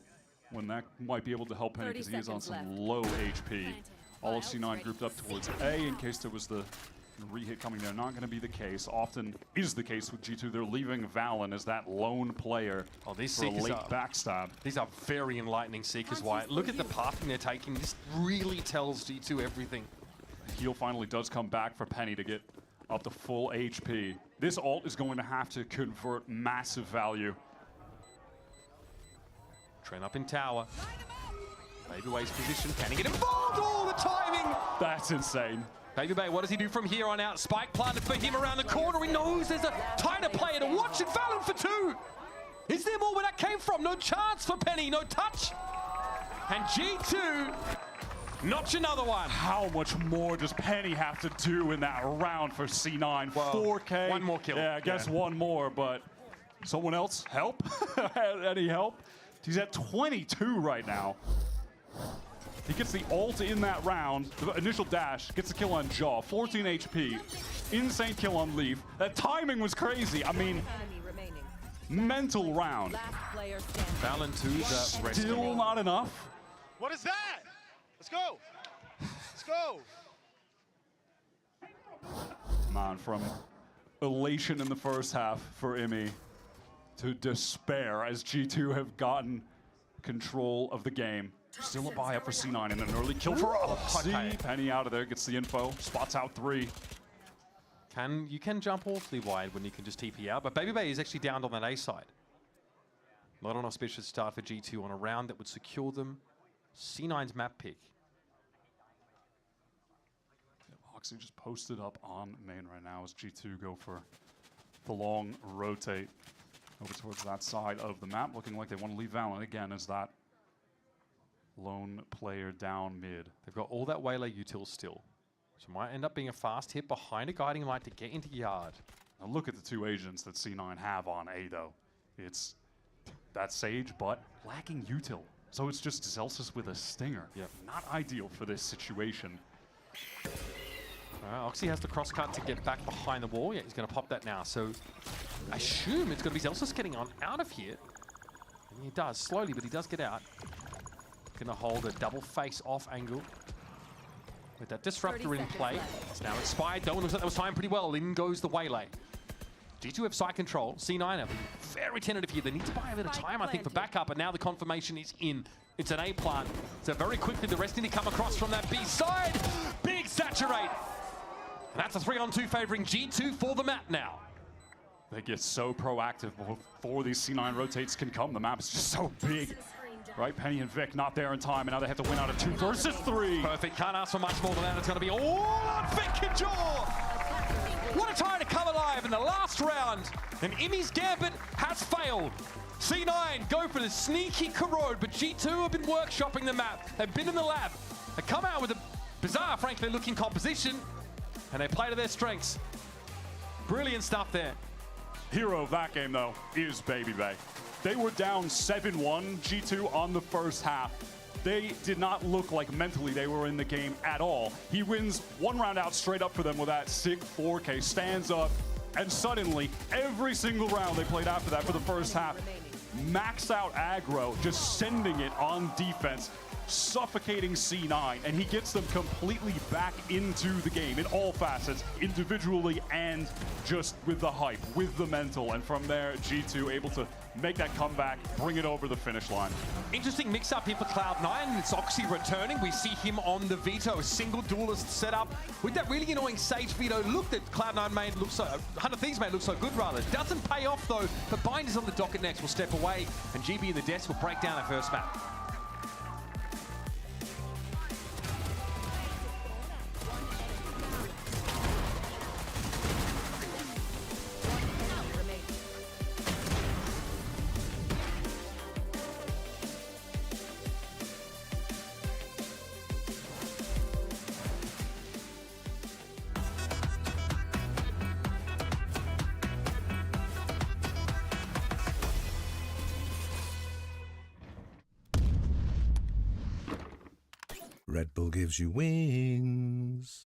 when that might be able to help Penny because he is on some low HP. All of C9 grouped up towards A in case there was the re-hit coming there. Not going to be the case. Often is the case with G2. They're leaving Valen as that lone player for a late backstab. These are very enlightening Seekers, Wyatt. Look at the pathing they're taking. This really tells G2 everything. The heal finally does come back for Penny to get up to full HP. This ult is going to have to convert massive value. Trent up in tower. Baby Bay's position. Can he get involved? Oh, the timing! That's insane. Baby Bay, what does he do from here on out? Spike planted for him around the corner. He knows there's a tighter player to watch it. VALORANT for 2. Is there more where that came from? No chance for Penny. No touch. And G2 notch another one. How much more does Penny have to do in that round for C9? Well, 4K. one more kill. Yeah, I guess one more, but someone else help? Any help? He's at 22 right now. He gets the ult in that round, the initial dash, gets the kill on Jaw, 14 HP, insane kill on Leaf. That timing was crazy. I mean, mental round. VALORANT 2's resting. Still not enough. What is that? Let's go. Let's go. Man, from elation in the first half for Imi to despair as G2 have gotten control of the game. Still a buy up for C9 and an early kill for Oxy. Penny out of there, gets the info, spots out 3. You can jump awfully wide when you can just TP out, but Baby Bay is actually down on that A side. Not an auspicious start for G2 on a round that would secure them C9's map pick. Oxy just posted up on main right now as G2 go for the long rotate over towards that side of the map, looking like they want to leave VALORANT again as that lone player down mid. They've got all that waylay util still. So it might end up being a fast hit behind a guiding light to get into yard. Now look at the 2 agents that C9 have on A though. It's that Sage, but lacking util. So it's just Zelsis with a stinger. Yep. Not ideal for this situation. Oxy has the cross cut to get back behind the wall. Yeah, he's going to pop that now. So I assume it's going to be Zelsis getting on out of here. And he does, slowly, but he does get out. Going to hold a double face-off angle. With that disruptor in play. It's now expired. Dolan looks like that was timed pretty well. In goes the waylay. G2 have side control. C9 have very tentative here. They need to buy a bit of time, I think, for backup. But now the confirmation is in. It's an A plant. So very quickly, the rest need to come across from that B side. Big saturate. And that's a 3-on-2 favoring G2 for the map now. They get so proactive before these C9 rotates can come. The map is just so big. Right, Penny and Vic not there in time, and now they have to win out of 2 versus 3. Perfect, can't ask for much more than that. It's going to be all on Vic and Jaw. What a time to come alive in the last round. And Imi's gambit has failed. C9 go for the sneaky corrode, but G2 have been workshopping the map. They've been in the lab. They come out with a bizarre, frankly, looking composition, and they play to their strengths. Brilliant stuff there. Hero of that game, though, is Baby Bay. They were down 7-1, G2, on the first half. They did not look like mentally they were in the game at all. He wins 1 round out straight up for them with that SIG 4K, stands up, and suddenly, every single round they played after that for the first half, maxed out aggro, just sending it on defense, suffocating C9, and he gets them completely back into the game in all facets, individually and just with the hype, with the mental, and from there, G2 able to make that comeback, bring it over the finish line. Interesting mix-up here for Cloud9. It's Oxy returning. We see him on the veto, a single duelist setup with that really annoying Sage veto look that Cloud9 made look so, 100 Thieves made look so good rather. Doesn't pay off though, but Binder's on the docket next. Will step away, and GB and the Deaths will break down our first map. Red Bull gives you wings.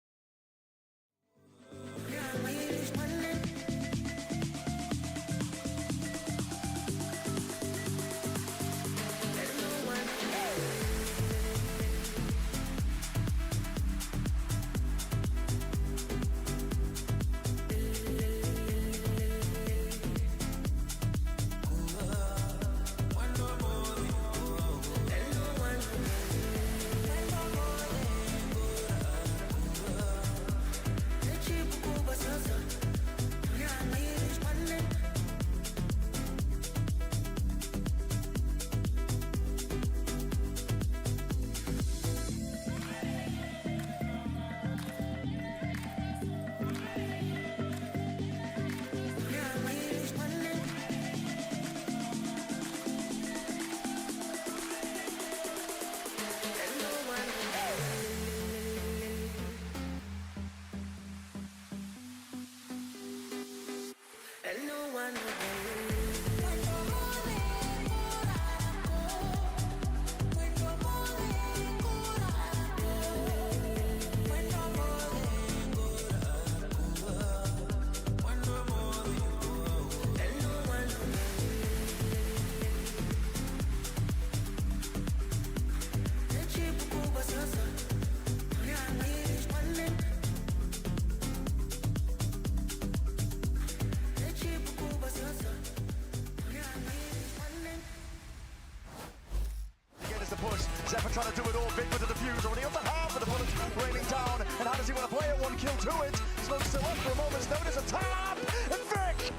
trying to do it all. Big with the defuse on the upper half of the bullets raining down. And how does he want to play it? 1 kill to it. Smoke's still up for a moment's notice. A tap! And Vic!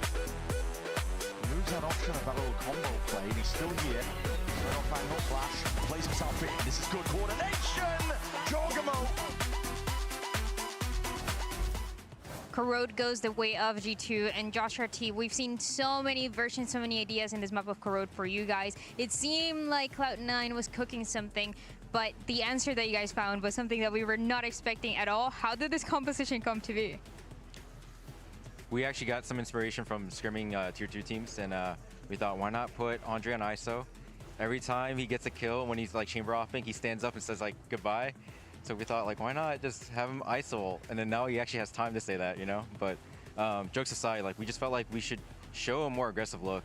Moves that option of that little combo play. And he's still here. Right off angle, flash. Plays himself in. This is good coordination. Jogamo. Corrode goes the way of G2 and Josh RT. We've seen so many versions, so many ideas in this map of Corrode for you guys. It seemed like Cloud9 was cooking something, but the answer that you guys found was something that we were not expecting at all. How did this composition come to be? We actually got some inspiration from scrimming tier 2 teams, and we thought, why not put Andre on ISO? Every time he gets a kill, when he's like chamber offing, he stands up and says like goodbye. So we thought, like, why not just have him ISO? And then now he actually has time to say that, you know? But jokes aside, like, we just felt like we should show a more aggressive look.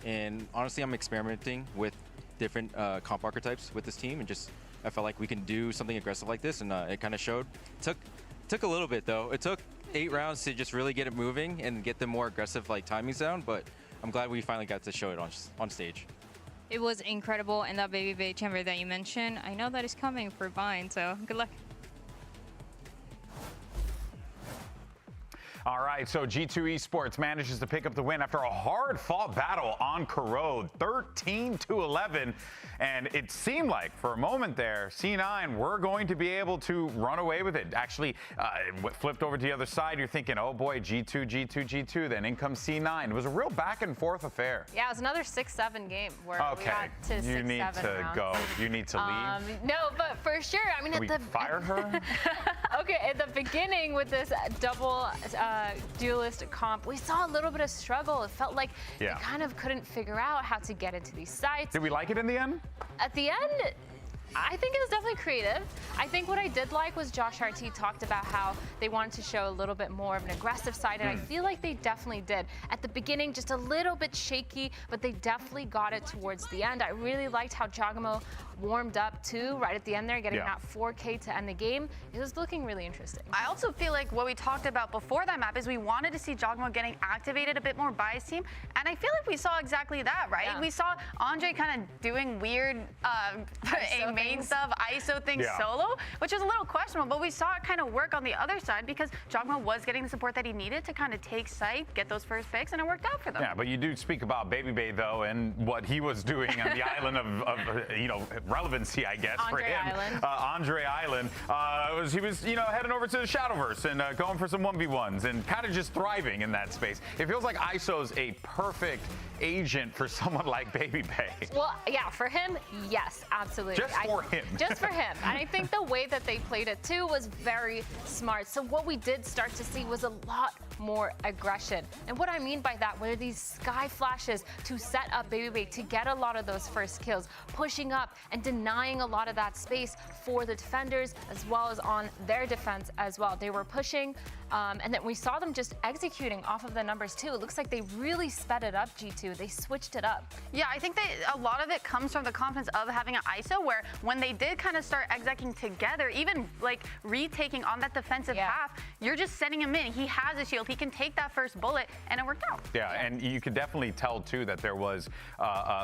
And honestly, I'm experimenting with different comp archetypes with this team, and just I felt like we can do something aggressive like this, and it kind of showed. Took a little bit though. It took 8 rounds to just really get it moving and get the more aggressive like timings down. But I'm glad we finally got to show it on stage. It was incredible, and that Baby Bay chamber that you mentioned, I know that is coming for Vine, so good luck. All right, so G2 Esports manages to pick up the win after a hard-fought battle on Corrode, 13-11. And it seemed like, for a moment there, C9 were going to be able to run away with it. Actually, it flipped over to the other side. You're thinking, oh boy, G2, G2, G2. Then in comes C9. It was a real back-and-forth affair. Yeah, it was another 6-7 game where we got to 6-7 you need to rounds. go. You need to leave. No, but for sure. I mean, Can we fire her? Okay, at the beginning with this double duelist comp, we saw a little bit of struggle. It felt like they kind of couldn't figure out how to get into these sites. Did we like it in the end? At the end, I think it was definitely creative. I think what I did like was Josh RT talked about how they wanted to show a little bit more of an aggressive side, and I feel like they definitely did. At the beginning, just a little bit shaky, but they definitely got it towards the end. I really liked how Jogamo warmed up too, right at the end there, getting that 4K to end the game. It was looking really interesting. I also feel like what we talked about before that map is we wanted to see Jogamo getting activated a bit more by his team, and I feel like we saw exactly that, right? Yeah. We saw Andre kind of doing weird main stuff, ISO things solo, which was a little questionable, but we saw it kind of work on the other side because Jogamo was getting the support that he needed to kind of take site, get those first picks, and it worked out for them. Yeah, but you do speak about Baby Bay, though, and what he was doing on the island of you know, relevancy, I guess, Andre for him. Island. Andre Island. He was, you know, heading over to the Shadowverse and going for some 1v1s and kind of just thriving in that space. It feels like ISO's a perfect agent for someone like Baby Bay. Well, yeah, for him, yes, absolutely. Just for him. Just for him. And I think the way that they played it too was very smart. So what we did start to see was a lot more aggression. And what I mean by that were these sky flashes to set up Baby Bay to get a lot of those first kills, pushing up and denying a lot of that space for the defenders as well as on their defense as well. They were pushing, and then we saw them just executing off of the numbers too. It looks like they really sped it up, G2. They switched it up. Yeah, I think that a lot of it comes from the confidence of having an ISO where when they did kind of start executing together, even like retaking on that defensive half, you're just sending him in. He has a shield. He can take that first bullet, and it worked out. Yeah, and you could definitely tell, too, that there was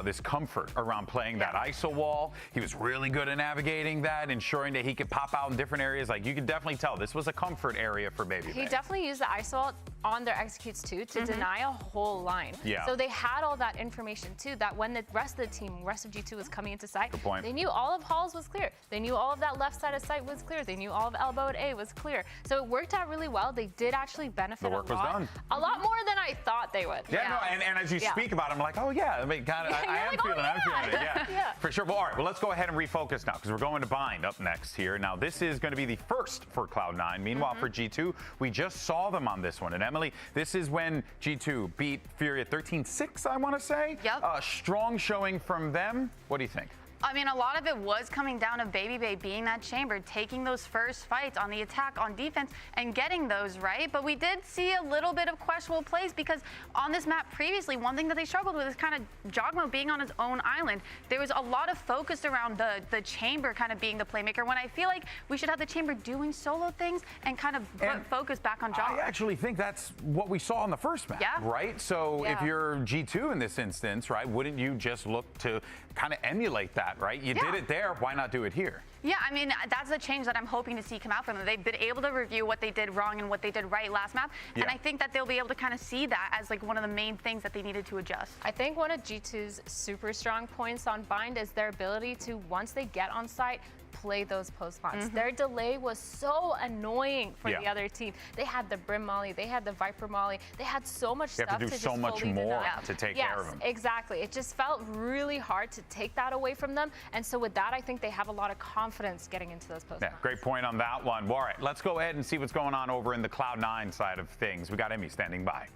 this comfort around playing that ISO wall. He was really good at navigating that, ensuring that he could pop out in different areas. Like, you could definitely tell this was a comfort area for Baby Bay. He definitely used the ISO wall on their executes, too, to deny a whole line. Yeah. So they had all that information, too, that when the rest of the team, rest of G2 was coming into sight, Good point. they knew all of halls was clear. They knew all of that left side of sight was clear. They knew all of elbow at A was clear. So it worked out really well. They did actually benefit The work was done. a lot more than I thought they would. Yeah, no, and as you speak about it, I'm like, oh yeah, I mean, kind of, I am feeling it, I'm feeling it, yeah, for sure. Well, all right, well, let's go ahead and refocus now because we're going to Bind up next here. Now, this is going to be the first for Cloud9. Meanwhile, for G2, we just saw them on this one. And Emily, this is when G2 beat Fury at 13-6, I want to say. Yep. Strong showing from them. What do you think? I mean, a lot of it was coming down to Baby Bay being that chamber, taking those first fights on the attack, on defense, and getting those right. But we did see a little bit of questionable plays because on this map previously, one thing that they struggled with is kind of Jogamo being on his own island. There was a lot of focus around the chamber kind of being the playmaker when I feel like we should have the chamber doing solo things and kind of put focus back on Jogamo. I actually think that's what we saw on the first map, right? So if you're G2 in this instance, right, wouldn't you just look to kind of emulate that that, right? You did it there, why not do it here? Yeah, I mean, that's the change that I'm hoping to see come out from them. They've been able to review what they did wrong and what they did right last map, and I think that they'll be able to kind of see that as like one of the main things that they needed to adjust. I think one of G2's super strong points on Bind is their ability to, once they get on site, play those post plants. Their delay was so annoying for the other team. They had the Brim Molly, they had the Viper Molly, they had so much stuff have to do so much more to take care of them. Exactly. It just felt really hard to take that away from them. And so with that, I think they have a lot of confidence getting into those post plants. Great point on that one. Well, all right, let's go ahead and see what's going on over in the Cloud9 side of things. We got Emmy standing by.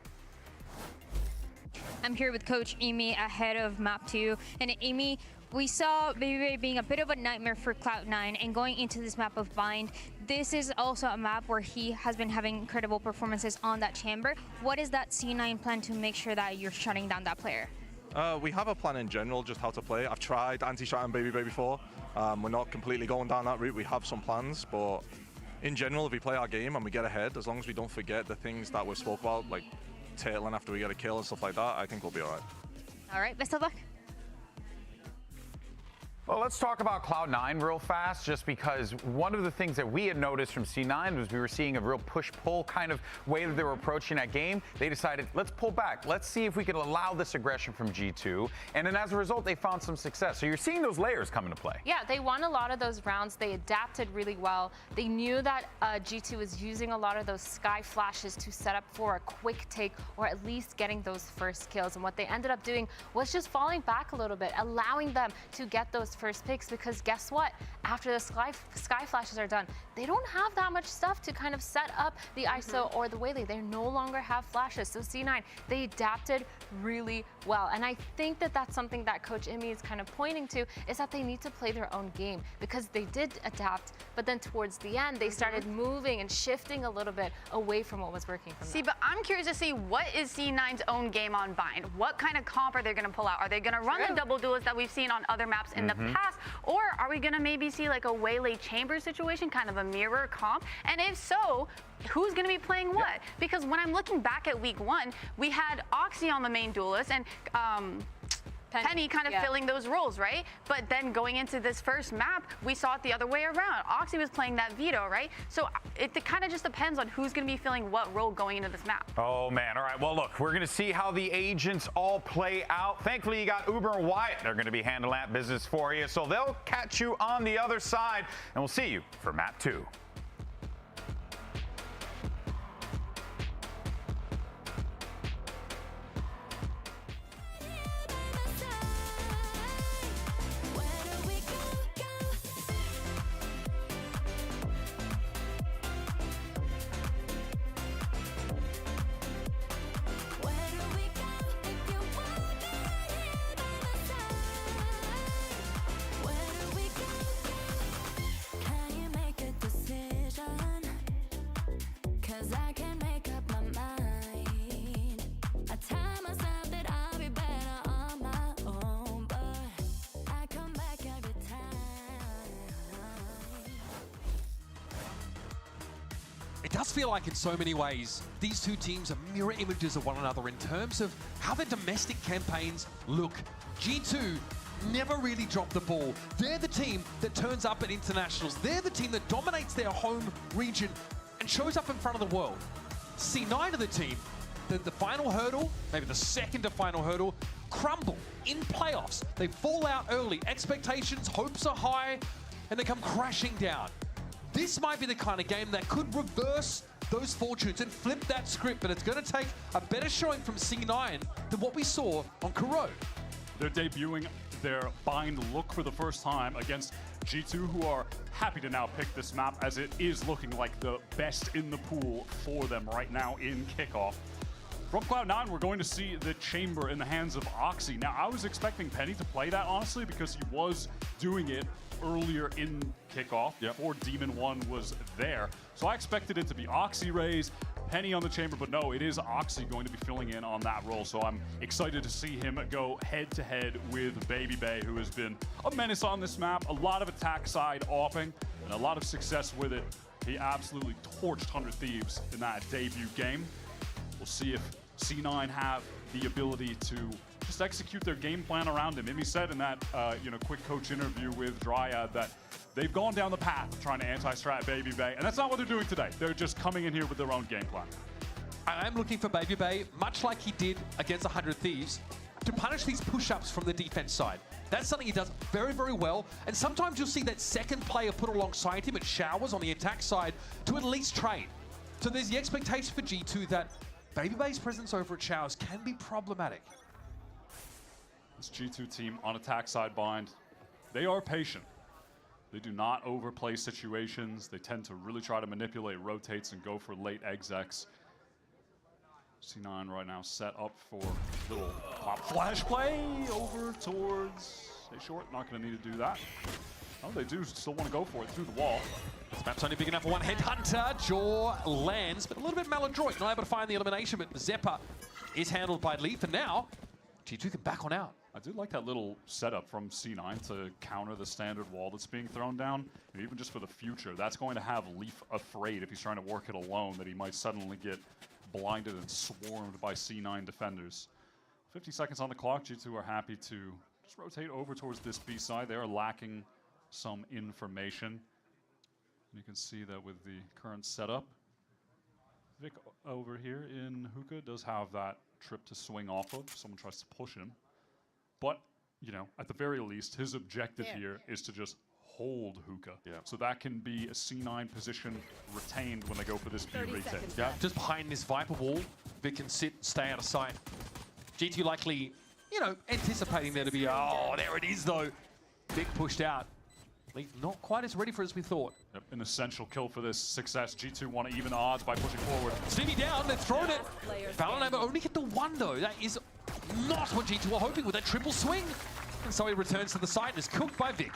I'm here with Coach Amy ahead of Map 2. And Amy, we saw Baby being a bit of a nightmare for Cloud9 and going into this map of Bind. This is also a map where he has been having incredible performances on that chamber. What is that C9 plan to make sure that you're shutting down that player? We have a plan in general, just how to play. I've tried anti-shot and Baby before. We're not completely going down that route. We have some plans, but in general, if we play our game and we get ahead, as long as we don't forget the things that we spoke about, like tailing after we get a kill and stuff like that, I think we'll be all right. All right, best of luck. Well, let's talk about Cloud9 real fast, just because one of the things that we had noticed from C9 was we were seeing a real push-pull kind of way that they were approaching that game. They decided, let's pull back. Let's see if we can allow this aggression from G2. And then as a result, they found some success. So you're seeing those layers come into play. Yeah, they won a lot of those rounds. They adapted really well. They knew that G2 was using a lot of those sky flashes to set up for a quick take, or at least getting those first kills. And what they ended up doing was just falling back a little bit, allowing them to get those first picks, because guess what? After the sky flashes are done, they don't have that much stuff to kind of set up the ISO or the Waylay. They no longer have flashes. So C9, they adapted really well. And I think that that's something that Coach Imi is kind of pointing to, is that they need to play their own game, because they did adapt, but then towards the end, they started moving and shifting a little bit away from what was working for them. See, but I'm curious to see, what is C9's own game on Bind? What kind of comp are they going to pull out? Are they going to run the double duels that we've seen on other maps in the past? Or are we going to maybe see like a Waylay chamber situation, kind of a mirror comp? And if so, who's going to be playing what? Because when I'm looking back at week 1, we had Oxy on the main duelist and Penny kind of filling those roles, right? But then going into this first map, we saw it the other way around. Oxy was playing that veto, right? So it kind of just depends on who's going to be filling what role going into this map. Oh, man. All right. Well, look, we're going to see how the agents all play out. Thankfully, you got Uber and Wyatt. They're going to be handling that business for you. So they'll catch you on the other side, and we'll see you for map 2. It does feel like in so many ways, these two teams are mirror images of one another in terms of how their domestic campaigns look. G2 never really dropped the ball. They're the team that turns up at internationals. They're the team that dominates their home region and shows up in front of the world. C9 are the team that the final hurdle, maybe the second to final hurdle, crumble in playoffs. They fall out early. Expectations, hopes are high, and they come crashing down. This might be the kind of game that could reverse those fortunes and flip that script, but it's going to take a better showing from C9 than what we saw on Corrode. They're debuting their Bind look for the first time against G2, who are happy to now pick this map, as it is looking like the best in the pool for them right now in Kickoff. From Cloud9, we're going to see the chamber in the hands of Oxy. Now, I was expecting Penny to play that, honestly, because he was doing it earlier in Kickoff before Demon 1 was there. So I expected it to be Oxy Rays, Penny on the chamber, but no, it is Oxy going to be filling in on that role. So I'm excited to see him go head-to-head with Baby Bay, who has been a menace on this map. A lot of attack side offing and a lot of success with it. He absolutely torched 100 Thieves in that debut game. We'll see if C9 have the ability to just execute their game plan around him. Imi said in that quick coach interview with Dryad that they've gone down the path of trying to anti-strat Baby Bay, and that's not what they're doing today. They're just coming in here with their own game plan. I'm looking for Baby Bay, much like he did against 100 Thieves, to punish these push-ups from the defense side. That's something he does very, very well. And sometimes you'll see that second player put alongside him at Showers on the attack side to at least trade. So there's the expectation for G2 that Baby Bay's presence over at Showers can be problematic. This G2 team on attack side bind, they are patient. They do not overplay situations. They tend to really try to manipulate rotates and go for late execs. C9 right now set up for a little pop flash play over towards a short. Not going to need to do that. Oh, they do still want to go for it through the wall. This map's only big enough for one headhunter. Jaw lands, but a little bit maladroit. Not able to find the elimination, but Zeppa is handled by Leaf. And now, G2 can back on out. I do like that little setup from C9 to counter the standard wall that's being thrown down. And even just for the future, that's going to have Leaf afraid if he's trying to work it alone that he might suddenly get blinded and swarmed by C9 defenders. 50 seconds on the clock. G2 are happy to just rotate over towards this B side. They are lacking some information. And you can see that with the current setup. Vic over here in Hookah does have that trip to swing off of. Someone tries to push him. But, at the very least, his objective here is to just hold Hookah. Yeah. So that can be a C9 position retained when they go for this B retake. Yeah, just behind this Viper wall, Vic can sit, stay out of sight. G2 likely, anticipating there to be, oh, there it is though. Vic pushed out. Leaf not quite as ready for as we thought. Yep, an essential kill for this success. G2 want to even odds by pushing forward. Stevie down, they've thrown it. VALORANT only get the one though. That is not what G2 are hoping with that triple swing. And so he returns to the side and is cooked by Vic.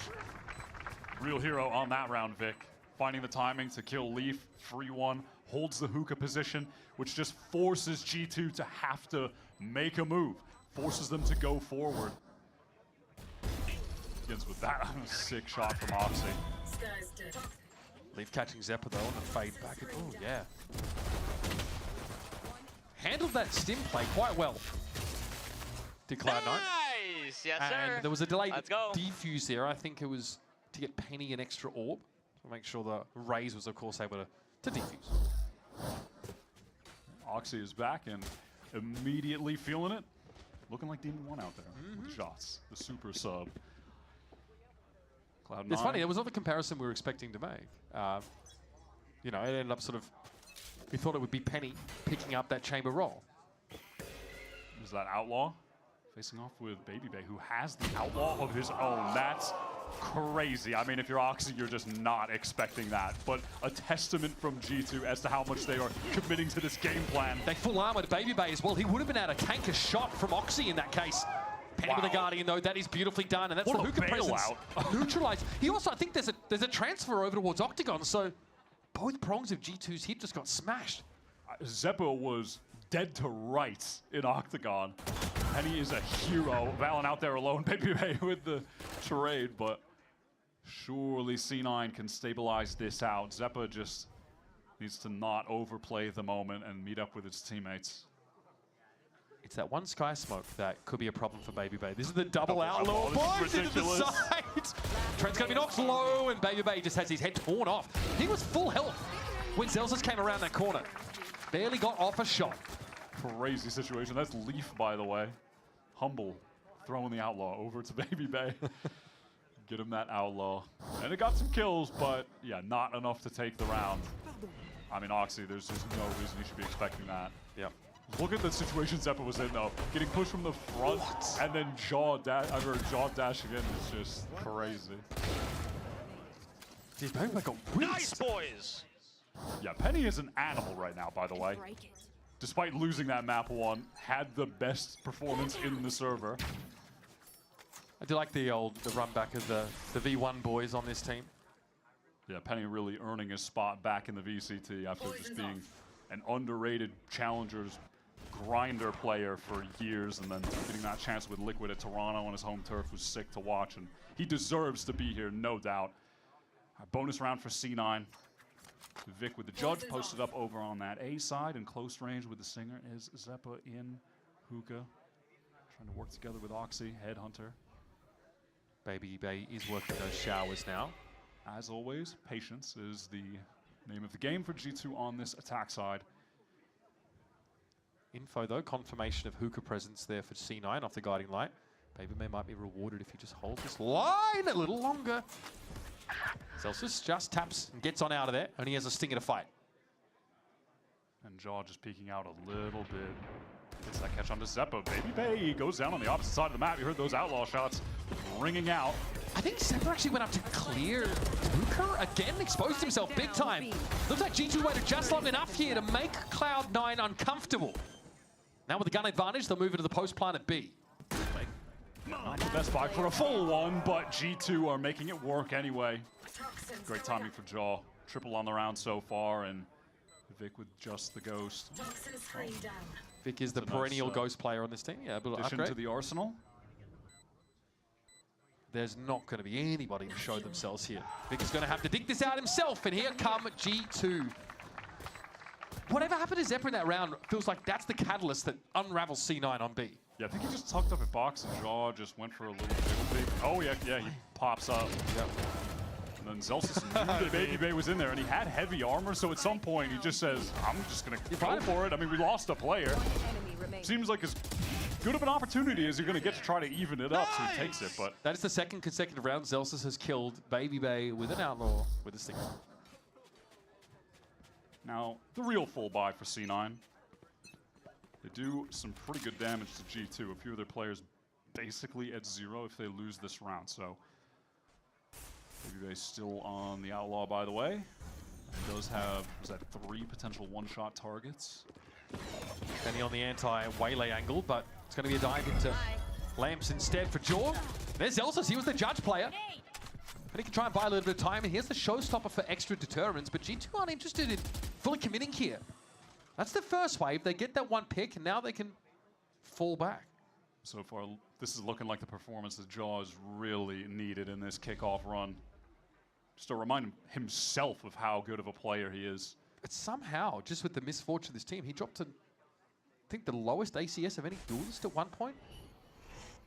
Real hero on that round, Vic. Finding the timing to kill Leaf, free one, holds the Hookah position, which just forces G2 to have to make a move. Forces them to go forward. Begins with that sick shot from Oxy. Leaf catching Zeppa though and a fade back. Oh yeah. Handled that stim play quite well. Did Cloud9. Nice! Yes, sir. And there was a delayed Let's go. defuse there. I think it was to get Penny an extra orb to make sure the Raze was, of course, able to defuse. Oxy is back and immediately feeling it. Looking like Demon 1 out there with shots. The super sub. Cloud9. It's funny, it was not the comparison we were expecting to make. It ended up we thought it would be Penny picking up that chamber roll. Is that Outlaw? Facing off with Baby Bay, who has the Outlaw of his own. That's crazy. I mean, if you're Oxy, you're just not expecting that. But a testament from G2 as to how much they are committing to this game plan. They full armored Baby Bay as well. He would have been able to tank a shot from Oxy in that case. Penny with a Guardian, though. That is beautifully done. And that's what the Hookah presence neutralized. He also, I think there's a transfer over towards Octagon. So both prongs of G2's hit just got smashed. Zeppa was dead to rights in Octagon. Penny is a hero. Valen out there alone. Baby Bay with the trade, but surely C9 can stabilize this out. Zeppa just needs to not overplay the moment and meet up with his teammates. It's that one Sky Smoke that could be a problem for Baby Bay. This is the double Outlaw. Boys into the side. Trent's going to be knocked low, and Baby Bay just has his head torn off. He was full health when Zelzas came around that corner. Barely got off a shot. Crazy situation. That's Leaf, by the way. Humble throwing the Outlaw over to Baby Bay. Get him that Outlaw. And it got some kills, but yeah, not enough to take the round. I mean, Oxy, there's just no reason you should be expecting that. Yeah. Look at the situation Zeppa was in, though. Getting pushed from the front and then jaw dashing in is just crazy. Dude, Baby Bay got whipped. Nice, boys! Yeah, Penny is an animal right now, by the way. Despite losing that map 1, had the best performance in the server. I do like the run back of the V1 boys on this team. Yeah, Penny really earning his spot back in the VCT after just being an underrated challengers grinder player for years, and then getting that chance with Liquid at Toronto on his home turf was sick to watch, and he deserves to be here, no doubt. A bonus round for C9. Vic with the Judge posted up over on that A side, and close range with the Singer is Zeppa in Hookah. Trying to work together with Oxy, Headhunter. Baby Bay is working those showers now. As always, patience is the name of the game for G2 on this attack side. Info though, confirmation of hookah presence there for C9 off the guiding light. Baby May might be rewarded if he just holds this line a little longer. Celsius just taps and gets on out of there, and he has a stinger to fight. And Jaw just peeking out a little bit. Gets that catch onto Zeppa. Baby Bay goes down on the opposite side of the map. You heard those outlaw shots ringing out. I think Zeppa actually went up to clear hookah again, exposed himself big time. Looks like G2 waited just long enough here to make Cloud9 uncomfortable. Now with the gun advantage, they'll move into the post plant at B. Not the best buy for a full one, but G2 are making it work anyway. Great timing for Jaw. Triple on the round so far, and Vic with just the ghost. Vic is the perennial ghost player on this team. Yeah, but addition to the arsenal. There's not going to be anybody to show themselves here. Vic is going to have to dig this out himself, and here come G2. Whatever happened to Zeppa in that round feels like that's the catalyst that unravels C9 on B. Yeah, I think he just tucked up at box and Jaw just went for a little peek. Oh yeah, he pops up. Yep. And then Zelsis knew Baby Bay was in there, and he had heavy armor, so at some point he just says, I'm just going to go for it. I mean, we lost a player. Seems like as good of an opportunity as you're going to get to try to even it up, so he takes it. But that is the second consecutive round Zelsis has killed Baby Bay with an outlaw with a stinger. Now, the real full buy for C9. They do some pretty good damage to G2. A few of their players basically at 0 if they lose this round. So, Baby Bay still on the outlaw, by the way. He does have, was that 3 potential one-shot targets? Penny on the anti-waylay angle, but it's going to be a dive into Lamps instead for Jaw. There's Zelsis, he was the judge player. And he can try and buy a little bit of time, and here's the showstopper for extra deterrents, but G2 aren't interested in fully committing here. That's the first wave. They get that one pick, and now they can fall back. So far, this is looking like the performance that Jaw is really needed in this kickoff run. Just to remind himself of how good of a player he is. But somehow, just with the misfortune of this team, he dropped to, I think, the lowest ACS of any duelist at one point.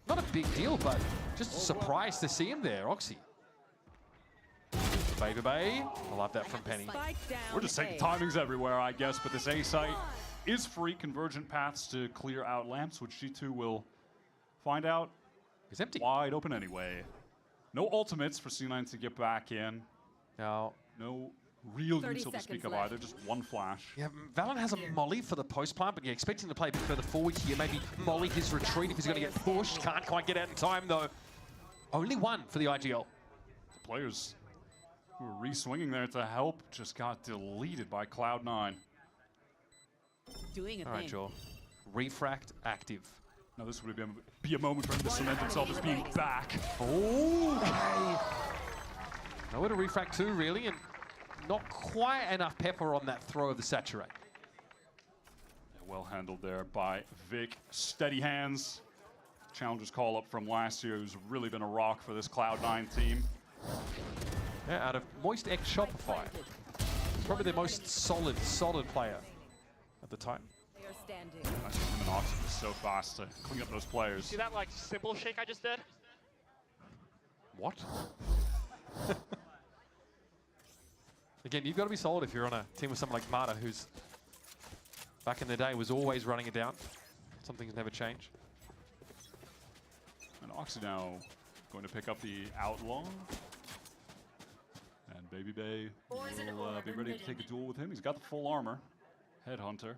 Not a big deal, but just surprised to see him there, Oxy. Baby Bay, I love that from Penny. We're just taking timings everywhere, I guess, but this A site is free. Convergent paths to clear out Lamps, which G2 will find out is empty. Wide open anyway. No ultimates for C9 to get back in. Now, no real util to speak of either, just one flash. Yeah, VALORANT has a molly for the post plant, but you're expecting to play a bit further forward here. Maybe molly his retreat if he's going to get pushed. Can't quite get out in time, though. Only one for the IGL. The players who were re-swinging there to help just got deleted by Cloud9. Doing a All right, Joel. Refract active. Now this would be a moment for him to cement himself as being back. Okay. Nowhere to refract to, really, and not quite enough pepper on that throw of the saturate. Yeah, well handled there by Vic. Steady hands. Challenger's call up from last year, who's really been a rock for this Cloud9 team. Yeah, out of Moist X Shopify. Probably the most solid player at the time. They are standing. I think him and Oxy is so fast to clean up those players. See that like simple shake I just did? What? Again, you've got to be solid if you're on a team with someone like Mata, who's back in the day was always running it down. Something's never changed. And Oxy now going to pick up the outlaw. And Baby Bay will be ready to take a duel with him. He's got the full armor. Headhunter.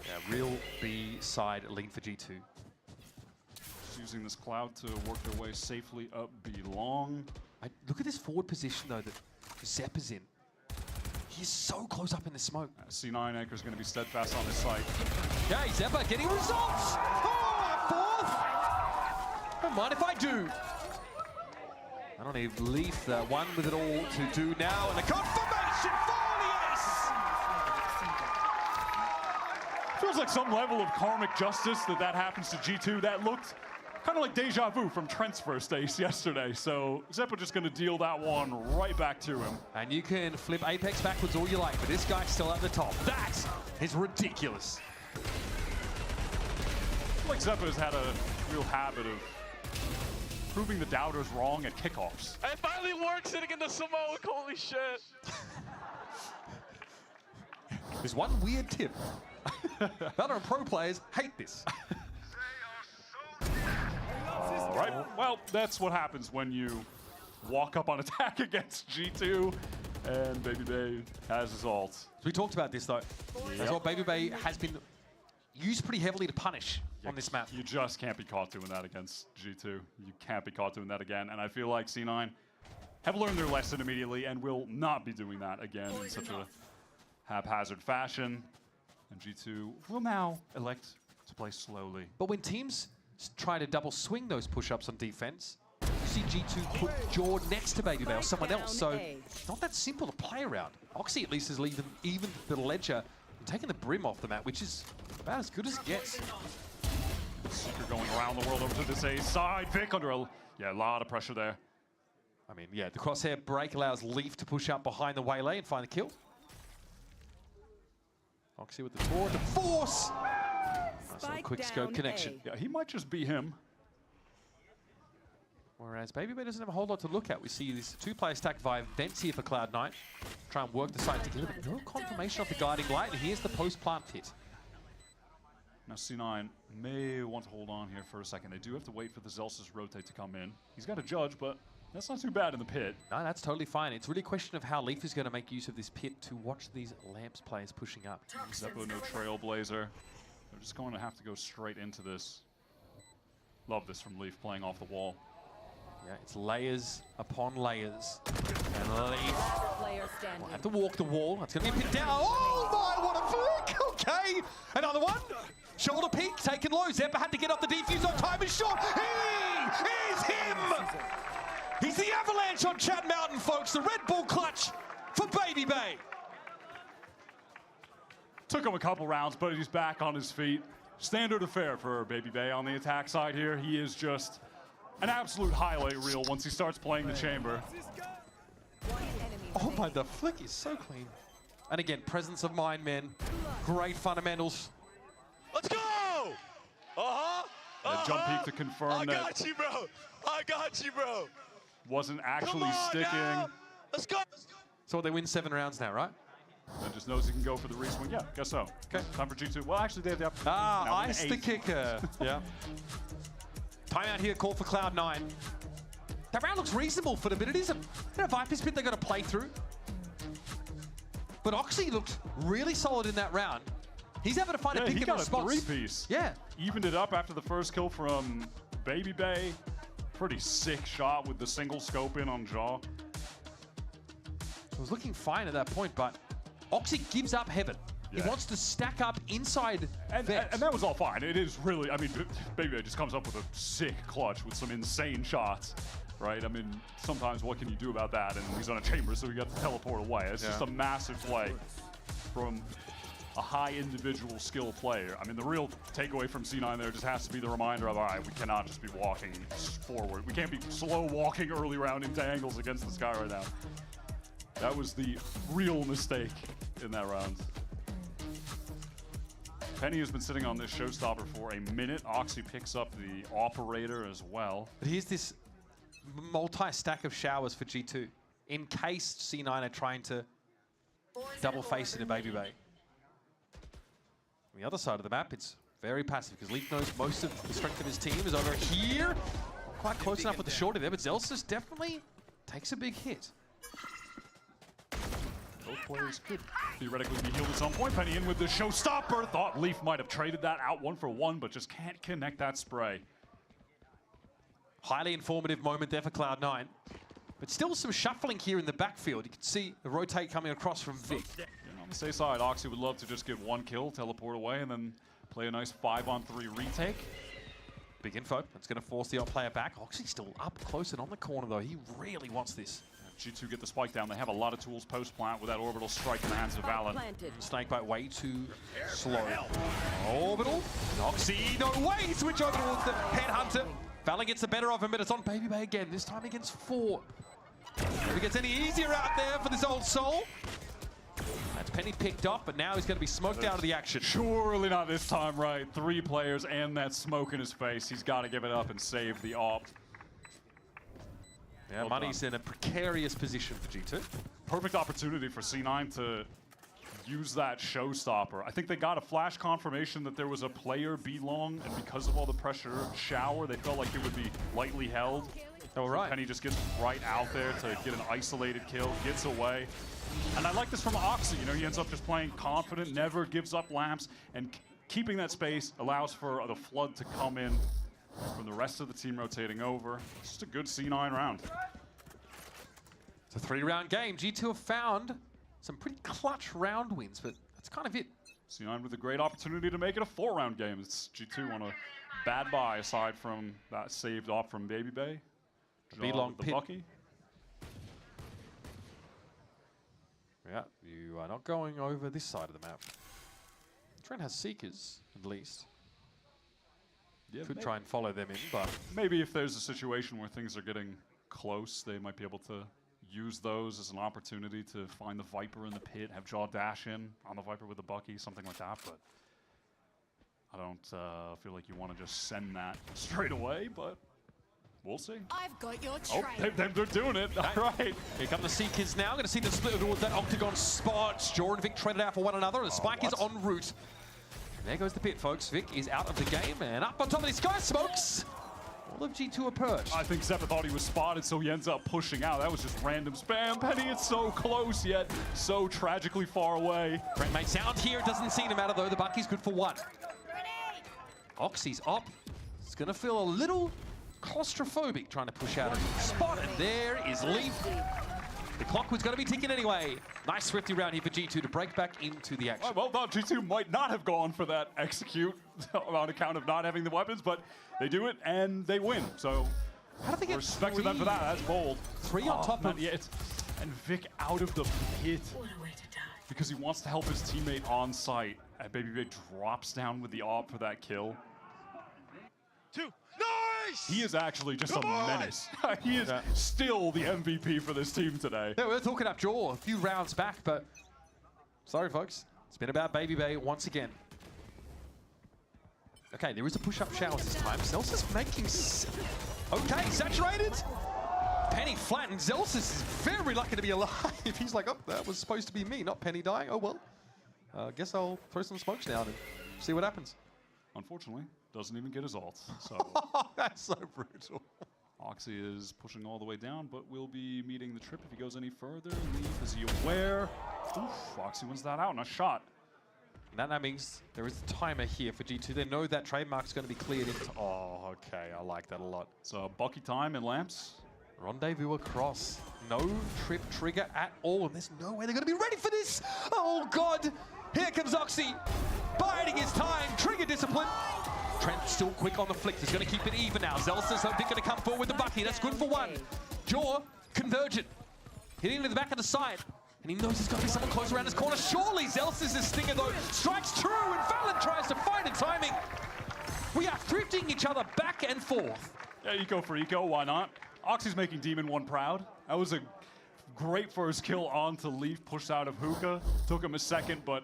Yeah, real B side lean for G2. Just using this cloud to work their way safely up B long. Look at this forward position, though, that Zeppa's in. He's so close up in the smoke. C9 Anchor's going to be steadfast on this site. Yeah, Zeppa getting results! Oh, fourth! Don't mind if I do. I don't need Leaf, the one with it all to do now, and the confirmation for the ace! Feels like some level of karmic justice that happens to G2. That looked kind of like deja vu from Trent's first ace yesterday. So Zeppa just going to deal that one right back to him. And you can flip Apex backwards all you like, but this guy's still at the top. That is ridiculous. feel like Zeppa has had a real habit of proving the doubters wrong at kickoffs. It finally works sitting in the smoke. Holy shit. There's one weird tip. VALORANT pro players hate this. All right. Well, that's what happens when you walk up on attack against G2, and Baby Bay has his ult. So we talked about this though. As well, Baby Bay has been used pretty heavily to punish on this map. You just can't be caught doing that against G2. You can't be caught doing that again. And I feel like C9 have learned their lesson immediately and will not be doing that again in such a haphazard fashion. And G2 will now elect to play slowly. But when teams try to double swing those push-ups on defense, you see G2 put Jaw next to Baby Bay or someone else, so it's not that simple to play around. Oxy at least has even the ledger and taking the brim off the map, which is about as good as it gets. Seeker going around the world over to this A side. Vic under a lot of pressure there. I mean, yeah, the crosshair break allows Leaf to push up behind the waylay and find the kill. Oxy with the tour to force. Nice little quick scope connection. Yeah, he might just be him. Whereas Baby Bay doesn't have a whole lot to look at. We see this two-player stack via vents here for Cloud9. Try and work the side together, but no confirmation of the guiding light. And here's the post-plant pit. Now C9 may want to hold on here for a second. They do have to wait for the Zelsis rotate to come in. He's got a judge, but that's not too bad in the pit. No, that's totally fine. It's really a question of how Leaf is going to make use of this pit to watch these Lamps players pushing up. Zeppo, no Trailblazer. They're just going to have to go straight into this. Love this from Leaf playing off the wall. Yeah, it's layers upon layers. And Leaf will have to walk the wall. That's going to be a pit down. Oh my, what a flick! Okay, another one. Shoulder peak, taken low. Zeppa had to get off the defuse on time is short. He is him! He's the avalanche on Chad Mountain, folks. The Red Bull clutch for Baby Bay. Took him a couple rounds, but he's back on his feet. Standard affair for Baby Bay on the attack side here. He is just an absolute highlight reel once he starts playing the chamber. Oh my, the flick is so clean. And again, presence of mind, man. Great fundamentals. Let's go! A jump peek to confirm that. I got you, bro. I got you, bro. Wasn't actually sticking. Now. Let's go. So they win 7 rounds now, right? And just knows he can go for the reswing. Yeah, guess so. Okay. Time for G2. Well, actually, they have the opportunity. Ice the kicker. Yeah. Timeout here, call for Cloud9. That round looks reasonable for them, but it is a Viper's pit they've got to play through. But Oxy looked really solid in that round. He's having to find a pick in response. He got a 3-piece. Yeah. Evened it up after the first kill from Baby Bay. Pretty sick shot with the single scope in on Jaw. So it was looking fine at that point, but Oxy gives up heaven. Yeah. He wants to stack up inside and that was all fine. It is really, I mean, Baby Bay just comes up with a sick clutch with some insane shots, right? I mean, sometimes what can you do about that? And he's on a chamber, so he got to teleport away. It's just a massive play from a high individual skill player. I mean, the real takeaway from C9 there just has to be the reminder of, all right, we cannot just be walking forward. We can't be slow walking early round into angles against the sky right now. That was the real mistake in that round. Penny has been sitting on this showstopper for a minute. Oxy picks up the operator as well. But here's this multi-stack of showers for G2 in case C9 are trying to double face into Baby Bay. On the other side of the map, it's very passive because Leaf knows most of the strength of his team is over here. Quite close enough with the shorty there, but Zelsis definitely takes a big hit. Both players could theoretically be healed at some point. Penny in with the showstopper. Thought Leaf might have traded that out 1-for-1, but just can't connect that spray. Highly informative moment there for Cloud9. But still some shuffling here in the backfield. You can see the rotate coming across from Vic. And on the safe side, Oxy would love to just get 1 kill, teleport away, and then play a nice 5-on-3 retake. Big info. That's going to force the player back. Oxy's still up close and on the corner, though. He really wants this. G2 get the spike down. They have a lot of tools post-plant with that orbital strike in the hands of Valen. Snakebite way too slow. Orbital. Oxy, no way! Switch over towards the Headhunter. Valen gets the better of him, but it's on Baby Bay again, this time against 4. If it gets any easier out there for this old soul. That's Penny picked up, but now he's going to be smoked out of the action. Surely not this time, right? 3 players and that smoke in his face. He's got to give it up and save the AWP. Yeah, Money's in a precarious position for G2. Perfect opportunity for C9 to use that showstopper. I think they got a flash confirmation that there was a player B long, and because of all the pressure shower, they felt like it would be lightly held. Oh, right. Penny just gets right out there to get an isolated kill, gets away. And I like this from Oxy. You know, he ends up just playing confident, never gives up lamps, and keeping that space allows for the flood to come in from the rest of the team rotating over. It's just a good C9 round. It's a 3-round game. G2 have found some pretty clutch round wins, but that's kind of it. C9 with a great opportunity to make it a 4-round game. It's G2 on a bad buy aside from that saved off from Baby Bay. B-long the pit. Bucky. Yeah, you are not going over this side of the map. Trent has Seekers, at least. Yeah, Could try and follow them in, but... Maybe if there's a situation where things are getting close, they might be able to use those as an opportunity to find the Viper in the pit, have Jaw dash in on the Viper with the Bucky, something like that, but I don't feel like you want to just send that straight away, but we'll see. I've got your Oh, they're doing it. All right. Here come the Seekers now. Going to see the split towards that octagon spot. Jaw and Vic traded out for one another, and the spike is en route. And there goes the pit, folks. Vic is out of the game, and up on top of these Sky Smokes. All of G2 are perched. I think Zeppa thought he was spotted, so he ends up pushing out. That was just random spam. Penny, it's so close, yet so tragically far away. Brent may sound here. It doesn't seem to matter, though. The Bucky's good for 1. Oxy's up. It's going to feel a little claustrophobic trying to push out a spot, and there is Leaf. The clock was going to be ticking anyway. Nice Swifty round here for G2 to break back into the action. Well done. G2 might not have gone for that execute on account of not having the weapons, but they do it and they win. So how do they get respect to them for that. That's bold. 3 on top of it. And Vic out of the pit because he wants to help his teammate on site. And Baby Bay drops down with the AWP for that kill. 2. Nice! He is actually just a menace. He is still the MVP for this team today. Yeah, we're talking up Jaw a few rounds back, but sorry, folks. It's been about Baby Bay once again. Okay, there is a push-up showers this time. Zelsus making... Okay, saturated! Penny flattened. Zelsus is very lucky to be alive. He's like, oh, that was supposed to be me, not Penny dying. Oh, well. Guess I'll throw some smokes down and see what happens. Unfortunately, doesn't even get his ult. So that's so brutal. Oxy is pushing all the way down, but will be meeting the trip if he goes any further. Leaf, is he aware? Oof, Oxy wins that out. Nice shot. And that means there is a timer here for G2. They know that trademark's going to be cleared into... Oh, okay. I like that a lot. So Bucky time and lamps. Rendezvous across. No trip trigger at all. And there's no way they're going to be ready for this. Oh, God. Here comes Oxy. Biding his time. Trigger discipline. Trent still quick on the flick. He's going to keep it even now. Zelsus, I think, going to come forward with the Bucky. That's good for 1. Jaw, convergent. Hitting to the back of the side. And he knows there's got to be someone close around his corner. Surely Zelsus' stinger, though, strikes true. And Valorant tries to find a timing. We are thrifting each other back and forth. Yeah, eco for eco. Why not? Oxy's making Demon 1 proud. That was a great first kill onto Leaf. Pushed out of Hookah. Took him a second, but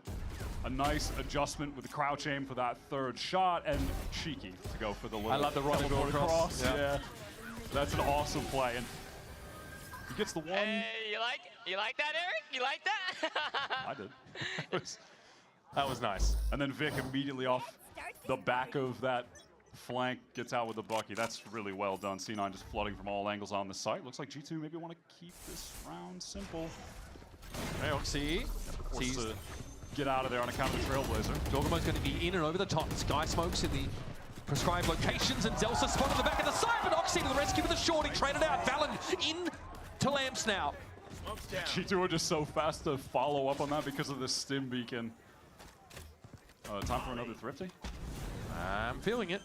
a nice adjustment with the crouch aim for that 3rd shot, and cheeky to go for the little... I love the rendezvous cross. Yeah. That's an awesome play. And he gets the 1. Hey, you like that, Eric? You like that? I did. That was nice. And then Vic immediately off the back of that flank gets out with the Bucky. That's really well done. C9 just flooding from all angles on the site. Looks like G2 maybe want to keep this round simple. Hey, Oxy. Forced to get out of there on account of the Trailblazer. Dorgamo's going to be in and over the top. Sky Smokes in the prescribed locations, and Zelsus spot on the back of the side, but Oxy to the rescue with a shorty. Traded out. Valen in to lamps now. G2 are just so fast to follow up on that because of this stim beacon. Time for another thrifty? I'm feeling it.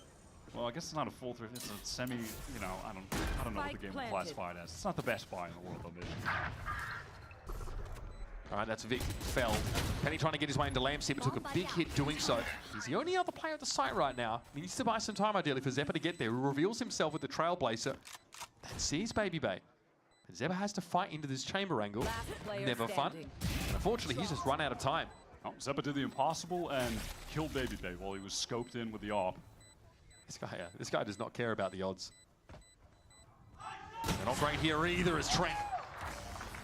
Well, I guess it's not a full thrifty. It's a semi, you know, I don't know what the game will classify it as. It's not the best buy in the world, though, maybe. All right, that's Vic fell. Penny trying to get his way into lamps here, but took a big hit doing so. He's the only other player at the site right now. He needs to buy some time, ideally, for Zeppa to get there. He reveals himself with the Trailblazer. That sees Baby Bay. Zeba has to fight into this chamber angle. Never fun. And unfortunately, he's just run out of time. Oh, Zeba did the impossible and killed Baby Bay while he was scoped in with the AWP. This guy does not care about the odds. They're not great here either as Trent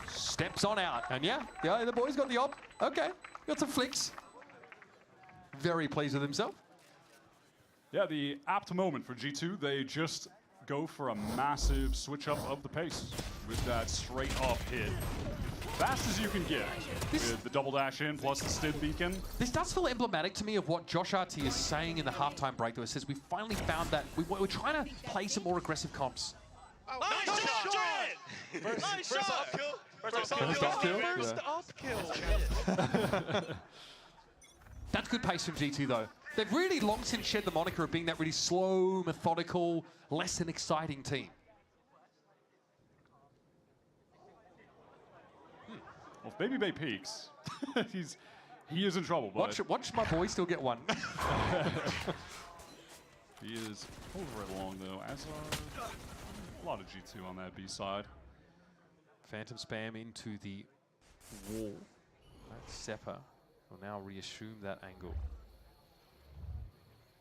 steps on out. And yeah, the boy's got the AWP. Okay, got some flicks. Very pleased with himself. Yeah, the apt moment for G2, they just go for a massive switch up of the pace with that straight up hit. Fast as you can get with the double dash in plus the Stid beacon. This does feel emblematic to me of what Josh RT is saying in the halftime break, though. It says we finally found that we're trying to play some more aggressive comps. Oh, nice shot! Nice shot! First up kill. That's good pace from G2, though. They've really long since shed the moniker of being that really slow, methodical, less than exciting team. Well, if Baby Bay peaks, he is in trouble. But Watch my boy still get one. He is over it long, though, as are a lot of G2 on that B side. Phantom spam into the wall. Seppa will now reassume that angle.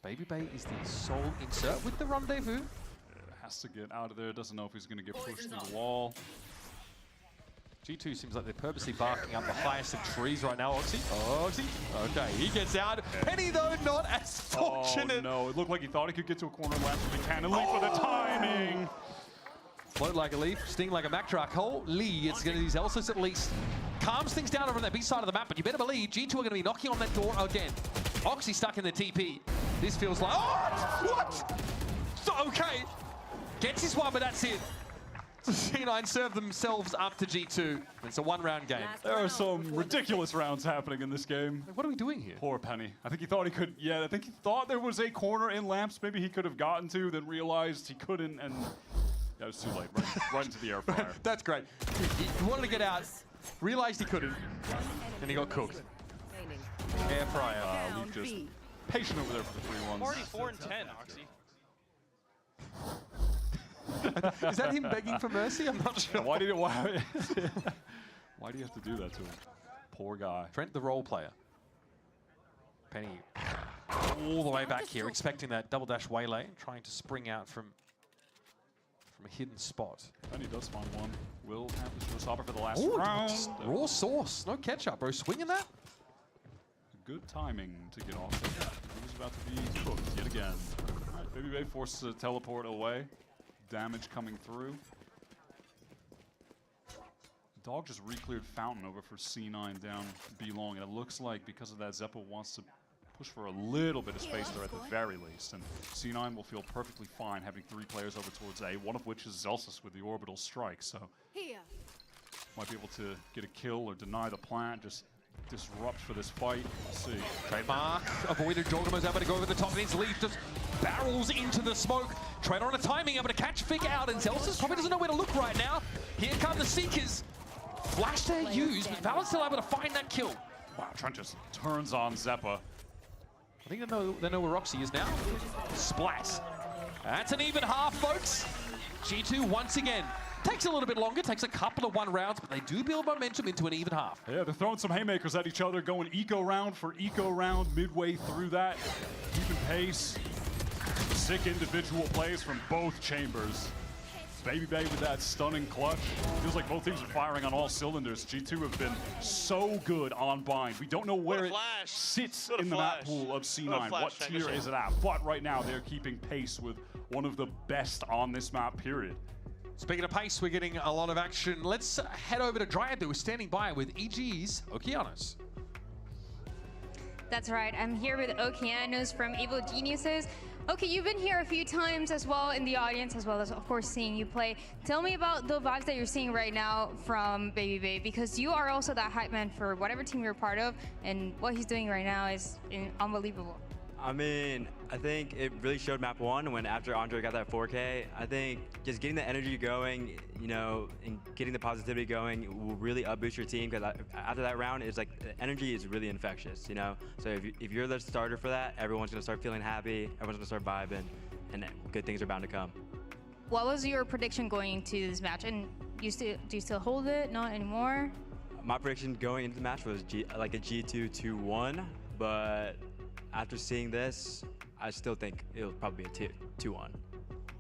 Baby Bay is the sole insert with the rendezvous. Has to get out of there. Doesn't know if he's going to get pushed through the wall. G2 seems like they're purposely barking up the highest of trees right now. Oxy. Okay, he gets out. Penny, though, not as fortunate. Oh, no. It looked like he thought he could get to a corner left with the cannon leap for the timing. Float like a leaf, sting like a Mack truck. Holy, it's going to be Zelsis at least. Calms things down over on that B side of the map, but you better believe G2 are going to be knocking on that door again. Oxy stuck in the TP. This feels like, what? Okay. Gets his one, but that's it. C9 serve themselves up to G2. It's a one-round game. There are some ridiculous rounds happening in this game. What are we doing here? Poor Penny. I think he thought he could, I think he thought there was a corner in lamps maybe he could have gotten to, then realized he couldn't, and it was too late. Right into the air fryer. That's great. He wanted to get out, realized he couldn't, and he got cooked. Air fryer. Luke just patient over there for the 3-1s. 44 and 10, Oxy. Is that him begging for mercy? I'm not sure. Why do you have to do that to him? Poor guy. Trent, the role player. Penny all the way back here, expecting that double dash waylay, trying to spring out from a hidden spot. Penny does find one. Will have the showstopper for the last round. Raw sauce, no ketchup, bro. Swinging that. Good timing to get off. He was about to be cooked yet again. All right, Baby Bay forced to teleport away. Damage coming through. Dog just re-cleared Fountain over for C9 down B long, and it looks like because of that, Zeppo wants to push for a little bit of space there at the very least, and C9 will feel perfectly fine having 3 players over towards A, one of which is Zelsis with the orbital strike, so might be able to get a kill or deny the plant, just disrupt for this fight. We'll see. Trademark avoided. Jorgamo's able to go over the top, and his leaf just barrels into the smoke. Trader on a timing, able to catch Fig out, and Zelsis probably doesn't know where to look right now. Here come the Seekers. Flash there used, but Valor's still able to find that kill. Wow, Trent just turns on Zeppa. I think they know where Roxy is now. Splat. That's an even half, folks. G2 once again. Takes a little bit longer, takes a couple of 1 rounds, but they do build momentum into an even half. Yeah, they're throwing some haymakers at each other, going eco round for eco round midway through that. Keeping pace. Sick individual plays from both chambers. Baby Bay with that stunning clutch. Feels like both teams are firing on all cylinders. G2 have been so good on bind. We don't know where it sits in the map pool of C9. What tier is it at? But right now, they're keeping pace with one of the best on this map, period. Speaking of pace, we're getting a lot of action. Let's head over to Dryad, who is standing by with EG's Okeanos. That's right, I'm here with Okeanos from Evil Geniuses. Okay, you've been here a few times as well in the audience, as well as, of course, seeing you play. Tell me about the vibes that you're seeing right now from Baby Bay, because you are also that hype man for whatever team you're part of, and what he's doing right now is unbelievable. I mean, I think it really showed map 1 when after Andre got that 4K. I think just getting the energy going, you know, and getting the positivity going will really up boost your team, because after that round, it's like the energy is really infectious, you know? So if you're the starter for that, everyone's gonna start feeling happy, everyone's gonna start vibing, and good things are bound to come. What was your prediction going into this match? And do you still hold it? Not anymore? My prediction going into the match was like a G2 2-1, but after seeing this, I still think it'll probably be a 2-1.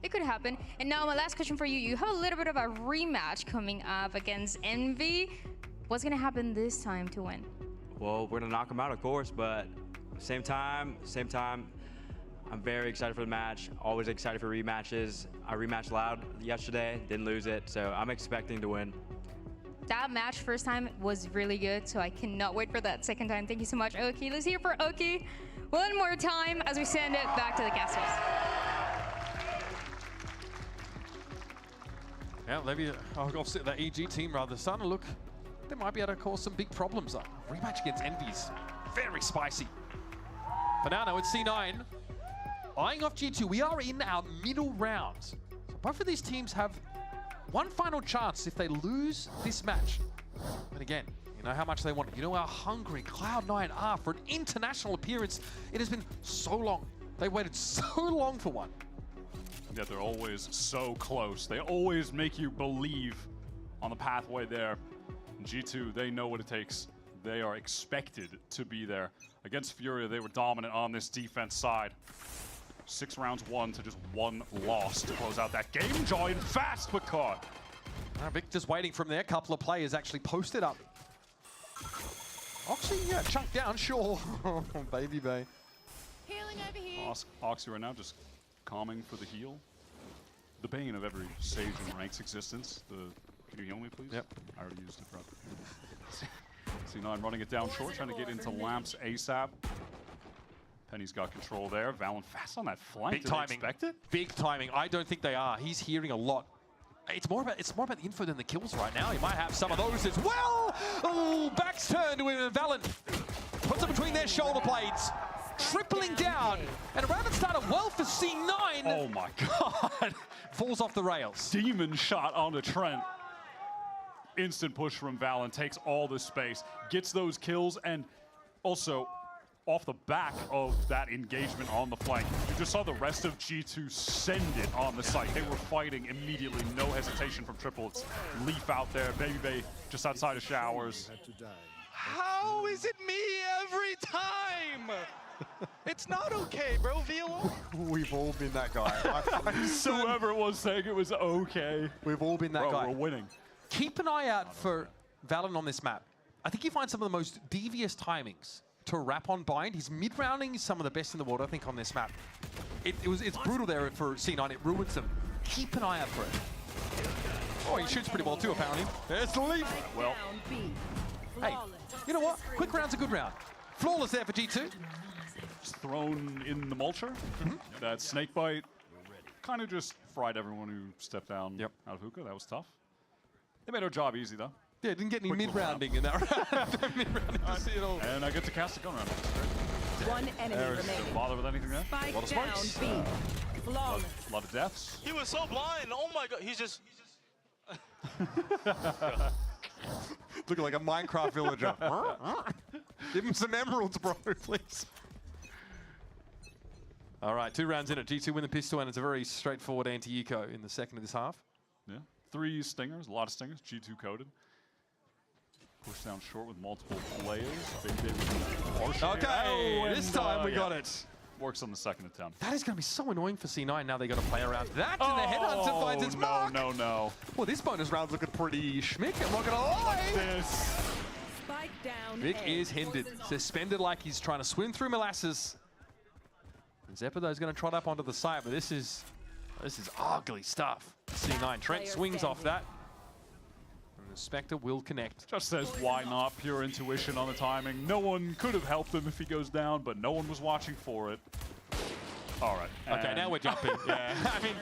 It could happen. And now my last question for you. You have a little bit of a rematch coming up against Envy. What's going to happen this time to win? Well, we're going to knock them out, of course, but same time, I'm very excited for the match. Always excited for rematches. I rematched loud yesterday, didn't lose it, so I'm expecting to win. That match first time was really good, so I cannot wait for that second time. Thank you so much, Oki. Let's hear for Oki one more time as we send it back to the casters. Yeah, maybe that EG team rather starting to look, they might be able to cause some big problems. Rematch against Envy's very spicy. For now, it's C9. Eyeing off G2, we are in our middle rounds. So both of these teams have one final chance if they lose this match. And again, you know how much they want it. You know how hungry Cloud9 are for an international appearance. It has been so long. They waited so long for one. Yet they're always so close. They always make you believe on the pathway there. G2, they know what it takes. They are expected to be there. Against Furia, they were dominant on this defense side. 6 rounds won to just 1 loss to close out that game. Join fast but caught. Vic just waiting from there. A couple of players actually posted up. Oxy, yeah, chunked down, sure. Baby Bay. Healing over here. Oxy right now just calming for the heal. The bane of every Sage in Rank's existence. Can you heal me, please? Yep. I already used it, bro. C9 running it down short, trying to get into Lamps ASAP. Penny's got control there. Valen fast on that flank. Big timing. Expect it? Big timing. I don't think they are. He's hearing a lot. It's more about the info than the kills right now. He might have some of those as well. Oh, back's turned to him. Valen puts it between their shoulder blades. Tripling down. And a round that started well for C9. Oh my god. Falls off the rails. Demon shot onto Trent. Instant push from Valen. Takes all the space. Gets those kills. And also, off the back of that engagement on the flank, you just saw the rest of G2 send it on the site. They were fighting immediately, no hesitation from triplets. Leaf out there, Baby Bay just outside of showers. How is it me every time? It's not okay, bro, Velo. We've all been that guy. Whoever it was saying it was okay. We've all been that guy. We're winning. Keep an eye out for Valen on this map. I think you find some of the most devious timings to wrap on bind. His mid-rounding is some of the best in the world, I think, on this map. It's brutal there for C9. It ruins them. Keep an eye out for it. Oh, he shoots pretty well too, apparently. There's the leap. Well, hey, you know what? Quick round's a good round. Flawless there for G2. Just thrown in the mulcher. That snake bite kind of just fried everyone who stepped down out of hookah. That was tough. They made our job easy, though. Yeah, didn't get any mid-rounding in that round. Mid-rounding to see it all. And I get to cast a gun round. One enemy remaining. Didn't bother with anything there. Spike A lot of down spikes. B. Flawless. A lot of deaths. He was so blind. Oh my god, he's just. Looking like a Minecraft villager. Give him some emeralds, bro, please. All right, 2 rounds in it. G2 win the pistol, and it's a very straightforward anti-eco in the second of this half. Yeah, 3 stingers, a lot of stingers. G2 coded. Push down short with multiple players. Okay, this time we got it. Works on the second attempt. That is going to be so annoying for C9. Now they got to play around that, and the headhunter finds its mark. No. Well, this bonus round's looking pretty schmick. I'm not going to lie. Spike down. Vic A. is hindered, suspended like he's trying to swim through molasses. And Zepido's going to trot up onto the site, but this is ugly stuff. C9. Trent swings off that. And the Spectre will connect. Just says, why not? Pure intuition on the timing. No one could have helped him if he goes down, but no one was watching for it. All right. Okay, now we're jumping. Yeah. I mean,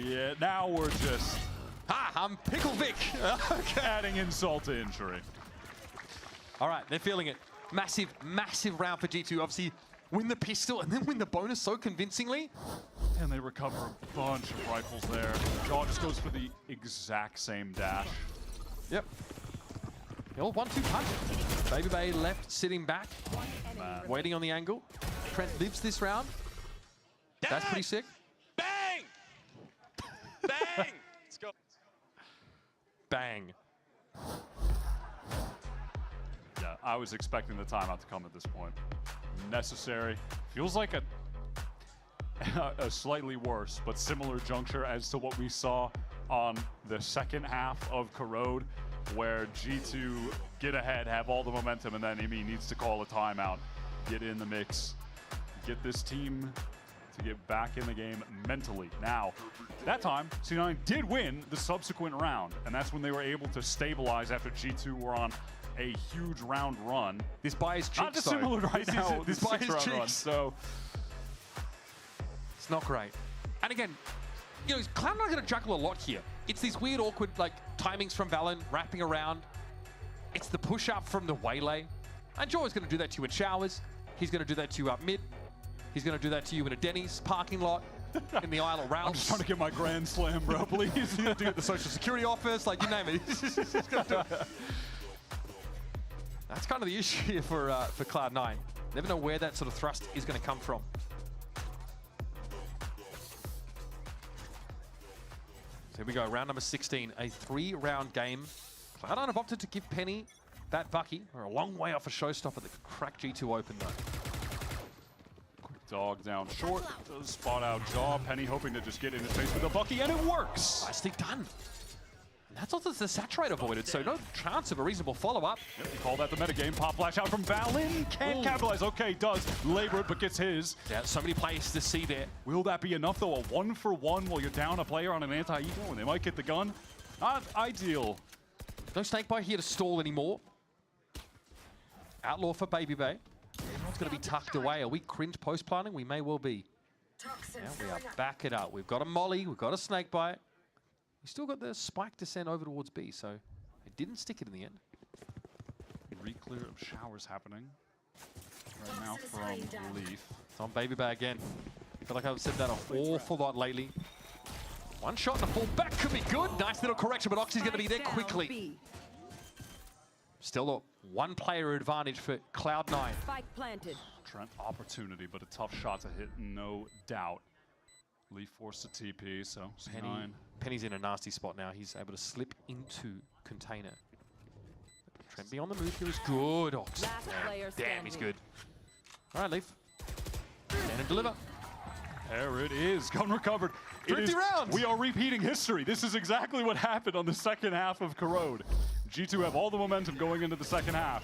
yeah, now we're just... I'm Pickle Vic. Okay. Adding insult to injury. All right, they're feeling it. Massive, massive round for G2. Obviously, win the pistol and then win the bonus so convincingly. And they recover a bunch of rifles there. Jaw just goes for the exact same dash. Yep. The old 1-2 punch. Baby Bay left, sitting back, waiting on the angle. Trent lives this round. That's pretty sick. Bang! Bang! bang. Yeah, I was expecting the timeout to come at this point. Necessary. Feels like a slightly worse but similar juncture as to what we saw on the second half of Corrode, where G2 get ahead, have all the momentum, and then Imi needs to call a timeout, get in the mix, get this team to get back in the game mentally. Now, that time, C9 did win the subsequent round, and that's when they were able to stabilize after G2 were on a huge round run. This buy is cheeks, not dissimilar right now. This buy is cheeks. So it's not great. And again, you know, Cloud and I are going to juggle a lot here. It's these weird, awkward, like, timings from Valen, wrapping around. It's the push-up from the Waylay. And Joe is going to do that to you in showers. He's going to do that to you up mid. He's going to do that to you in a Denny's parking lot, in the Isle of Ralph's. I'm just trying to get my Grand Slam, bro, please. He's going to do it at the Social Security office, like, you name it. He's gonna do it. That's kind of the issue here for Cloud9. Never know where that sort of thrust is going to come from. So here we go, round number 16, a 3-round game. Cloud9 have opted to give Penny that Bucky. We're a long way off a showstopper that could crack G2 open, though. Quick dog down short, does spot out Jaw. Penny hoping to just get in his face with a Bucky, and it works! Nicely done. And that's also the Saturate avoided, so no chance of a reasonable follow-up. Yep, you call that the metagame. Pop flash out from Valen. Can't capitalize. Okay, does. Labor it, but gets his. Yeah, so many plays to see there. Will that be enough, though? A 1-for-1 while you're down a player on an anti-eco, and they might get the gun? Not ideal. No Snakebite here to stall anymore. Outlaw for Baby Bay. Everyone's going to be tucked away. Are we cringe post-planning? We may well be. Now we are back it up. We've got a Molly. We've got a Snakebite. We still got the spike to send over towards B, so it didn't stick it in the end. Re-clear of showers happening right now from Leaf. It's on Baby Bay again. I feel like I've said that an awful lot lately. One shot and a full back could be good. Nice little correction, but Oxy's going to be there quickly. Still a one-player advantage for Cloud9. Spike planted. Trent opportunity, but a tough shot to hit, no doubt. Leaf forced to TP, so C9. Penny's in a nasty spot now. He's able to slip into container. Trent be on the move here is good. Ox. Damn, he's good. All right, Leaf. Stand and deliver. There it is. Gun recovered. 50 rounds. We are repeating history. This is exactly what happened on the second half of Corrode. G2 have all the momentum going into the second half.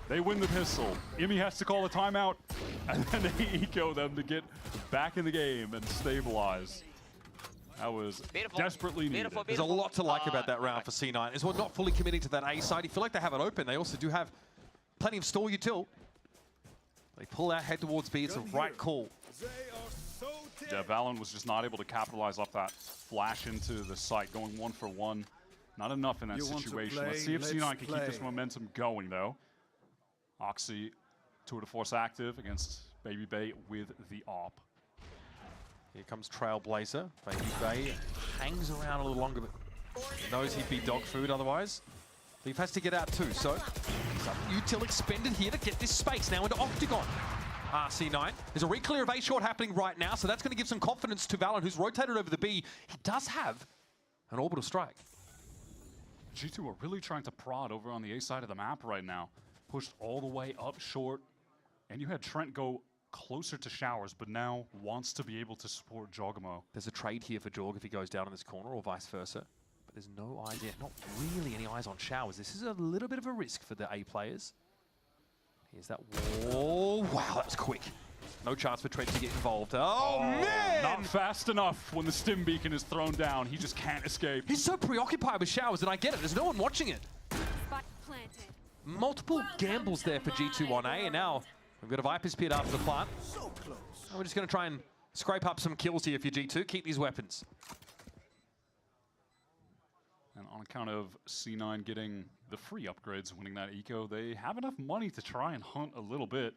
They win the pistol. Imi has to call a timeout, and then they eco them to get back in the game and stabilize. That was desperately needed. There's a lot to like about that round for C9. As well, not fully committing to that A side. You feel like they have it open. They also do have plenty of stall util. They pull out, head towards B. It's a right call. Yeah, Valen was just not able to capitalize off that flash into the site, going 1-for-1. Not enough in that situation. Let's see if C9 can keep this momentum going, though. Oxy, tour de force active against Baby Bay with the AWP. Here comes Trailblazer. Baby Bay hangs around a little longer, but he knows he'd be dog food otherwise. Leaf has to get out too, so some util expended here to get this space now into Octagon. C9. There's a re-clear of A short happening right now, so that's going to give some confidence to Valen, who's rotated over the B. He does have an orbital strike. G2 are really trying to prod over on the A side of the map right now. Pushed all the way up short, and you had Trent go closer to showers, but now wants to be able to support Jogamo. There's a trade here for Jorg if he goes down in this corner, or vice versa. But there's no idea, not really any eyes on showers. This is a little bit of a risk for the A players. Here's that wall. Wow, that was quick. No chance for Trent to get involved. Oh, man! Not fast enough when the stim beacon is thrown down. He just can't escape. He's so preoccupied with showers, and I get it. There's no one watching it. Spike planted. Multiple gambles there for G2 on A, and now we've got a Viper's Pit after the plant. And we're just going to try and scrape up some kills here for G2. Keep these weapons. And on account of C9 getting the free upgrades, winning that eco, they have enough money to try and hunt a little bit.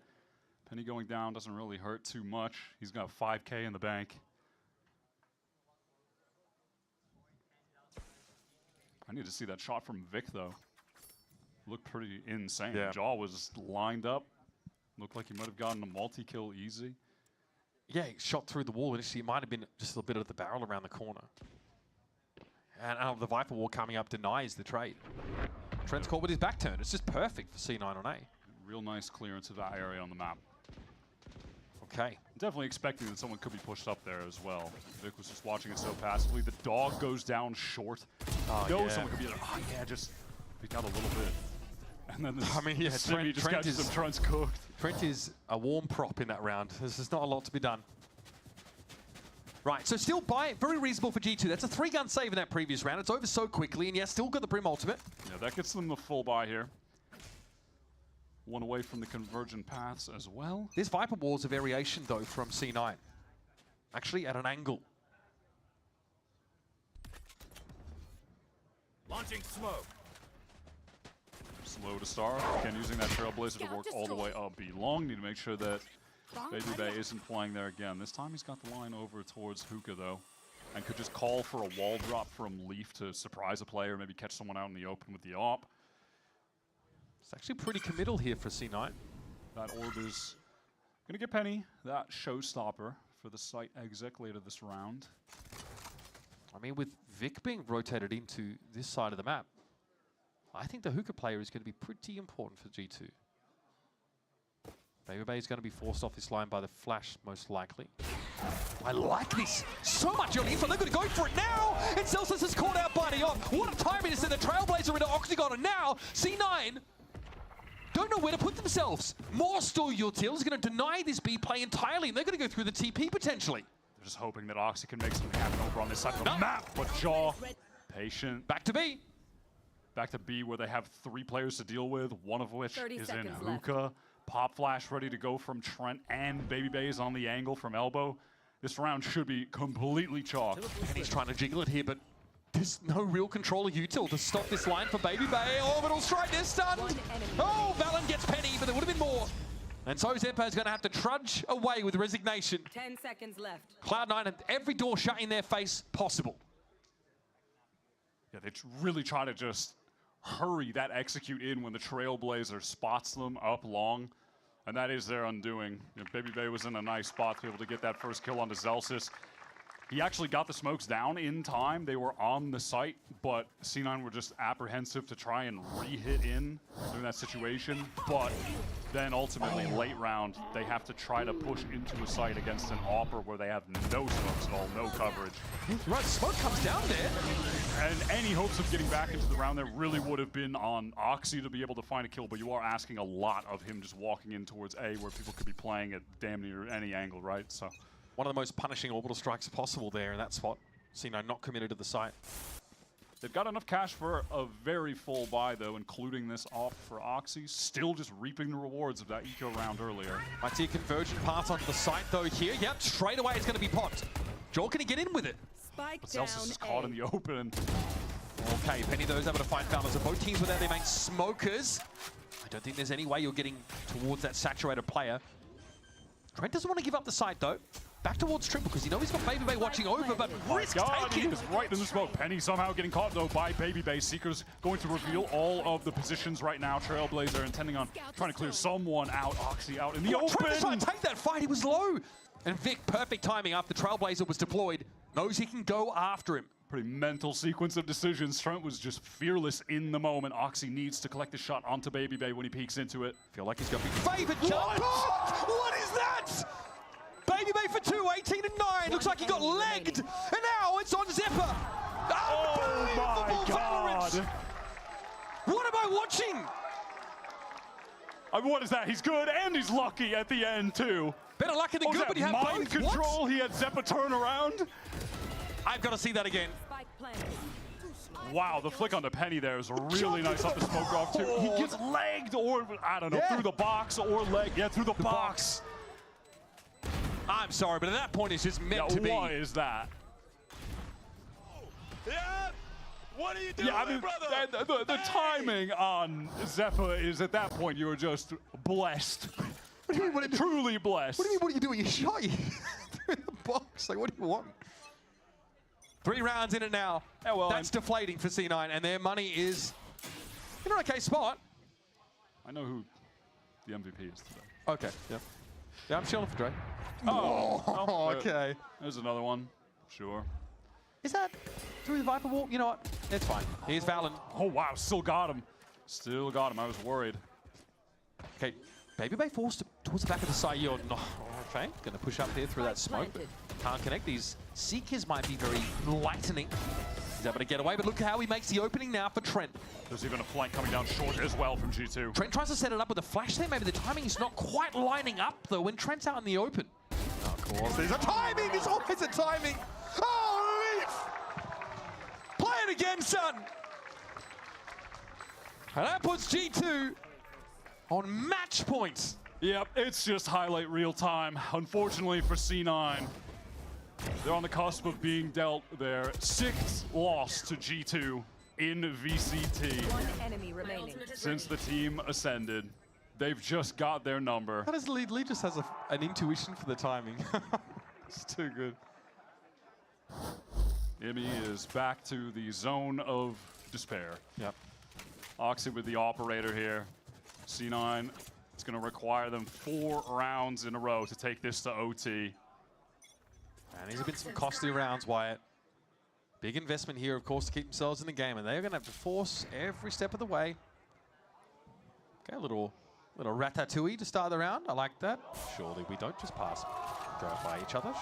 Penny going down doesn't really hurt too much. He's got 5K in the bank. I need to see that shot from Vic, though. Looked pretty insane. Yeah. Jaw was lined up. Looked like he might have gotten a multi-kill easy. Yeah, he shot through the wall. Initially, it might have been just a little bit of the barrel around the corner. And the Viper Wall coming up denies the trade. Trent's caught with his back turned. It's just perfect for C9 on A. Real nice clearance of that area on the map. Okay. Definitely expecting that someone could be pushed up there as well. Vic was just watching it so passively. The dog goes down short. Yeah. Someone could be like, oh yeah, just pick out a little bit. And then this, I mean, yeah, Trent just catches some Trent's cooked. Trent is a warm prop in that round. There's just not a lot to be done. Right, so still very reasonable for G2. That's a 3-gun save in that previous round. It's over so quickly, and yeah, still got the Brim ultimate. Yeah, that gets them the full buy here. One away from the convergent paths as well. This Viper Wall is a variation, though, from C9. Actually, at an angle. Launching smoke. Slow to start. Again, using that Trailblazer to work all the way up B long. Need to make sure that Baby Bay isn't playing there again. This time he's got the line over towards Hookah, though, and could just call for a wall drop from Leaf to surprise a player, maybe catch someone out in the open with the AWP. It's actually pretty committal here for C9. That orb is going to get Penny that showstopper for the site exec later this round. I mean, with Vic being rotated into this side of the map, I think the Hookah player is going to be pretty important for G2. Baby Bay is going to be forced off this line by the flash, most likely. I like this so much on info. They're going to go for it now. And Celsius has caught out Buddy off. What a timing to send the Trailblazer into Octagon. And now C9 don't know where to put themselves. More Store Util is going to deny this B play entirely. And they're going to go through the TP potentially. They're just hoping that Oxy can make something happen over on this side of the map. But Jaw, patient. Back to B. Back to B, where they have 3 players to deal with, one of which is in Hookah. Pop flash ready to go from Trent, and Baby Bay is on the angle from elbow. This round should be completely chalk. And he's trying to jiggle it here, but there's no real control of Util to stop this line for Baby Bay. Orbital strike, they're stunned. Oh, Valen gets Penny, but there would have been more. And so Zeppa is going to have to trudge away with resignation. 10 seconds left. Cloud9 had every door shut in their face possible. Yeah, they really try to just hurry that execute in when the Trailblazer spots them up long, and that is their undoing. You know, Baby Bay was in a nice spot to be able to get that first kill onto Celsius. He actually got the smokes down in time. They were on the site, but C9 were just apprehensive to try and re-hit in during that situation. But then ultimately, late round, they have to try to push into a site against an AWPer where they have no smokes at all, no coverage. Right, smoke comes down there. And any hopes of getting back into the round there really would have been on Oxy to be able to find a kill, but you are asking a lot of him just walking in towards A, where people could be playing at damn near any angle, right? So one of the most punishing orbital strikes possible there in that spot. C9 not committed to the site. They've got enough cash for a very full buy, though, including this off for Oxy. Still just reaping the rewards of that eco round earlier. I see a convergent pass onto the site, though, here. Yep, straight away it's going to be popped. Joel, can he get in with it? Spike but Celsius is caught in the open. Okay, Penny, though, is able to find Founders. So both teams without their main smokers. I don't think there's any way you're getting towards that saturated player. Trent doesn't want to give up the site, though. Back towards Triple, because you know he's got Baby Bay watching over, but risk taking. He is right in the smoke. Penny somehow getting caught, though, by Baby Bay. Seeker's going to reveal all of the positions right now. Trailblazer intending on trying to clear someone out. Oxy out in the open. Trent was trying to take that fight. He was low. And Vic, perfect timing after Trailblazer was deployed. Knows he can go after him. Pretty mental sequence of decisions. Trent was just fearless in the moment. Oxy needs to collect the shot onto Baby Bay when he peeks into it. Feel like he's got to be favored. What is that? Baby Bay for 2, 18 and 9. Looks like he got legged. And now it's on Zeppa. Oh my God. VALORANT. What am I watching? I mean, what is that? He's good and he's lucky at the end, too. Better lucky than good, but you have mind both. control. What? He had Zeppa turn around. I've got to see that again. Wow, the flick on the Penny there is really nice off the smoke off, too. He gets legged or, I don't know, through the box or leg. Yeah, through the box. I'm sorry, but at that point, it's just meant to be. What is that? Yeah. What are you doing, yeah, I mean, brother? The timing on Zeppa is at that point you were just blessed. What do you mean? Truly blessed. What do you mean? What are you doing? You shot you through the box. Like, what do you want? 3 rounds in it now. Yeah, well, that's deflating for C9, and their money is in an okay spot. I know who the MVP is today. Okay. Yeah. Yeah, I'm chilling for Dre. Oh, okay. There's another one. Sure. Is that through the Viper wall? You know what? It's fine. Here's Valen. Oh, wow. Still got him. Still got him. I was worried. Okay. Baby Bay forced towards the back of the side. You're not. Okay. Going to push up here through that smoke. But can't connect. These Seekers might be very lightning. He's able to get away, but look how he makes the opening now for Trent. There's even a flank coming down short as well from G2. Trent tries to set it up with a flash there. Maybe the timing is not quite lining up, though, when Trent's out in the open. Of course, there's a timing! There's always a timing! Oh, Leaf! Play it again, son! And that puts G2 on match points. Yep, it's just highlight real time. Unfortunately for C9, they're on the cusp of being dealt their 6th loss to G2 in VCT. One enemy remaining. Since the team ascended. They've just got their number. How does Lee just has an intuition for the timing? It's too good. Imi is back to the zone of despair. Yep. Oxy with the operator here. C9, it's going to require them 4 rounds in a row to take this to OT. And these have been some costly rounds, Wyatt. Big investment here, of course, to keep themselves in the game, and they're going to have to force every step of the way. Okay, a little ratatouille to start the round. I like that. Surely we don't just pass, drive by each other.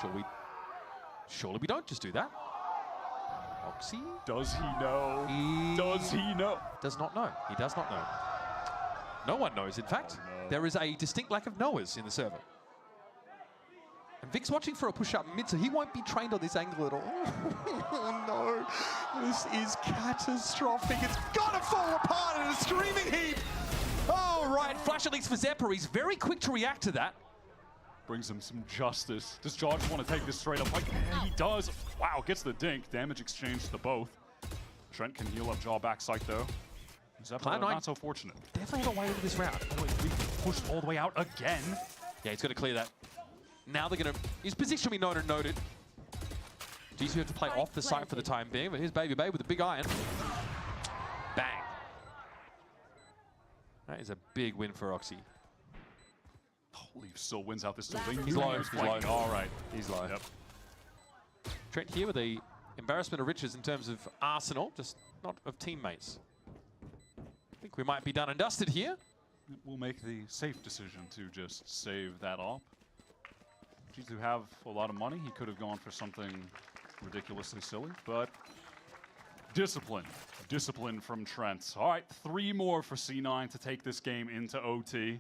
Surely we don't just do that. Oxy? Does he know? Does he know? Does not know. He does not know. No one knows, in fact. There is a distinct lack of knowers in the server. And Vic's watching for a push-up mid, so he won't be trained on this angle at all. Oh, no. This is catastrophic. It's got to fall apart in a screaming heap. Oh, right. Flash at least for Zephyr. He's very quick to react to that. Brings him some justice. Does George want to take this straight up? Like, yeah, he does. Wow, gets the dink. Damage exchange to both. Trent can heal up Jaw backside, though. Zephyr not so fortunate. Definitely have a way into this round. Pushed all the way out again. Yeah, he's got to clear that. Now they're going to... His position will be noted. G2 have to play off the site for the time being, but here's Baby Babe with a big iron. Bang. That is a big win for Oxy. Leaf still wins out this duel. He's low. He's low. All right. He's low. Yep. Trent here with the embarrassment of riches in terms of arsenal, just not of teammates. I think we might be done and dusted here. We'll make the safe decision to just save that op. G2 have a lot of money. He could have gone for something ridiculously silly, but discipline. Discipline from Trent. All right, 3 more for C9 to take this game into OT.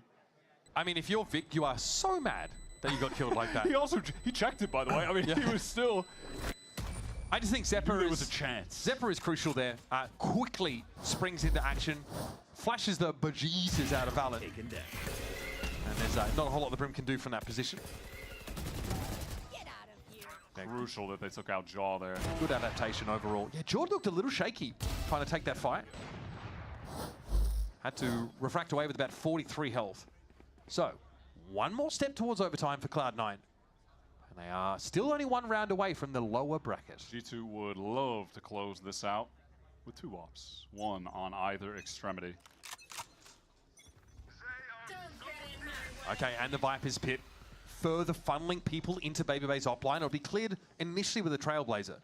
I mean, if you're Vic, you are so mad that you got killed like that. He checked it, by the way. I mean, yeah. He was still... I just think Zephyr was a chance. Zephyr is crucial there. Quickly springs into action, flashes the bejesus out of Valen. And there's not a whole lot the Brim can do from that position. Crucial that they took out Jaw there. Good adaptation overall. Yeah, Jaw looked a little shaky trying to take that fight. Had to refract away with about 43 health. So, one more step towards overtime for Cloud9. And they are still only 1 round away from the lower bracket. G2 would love to close this out with 2 ops, 1 on either extremity. Okay, and the Viper's Pit. Further funneling people into Baby Bay's op line. It'll be cleared initially with a Trailblazer.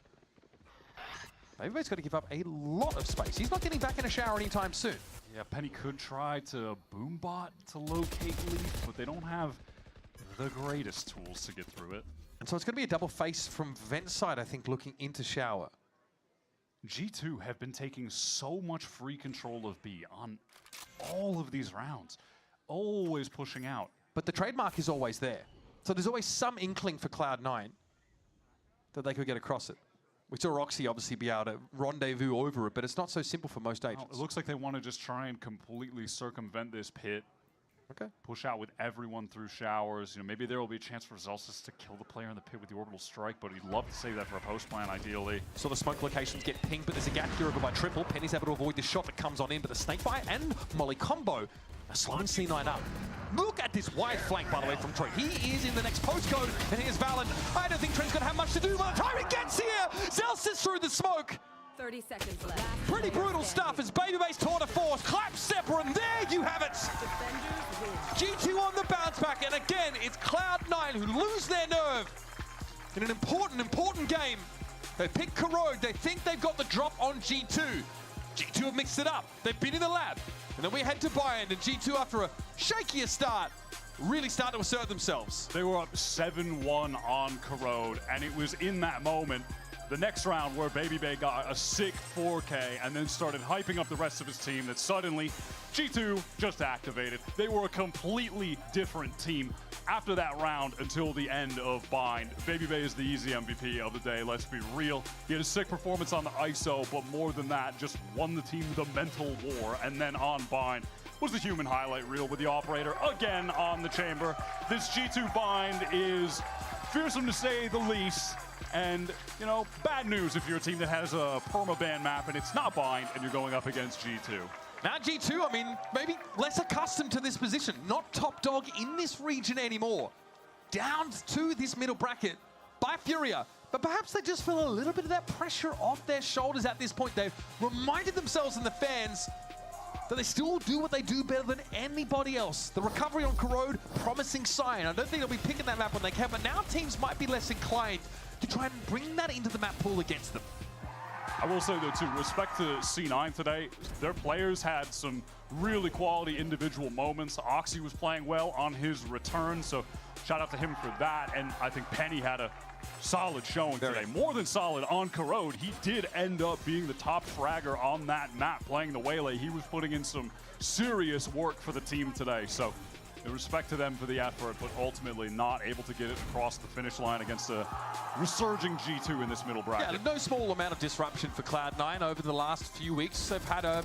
Baby Bay's got to give up a lot of space. He's not getting back in a shower anytime soon. Yeah, Penny could try to boombot to locate Leaf, but they don't have the greatest tools to get through it. And so it's going to be a double face from Vent side, I think, looking into shower. G2 have been taking so much free control of B on all of these rounds. Always pushing out. But the trademark is always there. So there's always some inkling for Cloud9 that they could get across it. We saw Roxy obviously be able to rendezvous over it, but it's not so simple for most agents. It looks like they want to just try and completely circumvent this pit. Okay. Push out with everyone through showers. You know, maybe there will be a chance for Zelsis to kill the player in the pit with the orbital strike, but he'd love to save that for a post plan, ideally. So the smoke locations get pinged, but there's a gap here over by Triple. Penny's able to avoid this shot that comes on in, but the Snakebite and Molly combo are slowing C9 up. Look at this wide flank, by the way, from Trent. He is in the next postcode, and here's Valen. I don't think Trent's going to have much to do by the time he gets here. Zelsis through the smoke. 30 seconds left. Pretty brutal stuff as Baby Bay's tour de force. Clap Sepper, and there you have it. G2 on the bounce back, and again, it's Cloud9 who lose their nerve in an important game They pick Corrode. They think they've got the drop on G2. G2 have mixed it up. They've been in the lab. And then we head to Bayern, and G2, after a shakier start, really start to assert themselves. They were up 7-1 on Corrode, and it was in that moment, the next round, where BabyBay got a sick 4K and then started hyping up the rest of his team, that suddenly G2 just activated. They were a completely different team after that round until the end of Bind. BabyBay is the easy MVP of the day, let's be real. He had a sick performance on the ISO, but more than that, just won the team the mental war. And then on Bind was the human highlight reel with the operator again on the chamber. This G2 Bind is fearsome to say the least. And, you know, bad news if you're a team that has a permaban map and it's not Bind and you're going up against G2. Now G2, I mean, maybe less accustomed to this position. Not top dog in this region anymore. Down to this middle bracket by Furia. But perhaps they just feel a little bit of that pressure off their shoulders at this point. They've reminded themselves and the fans that they still do what they do better than anybody else. The recovery on Corrode, promising sign. I don't think they'll be picking that map when they can, but now teams might be less inclined to try and bring that into the map pool against them. I will say though too, respect to C9 today, their players had some really quality individual moments. Oxy was playing well on his return, so shout out to him for that. And I think Penny had a solid showing today, more than solid on Corrode. He did end up being the top fragger on that map, playing the Waylay. He was putting in some serious work for the team today, so respect to them for the effort, but ultimately not able to get it across the finish line against a resurging G2 in this middle bracket. Yeah, no small amount of disruption for Cloud9 over the last few weeks. They've had a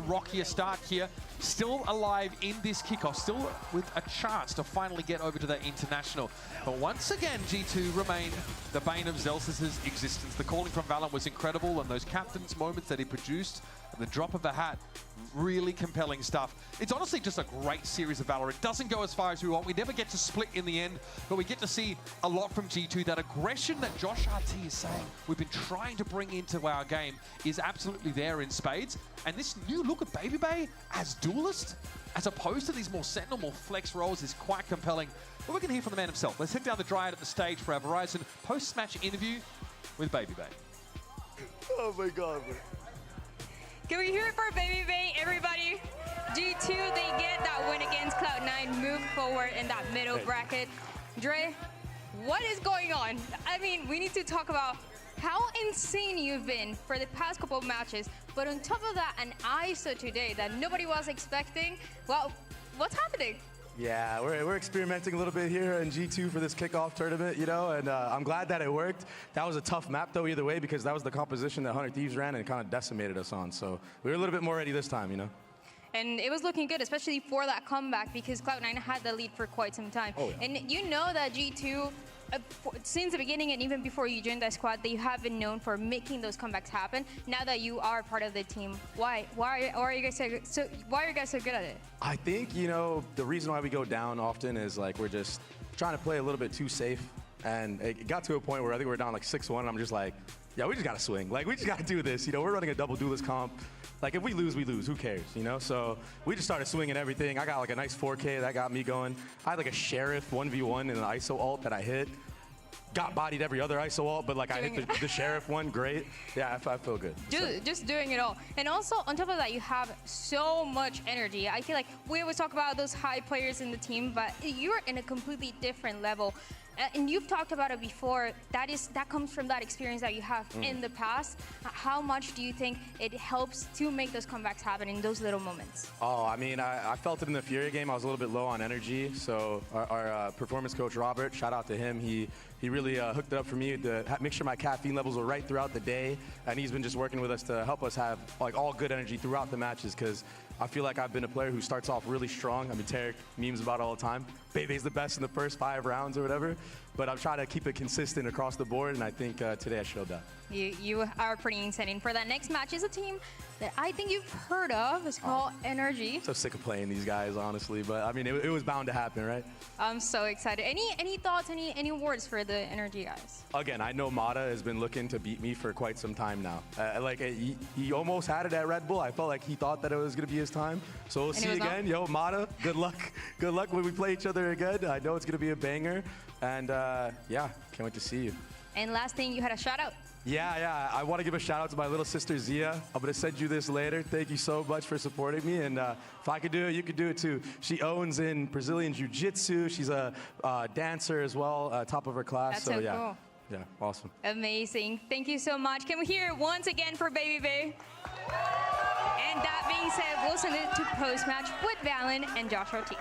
rockier start here, still alive in this kickoff, still with a chance to finally get over to the international. But once again, G2 remain the bane of Zellsis' existence. The calling from VALORANT was incredible, and those captain's moments that he produced, and the drop of the hat, really compelling stuff. It's honestly just a great series of VALORANT. It doesn't go as far as we want. We never get to split in the end, but we get to see a lot from G2. That aggression that Josh RT is saying we've been trying to bring into our game is absolutely there in spades. And this new look of BabyBay as duelist, as opposed to these more sentinel, more flex roles, is quite compelling. But we're going to hear from the man himself. Let's head down the Dryad at the stage for our Verizon post-match interview with BabyBay. Oh my God, man. Can we hear it for BabyBay, everybody? G2, they get that win against Cloud9, move forward in that middle bracket. Dre, what is going on? I mean, we need to talk about how insane you've been for the past couple of matches, but on top of that, an ISO today that nobody was expecting. Well, what's happening? Yeah, we're experimenting a little bit here in G2 for this kickoff tournament, you know, and I'm glad that it worked. That was a tough map, though, either way, because that was the composition that 100 Thieves ran and it kind of decimated us on. So we were a little bit more ready this time, you know. And it was looking good, especially for that comeback, because Cloud9 had the lead for quite some time. Oh, yeah. And you know that G2, since the beginning and even before you joined that squad, they have been known for making those comebacks happen. Now that you are part of the team, why are you guys so good at it? I think, you know, the reason why we go down often is like we're just trying to play a little bit too safe. And it got to a point where I think we're down like 6-1, and I'm just like, yeah, we just got to swing. Like, we just got to do this. You know, we're running a double duelist comp. Like, if we lose, we lose. Who cares, you know? So we just started swinging everything. I got like a nice 4K that got me going. I had like a Sheriff 1v1 and an ISO ult that I hit. Got bodied every other ISO ult, but like I hit the Sheriff one, great. Yeah, I feel good. Just doing it all. And also, on top of that, you have so much energy. I feel like we always talk about those high players in the team, but you're in a completely different level. And you've talked about it before. That comes from that experience that you have in the past. How much do you think it helps to make those comebacks happen in those little moments? Oh, I mean, I felt it in the Fury game. I was a little bit low on energy. So our performance coach, Robert, shout out to him. He really hooked it up for me to make sure my caffeine levels were right throughout the day. And he's been just working with us to help us have like all good energy throughout the matches, because I feel like I've been a player who starts off really strong. I mean, Tarek memes about it all the time. Bebe's the best in the first 5 rounds or whatever. But I'm trying to keep it consistent across the board, and I think today I showed that. You are pretty insane. And for that next match is a team that I think you've heard of. It's called Energy. So sick of playing these guys, honestly. But I mean, it was bound to happen, right? I'm so excited. Any thoughts, any words for the Energy guys? Again, I know Mata has been looking to beat me for quite some time now. He almost had it at Red Bull. I felt like he thought that it was going to be his time. So we'll see again. Yo, Mata, good luck. Good luck when we play each other again. I know it's going to be a banger. And yeah, can't wait to see you. And last thing, you had a shout out. Yeah. I want to give a shout out to my little sister Zia. I'm going to send you this later. Thank you so much for supporting me. And if I could do it, you could do it too. She owns in Brazilian Jiu-Jitsu. She's a dancer as well, top of her class. That's so yeah. cool. Yeah, awesome. Amazing. Thank you so much. Can we hear it once again for Baby Bay? And that being said, we'll send it to post-match with Valen and Josh Ortiz.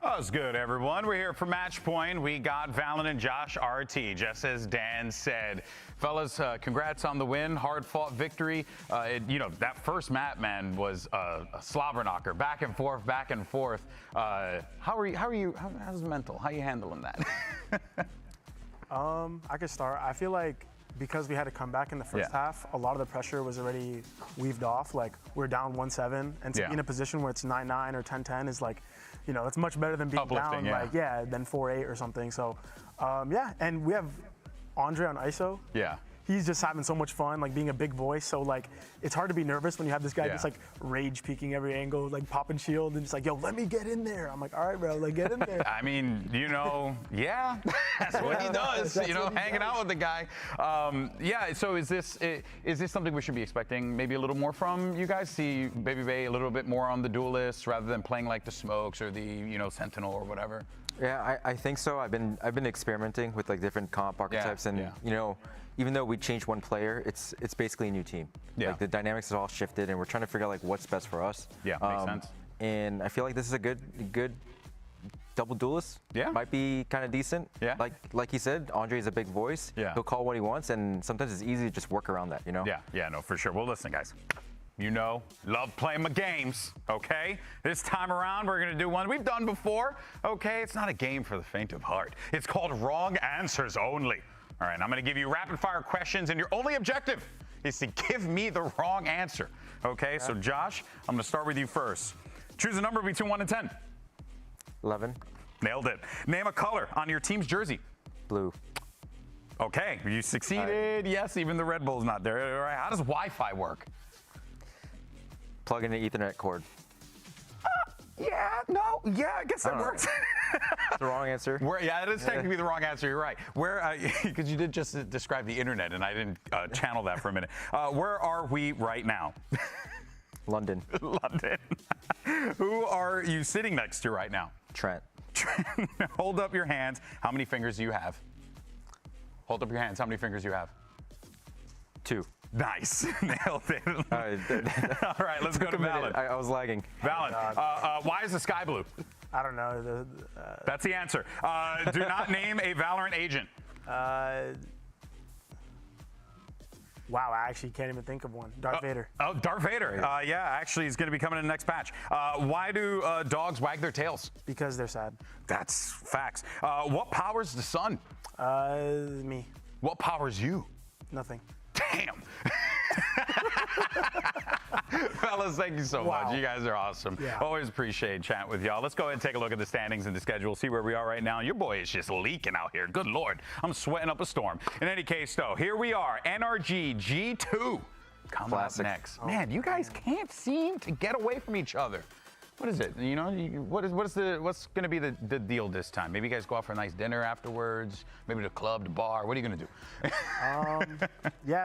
Oh, it's good, everyone. We're here for Match Point. We got Valen and Josh RT, just as Dan said. Fellas, congrats on the win. Hard-fought victory. That first map, man, was a slobber knocker. Back and forth, back and forth. How's the mental? How are you handling that? I could start. I feel like because we had to come back in the first half, a lot of the pressure was already weaved off. Like, we're down 1-7, and to be in a position where it's 9-9 or 10-10 is like, it's much better than being down, than 4-8 or something. So, and we have Andre on ISO. Yeah. He's just having so much fun, like being a big voice. So like, it's hard to be nervous when you have this guy just like rage peeking every angle, like popping shield, and just like, yo, let me get in there. I'm like, all right, bro, like get in there. I mean, that's what he does. Hanging out with the guy. So is this something we should be expecting? Maybe a little more from you guys? See Baby Bay a little bit more on the duelists rather than playing like the Smokes or the Sentinel or whatever. Yeah, I think so. I've been experimenting with like different comp archetypes, and even though we changed one player, it's basically a new team. Yeah. Like the dynamics has all shifted, and we're trying to figure out like what's best for us. Yeah, makes sense. And I feel like this is a good double duelist. Yeah. Might be kind of decent. Yeah. Like he said, Andre is a big voice. Yeah. He'll call what he wants, and sometimes it's easy to just work around that. Yeah, no, for sure. Well, listen, guys. Love playing my games, okay? This time around, we're gonna do one we've done before, okay? It's not a game for the faint of heart. It's called Wrong Answers Only. All right, I'm gonna give you rapid fire questions, and your only objective is to give me the wrong answer, okay? So Josh, I'm gonna start with you first. Choose a number between 1 and 10. 11. Nailed it. Name a color on your team's jersey. Blue. Okay, you succeeded. Yes, even the Red Bull's not there. All right, how does Wi-Fi work? Plug in an Ethernet cord. I guess that works. That's the wrong answer. That is technically the wrong answer. You're right. Because you did just describe the internet, and I didn't channel that for a minute. Where are we right now? London. London. Who are you sitting next to right now? Trent. Hold up your hands. How many fingers do you have? Hold up your hands. How many fingers do you have? 2. Nice. Nailed it. All right, let's go to Valen. I was lagging. Valen, why is the sky blue? I don't know. That's the answer. Do not name a VALORANT agent. Wow, I actually can't even think of one. Darth Vader. Oh, Darth Vader. Actually, he's going to be coming in the next patch. Why do dogs wag their tails? Because they're sad. That's facts. What powers the sun? Me. What powers you? Nothing. Damn. Fellas, thank you so much. You guys are awesome. Yeah. Always appreciate chatting with y'all. Let's go ahead and take a look at the standings and the schedule, see where we are right now. Your boy is just leaking out here. Good Lord. I'm sweating up a storm. In any case, though, here we are. NRG G2 coming up next. Man, you guys can't seem to get away from each other. What is it? What's going to be the deal this time? Maybe you guys go out for a nice dinner afterwards. Maybe the club, the bar. What are you going to do?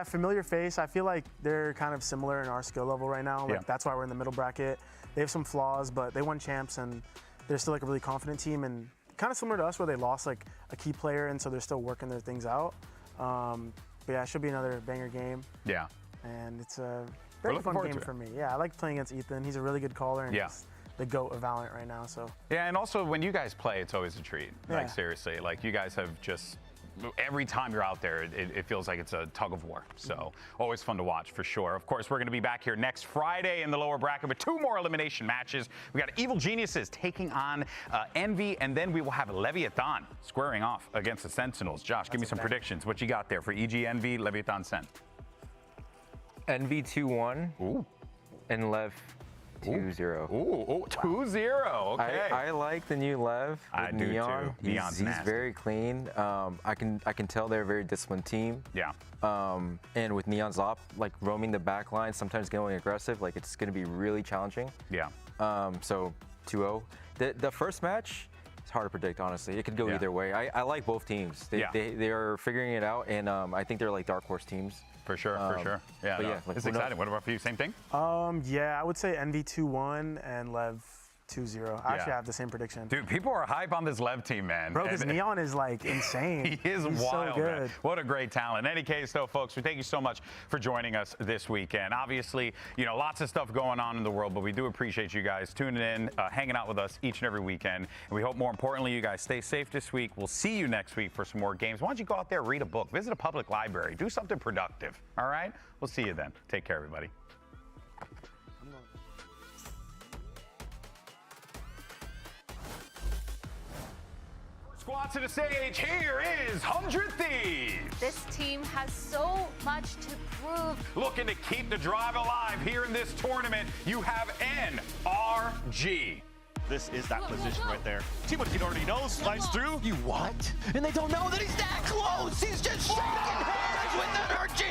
Familiar face. I feel like they're kind of similar in our skill level right now. That's why we're in the middle bracket. They have some flaws, but they won champs, and they're still like a really confident team, and kind of similar to us, where they lost like a key player, and so they're still working their things out. It should be another banger game. Yeah. And it's a very fun game for me. Yeah, I like playing against Ethan. He's a really good caller, and he's the GOAT of VALORANT right now. So. Yeah, and also when you guys play, it's always a treat. Like seriously, like you guys have just. Every time you're out there, it feels like it's a tug of war. So always fun to watch for sure. Of course, we're going to be back here next Friday in the lower bracket with 2 more elimination matches. We got Evil Geniuses taking on Envy, and then we will have Leviathan squaring off against the Sentinels. Josh, give me some predictions. What you got there for EG Envy, Leviathan Sen? Envy 2-1. Ooh. And Lev 2-0. Ooh, 2-0. Okay. I like the new Lev. I do Neon. too. Neon's he's very clean. I can tell they're a very disciplined team. Yeah. And with Neon's op, like roaming the back line, sometimes going aggressive, like it's going to be really challenging. Yeah. So 2-0. The first match, it's hard to predict, honestly. It could go either way. I like both teams. They are figuring it out, and I think they're like dark horse teams. For sure, for sure. Yeah, but no, yeah, it's exciting. What about for you? Same thing? Yeah, I would say Envy 2-1 and Lev 2-0. I actually have the same prediction. Dude, people are hype on this Lev team, man. Bro, because Neon is like insane. He is He's wild, so good. man. What a great talent. In any case, though, folks, we thank you so much for joining us this weekend. Obviously, you know, lots of stuff going on in the world, but we do appreciate you guys tuning in, hanging out with us each and every weekend. And we hope, more importantly, you guys stay safe this week. We'll see you next week for some more games. Why don't you go out there, read a book, visit a public library, do something productive, all right? We'll see you then. Take care, everybody. Squad to the stage, here is 100 Thieves. This team has so much to prove. Looking to keep the drive alive here in this tournament, you have NRG. This is that position right there. Timothy already knows, slides through. You what? And they don't know that he's that close. He's just shaking hands with energy.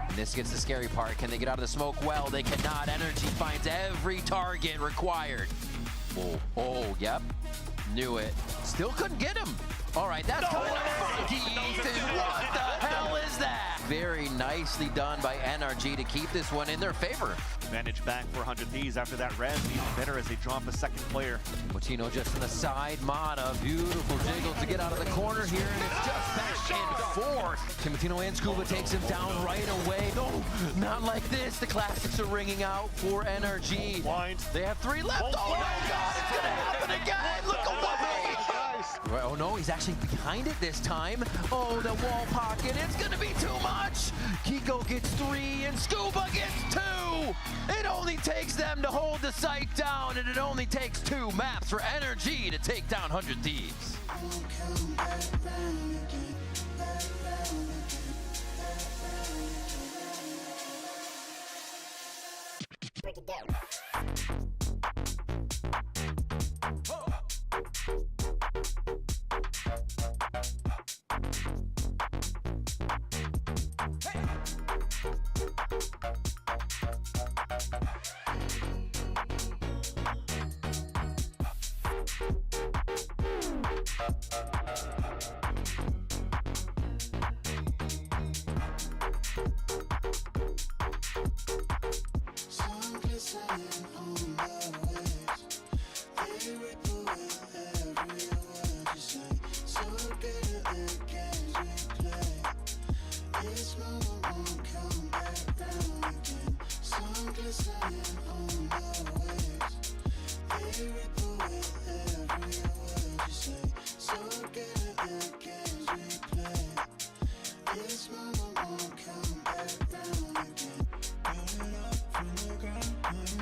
And this gets the scary part. Can they get out of the smoke? Well, they cannot. Energy finds every target required. Oh, yep. Knew it. Still couldn't get him. All right, that's kind of funky, Ethan. What the hell is that? Very nicely done by NRG to keep this one in their favor. Managed back for 100 Thieves after that res. Even better as they drop a second player. Motino just on the side. Mana, beautiful jiggle to get out of the corner here, and it's just back and forth. Timotino and Scuba takes him down right away. No, not like this. The classics are ringing out for NRG. Blind. They have 3 left. Oh my God, it's gonna happen again. Look away. Oh no, he's actually behind it this time. Oh, the wall pocket, it's gonna be too much. Kiko gets 3 and Scuba gets 2. It only takes them to hold the site down, and it only takes 2 maps for NRG to take down 100 Thieves. Break it down. Come back round again. Build it up from the ground.